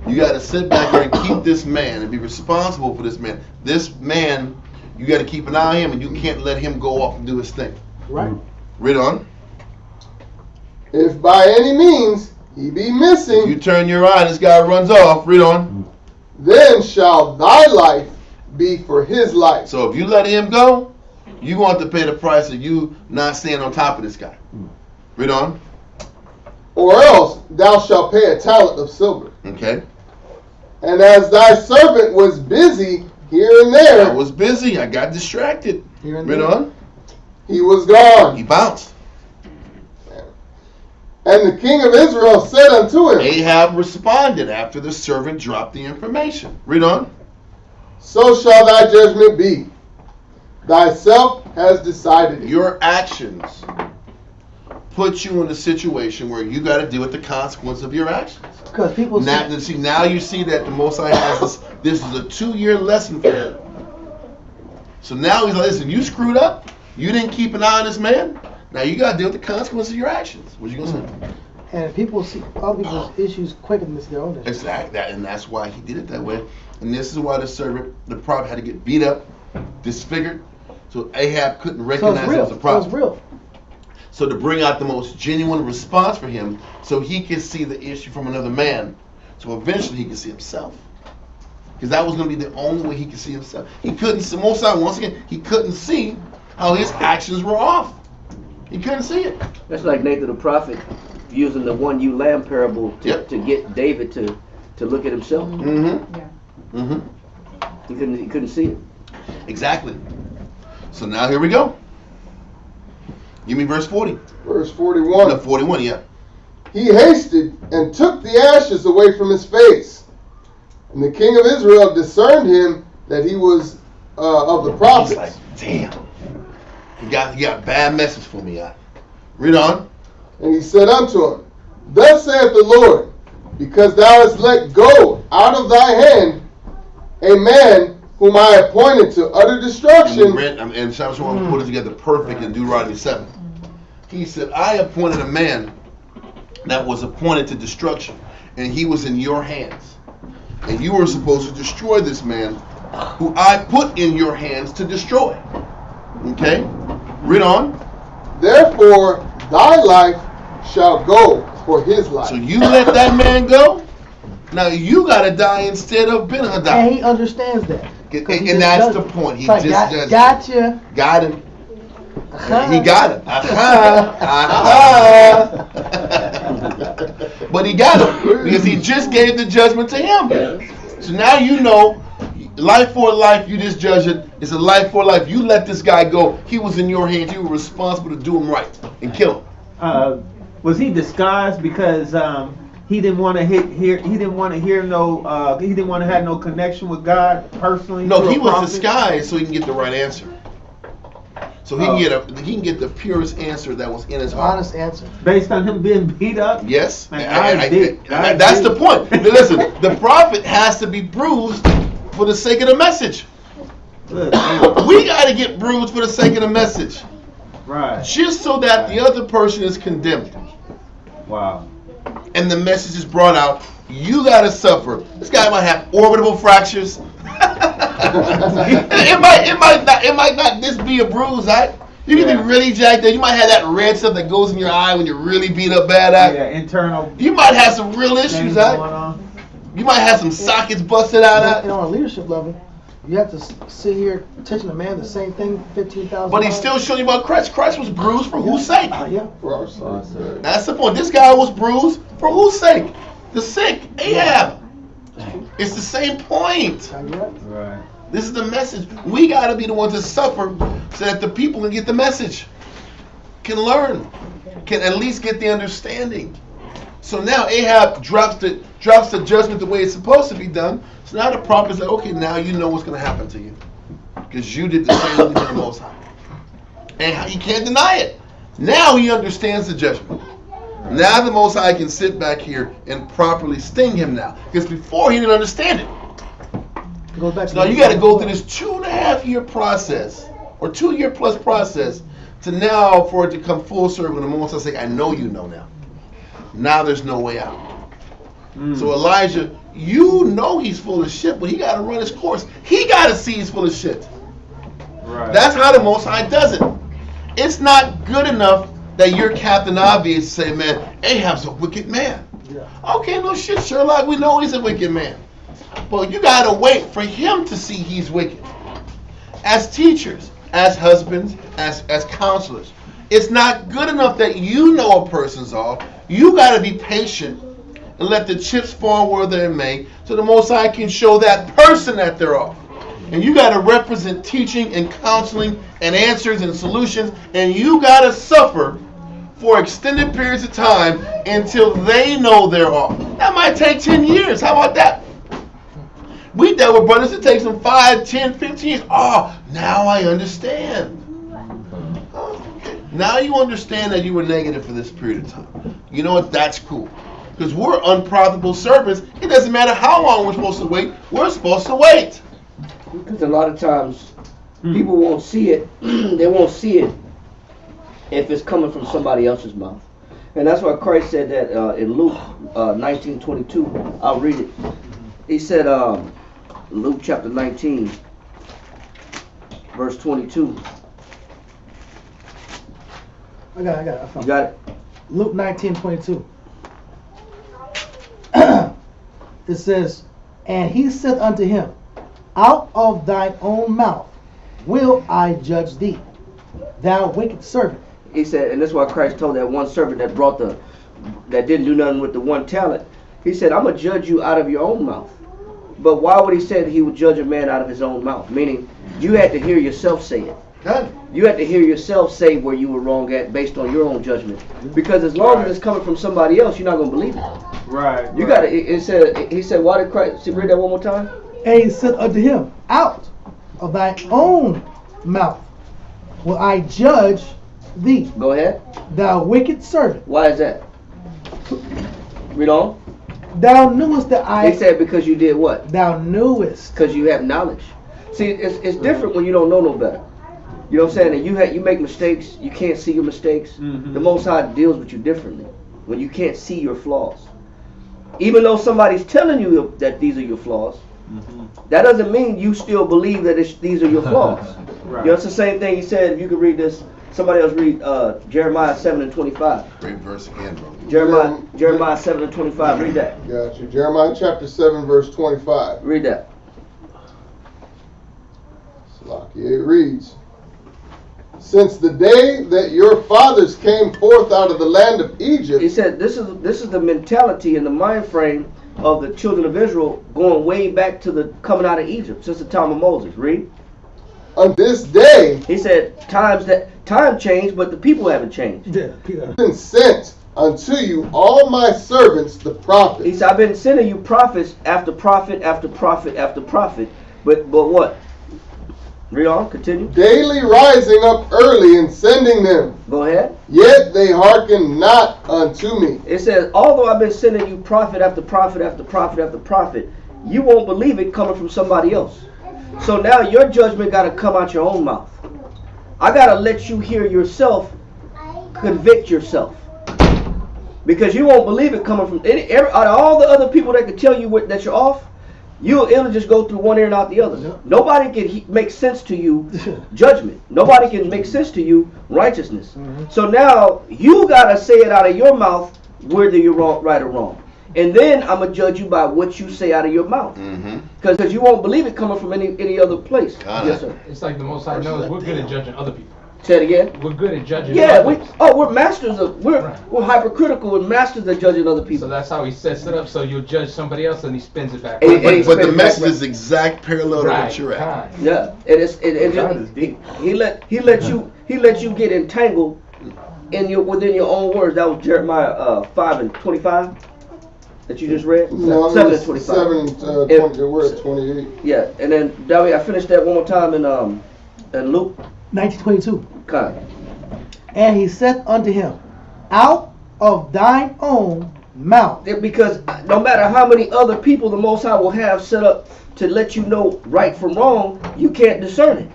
[SPEAKER 1] you got to sit back here and keep this man and be responsible for this man. This man, you got to keep an eye on him and you can't let him go off and do his thing.
[SPEAKER 2] Right.
[SPEAKER 1] Read on.
[SPEAKER 4] If by any means he be missing,
[SPEAKER 1] if you turn your eye and this guy runs off, read on.
[SPEAKER 4] Then shall thy life be for his life.
[SPEAKER 1] So if you let him go, You're going to have to pay the price of you not staying on top of this guy. Read on.
[SPEAKER 4] Or else thou shalt pay a talent of silver.
[SPEAKER 1] Okay.
[SPEAKER 4] And as thy servant was busy here and there.
[SPEAKER 1] I was busy. I got distracted. Read on.
[SPEAKER 4] He was gone.
[SPEAKER 1] He bounced.
[SPEAKER 4] And the king of Israel said unto him.
[SPEAKER 1] Ahab responded after the servant dropped the information. Read on.
[SPEAKER 4] So shall thy judgment be. Thyself has decided it.
[SPEAKER 1] Your actions put you in a situation where you got to deal with the consequence of your actions.
[SPEAKER 2] Because people
[SPEAKER 1] now you see that the Most High has this is a 2-year lesson for him. So now he's like, listen, you screwed up. You didn't keep an eye on this man. Now you got to deal with the consequences of your actions. What you gonna say?
[SPEAKER 2] And people see other people's issues quicker than their own issues.
[SPEAKER 1] Exactly, and that's why he did it that way. And this is why the servant, the prophet, had to get beat up, disfigured, so Ahab couldn't recognize him as a prophet.
[SPEAKER 2] So it's real.
[SPEAKER 1] So to bring out the most genuine response for him, so he could see the issue from another man, so eventually he could see himself. Because that was going to be the only way he could see himself. He couldn't see, most of the time, once again, he couldn't see how his actions were off. He couldn't see it.
[SPEAKER 6] That's like Nathan the prophet using the one ewe lamb parable to get David to look at himself.
[SPEAKER 1] Mm-hmm.
[SPEAKER 10] Yeah.
[SPEAKER 1] Mm-hmm.
[SPEAKER 6] He couldn't see it.
[SPEAKER 1] Exactly. So now here we go. Give me verse 40.
[SPEAKER 4] Verse 41.
[SPEAKER 1] No, 41, yeah.
[SPEAKER 4] He hasted and took the ashes away from his face. And the king of Israel discerned him that he was of the prophets.
[SPEAKER 1] He's like, damn. He got bad message for me. Read on.
[SPEAKER 4] And he said unto him, Thus saith the Lord, because thou hast let go out of thy hand a man whom I appointed to utter destruction.
[SPEAKER 1] And Shamshon put it together perfect in Deuteronomy 7. He said, I appointed a man that was appointed to destruction, and he was in your hands. And you were supposed to destroy this man who I put in your hands to destroy. Okay? Read on.
[SPEAKER 4] Therefore, thy life shall go for his life.
[SPEAKER 1] So you let that man go? Now you got to die instead of Ben-Hadad.
[SPEAKER 2] And he understands that.
[SPEAKER 1] And that's the point. He
[SPEAKER 2] like,
[SPEAKER 1] just
[SPEAKER 2] gotcha.
[SPEAKER 1] Got him.
[SPEAKER 2] Uh-huh.
[SPEAKER 1] He got him. But he got him because he just gave the judgment to him. So now you know, life for life, you just judge it. It's a life for life. You let this guy go. He was in your hands. You were responsible to do him right and kill him.
[SPEAKER 7] Was he disguised because he didn't want to hear? He didn't want to hear no. He didn't want to have no connection with God personally.
[SPEAKER 1] No, he was disguised so he can get the right answer. So he can get the purest answer that was in his heart.
[SPEAKER 2] Honest answer.
[SPEAKER 7] Based on him being beat up?
[SPEAKER 1] Yes.
[SPEAKER 7] That's
[SPEAKER 1] the point. Listen, the prophet has to be bruised for the sake of the message. We got to get bruised for the sake of the message.
[SPEAKER 7] Right.
[SPEAKER 1] Just so that the other person is condemned.
[SPEAKER 7] Wow.
[SPEAKER 1] And the message is brought out. You got to suffer. This guy might have orbital fractures. it might not just be a bruise, right? You can be really jacked up. You might have that red stuff that goes in your eye when you're really beat up bad.
[SPEAKER 7] Yeah, internal.
[SPEAKER 1] You might have some real issues, right? You might have some sockets busted out.
[SPEAKER 2] And on a leadership level, you have to sit here teaching a man the same thing 15,000
[SPEAKER 1] But he's still showing you about Christ. Christ was bruised for whose sake?
[SPEAKER 2] Yeah.
[SPEAKER 4] For our sake.
[SPEAKER 1] That's the point. This guy was bruised for whose sake? The sick. Ahab. It's the same point.
[SPEAKER 7] Right.
[SPEAKER 1] This is the message. We got to be the ones that suffer so that the people can get the message, can learn, can at least get the understanding. So now Ahab drops the judgment the way it's supposed to be done. So now the prophet is like, okay, now you know what's going to happen to you because you did the same thing to the Most High. And he can't deny it. Now he understands the judgment. Now the Most High can sit back here and properly sting him now. Because before he didn't understand it. So now you got to go through this 2.5-year process, or 2-year plus process, to now for it to come full circle. And the Most High say, I know you know now. Now there's no way out. So Elijah, you know he's full of shit, but he got to run his course. He got to see he's full of shit.
[SPEAKER 7] Right.
[SPEAKER 1] That's how the Most High does it. It's not good enough that you're Captain Obvious to say, man, Ahab's a wicked man. Yeah. Okay, no shit, Sherlock, we know he's a wicked man. But you got to wait for him to see he's wicked. As teachers, as husbands, as counselors. It's not good enough that you know a person's off. You got to be patient and let the chips fall where they may, so the Most High can show that person that they're off. And you got to represent teaching and counseling and answers and solutions, and you got to suffer for extended periods of time until they know they're off. That might take 10 years. How about that? We dealt with brothers that takes them 5, 10, 15 years. Oh, now I understand. Okay. Now you understand that you were negative for this period of time. You know what? That's cool. Because we're unprofitable servants. It doesn't matter how long we're supposed to wait. We're supposed to wait.
[SPEAKER 6] Because a lot of times people won't see it. They won't see it if it's coming from somebody else's mouth. And that's why Christ said that in Luke 19:22. I'll read it. He said, Luke chapter 19, verse 22.
[SPEAKER 2] I got it. I found
[SPEAKER 6] You got it?
[SPEAKER 2] Luke 19:22. It says, and he said unto him, out of thine own mouth will I judge thee, thou wicked servant.
[SPEAKER 6] He said, and that's why Christ told that one servant that didn't do nothing with the one talent. He said, I'm going to judge you out of your own mouth. But why would he say that he would judge a man out of his own mouth? Meaning, you had to hear yourself say it. You had to hear yourself say where you were wrong at based on your own judgment. Because as long as it's coming from somebody else, you're not going to believe it.
[SPEAKER 7] Right.
[SPEAKER 6] You got it. He said, why did Christ, read that one more time?
[SPEAKER 2] And he said unto him, out of thine own mouth will I judge thee.
[SPEAKER 6] Go ahead.
[SPEAKER 2] Thou wicked servant.
[SPEAKER 6] Why is that? Read on.
[SPEAKER 2] Thou knewest that I...
[SPEAKER 6] He said because you did what?
[SPEAKER 2] Thou knewest.
[SPEAKER 6] Because you have knowledge. See, it's different when you don't know no better. You know what I'm saying? And you make mistakes. You can't see your mistakes. Mm-hmm. The Most High deals with you differently when you can't see your flaws. Even though somebody's telling you that these are your flaws, that doesn't mean you still believe that these are your flaws. Right. You know, it's the same thing he said. If you could read this, somebody else read Jeremiah 7:25.
[SPEAKER 1] Great verse again, bro.
[SPEAKER 6] Jeremiah 7:25. Read that.
[SPEAKER 4] Got you. Jeremiah chapter 7, verse 25.
[SPEAKER 6] Read that.
[SPEAKER 4] It reads, since the day that your fathers came forth out of the land of Egypt.
[SPEAKER 6] He said this is the mentality and the mind frame of the children of Israel going way back to the coming out of Egypt since the time of Moses. Read.
[SPEAKER 4] On this day.
[SPEAKER 6] He said time changed, but the people haven't changed.
[SPEAKER 2] Yeah.
[SPEAKER 4] Been sent unto you all my servants the prophets.
[SPEAKER 6] He said, I've been sending you prophets after prophet after prophet after prophet. But what? Read on, continue.
[SPEAKER 4] Daily rising up early and sending them.
[SPEAKER 6] Go ahead.
[SPEAKER 4] Yet they hearken not unto me.
[SPEAKER 6] It says, although I've been sending you prophet after prophet after prophet after prophet, you won't believe it coming from somebody else. So now your judgment got to come out your own mouth. I got to let you hear yourself convict yourself. Because you won't believe it coming from out of all the other people that could tell you that you're off. It'll just go through one ear and out the other. Yep. Nobody can make sense to you judgment. Nobody can make sense to you righteousness. Mm-hmm. So now you gotta say it out of your mouth whether you're wrong, right or wrong. And then I'm gonna judge you by what you say out of your mouth. Because you won't believe it coming from any other place. Yes, sir.
[SPEAKER 8] It's like the Most High knows we're good at judging other people.
[SPEAKER 6] Say it again.
[SPEAKER 8] We're good at judging.
[SPEAKER 6] Yeah, we're masters of we're hypercritical and masters at judging other people.
[SPEAKER 8] So that's how he sets it up. So you'll judge somebody else and he spins it back.
[SPEAKER 1] But the message is exact parallel to what you're at.
[SPEAKER 6] Yeah, he let you get entangled within your own words. That was Jeremiah 5:25 that you just read.
[SPEAKER 4] No,
[SPEAKER 6] 7:25.
[SPEAKER 4] We're at 28.
[SPEAKER 6] Yeah, and then David, I finished that one more time in Luke
[SPEAKER 2] 19:22.
[SPEAKER 6] God.
[SPEAKER 2] And he said unto him, out of thine own mouth.
[SPEAKER 6] Because no matter how many other people the Most High will have set up to let you know right from wrong, you can't discern it.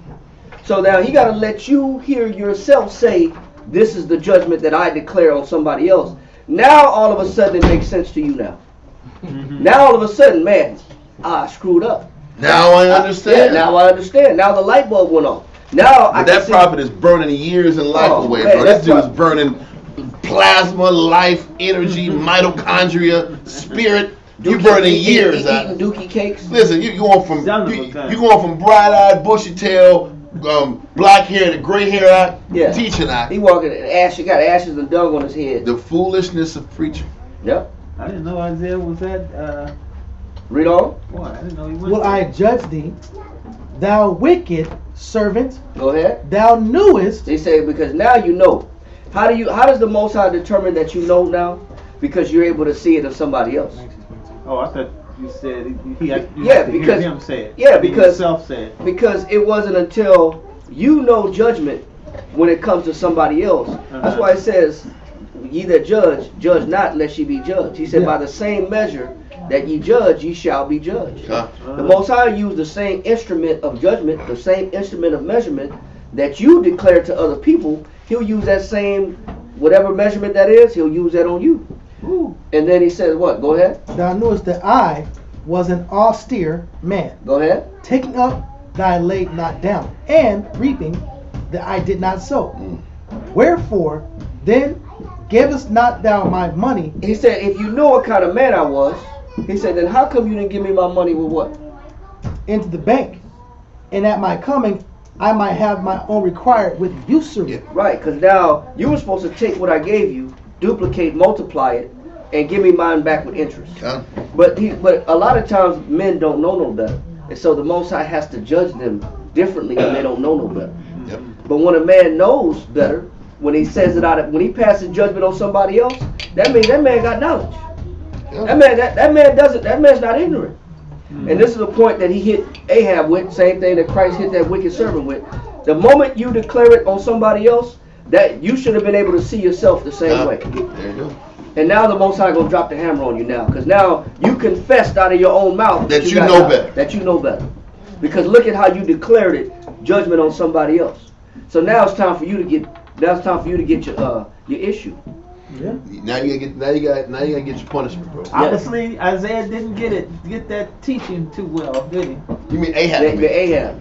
[SPEAKER 6] So now he got to let you hear yourself say, this is the judgment that I declare on somebody else. Now all of a sudden it makes sense to you now. Now all of a sudden, man, I screwed up.
[SPEAKER 1] Now I understand.
[SPEAKER 6] Now I understand. Now the light bulb went on. Now
[SPEAKER 1] that prophet is burning years and life away, bro. This dude is burning plasma, life, energy, mitochondria, spirit. You burning years out.
[SPEAKER 6] Eating dookie cakes.
[SPEAKER 1] Listen, you going from bright-eyed, bushy-tail, black hair, the gray hair out,
[SPEAKER 6] Yeah.
[SPEAKER 1] teaching out.
[SPEAKER 6] He walking ash. He got ashes and dung on his head.
[SPEAKER 1] The foolishness of preaching.
[SPEAKER 6] Yep.
[SPEAKER 7] I didn't know Isaiah was that.
[SPEAKER 6] Read on.
[SPEAKER 7] Boy, I didn't know he was.
[SPEAKER 2] Will I judge thee, thou wicked servant?
[SPEAKER 6] Go ahead.
[SPEAKER 2] Thou knewest.
[SPEAKER 6] They say because now you know. How does the Most High determine that you know now? Because you're able to see it in somebody else.
[SPEAKER 7] Oh, I thought you said you had to
[SPEAKER 6] because
[SPEAKER 7] hear him say it.
[SPEAKER 6] Yeah,
[SPEAKER 7] He
[SPEAKER 6] because
[SPEAKER 7] himself said it.
[SPEAKER 6] Because it wasn't until you know judgment when it comes to somebody else. That's why it says, "Ye that judge not, lest ye be judged." He said,
[SPEAKER 2] Yeah.
[SPEAKER 6] "By the same measure that ye judge, ye shall be judged."
[SPEAKER 1] Huh?
[SPEAKER 6] The Most High used the same instrument of judgment, the same instrument of measurement that you declare to other people. He'll use that same whatever measurement that is. He'll use that on you.
[SPEAKER 2] Ooh.
[SPEAKER 6] And then he says, "What? Go ahead.
[SPEAKER 2] Thou knewest that I was an austere man,
[SPEAKER 6] Go ahead."
[SPEAKER 2] taking up that I laid not down, and reaping that I did not sow. Wherefore then gavest not thou my money?
[SPEAKER 6] He said, "If you know what kind of man I was," he said, "then how come you didn't give me my money with what?"
[SPEAKER 2] Into the bank, and at my coming I might have my own required with usury.
[SPEAKER 1] Yeah.
[SPEAKER 6] Right, because now you were supposed to take what I gave you, duplicate, multiply it, and give me mine back with interest.
[SPEAKER 1] Huh?
[SPEAKER 6] But a lot of times men don't know no better, and so the Most High has to judge them differently, and they don't know no better.
[SPEAKER 1] Yep.
[SPEAKER 6] But when a man knows better, when he says it out, when he passes judgment on somebody else, that means that man got knowledge.
[SPEAKER 1] Yeah.
[SPEAKER 6] That man's not ignorant. And this is the point that he hit Ahab with, same thing that Christ hit that wicked servant with. The moment you declare it on somebody else, that you should have been able to see yourself the same way.
[SPEAKER 1] There you go.
[SPEAKER 6] And now the Most High gonna drop the hammer on you now, because now you confessed out of your own mouth
[SPEAKER 1] That you
[SPEAKER 6] got
[SPEAKER 1] know
[SPEAKER 6] knowledge,
[SPEAKER 1] better.
[SPEAKER 6] That you know better. Because look at how you declared it, judgment on somebody else. So now it's time for you to get. Now it's time for you to get your issue.
[SPEAKER 2] Yeah.
[SPEAKER 1] Now you gotta get your punishment, bro.
[SPEAKER 7] Obviously, Isaiah didn't get that teaching too well, did he?
[SPEAKER 1] You mean Ahab?
[SPEAKER 6] The Ahab.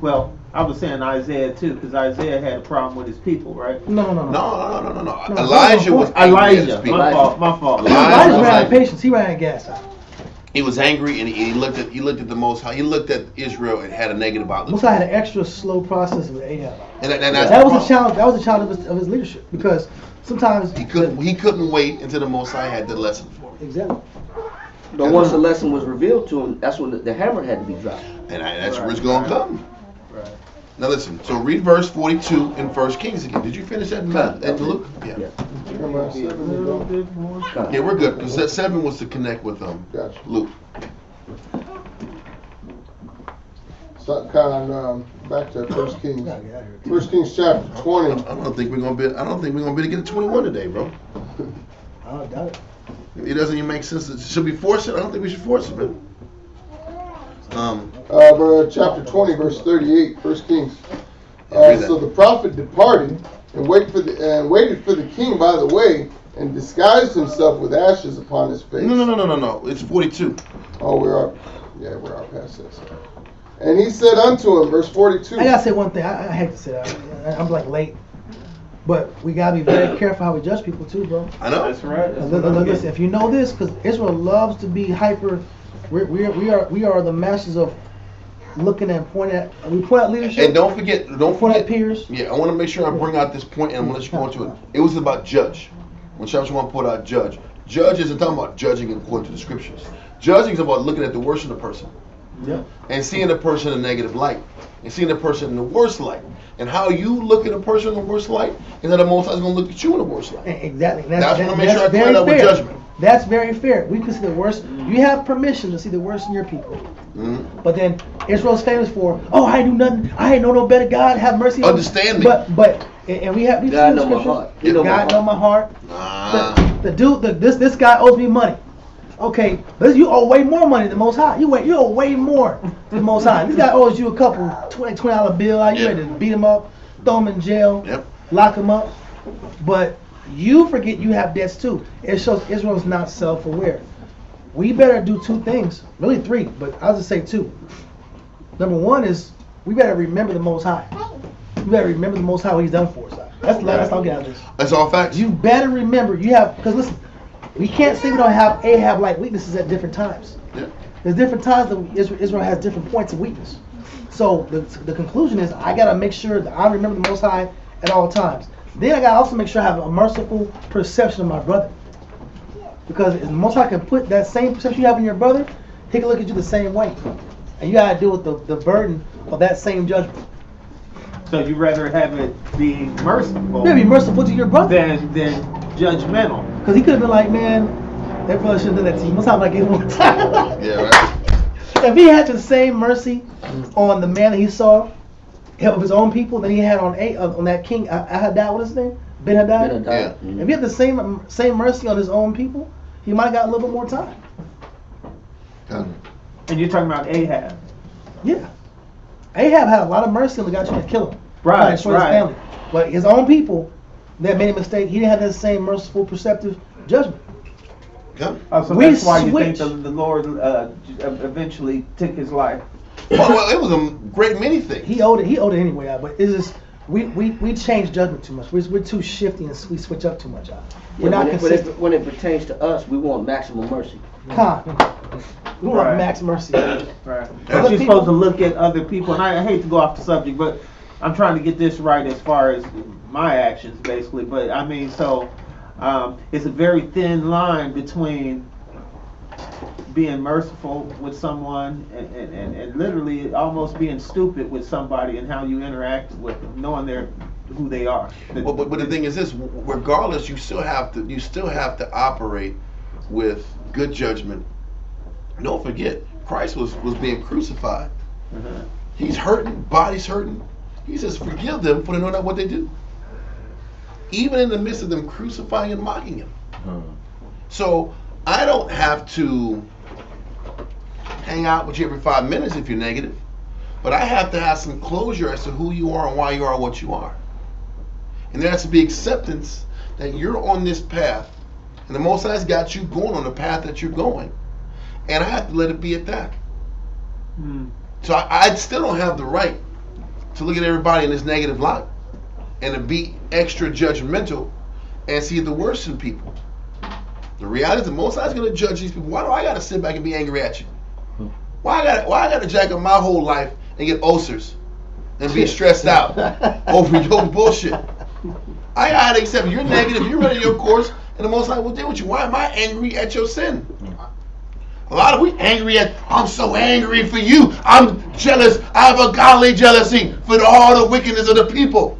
[SPEAKER 7] Well, I was saying Isaiah too, because Isaiah had a problem with his people, right?
[SPEAKER 2] No.
[SPEAKER 1] No. Elijah was angry at his
[SPEAKER 7] Elijah.
[SPEAKER 1] people.
[SPEAKER 7] My fault.
[SPEAKER 1] Elijah
[SPEAKER 2] Elijah
[SPEAKER 1] was
[SPEAKER 2] ran out of
[SPEAKER 1] angry.
[SPEAKER 2] patience. He ran out of gas.
[SPEAKER 1] He was angry, and he looked at the Most High. He looked at Israel and had a negative outlook.
[SPEAKER 2] Musa had an extra slow process with Ahab.
[SPEAKER 1] And that's
[SPEAKER 2] That
[SPEAKER 1] the
[SPEAKER 2] was a
[SPEAKER 1] problem.
[SPEAKER 2] challenge. That was a challenge of his leadership, because sometimes
[SPEAKER 1] He couldn't wait until the Most High had the lesson for him.
[SPEAKER 2] Exactly.
[SPEAKER 6] But once the lesson was revealed to him, that's when the hammer had to be dropped.
[SPEAKER 1] And that's where it's gonna come. Right. Now listen. So read verse 42 in 1 Kings again. Did you finish that in Luke? Yeah. Yeah, we're good. Because that 7 was to connect with
[SPEAKER 4] Gotcha.
[SPEAKER 1] Luke.
[SPEAKER 4] So kind of back to 1 Kings. 1 Kings chapter 20.
[SPEAKER 1] I don't think we're gonna be able to get to 21 today, bro.
[SPEAKER 2] I don't doubt it.
[SPEAKER 1] It doesn't even make sense. Should we force it? I don't think we should force it, man.
[SPEAKER 4] Chapter 20, verse 38, 1 Kings.
[SPEAKER 1] Read that.
[SPEAKER 4] So the prophet departed and waited for the king by the way, and disguised himself with ashes upon his face.
[SPEAKER 1] No. It's 42.
[SPEAKER 4] Oh, we're out past this. And he said unto him, verse 42.
[SPEAKER 2] I gotta say one thing. I hate to say that. I'm like late, but we gotta be very careful how we judge people too, bro.
[SPEAKER 1] I know.
[SPEAKER 7] That's right.
[SPEAKER 2] Listen, if you know this, because Israel loves to be hyper. We are the masters of looking and pointing at. We point at leadership.
[SPEAKER 1] And don't forget.
[SPEAKER 2] Point at peers.
[SPEAKER 1] Yeah, I want to make sure I bring out this point, and I'm going to let you go into it. It was about judge. When Shabbat want to put out judge. Judge isn't talking about judging according to the scriptures. Judging is about looking at the worst in the person.
[SPEAKER 2] Yeah.
[SPEAKER 1] And seeing the person in a negative light. And seeing the person in the worst light. And how you look at a person in the worst light, and then the Most High is going to look at you in the worst light.
[SPEAKER 2] Exactly.
[SPEAKER 1] That's what I make sure I clear that with judgment.
[SPEAKER 2] That's very fair. We can see the worst. You have permission to see the worst in your people.
[SPEAKER 1] Mm-hmm.
[SPEAKER 2] But then Israel's famous for, I do nothing. I ain't know no better. God have mercy.
[SPEAKER 1] Understand me.
[SPEAKER 2] But we have these
[SPEAKER 6] God know my heart.
[SPEAKER 2] God know my heart.
[SPEAKER 1] Ah.
[SPEAKER 2] The dude, this guy owes me money. Okay, but you owe way more money than Most High. You owe way more than Most High. This guy owes you a couple $20 bill. Are you ready to beat him up, throw him in jail, lock him up? But you forget you have debts too. It shows Israel's not self-aware. We better do two things, really three, but I'll just say two. Number one is we better remember the Most High. We better remember the Most High, what He's done for us. That's all get out of this.
[SPEAKER 1] That's all facts.
[SPEAKER 2] You better remember because listen, we can't say we don't have Ahab-like weaknesses at different times.
[SPEAKER 1] Yeah.
[SPEAKER 2] There's different times that Israel has different points of weakness. So the conclusion is I gotta make sure that I remember the Most High at all times. Then I gotta also make sure I have a merciful perception of my brother. Because if the Most High can put that same perception you have in your brother, he can look at you the same way. And you gotta deal with the burden of that same judgment.
[SPEAKER 7] So you rather have it be merciful?
[SPEAKER 2] Yeah, be merciful to your brother
[SPEAKER 7] than judgmental.
[SPEAKER 2] Because he could have been like, man, that brother should have done that to you. Most High might give him one time.
[SPEAKER 1] Yeah, right.
[SPEAKER 2] If he had the same mercy on the man that he saw help his own people than he had on that king Ahab, what is his name? Ben Hadad.
[SPEAKER 1] Yeah.
[SPEAKER 2] If he had the same mercy on his own people, he might have got a little bit more time.
[SPEAKER 7] And you're talking about Ahab.
[SPEAKER 2] Yeah. Ahab had a lot of mercy on the guy trying to kill him.
[SPEAKER 7] Right,
[SPEAKER 2] Destroy his family. But his own people that made a mistake, he didn't have that same merciful, perceptive judgment.
[SPEAKER 1] Yeah.
[SPEAKER 7] Oh, so that's why you think the Lord eventually took his life.
[SPEAKER 1] Well, it was a great many things.
[SPEAKER 2] He owed it anyway, but it's just we change judgment too much. We're too shifty and we switch up too much. We're not consistent.
[SPEAKER 6] When it pertains to us, we want maximum mercy.
[SPEAKER 2] We want max mercy.
[SPEAKER 7] Right. But you're supposed to look at other people, and I hate to go off the subject, but I'm trying to get this right as far as my actions, basically. But I mean, so it's a very thin line between being merciful with someone and literally almost being stupid with somebody and how you interact with them, knowing who they are.
[SPEAKER 1] But the thing is this: regardless, you still have to operate with good judgment. Don't forget, Christ was being crucified.
[SPEAKER 7] Uh-huh.
[SPEAKER 1] He's hurting, body's hurting. He says, forgive them for they know not what they do. Even in the midst of them crucifying and mocking him. So I don't have to hang out with you every 5 minutes if you're negative, but I have to have some closure as to who you are and why you are what you are. And there has to be acceptance that you're on this path, and the Most High's got you going on the path that you're going. And I have to let it be at that. So I still don't have the right to look at everybody in this negative light and to be extra judgmental and see the worst in people. The reality is the Most High's going to judge these people. Why do I got to sit back and be angry at you? Why I got to jack up my whole life and get ulcers and be stressed out over your bullshit? I got to accept you're negative, you're running your course, and the Most High will deal with you. Why am I angry at your sin? A lot of we angry at, I'm so angry for you. I'm jealous. I have a godly jealousy for all the wickedness of the people.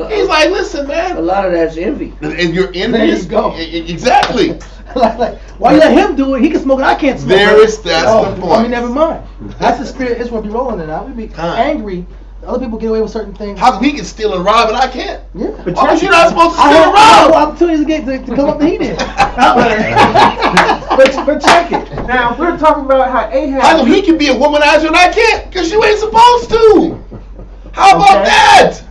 [SPEAKER 1] He's like, listen, man.
[SPEAKER 6] A lot of that's envy.
[SPEAKER 1] And you're envious.
[SPEAKER 2] There you go.
[SPEAKER 1] Exactly.
[SPEAKER 2] like, why you let him do it? He can smoke it. I can't smoke
[SPEAKER 1] that's the point.
[SPEAKER 2] I mean, never mind. That's the spirit. It's what be rolling in. I would be angry. Other people get away with certain things.
[SPEAKER 1] How come he can steal and rob and I can't?
[SPEAKER 2] Yeah.
[SPEAKER 1] But you're not supposed to steal and
[SPEAKER 2] I
[SPEAKER 1] rob.
[SPEAKER 2] have opportunities to come up and he did. But check it.
[SPEAKER 7] Now, we're talking about how Ahab...
[SPEAKER 1] How come he can be a womanizer and I can't? Because you ain't supposed to. How about that?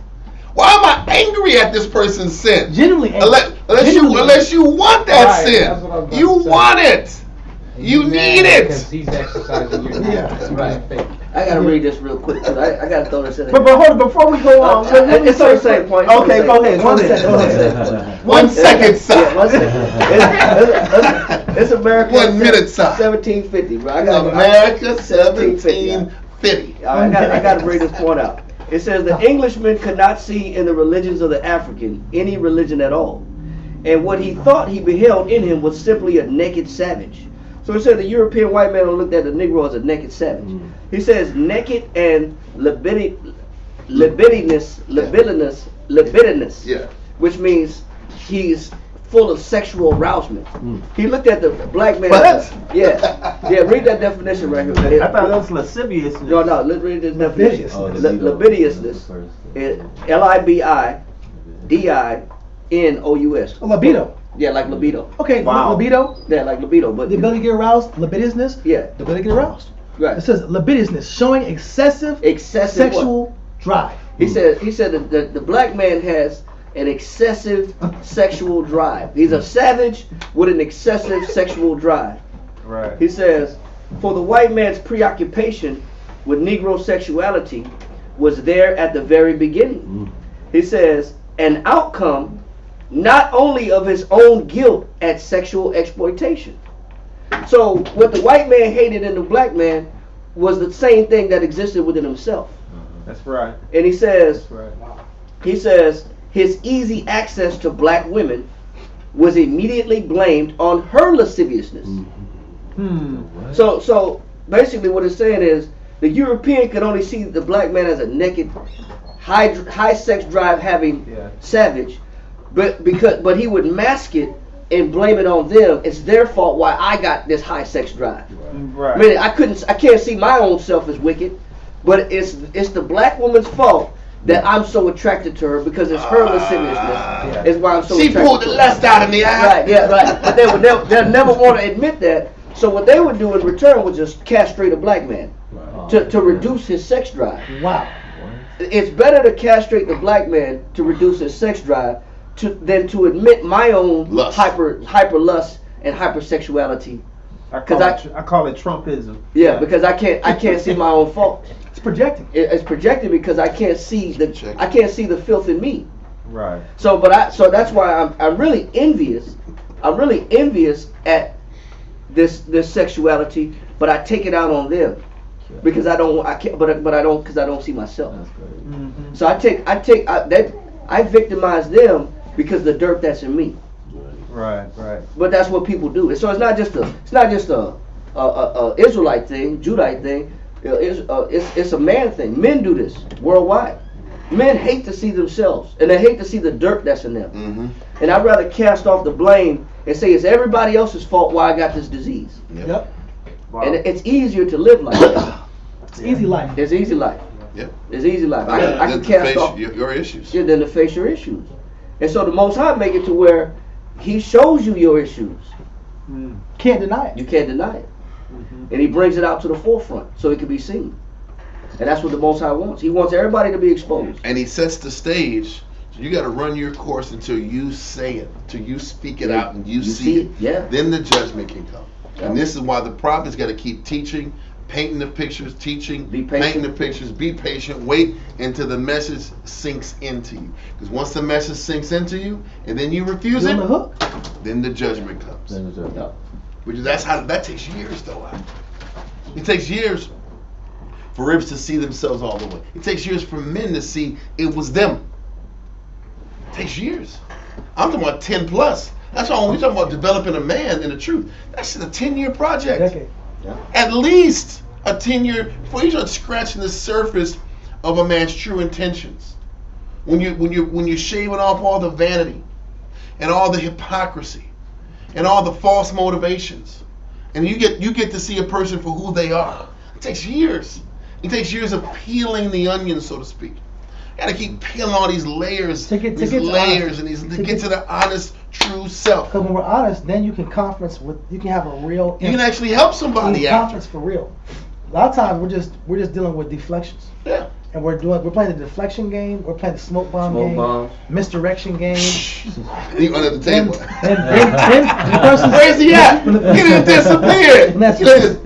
[SPEAKER 1] Why am I angry at this person's sin?
[SPEAKER 2] Genuinely angry.
[SPEAKER 1] Unless you want that sin. You want it. You need it.
[SPEAKER 8] Because he's exercising your faith.
[SPEAKER 6] I gotta read this real quick. I gotta throw this in there.
[SPEAKER 7] But hold on, before we go on,
[SPEAKER 6] it's on the same point.
[SPEAKER 7] Okay, go ahead.
[SPEAKER 2] 1 second.
[SPEAKER 1] 1 second, son.
[SPEAKER 6] 1 second. It's America.
[SPEAKER 1] 1 minute, son.
[SPEAKER 6] 1750, bro. I got
[SPEAKER 1] America 1750.
[SPEAKER 6] I gotta bring this point out. It says the Englishman could not see in the religions of the African any religion at all, and what he thought he beheld in him was simply a naked savage. So it said the European white man looked at the Negro as a naked savage. He says naked and libidinous,
[SPEAKER 1] Yeah.
[SPEAKER 6] which means he's full of sexual arousement. He looked at the black man.
[SPEAKER 1] What?
[SPEAKER 6] Yeah, read that definition right here.
[SPEAKER 7] I thought that was lasciviousness.
[SPEAKER 6] No, let's read this definition. Libidinousness. Libidinous.
[SPEAKER 2] Libido.
[SPEAKER 6] Yeah, like libido.
[SPEAKER 2] Okay, libido.
[SPEAKER 6] Yeah, like libido, but
[SPEAKER 2] The ability to get aroused, libidinousness.
[SPEAKER 6] Yeah.
[SPEAKER 2] The ability to get aroused.
[SPEAKER 6] Right.
[SPEAKER 2] It says libidinousness, showing excessive sexual drive.
[SPEAKER 6] He said that the black man has an excessive sexual drive. He's a savage with an excessive sexual drive.
[SPEAKER 7] Right.
[SPEAKER 6] He says, for the white man's preoccupation with Negro sexuality was there at the very beginning. He says, an outcome not only of his own guilt at sexual exploitation. So what the white man hated in the black man was the same thing that existed within himself.
[SPEAKER 7] That's right.
[SPEAKER 6] And he says,
[SPEAKER 7] That's right.
[SPEAKER 6] he says his easy access to black women was immediately blamed on her lasciviousness. So basically what it's saying is the European could only see the black man as a naked, high sex drive having savage, but he would mask it and blame it on them. It's their fault why I got this high sex drive.
[SPEAKER 7] Right.
[SPEAKER 6] I mean, I can't see my own self as wicked, but it's the black woman's fault that I'm so attracted to her because it's her lasciviousness. Is why I'm so attracted to her.
[SPEAKER 1] She pulled the lust out of me.
[SPEAKER 6] Right, yeah, right. But they'll never want to admit that. So what they would do in return was just castrate a black man to reduce his sex drive.
[SPEAKER 2] Wow.
[SPEAKER 6] It's better to castrate the black man to reduce his sex drive than to admit my own
[SPEAKER 1] lust.
[SPEAKER 6] hyper lust and hypersexuality.
[SPEAKER 7] I call it Trumpism.
[SPEAKER 6] Yeah, because I can't see my own fault.
[SPEAKER 2] It's projecting.
[SPEAKER 6] It's projecting because I can't see the filth in me.
[SPEAKER 7] Right.
[SPEAKER 6] So that's why I'm really envious. I'm really envious at this sexuality, but I take it out on them because I don't see myself.
[SPEAKER 7] Mm-hmm.
[SPEAKER 6] So I victimize them because the dirt that's in me.
[SPEAKER 7] Right.
[SPEAKER 6] But that's what people do. So it's not just a Israelite thing, Judite thing. It's a man thing. Men do this worldwide. Men hate to see themselves, and they hate to see the dirt that's in them.
[SPEAKER 1] Mm-hmm.
[SPEAKER 6] And I'd rather cast off the blame and say it's everybody else's fault why I got this disease.
[SPEAKER 2] Yep.
[SPEAKER 7] Wow.
[SPEAKER 6] And it's easier to live like that.
[SPEAKER 2] It's easy life.
[SPEAKER 6] It's easy life.
[SPEAKER 1] Yep.
[SPEAKER 6] It's easy life. I can cast off
[SPEAKER 1] your issues.
[SPEAKER 6] than to face your issues. And so the Most High make it to where He shows you your issues.
[SPEAKER 2] Can't deny it.
[SPEAKER 6] You can't deny it. And He brings it out to the forefront so it can be seen. And that's what the Most High wants. He wants everybody to be exposed.
[SPEAKER 1] And He sets the stage. So you got to run your course until you say it, till you speak it out and you see it.
[SPEAKER 6] Yeah.
[SPEAKER 1] Then the judgment can come.
[SPEAKER 6] Yeah.
[SPEAKER 1] And this is why the prophets got to keep teaching, painting the pictures, teaching,
[SPEAKER 6] Be patient.
[SPEAKER 1] painting the pictures, be patient, wait until the message sinks into you. Because once the message sinks into you and then you refuse
[SPEAKER 2] You're
[SPEAKER 1] it,
[SPEAKER 2] on the hook.
[SPEAKER 1] then the judgment comes.
[SPEAKER 6] Yeah.
[SPEAKER 1] Which is that takes years though. It takes years for ribs to see themselves all the way. It takes years for men to see it was them. It takes years. I'm talking about 10 plus. That's why when we talk about developing a man in the truth, that's a 10-year project.
[SPEAKER 2] Decade.
[SPEAKER 6] Yeah.
[SPEAKER 1] At least a 10-year before you start scratching the surface of a man's true intentions. When you're shaving off all the vanity and all the hypocrisy and all the false motivations, and you get to see a person for who they are. It takes years. It takes years of peeling the onion, so to speak. You gotta keep peeling all these layers, to get to the honest, true self.
[SPEAKER 2] Because when we're honest, then you can you can have a real.
[SPEAKER 1] You can actually help somebody out.
[SPEAKER 2] Conference for real. A lot of times we're just dealing with deflections.
[SPEAKER 1] Yeah.
[SPEAKER 2] And we're playing the deflection game. We're playing the smoke bomb, misdirection game.
[SPEAKER 1] You under the table.
[SPEAKER 2] Then the person,
[SPEAKER 1] where's he at? He done disappeared.
[SPEAKER 2] When that spirit's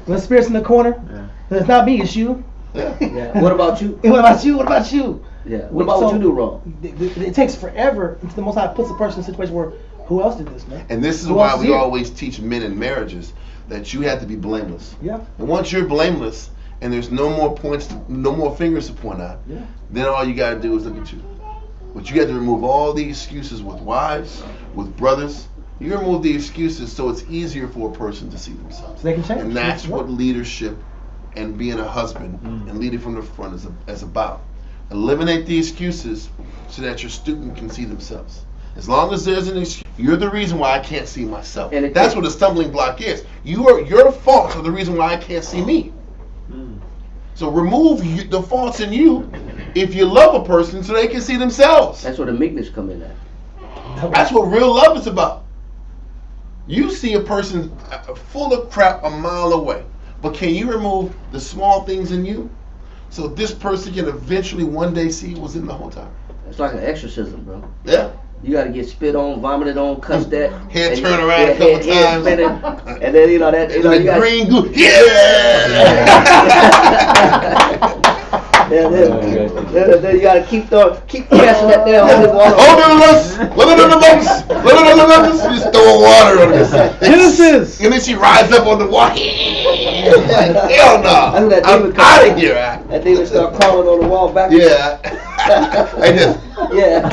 [SPEAKER 2] when the spirit's in the corner, it's not me, it's you.
[SPEAKER 6] Yeah. What about you?
[SPEAKER 2] What about you? What about you?
[SPEAKER 6] Yeah. What about what you do wrong?
[SPEAKER 2] It takes forever until the Most High puts a person in a situation where who else did this, man?
[SPEAKER 1] And this is why we always teach men in marriages that you have to be blameless.
[SPEAKER 2] Yeah.
[SPEAKER 1] And once you're blameless and there's no more fingers to point out, then all you gotta do is look at you. But you got to remove all the excuses with wives, with brothers. You remove the excuses so it's easier for a person to see themselves.
[SPEAKER 2] So they can change.
[SPEAKER 1] And that's what leadership and being a husband and leading from the front is about. Eliminate the excuses so that your student can see themselves. As long as there's an excuse, you're the reason why I can't see myself. And that's what a stumbling block is. Your faults are the reason why I can't see me. So remove the faults in you if you love a person so they can see themselves.
[SPEAKER 6] That's where the meekness come in at.
[SPEAKER 1] That's what real love is about. You see a person full of crap a mile away, but can you remove the small things in you so this person can eventually one day see what's in the whole time?
[SPEAKER 6] It's like an exorcism, bro.
[SPEAKER 1] Yeah.
[SPEAKER 6] You got to get spit on, vomited on, cussed at.
[SPEAKER 1] Head turn around a couple times.
[SPEAKER 6] Spinning, and then you got
[SPEAKER 1] green goo. Yeah.
[SPEAKER 6] Then you gotta keep casting that down.
[SPEAKER 1] Just throwing water on this.
[SPEAKER 2] Genesis.
[SPEAKER 1] And then she rides up on the water. Like, hell no. I'm out of here.
[SPEAKER 6] That demon start crawling on the wall back.
[SPEAKER 1] Yeah. I just.
[SPEAKER 6] Yeah.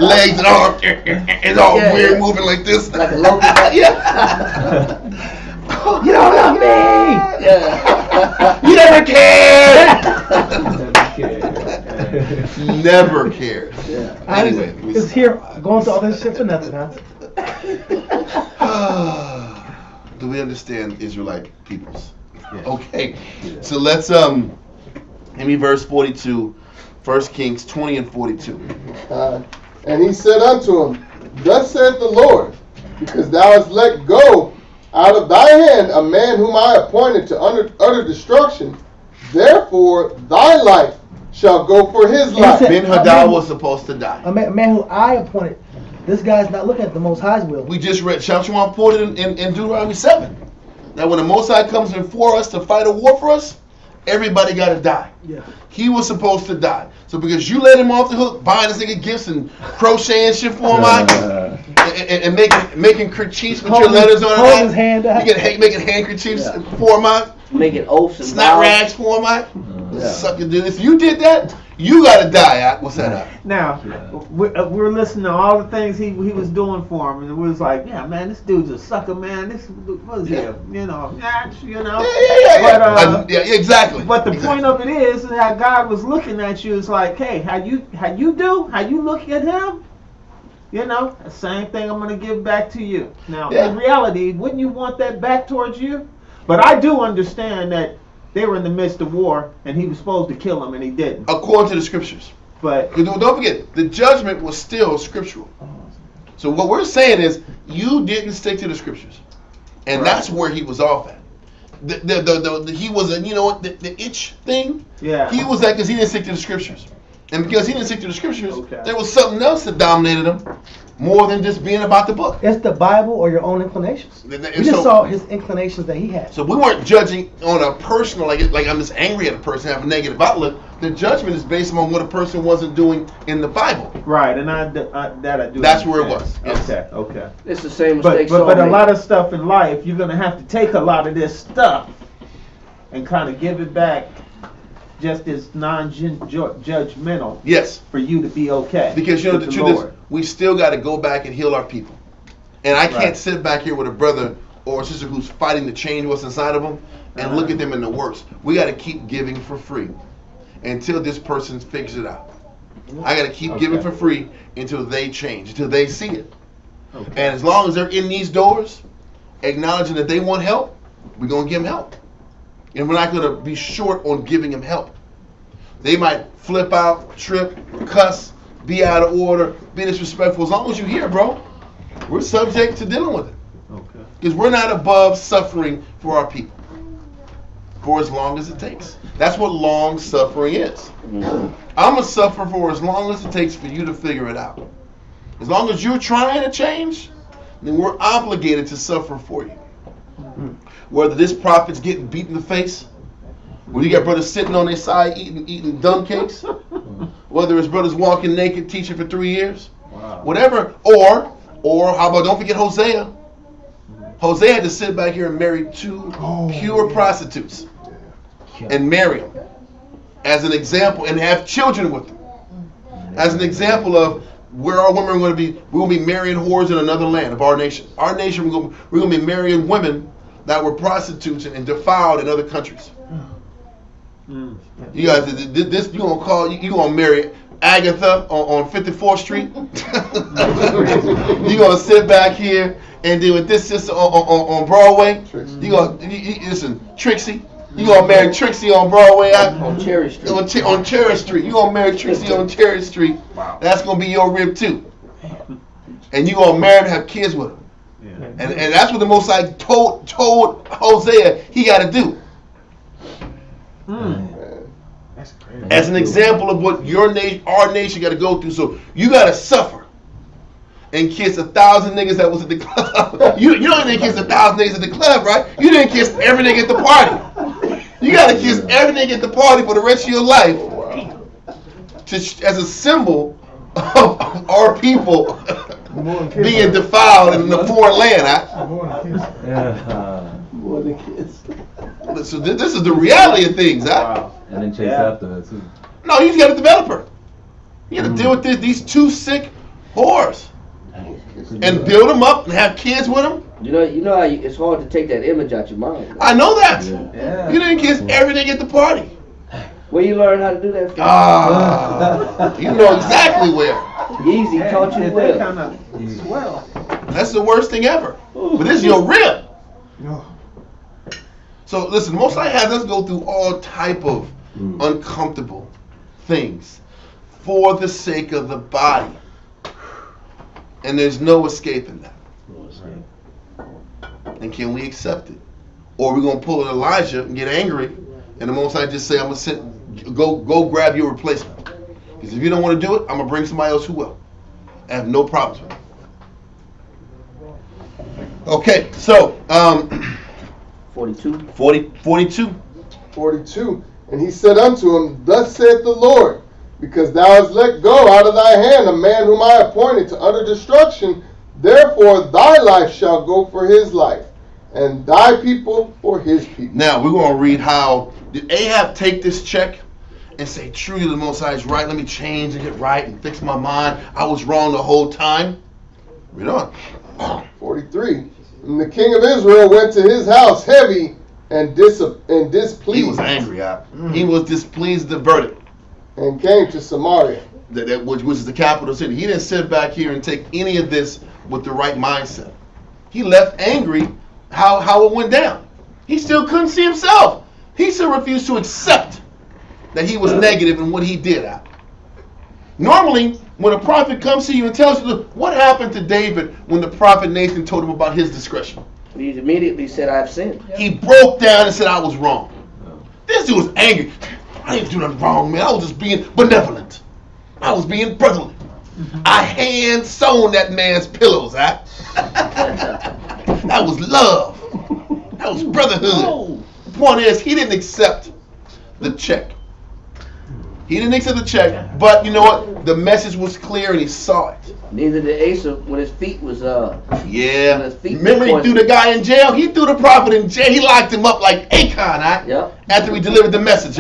[SPEAKER 1] Legs and arms. It's all weird moving like this.
[SPEAKER 6] Like a local.
[SPEAKER 1] Yeah.
[SPEAKER 2] You don't love me.
[SPEAKER 6] Yeah.
[SPEAKER 1] You never cared. Never cared.
[SPEAKER 6] Yeah.
[SPEAKER 1] Anyway,
[SPEAKER 2] It's here going through all this shit for nothing, huh?
[SPEAKER 1] do we understand Israelite peoples? Yeah. Okay. So let's give me verse 42, 1 Kings 20 and 42.
[SPEAKER 4] And he said unto him, Thus saith the Lord, because thou hast let go out of thy hand a man whom I appointed to utter destruction, therefore thy life shall go for his life.
[SPEAKER 1] Ben-Hadad was supposed to die.
[SPEAKER 2] A man who I appointed. This guy's not looking at the Most High's will.
[SPEAKER 1] We just read, Shamshuan quoted in Deuteronomy 7, that when the Most High comes before us to fight a war for us, everybody got to die.
[SPEAKER 2] Yeah.
[SPEAKER 1] He was supposed to die. So because you let him off the hook, buying this nigga gifts and crocheting shit for him, and making kerchiefs with your letters on it,
[SPEAKER 2] his hand out.
[SPEAKER 1] You get making handkerchiefs for him,
[SPEAKER 6] making oaths and
[SPEAKER 1] snot rags for him, suck your dude. If you did that, you gotta die. What's that?
[SPEAKER 7] Now, we're listening to all the things he was doing for him, and it was like, yeah, man, this dude's a sucker, man. This was
[SPEAKER 1] Yeah, exactly.
[SPEAKER 7] But the point of it is that God was looking at you. It's like, hey, how you look at him, the same thing I'm gonna give back to you. Now, in reality, wouldn't you want that back towards you? But I do understand that they were in the midst of war, and he was supposed to kill him, and he didn't.
[SPEAKER 1] According to the scriptures.
[SPEAKER 7] But
[SPEAKER 1] don't forget, the judgment was still scriptural. So what we're saying is, you didn't stick to the scriptures, and that's where he was off at. He was the itch thing.
[SPEAKER 7] Yeah.
[SPEAKER 1] He was that because he didn't stick to the scriptures, and because he didn't stick to the scriptures, there was something else that dominated him more than just being about the book.
[SPEAKER 2] It's the Bible or your own inclinations. We just saw his inclinations that he had.
[SPEAKER 1] So we weren't judging on a personal, like I'm just angry at a person, have a negative outlook. The judgment is based on what a person wasn't doing in the Bible.
[SPEAKER 7] Right, and I do.
[SPEAKER 1] That's where it was. Yes.
[SPEAKER 7] Okay.
[SPEAKER 6] It's the same mistake.
[SPEAKER 7] But a lot of stuff in life, you're gonna have to take a lot of this stuff and kind of give it back, just as non-judgmental.
[SPEAKER 1] Yes.
[SPEAKER 7] For you to be okay.
[SPEAKER 1] Because the truth is, we still got to go back and heal our people. And I can't sit back here with a brother or a sister who's fighting to change what's inside of them and look at them in the worst. We got to keep giving for free until this person figures it out. I got to keep giving for free until they change, until they see it. Okay. And as long as they're in these doors, acknowledging that they want help, we're going to give them help. And we're not going to be short on giving them help. They might flip out, trip, cuss, be out of order, be disrespectful. As long as you're here, bro, we're subject to dealing with it. Okay. Because we're not above suffering for our people for as long as it takes. That's what long suffering is. Mm-hmm. I'm going to suffer for as long as it takes for you to figure it out. As long as you're trying to change, then we're obligated to suffer for you. Mm-hmm. Whether this prophet's getting beat in the face, whether you got brothers sitting on their side eating dumb cakes, whether it's brothers walking naked teaching for 3 years, whatever, or how about, don't forget Hosea. Hosea had to sit back here and marry two pure prostitutes and marry them as an example and have children with them as an example of where our women are going to be. We're going to be marrying whores in another land of our nation. Our nation, we're going to be marrying women that were prostitutes and defiled in other countries. You guys, this you gonna marry Agatha on 54th Street? You gonna sit back here and deal with this sister on Broadway? You gonna listen, Trixie. You gonna marry Trixie on Broadway?
[SPEAKER 6] On Cherry Street.
[SPEAKER 1] On Cherry Street. You gonna marry Trixie on Cherry Street? Wow. That's gonna be your rib too. And you gonna marry and have kids with her. Yeah. And that's what the Most High told Hosea he got to do.
[SPEAKER 4] That's crazy.
[SPEAKER 1] As an example of what our nation got to go through. So you got to suffer and kiss 1,000 niggas that was at the club. You didn't kiss 1,000 niggas at the club, right? You didn't kiss every nigga at the party. You got to kiss everything at the party for the rest of your life, as a symbol of our people being defiled in the foreign land.
[SPEAKER 10] More than kids.
[SPEAKER 1] So this is the reality of things.
[SPEAKER 10] Wow. And then chase after her too.
[SPEAKER 1] No, you just got to develop her. You got to deal with these two sick whores and build them up and have kids with them.
[SPEAKER 6] You know how it's hard to take that image out your mind.
[SPEAKER 1] I know that.
[SPEAKER 10] Yeah.
[SPEAKER 1] You didn't kiss everything at the party.
[SPEAKER 6] Where you learn how to do that from?
[SPEAKER 1] You know exactly where.
[SPEAKER 6] Easy taught you well.
[SPEAKER 7] Kind of swell.
[SPEAKER 1] That's the worst thing ever. But this is your rib. So listen, Most High has us go through all type of uncomfortable things for the sake of the body. And there's no escaping that. And can we accept it? Or we're going to pull an Elijah and get angry, and the Most High just say, I'm going to go grab your replacement. Because if you don't want to do it, I'm going to bring somebody else who will. I have no problems with it. Okay, so
[SPEAKER 6] 42.
[SPEAKER 1] 42.
[SPEAKER 4] 42. And he said unto him, Thus saith the Lord, because thou hast let go out of thy hand a man whom I appointed to utter destruction, therefore thy life shall go for his life, and thy people for his people.
[SPEAKER 1] Now we're going to read how did Ahab take this check and say, truly the Most High is right, let me change and get right and fix my mind, I was wrong the whole time. Read on.
[SPEAKER 4] 43. And the king of Israel went to his house heavy and displeased.
[SPEAKER 1] He was angry. He was displeased with the verdict.
[SPEAKER 4] And came to Samaria.
[SPEAKER 1] Which is the capital city. He didn't sit back here and take any of this with the right mindset. He left angry how it went down. He still couldn't see himself. He still refused to accept that he was negative in what he did. Normally, when a prophet comes to you and tells you, look, what happened to David when the prophet Nathan told him about his discretion?
[SPEAKER 6] He immediately said, I've sinned.
[SPEAKER 1] He broke down and said, I was wrong. This dude was angry. I didn't do nothing wrong, man. I was just being benevolent. I was being brotherly. I hand sewn that man's pillows. That was love. That was brotherhood. The point is, he didn't accept the check. He didn't accept the check, but you know what? The message was clear and he saw it.
[SPEAKER 6] Neither did Asa when his feet was
[SPEAKER 1] Yeah.
[SPEAKER 6] his feet
[SPEAKER 1] Remember he threw the guy in jail? He threw the prophet in jail. He locked him up like Acon, after he delivered the message,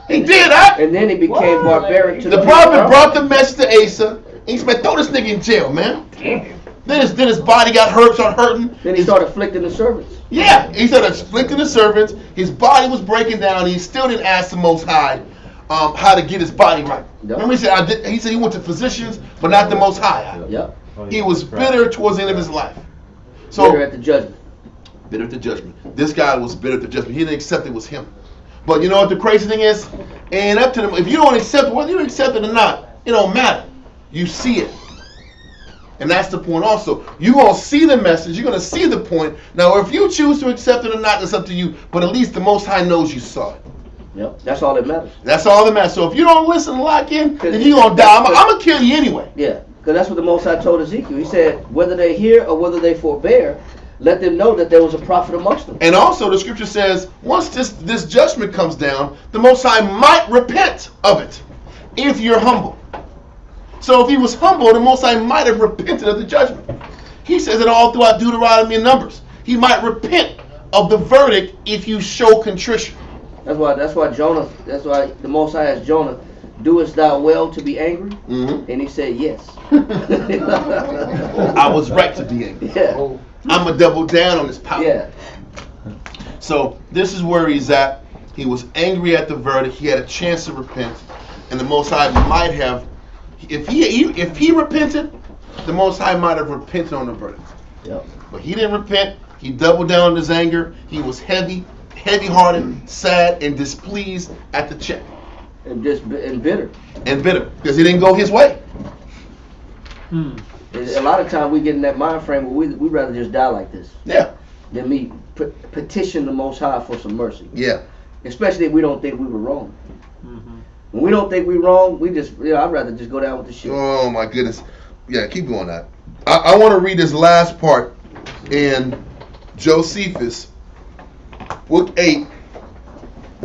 [SPEAKER 1] He did,
[SPEAKER 6] And then he became barbaric to
[SPEAKER 1] the prophet brought the message to Asa. And he said, throw this nigga in jail, man. Then his body got hurt, started hurting.
[SPEAKER 6] Then he started afflicting the servants.
[SPEAKER 1] Yeah, he started afflicting the servants. His body was breaking down. He still didn't ask the Most High how to get his body right. Yep. Remember he said he went to physicians, but not the Most High.
[SPEAKER 6] Yep.
[SPEAKER 1] He was bitter towards the end of his life. So
[SPEAKER 6] bitter at the judgment.
[SPEAKER 1] Bitter at the judgment. This guy was bitter at the judgment. He didn't accept it was him. But you know what the crazy thing is? And up to them, if you don't accept it, whether you accept it or not, it don't matter. You see it. And that's the point also. You're going to see the message. You're going to see the point. Now, if you choose to accept it or not, that's up to you. But at least the Most High knows you saw it.
[SPEAKER 6] Yep, that's all that matters.
[SPEAKER 1] That's all that matters. So if you don't listen and lock in, then you're going to die. I'm going to kill you anyway.
[SPEAKER 6] Yeah, because that's what the Most High told Ezekiel. He said, whether they hear or whether they forbear, let them know that there was a prophet amongst them.
[SPEAKER 1] And also the scripture says, once this judgment comes down, the Most High might repent of it if you're humble. So if he was humble, the Most High might have repented of the judgment. He says it all throughout Deuteronomy and Numbers. He might repent of the verdict if you show contrition.
[SPEAKER 6] That's why the Most High asked Jonah, doest thou well to be angry? Mm-hmm. And he said, yes.
[SPEAKER 1] I was right to be angry.
[SPEAKER 6] Yeah.
[SPEAKER 1] I'm going to double down on this power.
[SPEAKER 6] Yeah.
[SPEAKER 1] So this is where he's at. He was angry at the verdict. He had a chance to repent. And the Most High might have, if he repented, the Most High might have repented on the verdict.
[SPEAKER 6] Yep.
[SPEAKER 1] But he didn't repent. He doubled down on his anger. He was heavy-hearted, sad, and displeased at the check.
[SPEAKER 6] And bitter.
[SPEAKER 1] And bitter, because he didn't go his way.
[SPEAKER 6] A lot of times we get in that mind frame where we'd rather just die like this.
[SPEAKER 1] Yeah.
[SPEAKER 6] Than me petition the Most High for some mercy.
[SPEAKER 1] Yeah.
[SPEAKER 6] Especially if we don't think we were wrong.
[SPEAKER 7] Mm-hmm.
[SPEAKER 6] When we don't think we're wrong, I'd rather just go down with the shit.
[SPEAKER 1] Oh my goodness. Yeah, keep going that. I want to read this last part in Josephus, book 8,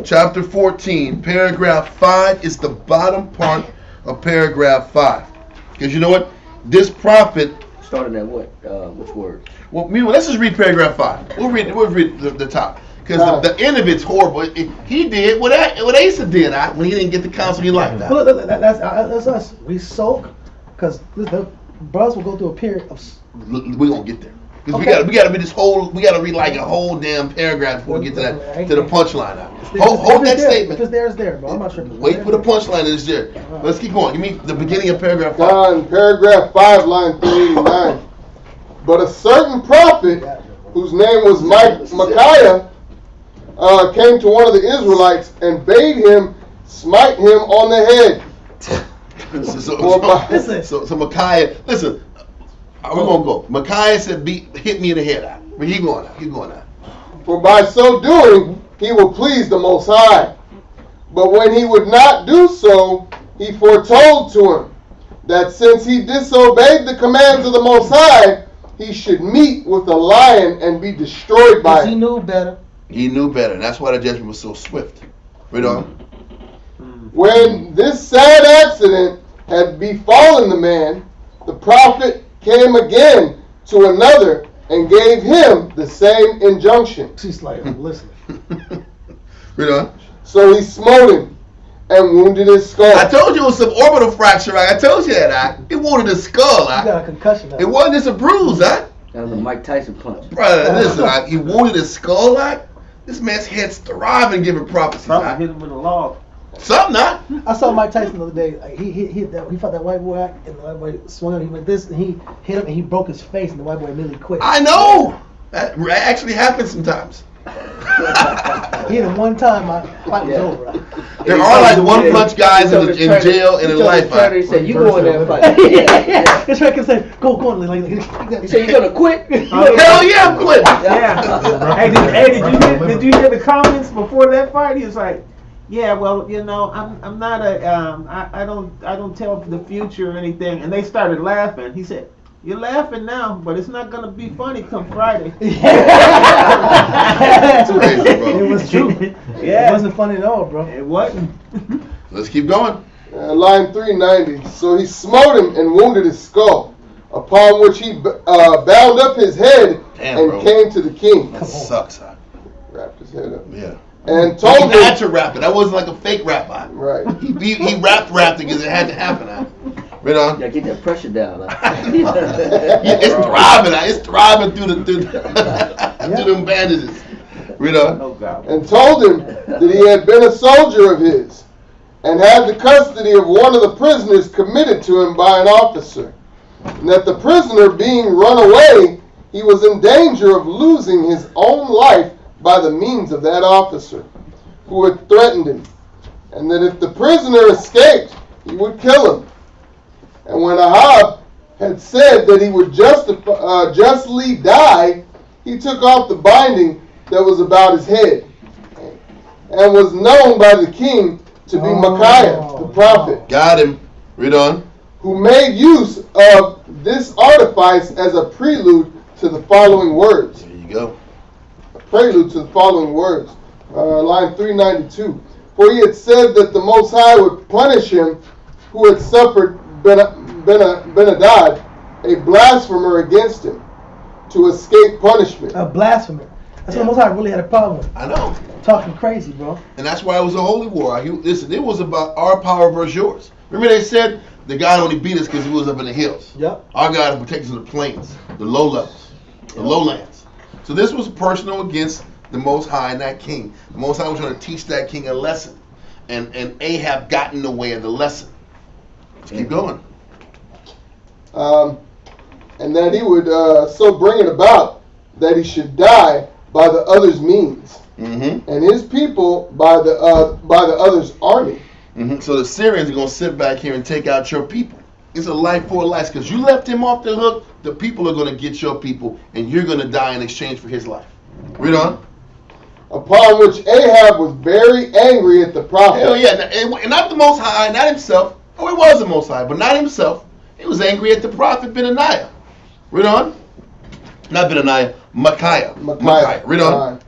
[SPEAKER 1] chapter 14, paragraph 5 is the bottom part of paragraph 5. Because you know what? This prophet
[SPEAKER 6] started at what? Which word?
[SPEAKER 1] Well, let's just read paragraph 5. We'll read the top. Because the end of it's horrible. He did what Asa did when he didn't get the counsel he liked.
[SPEAKER 2] Well, look, that's us. We soak because the brothers will go through a period of.
[SPEAKER 1] We're gonna get there. Because we gotta read like a whole damn paragraph before we get to the punchline now. Hold that statement.
[SPEAKER 2] If it's there, it's there, bro. I'm not sure.
[SPEAKER 1] Wait for the punchline that is there. Let's keep going. Give me the beginning of paragraph 5.
[SPEAKER 4] Down paragraph 5, line 389. But a certain prophet, whose name was Micaiah, came to one of the Israelites and bade him smite him on the head.
[SPEAKER 1] So Micaiah, listen, we're gonna go. Micaiah said, "Hit me in the head." Keep going out.
[SPEAKER 4] For by so doing, he will please the Most High. But when he would not do so, he foretold to him that since he disobeyed the commands of the Most High, he should meet with a lion and be destroyed by it.
[SPEAKER 2] He knew better.
[SPEAKER 1] He knew better, and that's why the judgment was so swift. Read on.
[SPEAKER 4] When this sad accident had befallen the man, the prophet came again to another and gave him the same injunction.
[SPEAKER 2] She's like, listen.
[SPEAKER 1] Read on.
[SPEAKER 4] So he smote him and wounded his skull.
[SPEAKER 1] I told you it was some orbital fracture. I told you that. It wounded his skull.
[SPEAKER 2] You got a concussion.
[SPEAKER 1] It wasn't just a bruise.
[SPEAKER 6] That was a Mike Tyson punch.
[SPEAKER 1] Brother, listen. He wounded his skull. This man's head's thriving, giving prophecies.
[SPEAKER 7] Probably hit him with a log.
[SPEAKER 1] Something, not.
[SPEAKER 2] I saw Mike Tyson the other day. Like, he fought that white boy, and the white boy swung him. He went this, and he hit him, and he broke his face, and the white boy immediately quit.
[SPEAKER 1] I know. That actually happens sometimes.
[SPEAKER 2] He hit him one time, my fight was over.
[SPEAKER 1] There are like one punch guys in jail and in life.
[SPEAKER 6] He said, "You go in there and fight."
[SPEAKER 2] This trainer can say, "Go, like."
[SPEAKER 6] He said, "You gonna quit?"
[SPEAKER 1] Hell yeah, I'm quitting.
[SPEAKER 7] Yeah. Hey, did you hear the comments before that fight? He was like, "Yeah, well, I'm not I don't tell the future or anything." And they started laughing. He said, "You're laughing now, but it's not gonna be funny come Friday."
[SPEAKER 1] That's crazy, bro.
[SPEAKER 2] It was true.
[SPEAKER 7] Yeah.
[SPEAKER 2] It wasn't funny at all, bro.
[SPEAKER 7] It wasn't.
[SPEAKER 1] Let's keep going.
[SPEAKER 4] Line 390. So he smote him and wounded his skull, upon which he bound up his head and came to the king.
[SPEAKER 1] That sucks, huh?
[SPEAKER 4] Wrapped his head up.
[SPEAKER 1] Yeah.
[SPEAKER 4] And told him.
[SPEAKER 1] He had to wrap it. That wasn't like a fake rap.
[SPEAKER 4] Right.
[SPEAKER 1] He wrapped it because it had to happen. Right on.
[SPEAKER 6] Yeah, get that pressure down.
[SPEAKER 1] It's thriving. It's thriving through them bandages. Read on.
[SPEAKER 4] And told him that he had been a soldier of his, and had the custody of one of the prisoners committed to him by an officer, and that the prisoner being run away, he was in danger of losing his own life by the means of that officer, who had threatened him, and that if the prisoner escaped, he would kill him. And when Ahab had said that he would justly die, he took off the binding that was about his head, and was known by the king to be Micaiah, the prophet.
[SPEAKER 1] Got him. Read on.
[SPEAKER 4] Who made use of this artifice as a prelude to the following words.
[SPEAKER 1] There you go.
[SPEAKER 4] A prelude to the following words. Line 392. For he had said that the Most High would punish him who had suffered Ben-Hadad, a blasphemer against him, to escape punishment.
[SPEAKER 2] A blasphemer. That's what the Most High really had a problem with.
[SPEAKER 1] I know.
[SPEAKER 2] Talking crazy, bro.
[SPEAKER 1] And that's why it was a holy war. Listen, it was about our power versus yours. Remember they said the God only beat us because he was up in the hills.
[SPEAKER 2] Yep.
[SPEAKER 1] Our God protects us in the plains, the low levels, the lowlands. So this was personal against the Most High and that king. The Most High was trying to teach that king a lesson. And Ahab got in the way of the lesson. Let's keep going.
[SPEAKER 4] And that he would so bring it about that he should die by the other's means, and his people by the other's army.
[SPEAKER 1] So the Syrians are going to sit back here and take out your people. It's a life for a life because you left him off the hook. The people are going to get your people, and you're going to die in exchange for his life. Read on.
[SPEAKER 4] Upon which Ahab was very angry at the prophet.
[SPEAKER 1] Hell yeah, and not the Most High, not himself. Oh, it was the Most High, but not himself. He was angry at the prophet Benaniah. Read on. Not Benaniah, Micaiah. Read on.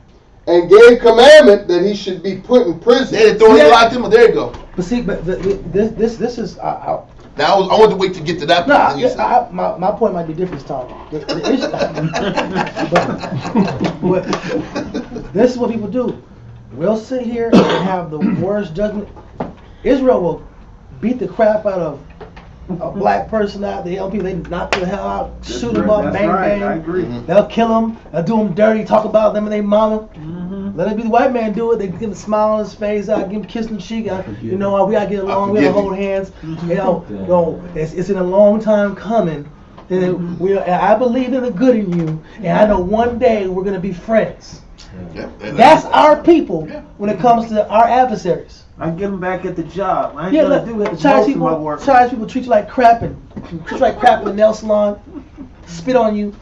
[SPEAKER 4] and gave commandment that he should be put in prison.
[SPEAKER 1] They throw him, locked him. There you go.
[SPEAKER 2] But see, but this is
[SPEAKER 1] Now I want to wait to get to that point.
[SPEAKER 2] My point might be different, Tom. But this is what people do. We'll sit here and have the worst judgment. Israel will beat the crap out of a black person out. They help people. They knock the hell out, shoot them up, bang bang.
[SPEAKER 7] I agree.
[SPEAKER 2] They'll kill them. They'll do them dirty. Talk about them and their mama. Let it be the white man do it. They give him a smile on his face. I give him a kiss on the cheek. You know, we gotta get along. We gotta hold hands. You know, it's in a long time coming. And I believe in the good in you, and I know one day we're gonna be friends. That's our people when it comes to our adversaries.
[SPEAKER 7] I get them back at the job. I ain't
[SPEAKER 2] Yeah,
[SPEAKER 7] gonna do it.
[SPEAKER 2] Chinese people treat you like crap and treat you like crap in the nail salon, spit on you,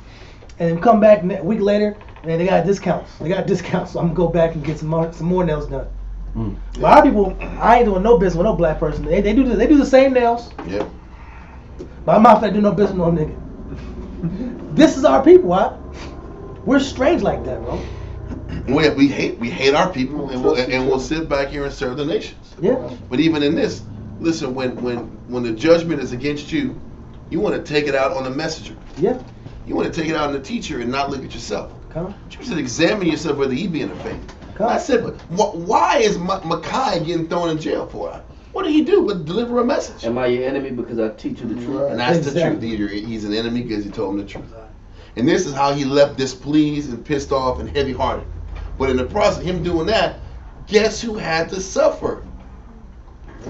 [SPEAKER 2] and then come back a week later and they got discounts. So I'm gonna go back and get some more nails done. A lot of people, I ain't doing no business with no black person. They do the same nails.
[SPEAKER 1] Yeah.
[SPEAKER 2] But I'm not gonna do no business with no nigga. This is our people, huh? We're strange like that, bro.
[SPEAKER 1] We hate our people, and we'll sit back here and serve the nations.
[SPEAKER 2] Yeah.
[SPEAKER 1] But even in this, listen, when the judgment is against you, you want to take it out on the messenger.
[SPEAKER 2] Yeah.
[SPEAKER 1] You want to take it out on the teacher and not look at yourself.
[SPEAKER 2] Come.
[SPEAKER 1] You should examine yourself whether you be in the faith.
[SPEAKER 2] Come.
[SPEAKER 1] I said, but why is Micaiah getting thrown in jail for it? What did he do but deliver a message?
[SPEAKER 6] Am I your enemy because I teach you the truth?
[SPEAKER 1] And that's the truth. He's an enemy because he told him the truth. And this is how he left displeased and pissed off and heavy-hearted. But in the process of him doing that, guess who had to suffer?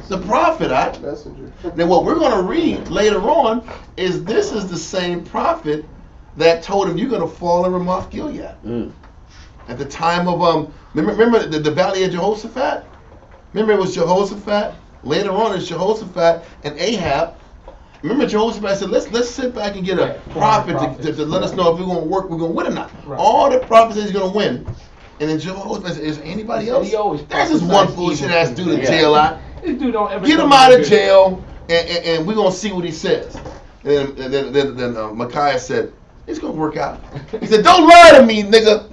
[SPEAKER 1] The prophet.
[SPEAKER 4] Messenger.
[SPEAKER 1] Now what we're going to read later on is this is the same prophet that told him you're going to fall in Ramoth Gilead. At the time of remember the valley of Jehoshaphat? Remember it was Jehoshaphat. Later on it's Jehoshaphat and Ahab. Remember Jehoshaphat said, let's sit back and get a prophet to let us know if we're going to work, we're going to win or not. Right. All the prophets said he's going to win. And then Jehoshaphat said, is there anybody else? There's this one bullshit ass dude in jail out.
[SPEAKER 8] This dude don't ever
[SPEAKER 1] Get him out of jail, and we're going to see what he says. And then Micaiah said, it's going to work out. He said, don't lie to me, nigga.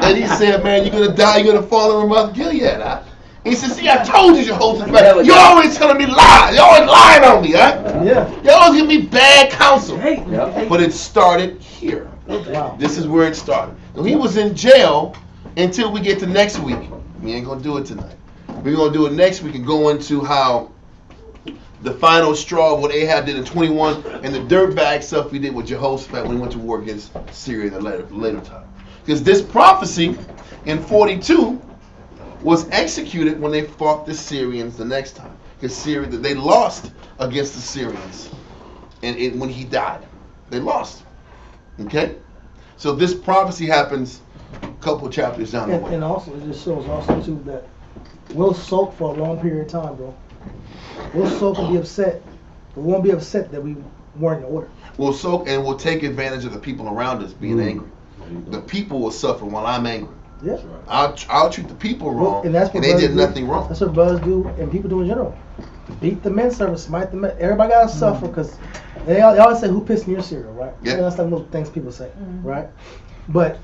[SPEAKER 1] And he said, man, you're going to die, you're going to fall in Ramoth Gilead. Huh? He said, see, I told you, Jehoshaphat. You're always telling me lies. You're always lying on me, huh?
[SPEAKER 2] Yeah.
[SPEAKER 1] You always give me bad counsel.
[SPEAKER 2] Hey.
[SPEAKER 1] But it started here.
[SPEAKER 2] Wow.
[SPEAKER 1] This is where it started. So he was in jail until we get to next week. We ain't going to do it tonight. We're going to do it next week and go into how the final straw of what Ahab did in 21 and the dirtbag stuff we did with Jehoshaphat when he went to war against Syria in the later time. Because this prophecy in 42 was executed when they fought the Syrians the next time. Because they lost against the Syrians. And when he died, they lost. Okay? So this prophecy happens a couple chapters down the way.
[SPEAKER 2] And also, it just shows also, too, that we'll soak for a long period of time, bro. We'll soak and be upset, but we won't be upset that we weren't in order.
[SPEAKER 1] We'll soak and we'll take advantage of the people around us being angry. The people will suffer while I'm angry.
[SPEAKER 2] Yeah.
[SPEAKER 1] I'll treat the people wrong,
[SPEAKER 2] and that's what
[SPEAKER 1] they did nothing wrong.
[SPEAKER 2] That's what brothers do, and people do in general. Beat the men servants, smite the men. Everybody gotta suffer because they always say, "Who pissed in your cereal?" Right?
[SPEAKER 1] Yeah.
[SPEAKER 2] That's like little things people say, right? But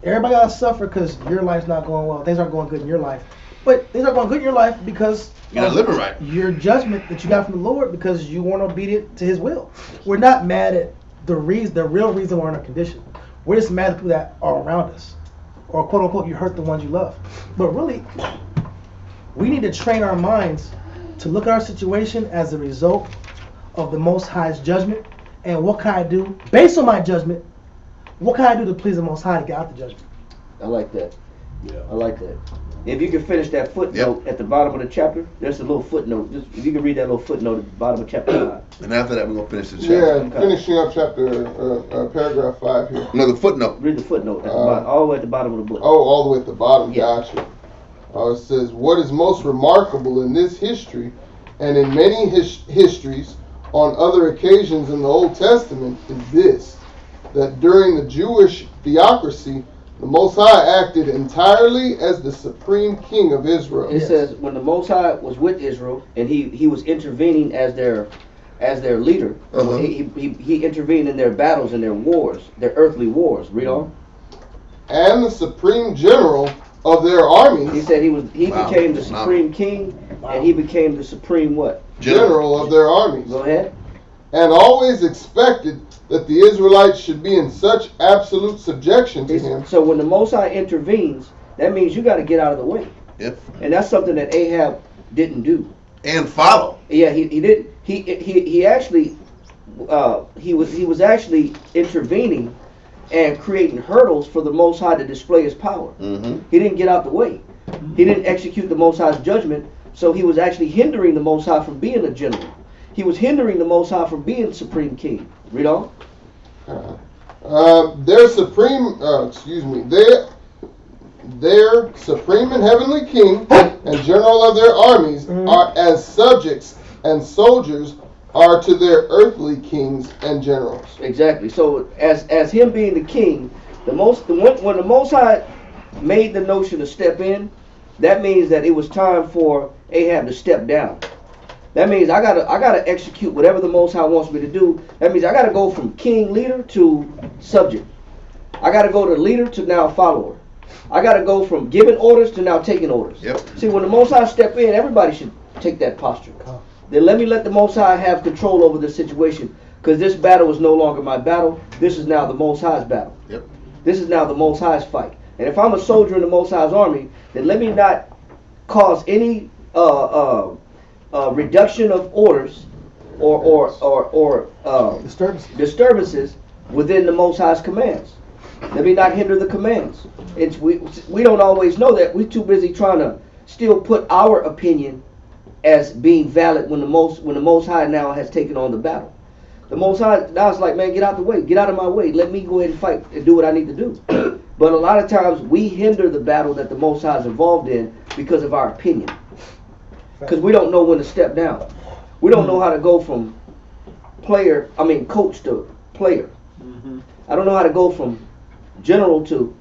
[SPEAKER 2] everybody gotta suffer because your life's not going well. Things aren't going good in your life, but things aren't going good in your life because
[SPEAKER 1] you gotta live it right.
[SPEAKER 2] Your judgment that you got from the Lord because you weren't obedient to His will. We're not mad at the real reason we're in our condition. We're just mad at people that are around us. Or quote unquote, you hurt the ones you love. But really, we need to train our minds to look at our situation as a result of the Most High's judgment. And what can I do, based on my judgment, what can I do to please the Most High to get out the judgment?
[SPEAKER 6] I like that. Yeah. I like that. If you can finish that footnote at the bottom of the chapter, there's a little footnote. Just if you can read that little footnote at the bottom of chapter 5.
[SPEAKER 1] And after that, we're going to finish the chapter.
[SPEAKER 4] Yeah, finishing up paragraph 5 here.
[SPEAKER 1] Another footnote.
[SPEAKER 6] Read the footnote at the bottom, all the way at the bottom of the book.
[SPEAKER 4] Oh, all the way at the bottom. Yeah. Gotcha. It says, what is most remarkable in this history and in many histories on other occasions in the Old Testament is this, that during the Jewish theocracy, the Most High acted entirely as the supreme king of Israel.
[SPEAKER 6] It says when the Most High was with Israel and he was intervening as their leader. He intervened in their battles and their wars, their earthly wars. Read on.
[SPEAKER 4] and the supreme general of their armies.
[SPEAKER 6] He said he became the supreme king, and he became the supreme what?
[SPEAKER 4] General of their armies.
[SPEAKER 6] Go ahead.
[SPEAKER 4] And always expected that the Israelites should be in such absolute subjection to him.
[SPEAKER 6] So when the Most High intervenes, that means you got to get out of the way.
[SPEAKER 1] Yep.
[SPEAKER 6] And that's something that Ahab didn't do.
[SPEAKER 1] And follow.
[SPEAKER 6] Yeah, he did. He actually he was actually intervening and creating hurdles for the Most High to display his power.
[SPEAKER 1] Mm-hmm.
[SPEAKER 6] He didn't get out the way. He didn't execute the Most High's judgment, so he was actually hindering the Most High from being a general. He was hindering the Most High from being supreme king. Read on.
[SPEAKER 4] Their supreme, their supreme and heavenly king and general of their armies are as subjects and soldiers are to their earthly kings and generals.
[SPEAKER 6] Exactly. So as him being the king, when the Most High made the notion to step in, that means that it was time for Ahab to step down. That means I gotta execute whatever the Most High wants me to do. That means I gotta go from king leader to subject. I gotta go to leader to now follower. I gotta go from giving orders to now taking orders.
[SPEAKER 1] Yep.
[SPEAKER 6] See, when the Most High step in, everybody should take that posture. Then let the Most High have control over the situation, because this battle is no longer my battle. This is now the Most High's battle.
[SPEAKER 1] Yep.
[SPEAKER 6] This is now the Most High's fight. And if I'm a soldier in the Most High's army, then let me not cause any reduction of orders or disturbances within the Most High's commands. Let me not hinder the commands. We don't always know that. We're too busy trying to still put our opinion as being valid when the Most High now has taken on the battle. The Most High now is like, man, get out the way, get out of my way. Let me go ahead and fight and do what I need to do. But a lot of times we hinder the battle that the Most High is involved in because of our opinion. Because we don't know when to step down. We don't know how to go from coach to player. I don't know how to go from general to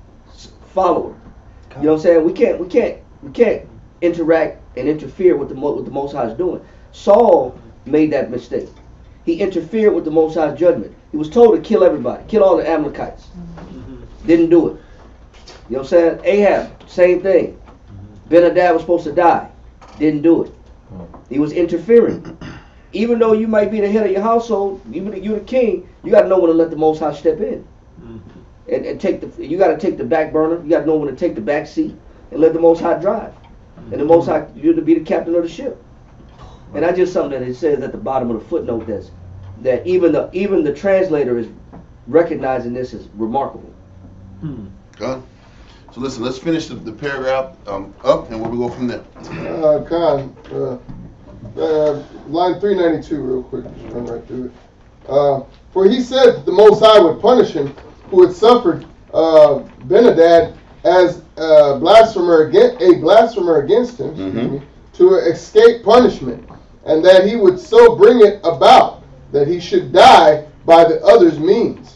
[SPEAKER 6] follower. You know what I'm saying? We can't interact and interfere with what the Most High is doing. Saul made that mistake. He interfered with the Most High's judgment. He was told to kill everybody, kill all the Amalekites. Didn't do it. You know what I'm saying? Ahab, same thing. Ben-Hadad was supposed to die. Didn't do it. He was interfering. Even though you might be the head of your household, you're the king, you got to know when to let the Most High step in. And you got to take the back burner. You got to know when to take the back seat and let the Most High drive. And the Most High, you're to be the captain of the ship. And that's just something that it says at the bottom of the footnote that even the translator is recognizing this as remarkable.
[SPEAKER 1] Good. So listen, let's finish the paragraph up, and we'll go from there.
[SPEAKER 4] Line 392 real quick, just run right through it. For he said that the Most High would punish him who had suffered Ben-Hadad as a blasphemer against him, to escape punishment, and that he would so bring it about that he should die by the other's means,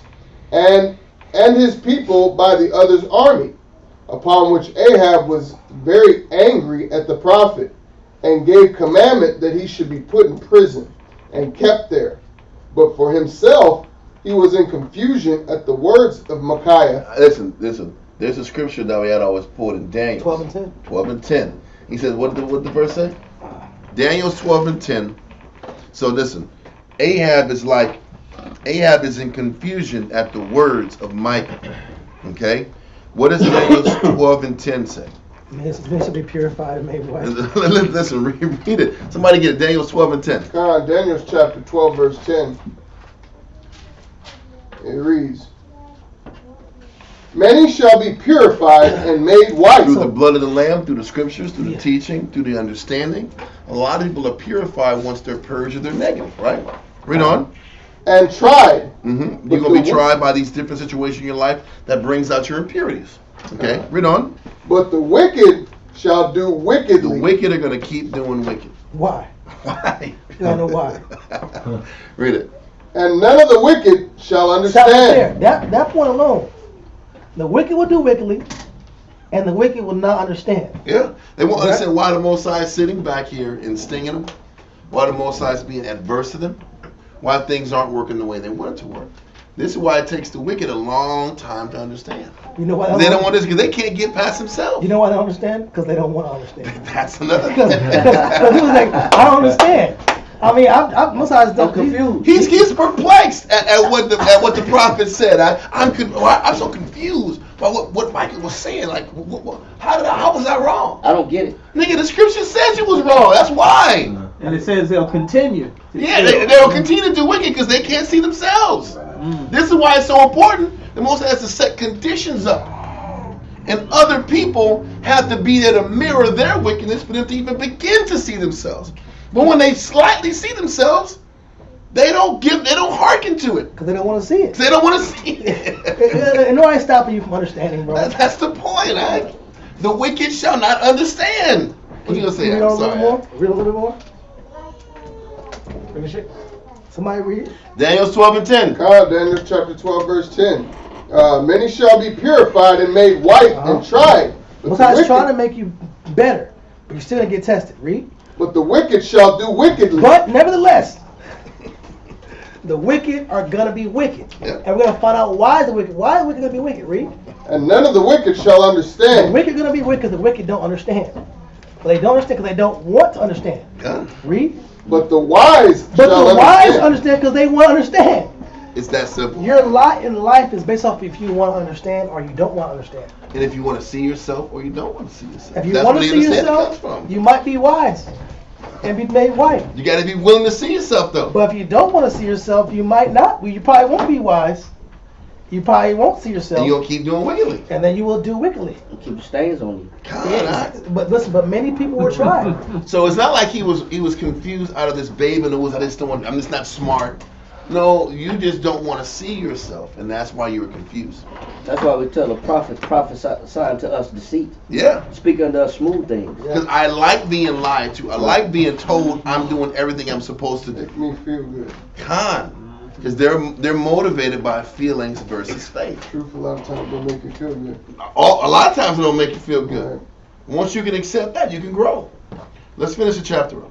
[SPEAKER 4] and his people by the other's army. Upon which Ahab was very angry at the prophet, and gave commandment that he should be put in prison and kept there. But for himself, he was in confusion at the words of Micaiah.
[SPEAKER 1] Listen. There's a scripture that we had always pulled in Daniel.
[SPEAKER 2] 12 and 10.
[SPEAKER 1] 12 and 10. He says, what did the verse say? Daniel's 12 and 10. So listen, Ahab is in confusion at the words of Micah. Okay? What does Daniel's 12 and 10 say?
[SPEAKER 2] This should be purified and made white.
[SPEAKER 1] Listen, read it. Somebody get Daniel's 12 and 10.
[SPEAKER 4] Daniel's chapter 12, verse 10. It reads, many shall be purified and made white.
[SPEAKER 1] Through the blood of the Lamb, through the scriptures, through the teaching, through the understanding. A lot of people are purified once they're purged of their negative, right? Read on.
[SPEAKER 4] And tried.
[SPEAKER 1] You're going to be tried by these different situations in your life that brings out your impurities. Okay? Read on.
[SPEAKER 4] But the wicked shall do wickedly.
[SPEAKER 1] The wicked are going to keep doing wicked.
[SPEAKER 2] Why?
[SPEAKER 1] Why?
[SPEAKER 2] I don't know why.
[SPEAKER 1] Read it.
[SPEAKER 4] And none of the wicked shall understand.
[SPEAKER 2] Stop there. That point alone. The wicked will do wickedly, and the wicked will not understand.
[SPEAKER 1] Yeah. They won't understand why the Most High is sitting back here and stinging them. Why the Most High is being adverse to them. Why things aren't working the way they want it to work. This is why it takes the wicked a long time to understand.
[SPEAKER 2] You know why
[SPEAKER 1] They don't want this because they can't get past themselves.
[SPEAKER 2] You know why they don't understand? Because they don't want to understand.
[SPEAKER 1] That's another
[SPEAKER 2] Because he was like, I don't understand. I mean, I'm most times I'm confused.
[SPEAKER 1] He's perplexed at what the prophet said. I'm so confused by what Michael was saying. Like, how was I wrong?
[SPEAKER 6] I don't get it.
[SPEAKER 1] Nigga, the scripture says you was wrong. That's why.
[SPEAKER 7] And it says they'll continue.
[SPEAKER 1] Yeah, they'll continue to do wicked because they can't see themselves. This is why it's so important. The Most High has to set conditions up. And other people have to be there to mirror their wickedness for them to even begin to see themselves. But when they slightly see themselves, they don't hearken to it.
[SPEAKER 2] Because they don't want to see it.
[SPEAKER 1] They don't want to see it.
[SPEAKER 2] And nobody's stopping you from understanding, bro.
[SPEAKER 1] That's the point, right? The wicked shall not understand. What you gonna say?
[SPEAKER 2] Read
[SPEAKER 1] I'm
[SPEAKER 2] a little
[SPEAKER 1] sorry.
[SPEAKER 2] more. Read a little bit more. Finish it. Somebody read it.
[SPEAKER 1] Daniel 12 and 10.
[SPEAKER 4] God, Daniel chapter 12, verse 10. Many shall be purified and made white and tried.
[SPEAKER 2] Most High's trying to make you better, but you're still going to get tested. Read.
[SPEAKER 4] But the wicked shall do wickedly.
[SPEAKER 2] But nevertheless, the wicked are going to be wicked.
[SPEAKER 1] Yeah.
[SPEAKER 2] And we're going to find out why the wicked going to be wicked. Read.
[SPEAKER 4] And none of the wicked shall understand.
[SPEAKER 2] The wicked going to be wicked because the wicked don't understand. But they don't understand because they don't want to understand.
[SPEAKER 1] Yeah.
[SPEAKER 2] Read.
[SPEAKER 4] But the wise
[SPEAKER 2] But
[SPEAKER 4] shall
[SPEAKER 2] the wise
[SPEAKER 4] understand.
[SPEAKER 2] understand because they want to understand.
[SPEAKER 1] It's that simple.
[SPEAKER 2] Your lot in life is based off if you want to understand or you don't want to understand.
[SPEAKER 1] And if you want to see yourself or you don't want to see yourself.
[SPEAKER 2] If you
[SPEAKER 1] That's
[SPEAKER 2] want
[SPEAKER 1] where
[SPEAKER 2] to
[SPEAKER 1] the
[SPEAKER 2] see
[SPEAKER 1] understanding
[SPEAKER 2] yourself,
[SPEAKER 1] comes from.
[SPEAKER 2] you might be wise and be made white.
[SPEAKER 1] You got to be willing to see yourself, though.
[SPEAKER 2] But if you don't want to see yourself, you might not. You probably won't be wise. You probably won't see yourself.
[SPEAKER 1] And you'll keep doing wickedly.
[SPEAKER 2] And then you will do wickedly.
[SPEAKER 6] And keep stains on you.
[SPEAKER 2] But listen, but many people were trying.
[SPEAKER 1] So it's not like he was confused out of this babe in the woods. I'm just not smart. No, you just don't want to see yourself, and that's why you were confused.
[SPEAKER 6] That's why we tell the prophet, prophesy to us deceit.
[SPEAKER 1] Yeah.
[SPEAKER 6] Speak unto us smooth things.
[SPEAKER 1] Because I like being lied to. I like being told I'm doing everything I'm supposed to do.
[SPEAKER 4] Make me feel good.
[SPEAKER 1] Because they're motivated by feelings versus faith.
[SPEAKER 4] Truth a lot of times don't make you feel good.
[SPEAKER 1] A lot of times it don't make you feel good. Once you can accept that, you can grow. Let's finish the chapter up.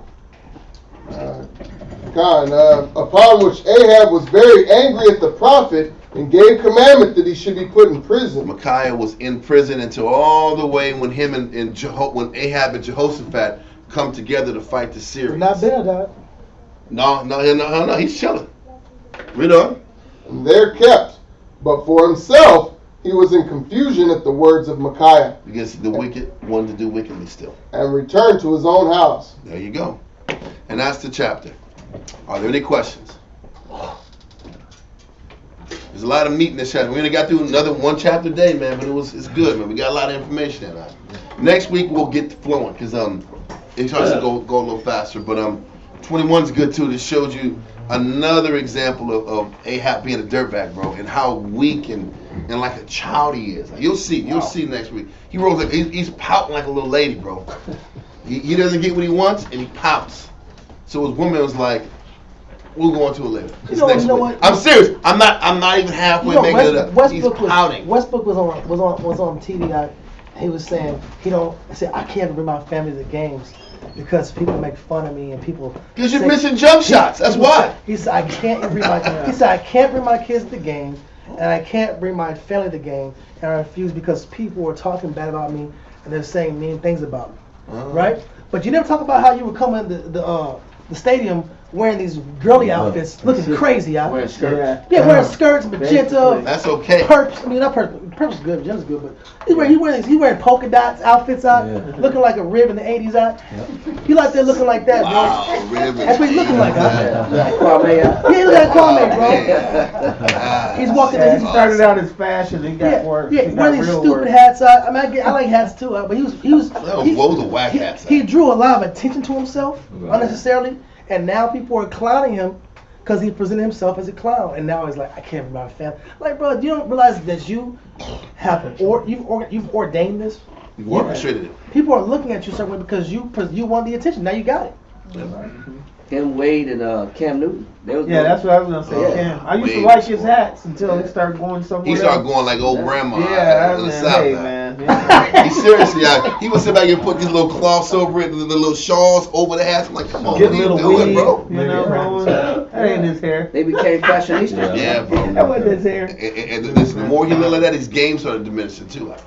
[SPEAKER 4] Upon which Ahab was very angry at the prophet and gave commandment that he should be put in prison.
[SPEAKER 1] Micaiah was in prison until all the way when him and when Ahab and Jehoshaphat come together to fight the Syrians.
[SPEAKER 2] Not Benadad.
[SPEAKER 1] No, he's chilling. Read on.
[SPEAKER 4] And there kept, but for himself he was in confusion at the words of Micaiah.
[SPEAKER 1] Because the wicked wanted to do wickedly still.
[SPEAKER 4] And returned to his own house.
[SPEAKER 1] There you go. And that's the chapter. Are there any questions? There's a lot of meat in this chapter. We only got through another one chapter a day, man, but it's good, man. We got a lot of information in that. Next week we'll get flowing because it tries to go a little faster. But 21's good too. This shows you another example of Ahab being a dirtbag, bro, and how weak and like a child he is. You'll see next week. He rolls like he's pouting like a little lady, bro. He doesn't get what he wants and he pouts. So his woman was like, "We'll go into it later."
[SPEAKER 2] You know what?
[SPEAKER 1] I'm serious. I'm not even halfway making it up. He's pouting.
[SPEAKER 2] Westbrook was on TV. He was saying I can't bring my family to games because people make fun of me and people.
[SPEAKER 1] Because you're missing jump shots. That's why.
[SPEAKER 2] He said I can't bring my kids to the game, and I can't bring my family to the game, and I refuse because people were talking bad about me and they're saying mean things about me, right? But you never talk about how you were coming to the stadium wearing these girly outfits, looking crazy out.
[SPEAKER 6] Wearing skirts.
[SPEAKER 2] Yeah, wearing skirts, magenta.
[SPEAKER 1] That's okay.
[SPEAKER 2] Perps. I mean, not perps. Perps is good. Magenta's good, but he wearing polka dots outfits out, looking like a rib in the '80s out. He like that looking like that,
[SPEAKER 1] wow,
[SPEAKER 2] bro.
[SPEAKER 1] Rib
[SPEAKER 2] That's what he's looking like, huh?
[SPEAKER 6] Like Kwame.
[SPEAKER 2] Yeah, he look like Kwame, bro. He's walking.
[SPEAKER 7] He started out as fashion and got worse.
[SPEAKER 2] Yeah, wearing these stupid hats out. I mean, I like hats too, but he was.
[SPEAKER 1] What was the whack hats?
[SPEAKER 2] He drew a lot of attention to himself unnecessarily. And now people are clowning him because he presented himself as a clown. And now he's like, I can't bring my family. Like, bro, you don't realize that you have you've ordained this.
[SPEAKER 1] You've orchestrated it.
[SPEAKER 2] People are looking at you a certain way because you want the attention. Now you got it.
[SPEAKER 6] Him, Wade, and Cam Newton.
[SPEAKER 7] That's what I was gonna say. Cam. I used to like his hats until he started going somewhere.
[SPEAKER 1] He started going like old grandma.
[SPEAKER 7] Yeah,
[SPEAKER 1] in the South.
[SPEAKER 7] Hey, man.
[SPEAKER 1] He seriously, he would sit back and put these little cloths over it, and the little shawls over the hats. I'm like, come on,
[SPEAKER 7] Get
[SPEAKER 1] what
[SPEAKER 7] a
[SPEAKER 1] are you
[SPEAKER 7] little
[SPEAKER 1] doing,
[SPEAKER 7] weed,
[SPEAKER 1] bro?
[SPEAKER 7] you know, That ain't his hair.
[SPEAKER 6] They became fashionistas.
[SPEAKER 1] Yeah, bro.
[SPEAKER 7] That wasn't his hair.
[SPEAKER 1] And listen, the more he looked like that, his game started diminishing too. Like,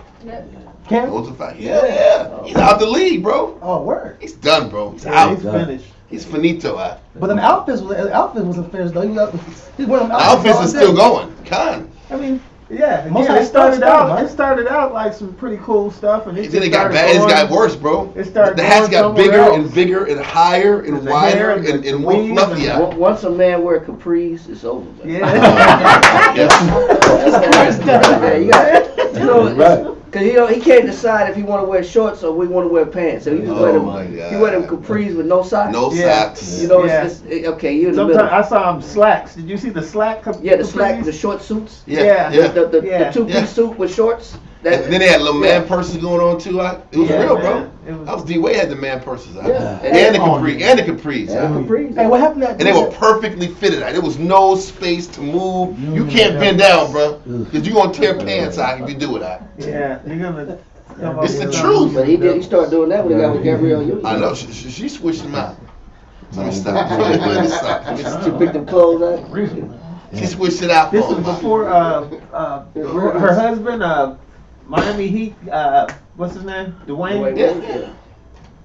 [SPEAKER 2] Cam?
[SPEAKER 1] what's the fact? Yeah. He's out the league, bro.
[SPEAKER 2] Oh, word.
[SPEAKER 1] He's done, bro. He's
[SPEAKER 7] Yeah,
[SPEAKER 1] out.
[SPEAKER 7] he's finished.
[SPEAKER 1] He's finito.
[SPEAKER 2] But them outfits wasn't finished though. He's wearing them
[SPEAKER 1] Outfits is still going. Con.
[SPEAKER 7] I mean, yeah.
[SPEAKER 2] Most
[SPEAKER 7] Again,
[SPEAKER 2] of that stuff
[SPEAKER 7] it started out like some pretty cool stuff, and
[SPEAKER 1] Then it got bad. It got worse, bro.
[SPEAKER 7] It started
[SPEAKER 1] The hats got
[SPEAKER 7] going
[SPEAKER 1] bigger
[SPEAKER 7] somewhere
[SPEAKER 1] and
[SPEAKER 7] else.
[SPEAKER 1] bigger and higher and
[SPEAKER 7] The
[SPEAKER 1] wider
[SPEAKER 7] hair
[SPEAKER 1] and
[SPEAKER 7] the
[SPEAKER 1] more
[SPEAKER 7] weave
[SPEAKER 1] fluffy
[SPEAKER 7] and-
[SPEAKER 1] out.
[SPEAKER 6] Once a man wear capris, it's over. Man.
[SPEAKER 7] Yeah.
[SPEAKER 6] That's you got, you know, because he can't decide if he want to wear shorts or we want to wear pants. So you just wear them. You wear them capris with no socks.
[SPEAKER 1] No
[SPEAKER 7] Yeah.
[SPEAKER 1] socks.
[SPEAKER 6] You know,
[SPEAKER 7] Yeah.
[SPEAKER 6] it's okay. You in the
[SPEAKER 7] Sometimes
[SPEAKER 6] middle.
[SPEAKER 7] I saw him slacks. Did you see the slack?
[SPEAKER 6] Yeah, the slack, the short suits.
[SPEAKER 1] Yeah.
[SPEAKER 6] The two-piece
[SPEAKER 1] Yeah.
[SPEAKER 6] suit with shorts.
[SPEAKER 1] And then they had little man purses going on too. It was
[SPEAKER 7] Yeah,
[SPEAKER 1] real,
[SPEAKER 7] man.
[SPEAKER 1] bro.
[SPEAKER 7] It was-
[SPEAKER 1] That was D-Way had the man purses out.
[SPEAKER 6] Yeah.
[SPEAKER 1] And the capris. And the capris.
[SPEAKER 6] Yeah, capris.
[SPEAKER 2] Hey, what happened to that?
[SPEAKER 1] And they were perfectly fitted out. There was no space to move. You can't bend down, bro. Because you're going to tear pants out if you do it out.
[SPEAKER 7] Yeah, you're gonna. Come
[SPEAKER 1] It's
[SPEAKER 7] up
[SPEAKER 1] the
[SPEAKER 7] with
[SPEAKER 1] truth.
[SPEAKER 6] But he started doing that when he got with Gabrielle Union.
[SPEAKER 1] I know. She switched them out. Let me stop. Let me stop.
[SPEAKER 6] She picked them clothes out.
[SPEAKER 1] She switched it out for
[SPEAKER 7] This was
[SPEAKER 1] him.
[SPEAKER 7] before her husband, Miami Heat. What's his name? Dwayne.
[SPEAKER 1] Yeah.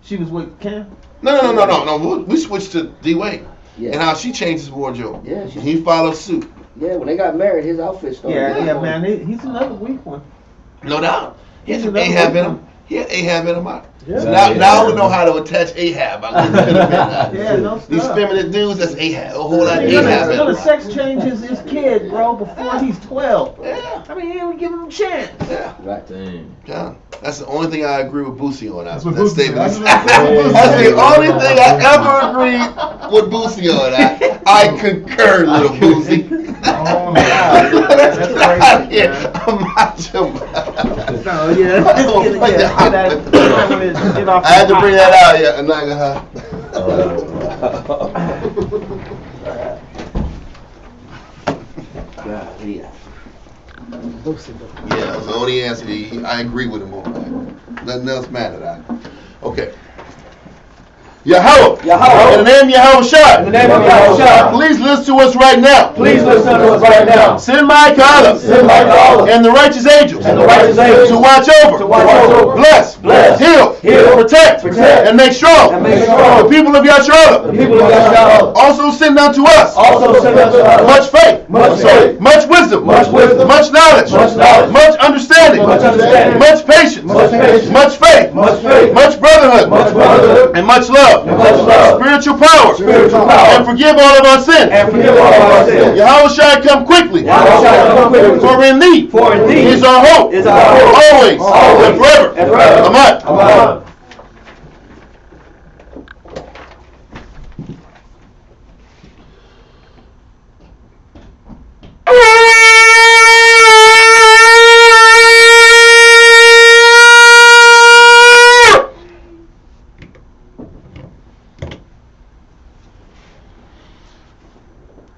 [SPEAKER 7] She was with Cam.
[SPEAKER 1] No. We switched to D-Way.
[SPEAKER 6] Yeah.
[SPEAKER 1] And how she changed his wardrobe.
[SPEAKER 6] Yeah,
[SPEAKER 1] He followed suit.
[SPEAKER 6] Yeah, when they got married, his outfit started.
[SPEAKER 7] Yeah, man. He's another weak one.
[SPEAKER 1] No doubt. He had
[SPEAKER 7] He's
[SPEAKER 1] some
[SPEAKER 7] another
[SPEAKER 1] Ahab in
[SPEAKER 7] one.
[SPEAKER 1] him. He had Ahab in him out.
[SPEAKER 2] Yeah.
[SPEAKER 1] So now we know how to attach Ahab.
[SPEAKER 7] Yeah, no
[SPEAKER 1] These
[SPEAKER 7] stuff.
[SPEAKER 1] feminine dudes, that's Ahab. A whole lot of
[SPEAKER 7] He's
[SPEAKER 1] Ahab in
[SPEAKER 7] gonna
[SPEAKER 1] them.
[SPEAKER 7] sex change his kid, bro, before he's 12.
[SPEAKER 1] Yeah.
[SPEAKER 7] I mean, he didn't give him a chance.
[SPEAKER 1] Yeah.
[SPEAKER 6] Right.
[SPEAKER 10] Dang.
[SPEAKER 1] Yeah. That's the only thing I agree with Boosie on.
[SPEAKER 9] That's what
[SPEAKER 1] That
[SPEAKER 9] Boosie
[SPEAKER 1] statement.
[SPEAKER 9] said.
[SPEAKER 1] That's the only thing I ever agreed with Boosie on. I concur, little Boosie.
[SPEAKER 9] Oh,
[SPEAKER 7] That's crazy,
[SPEAKER 1] Yeah,
[SPEAKER 7] man.
[SPEAKER 1] I'm macho man.
[SPEAKER 7] No, yeah. Get off
[SPEAKER 1] I had to
[SPEAKER 7] the
[SPEAKER 1] bring
[SPEAKER 7] pot.
[SPEAKER 1] that out, yeah. I'm not gonna.
[SPEAKER 6] Yeah.
[SPEAKER 1] Yeah, that's the only answer. I agree with him on that. Nothing else mattered. Okay. Yahweh. In the name of Yahweh Shai.
[SPEAKER 3] In the name of Yahweh Shai.
[SPEAKER 1] Please listen to us right now.
[SPEAKER 3] Please listen to us right now.
[SPEAKER 1] Send my Allah.
[SPEAKER 3] Send Micah Allah.
[SPEAKER 1] And the righteous angels.
[SPEAKER 3] And the righteous angels.
[SPEAKER 1] To watch over.
[SPEAKER 3] To watch over.
[SPEAKER 1] Bless.
[SPEAKER 3] Bless.
[SPEAKER 1] Heal.
[SPEAKER 3] Heal.
[SPEAKER 1] Protect.
[SPEAKER 3] Protect.
[SPEAKER 1] And make strong.
[SPEAKER 3] And make strong.
[SPEAKER 1] The people of Yahshua.
[SPEAKER 3] The people of Yahshua.
[SPEAKER 1] Also send unto us.
[SPEAKER 3] Also send unto us.
[SPEAKER 1] Much faith.
[SPEAKER 3] Much faith.
[SPEAKER 1] Much wisdom.
[SPEAKER 3] Much wisdom.
[SPEAKER 1] Much knowledge.
[SPEAKER 3] Much knowledge.
[SPEAKER 1] Much understanding.
[SPEAKER 3] Much understanding.
[SPEAKER 1] Much patience.
[SPEAKER 3] Much patience.
[SPEAKER 1] Much faith.
[SPEAKER 3] Much faith.
[SPEAKER 1] Much brotherhood.
[SPEAKER 3] Much brotherhood.
[SPEAKER 1] And much love.
[SPEAKER 3] And much love.
[SPEAKER 1] Spiritual power.
[SPEAKER 3] Spiritual power.
[SPEAKER 1] And forgive all of our sins.
[SPEAKER 3] And forgive all of our sins.
[SPEAKER 1] Yahweh Shai come quickly.
[SPEAKER 3] Yahweh Shai come quickly.
[SPEAKER 1] For in thee.
[SPEAKER 3] For in thee
[SPEAKER 1] is our hope.
[SPEAKER 3] is our hope.
[SPEAKER 1] Always.
[SPEAKER 3] Always.
[SPEAKER 1] And forever.
[SPEAKER 3] And forever.
[SPEAKER 1] Amen.
[SPEAKER 3] Amen.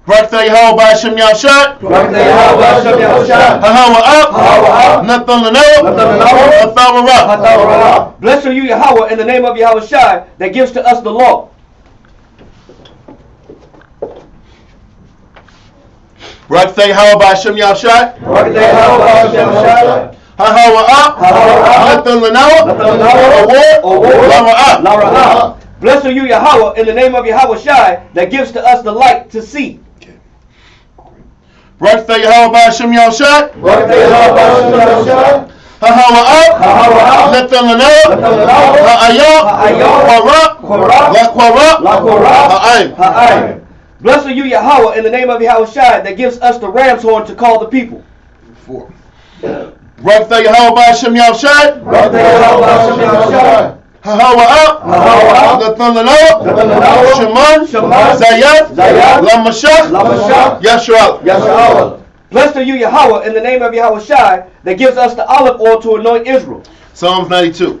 [SPEAKER 1] Barak Yahweh B'Hashem Yahushua.
[SPEAKER 3] Barak Yahweh B'Hashem Yahushua.
[SPEAKER 1] Hahawa up.
[SPEAKER 3] Hahawa up.
[SPEAKER 1] Nathan Lanoah.
[SPEAKER 3] Nathan Lanoah.
[SPEAKER 1] Hathawa up.
[SPEAKER 3] Blessed are you, Yahweh, in the name of Yahweh Shai, that gives to us the law.
[SPEAKER 1] Barak Yahweh B'Hashem Yahushua.
[SPEAKER 3] Barak Yahweh B'Hashem Yahushua.
[SPEAKER 1] Hahawa up.
[SPEAKER 3] Hahawa up.
[SPEAKER 1] Nathan Lanoah.
[SPEAKER 3] Nathan Lanoah.
[SPEAKER 1] Award. Lara up.
[SPEAKER 3] Lara up. Blessed are you, Yahweh, in the name of Yahweh Shai, that gives to us the light to see.
[SPEAKER 1] Barak Yahweh B'Hashem Yahushua.
[SPEAKER 3] Barak Yahweh B'Hashem Yahushua.
[SPEAKER 1] Hahawa up.
[SPEAKER 3] Hahawa up.
[SPEAKER 1] Nathan Lanoah.
[SPEAKER 3] Nathan Lanoah.
[SPEAKER 1] Ha'ayah.
[SPEAKER 3] Ha'ayah.
[SPEAKER 1] Quara.
[SPEAKER 3] Quara.
[SPEAKER 1] La Quara.
[SPEAKER 3] La Quara.
[SPEAKER 1] Ha'ayim.
[SPEAKER 3] Ha'ayim. Blessed are you, Yahweh, in the name of Yahweh Shai, that gives us the ram's horn to call the people.
[SPEAKER 1] 4. Barak Yahweh B'Hashem Yahushua.
[SPEAKER 3] Barak Yahweh B'Hashem Yahushua.
[SPEAKER 1] Hahawa up.
[SPEAKER 3] Hahawa up.
[SPEAKER 1] Nathan Lanoah.
[SPEAKER 3] Nathan Lanoah.
[SPEAKER 1] Shimon.
[SPEAKER 3] Shimon.
[SPEAKER 1] Zayat.
[SPEAKER 3] Zayat.
[SPEAKER 1] Lamashach.
[SPEAKER 3] Lamashach.
[SPEAKER 1] Yashua.
[SPEAKER 3] Yahshua. Blessed are you, Yahweh, in the name of Yahweh Shai, that gives us the olive oil to anoint Israel.
[SPEAKER 1] Psalms 92.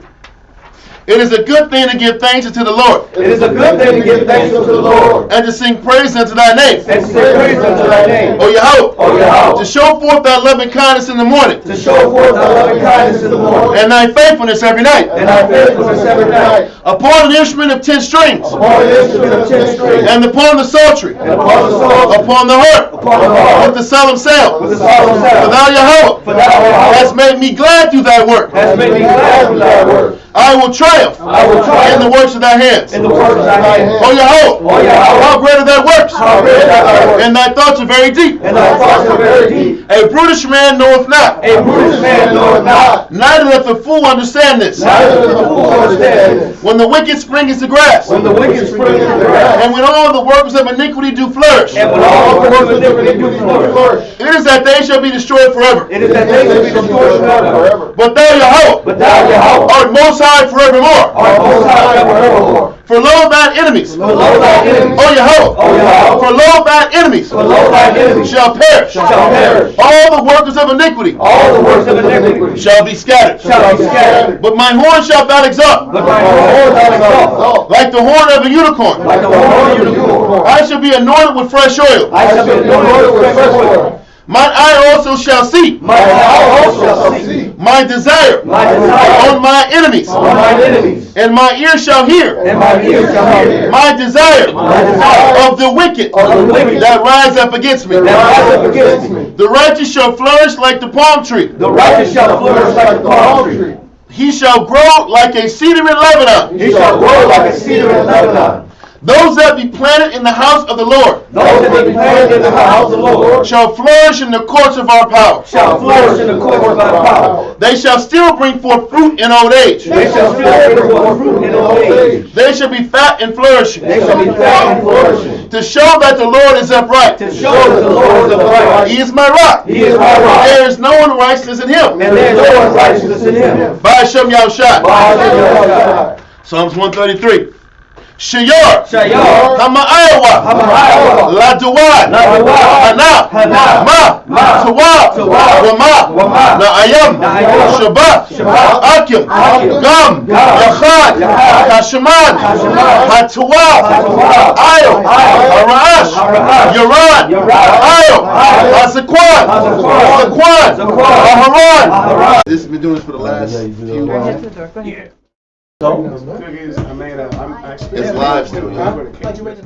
[SPEAKER 1] It is a good thing to give thanks unto the Lord.
[SPEAKER 3] It is a good thing to give thanks unto the Lord.
[SPEAKER 1] And to sing praise unto thy name.
[SPEAKER 3] And to sing praise unto thy name.
[SPEAKER 1] O Yahweh.
[SPEAKER 3] O Yahweh.
[SPEAKER 1] To show forth thy loving kindness in the morning.
[SPEAKER 3] To show forth thy loving kindness in the morning.
[SPEAKER 1] And thy faithfulness every night.
[SPEAKER 3] And thy faithfulness every night.
[SPEAKER 1] Upon an instrument of 10 strings.
[SPEAKER 3] Upon an instrument of 10 strings.
[SPEAKER 1] And upon the psaltery.
[SPEAKER 3] And upon the psaltery.
[SPEAKER 1] Upon the harp.
[SPEAKER 3] Upon the harp.
[SPEAKER 1] With the solemn sound.
[SPEAKER 3] With the solemn sound.
[SPEAKER 1] For thou Yahweh.
[SPEAKER 3] For thou Yahweh.
[SPEAKER 1] Hast made me glad through thy work.
[SPEAKER 3] Has made me glad through thy work.
[SPEAKER 1] I will triumph.
[SPEAKER 3] I will triumph
[SPEAKER 1] in the works of thy hands.
[SPEAKER 3] in the works of thy hands.
[SPEAKER 1] O Yahweh.
[SPEAKER 3] O Yahweh.
[SPEAKER 1] How great are thy works.
[SPEAKER 3] How great are thy works.
[SPEAKER 1] And thy thoughts are very deep.
[SPEAKER 3] And thy thoughts are very deep.
[SPEAKER 1] A brutish man knoweth not.
[SPEAKER 3] A brutish man knoweth not.
[SPEAKER 1] Neither doth the fool understand this.
[SPEAKER 3] Neither doth the fool understand this.
[SPEAKER 1] When the wicked spring into grass.
[SPEAKER 3] When the wicked spring into grass.
[SPEAKER 1] And when all the workers of iniquity do flourish.
[SPEAKER 3] And when all the workers of iniquity do flourish.
[SPEAKER 1] It is that they shall be destroyed forever.
[SPEAKER 3] It is that they shall be destroyed forever.
[SPEAKER 1] But thou Yahweh.
[SPEAKER 3] But thou Yahweh.
[SPEAKER 1] Art most high forevermore.
[SPEAKER 3] Art most high forevermore.
[SPEAKER 1] For lo thine enemies.
[SPEAKER 3] For lo thine enemies.
[SPEAKER 1] O Yahweh.
[SPEAKER 3] O Yahweh.
[SPEAKER 1] For lo thine enemies.
[SPEAKER 3] For lo thine enemies.
[SPEAKER 1] Shall perish.
[SPEAKER 3] Shall perish.
[SPEAKER 1] All the workers of iniquity.
[SPEAKER 3] All the works of iniquity.
[SPEAKER 1] Shall be scattered.
[SPEAKER 3] Shall be scattered.
[SPEAKER 1] But mine horn shalt thou exalt.
[SPEAKER 3] But my horn shall exalt.
[SPEAKER 1] Like the horn of a unicorn.
[SPEAKER 3] Like the horn of a unicorn.
[SPEAKER 1] I shall be anointed with fresh oil.
[SPEAKER 3] I shall be anointed with fresh oil.
[SPEAKER 1] Mine eye also shall see.
[SPEAKER 3] My eye also shall see.
[SPEAKER 1] My desire.
[SPEAKER 3] My desire.
[SPEAKER 1] On my enemies.
[SPEAKER 3] On my enemies.
[SPEAKER 1] And my ear shall hear.
[SPEAKER 3] And my ear shall hear.
[SPEAKER 1] My desire.
[SPEAKER 3] My desire.
[SPEAKER 1] Of the wicked.
[SPEAKER 3] Of the wicked.
[SPEAKER 1] That rise up against me.
[SPEAKER 3] That rise up against me.
[SPEAKER 1] The righteous shall flourish like the palm tree.
[SPEAKER 3] The righteous shall flourish like the palm tree.
[SPEAKER 1] He shall grow like a cedar in Lebanon.
[SPEAKER 3] He shall grow like a cedar in Lebanon.
[SPEAKER 1] Those that be planted in the house of the Lord.
[SPEAKER 3] Those that be planted in the house of the Lord.
[SPEAKER 1] Shall flourish in the courts of our power.
[SPEAKER 3] Shall flourish in the courts of our power.
[SPEAKER 1] They shall still bring forth fruit in old age.
[SPEAKER 3] They shall still bring forth fruit in old age.
[SPEAKER 1] They shall be fat and flourishing.
[SPEAKER 3] They shall be fat and flourishing.
[SPEAKER 1] To show that the Lord is upright.
[SPEAKER 3] To show that the Lord is upright.
[SPEAKER 1] He is my rock.
[SPEAKER 3] He is my rock.
[SPEAKER 1] There is no unrighteousness in him.
[SPEAKER 3] And there is no unrighteousness in him.
[SPEAKER 1] By Hashem Yahushua.
[SPEAKER 3] By Hashem Yahushua.
[SPEAKER 1] Psalms 133. Shayor.
[SPEAKER 3] Shayor.
[SPEAKER 1] Hama'ayawa.
[SPEAKER 3] Hama'ayawa.
[SPEAKER 1] Laduad.
[SPEAKER 3] Laduad.
[SPEAKER 1] Hana.
[SPEAKER 3] Hana.
[SPEAKER 1] Ma. Tawab. Wama. Na'ayam. Shabbat. Akim. Gam. Yachad. Hasheman. Hatawab. Ayo. Hara'ash. Yaran. Ayo. Hazakwan. Aharon. This has been doing this for the last few months.
[SPEAKER 9] Yeah. So, I'm actually.
[SPEAKER 1] It's live still, yeah.